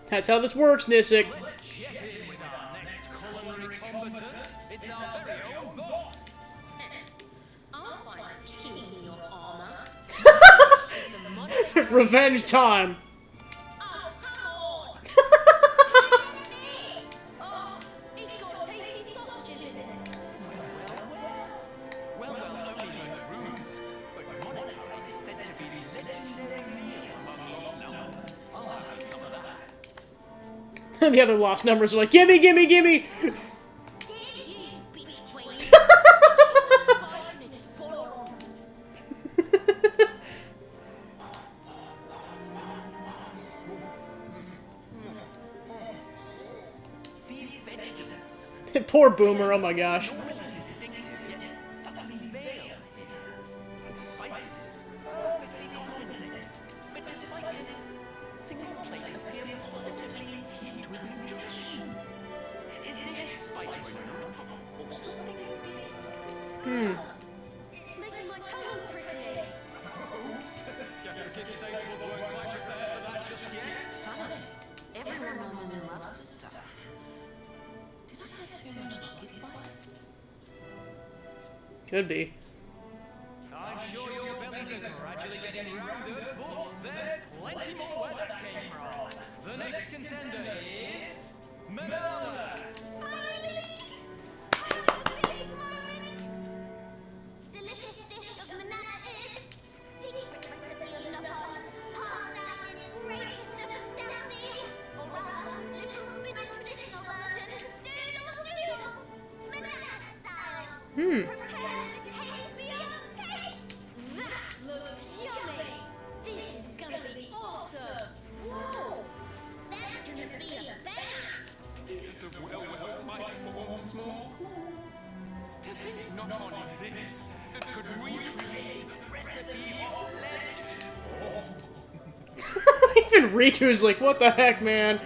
That's how this works, Nissik. Let's check in with our next culinary combatant. It's our very own boss. I'll find a chink in your armor. Revenge time. Oh, come on! Oh, it's got tasty sausages in it. Well, only in the rooms. But Monica is said to be legendary meal among lost numbers. I'll have some of that. The other lost numbers are like, gimme, gimme, gimme! Dare you, bitch queen? 5 minutes for Poor Boomer, oh my gosh. Making my tongue prickly. Everyone on the loves stuff. Did I have too much lucky spice? Could be. I'm sure your bellies are gradually getting rounded, but there's plenty more where that came from. The next contender is Manana. Delicious dish of banana is secret recipe upon passed down in greatest and astounding, or rather, little spinach traditional version, doodle, banana style. Prepare the taste beyond taste. That looks yummy. This is gonna be awesome. Whoa, that's gonna be a banger. To think Knock-On exists that could recreate the recipe of legend. Even Riku's like, what the heck, man?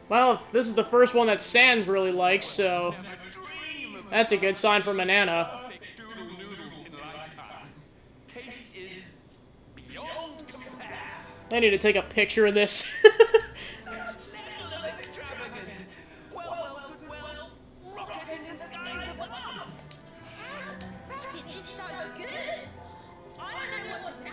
Well, this is the first one that Sans really likes, so that's a good sign for Manana. Doodle noodles in lifetime. Taste is beyond compare. I need to take a picture of this. Little extravagant. Well, rocket in the skies above. How is this so good? I don't know what to say.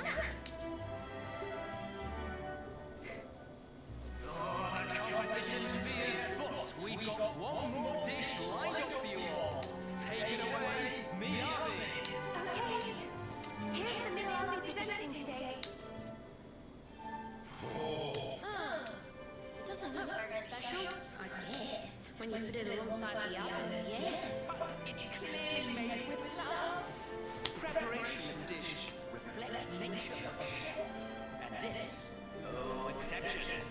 Oh, the competition's fierce, but we've got one more dish lined up for you all. Take it away, Miyabi. Okay, here's the meal I'll be presenting today. It doesn't look very special, I guess. When you put it alongside the others, yeah. Clearly made with love. Preparation dish reflects nature. And this, no exception.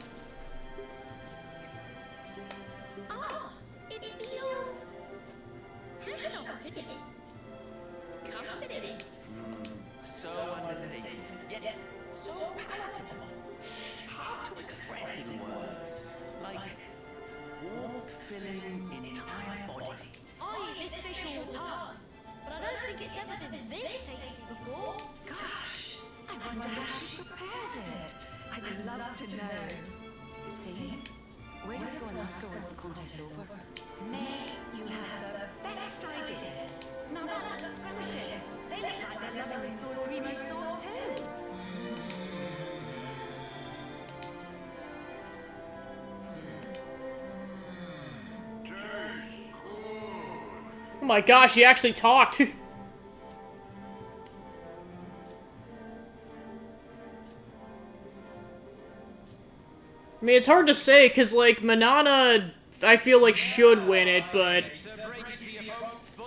Ah, it feels... how should I put it? Comforting. So understated, yet so palatable. Hard to express in words. Like warmth filling entire body. I eat this fish all the time, but I don't think it's ever been this tasty before. Gosh, I wonder how she prepared it. I'd love to know. See? Where did you go and ask her once the contest over? May, you have the best ideas. No, that looks scrumptious. They look like they're loving the sword primo sauce too. Oh my gosh, he actually talked. I mean, it's hard to say, because, like, Manana, I feel like, should win it, but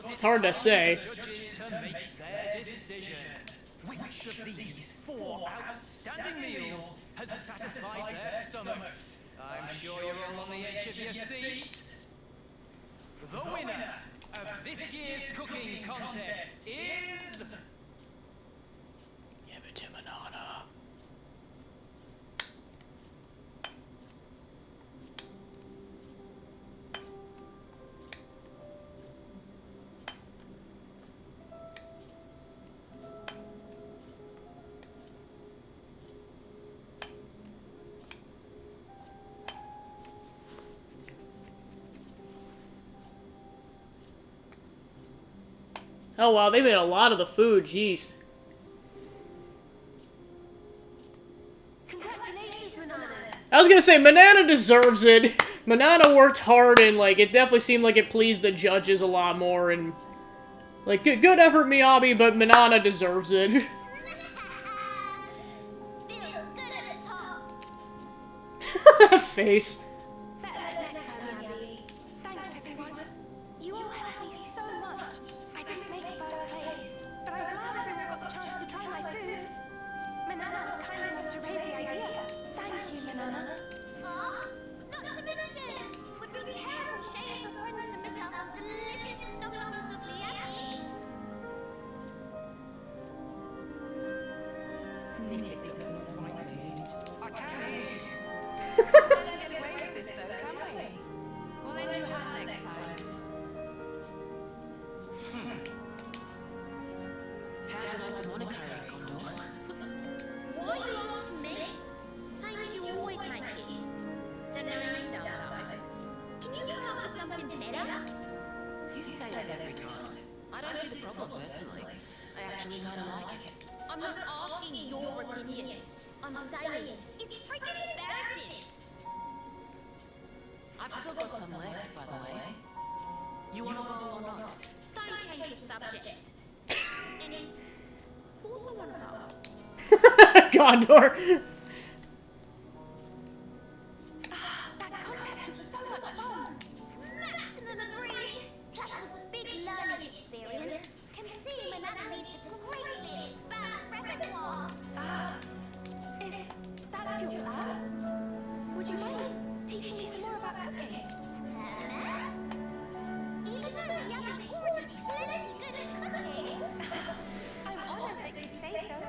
it's hard to say. Judges to make their decision. Which of these four outstanding meals has satisfied their stomachs? I'm sure you're all on the edge of your seats. The winner of this year's cooking contest is... Give it to Manana. Oh wow, they made a lot of the food, jeez. Congratulations, Manana. I was gonna say, Manana deserves it. Manana worked hard, and, like, it definitely seemed like it pleased the judges a lot more, and... Like, good effort, Miyabi, but Manana deserves it. Feels good at the top. Face. Better next time, Yummy. Thanks, everyone. You all helped me so much. I didn't make first place, but I'm glad everyone got the chance to try my food. actually kind of like it. I'm not asking your opinion. I'm saying it's freaking embarrassing. I've still got some left, by the way. You want to roll or not? Don't change the subject. And of course I want to know. Gondor. That contest was so much fun. Maximum agree. Plus it was a big learning experience. Can see Manana needs to greatly expand repertoire. If that's your plan, would you mind teaching me some more about cooking? Even though we haven't already plenty good at cooking. I'm honored that you'd say so,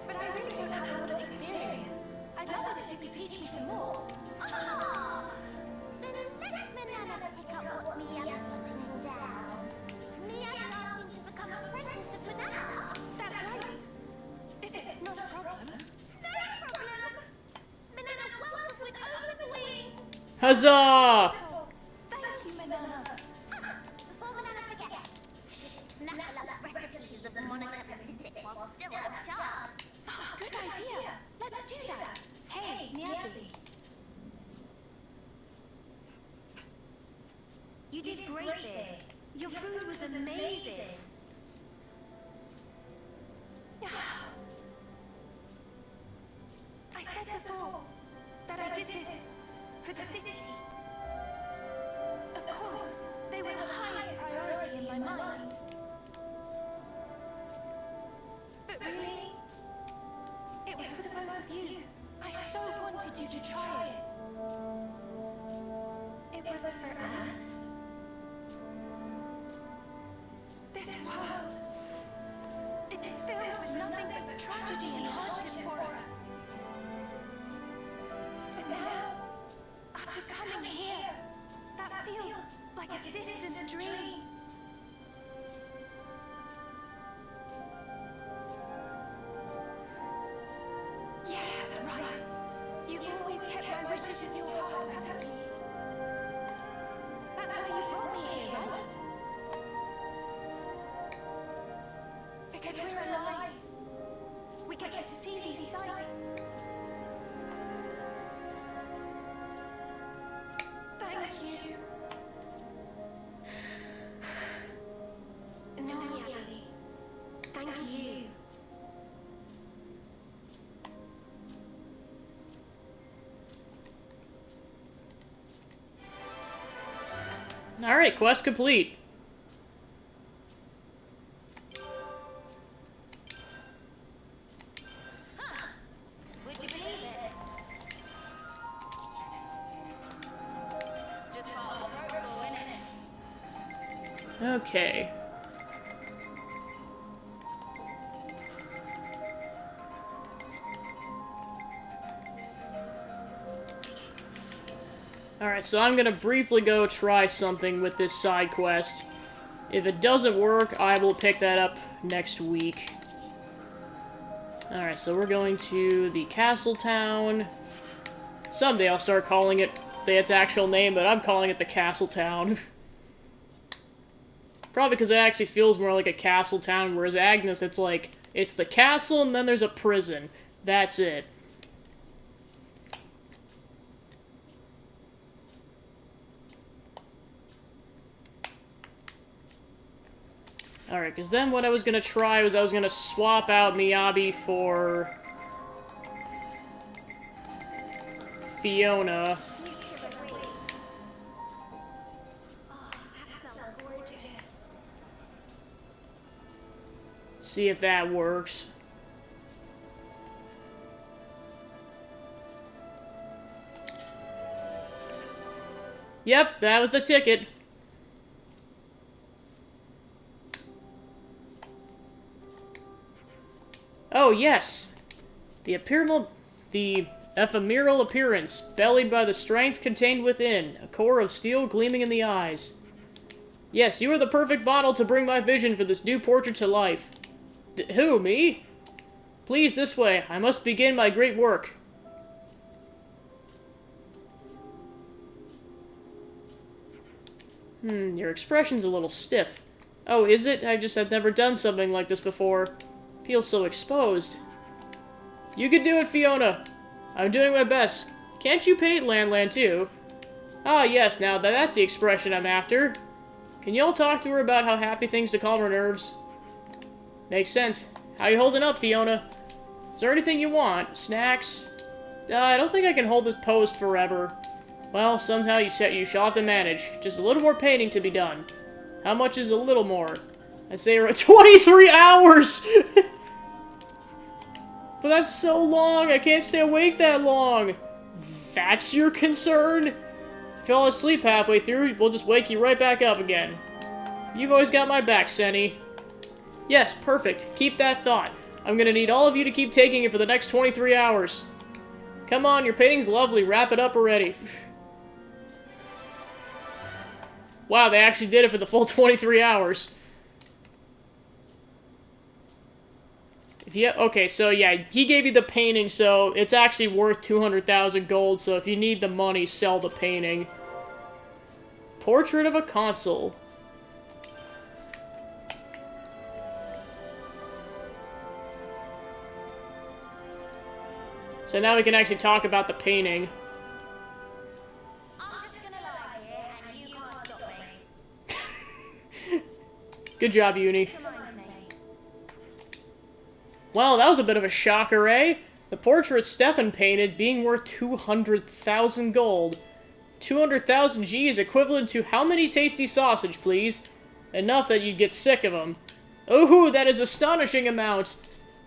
but I really don't have a lot of experience. I'd love it if you could teach me some more. Ah, then let Manana pick up what Mia's putting down. Mia's asking to become apprentice of Banana. That's right. If it's not a problem. No problem. Banana welcome with open wings. Huzzah! Thank you, Manana. Before Banana forgets, snaffle up recipes of the Monica visit while still have chance. Good idea. Let's do that. Hey, Nyabi. You did great there. Your food was amazing. I said before that I did this for the city. Of course, they were the highest priority in my mind. But really, it was for the both of you. I so wanted you to try it. It was for us. This world, it is filled with nothing but tragedy and hardship for us. But now, after coming here, that feels like a distant dream. Yeah, that's right. You've always kept my wishes in your heart, haven't you? That's why you brought me here, right? Because we're alive. We get to see these sights. Thank you. No, Yabby. Thank you. Alright, quest complete. Would you believe it? Just follow protocol, innit? Okay. Alright, so I'm gonna briefly go try something with this side quest. If it doesn't work, I will pick that up next week. Alright, so we're going to the castle town. Someday I'll start calling it its actual name, but I'm calling it the castle town. Probably because it actually feels more like a castle town, whereas Agnes, it's like, it's the castle and then there's a prison. That's it. Alright, because then what I was gonna try was I was gonna swap out Miyabi for Fiona. See if that works. Yep, that was the ticket. Oh, yes! The ephemeral appearance, bellied by the strength contained within, a core of steel gleaming in the eyes. Yes, you are the perfect model to bring my vision for this new portrait to life. Who, me? Please, this way. I must begin my great work. Your expression's a little stiff. Oh, is it? I've never done something like this before. Feel so exposed. You could do it, Fiona. I'm doing my best. Can't you paint Landland too? Ah, yes, now that's the expression I'm after. Can you all talk to her about how happy things to calm her nerves? Makes sense. How you holding up, Fiona? Is there anything you want? Snacks? I don't think I can hold this pose forever. Well, somehow you shall have to manage. Just a little more painting to be done. How much is a little more? I say around 23 hours! But that's so long! I can't stay awake that long! That's your concern? If you fall asleep halfway through, we'll just wake you right back up again. You've always got my back, Senny. Yes, perfect. Keep that thought. I'm gonna need all of you to keep taking it for the next 23 hours. Come on, your painting's lovely. Wrap it up already. Wow, they actually did it for the full 23 hours. Okay, so yeah, he gave you the painting, so it's actually worth 200,000 gold, so if you need the money, sell the painting. Portrait of a consul. So now we can actually talk about the painting. I'm just gonna lie here and you can't stop me. Good job, Uni. Come on, mate. Well, that was a bit of a shocker, eh? The portrait Stefan painted being worth 200,000 gold. 200,000 G is equivalent to how many tasty sausage, please? Enough that you'd get sick of them. Ooh, that is astonishing amount!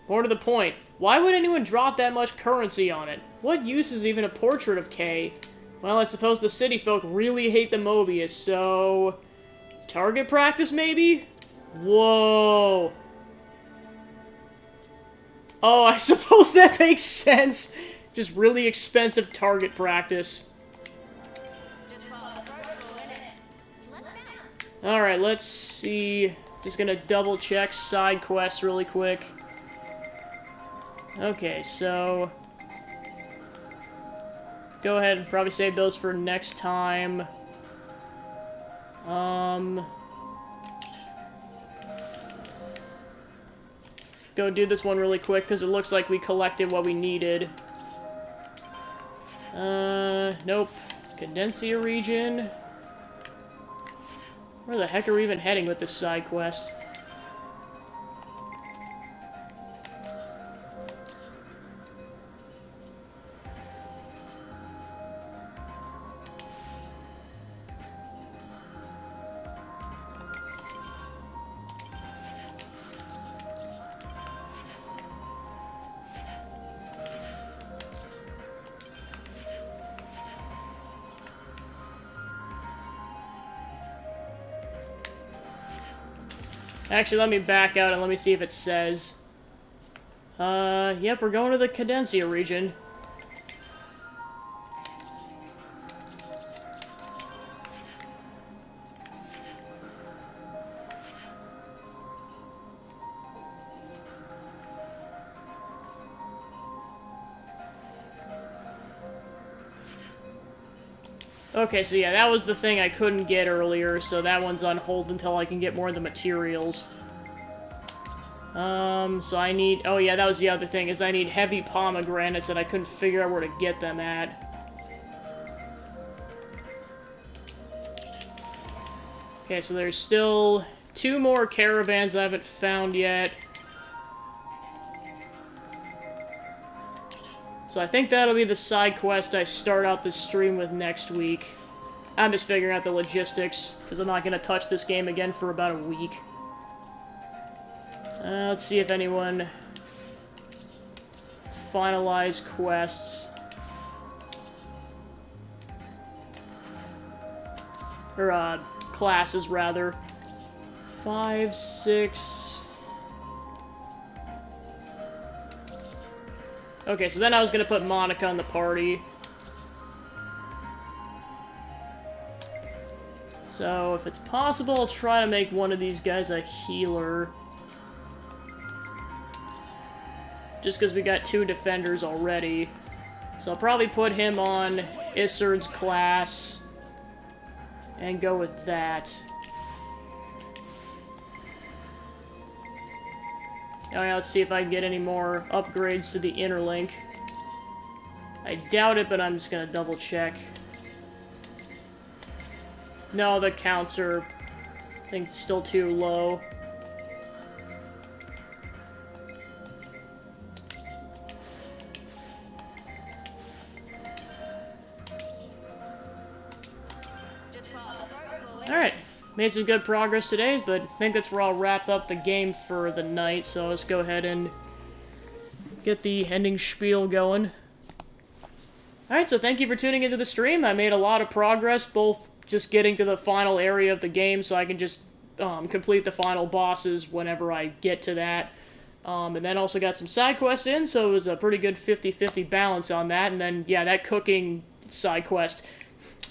More to the point, why would anyone drop that much currency on it? What use is even a portrait of Kay? Well, I suppose the city folk really hate the Mobius, so... target practice, maybe? Whoa! Oh, I suppose that makes sense. Just really expensive target practice. Alright, let's see. Just gonna double check side quests really quick. Okay, so... go ahead and probably save those for next time. Go do this one really quick, because it looks like we collected what we needed. Nope. Cadencia region. Where the heck are we even heading with this side quest? Actually, let me back out and let me see if it says. Yep, we're going to the Cadencia region. Okay, so yeah, that was the thing I couldn't get earlier, so that one's on hold until I can get more of the materials. So I need... oh yeah, that was the other thing, is I need heavy pomegranates, and I couldn't figure out where to get them at. Okay, so there's still 2 more caravans I haven't found yet. So I think that'll be the side quest I start out this stream with next week. I'm just figuring out the logistics, because I'm not going to touch this game again for about a week. Let's see if anyone finalized quests. Or, classes, rather. 5, 6... Okay, so then I was gonna put Monica in the party. So, if it's possible, I'll try to make one of these guys a healer. Just because we got 2 defenders already. So I'll probably put him on Isard's class. And go with that. Alright, let's see if I can get any more upgrades to the inner link. I doubt it, but I'm just gonna double check. No, the counts are, I think, still too low. Alright, made some good progress today, but I think that's where I'll wrap up the game for the night, so let's go ahead and get the ending spiel going. Alright, so thank you for tuning into the stream. I made a lot of progress, both just getting to the final area of the game so I can just complete the final bosses whenever I get to that. And then also got some side quests in, so it was a pretty good 50-50 balance on that. And then, yeah, that cooking side quest,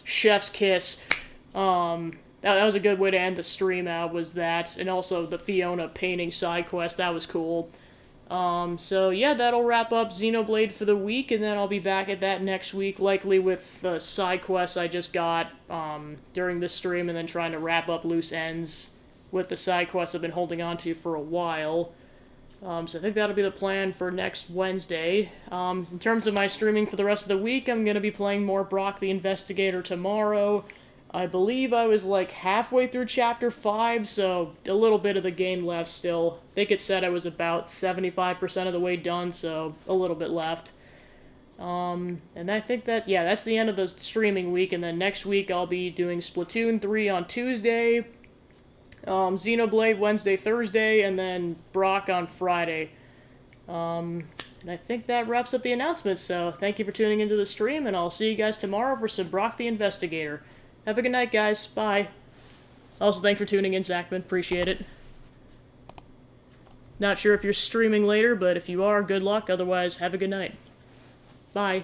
Chef's Kiss, that was a good way to end the stream out, was that. And also the Fiona painting side quest, that was cool. So yeah, that'll wrap up Xenoblade for the week, and then I'll be back at that next week, likely with the side quests I just got during this stream, and then trying to wrap up loose ends with the side quests I've been holding on to for a while. So I think that'll be the plan for next Wednesday. In terms of my streaming for the rest of the week, I'm going to be playing more Brock the Investigator tomorrow. I believe I was like halfway through Chapter 5, so a little bit of the game left still. I think it said I was about 75% of the way done, so a little bit left. And I think that, yeah, that's the end of the streaming week, and then next week I'll be doing Splatoon 3 on Tuesday, Xenoblade Wednesday, Thursday, and then Brock on Friday. And I think that wraps up the announcements, so thank you for tuning into the stream, and I'll see you guys tomorrow for some Brock the Investigator. Have a good night, guys. Bye. Also, thanks for tuning in, Zachman. Appreciate it. Not sure if you're streaming later, but if you are, good luck. Otherwise, have a good night. Bye.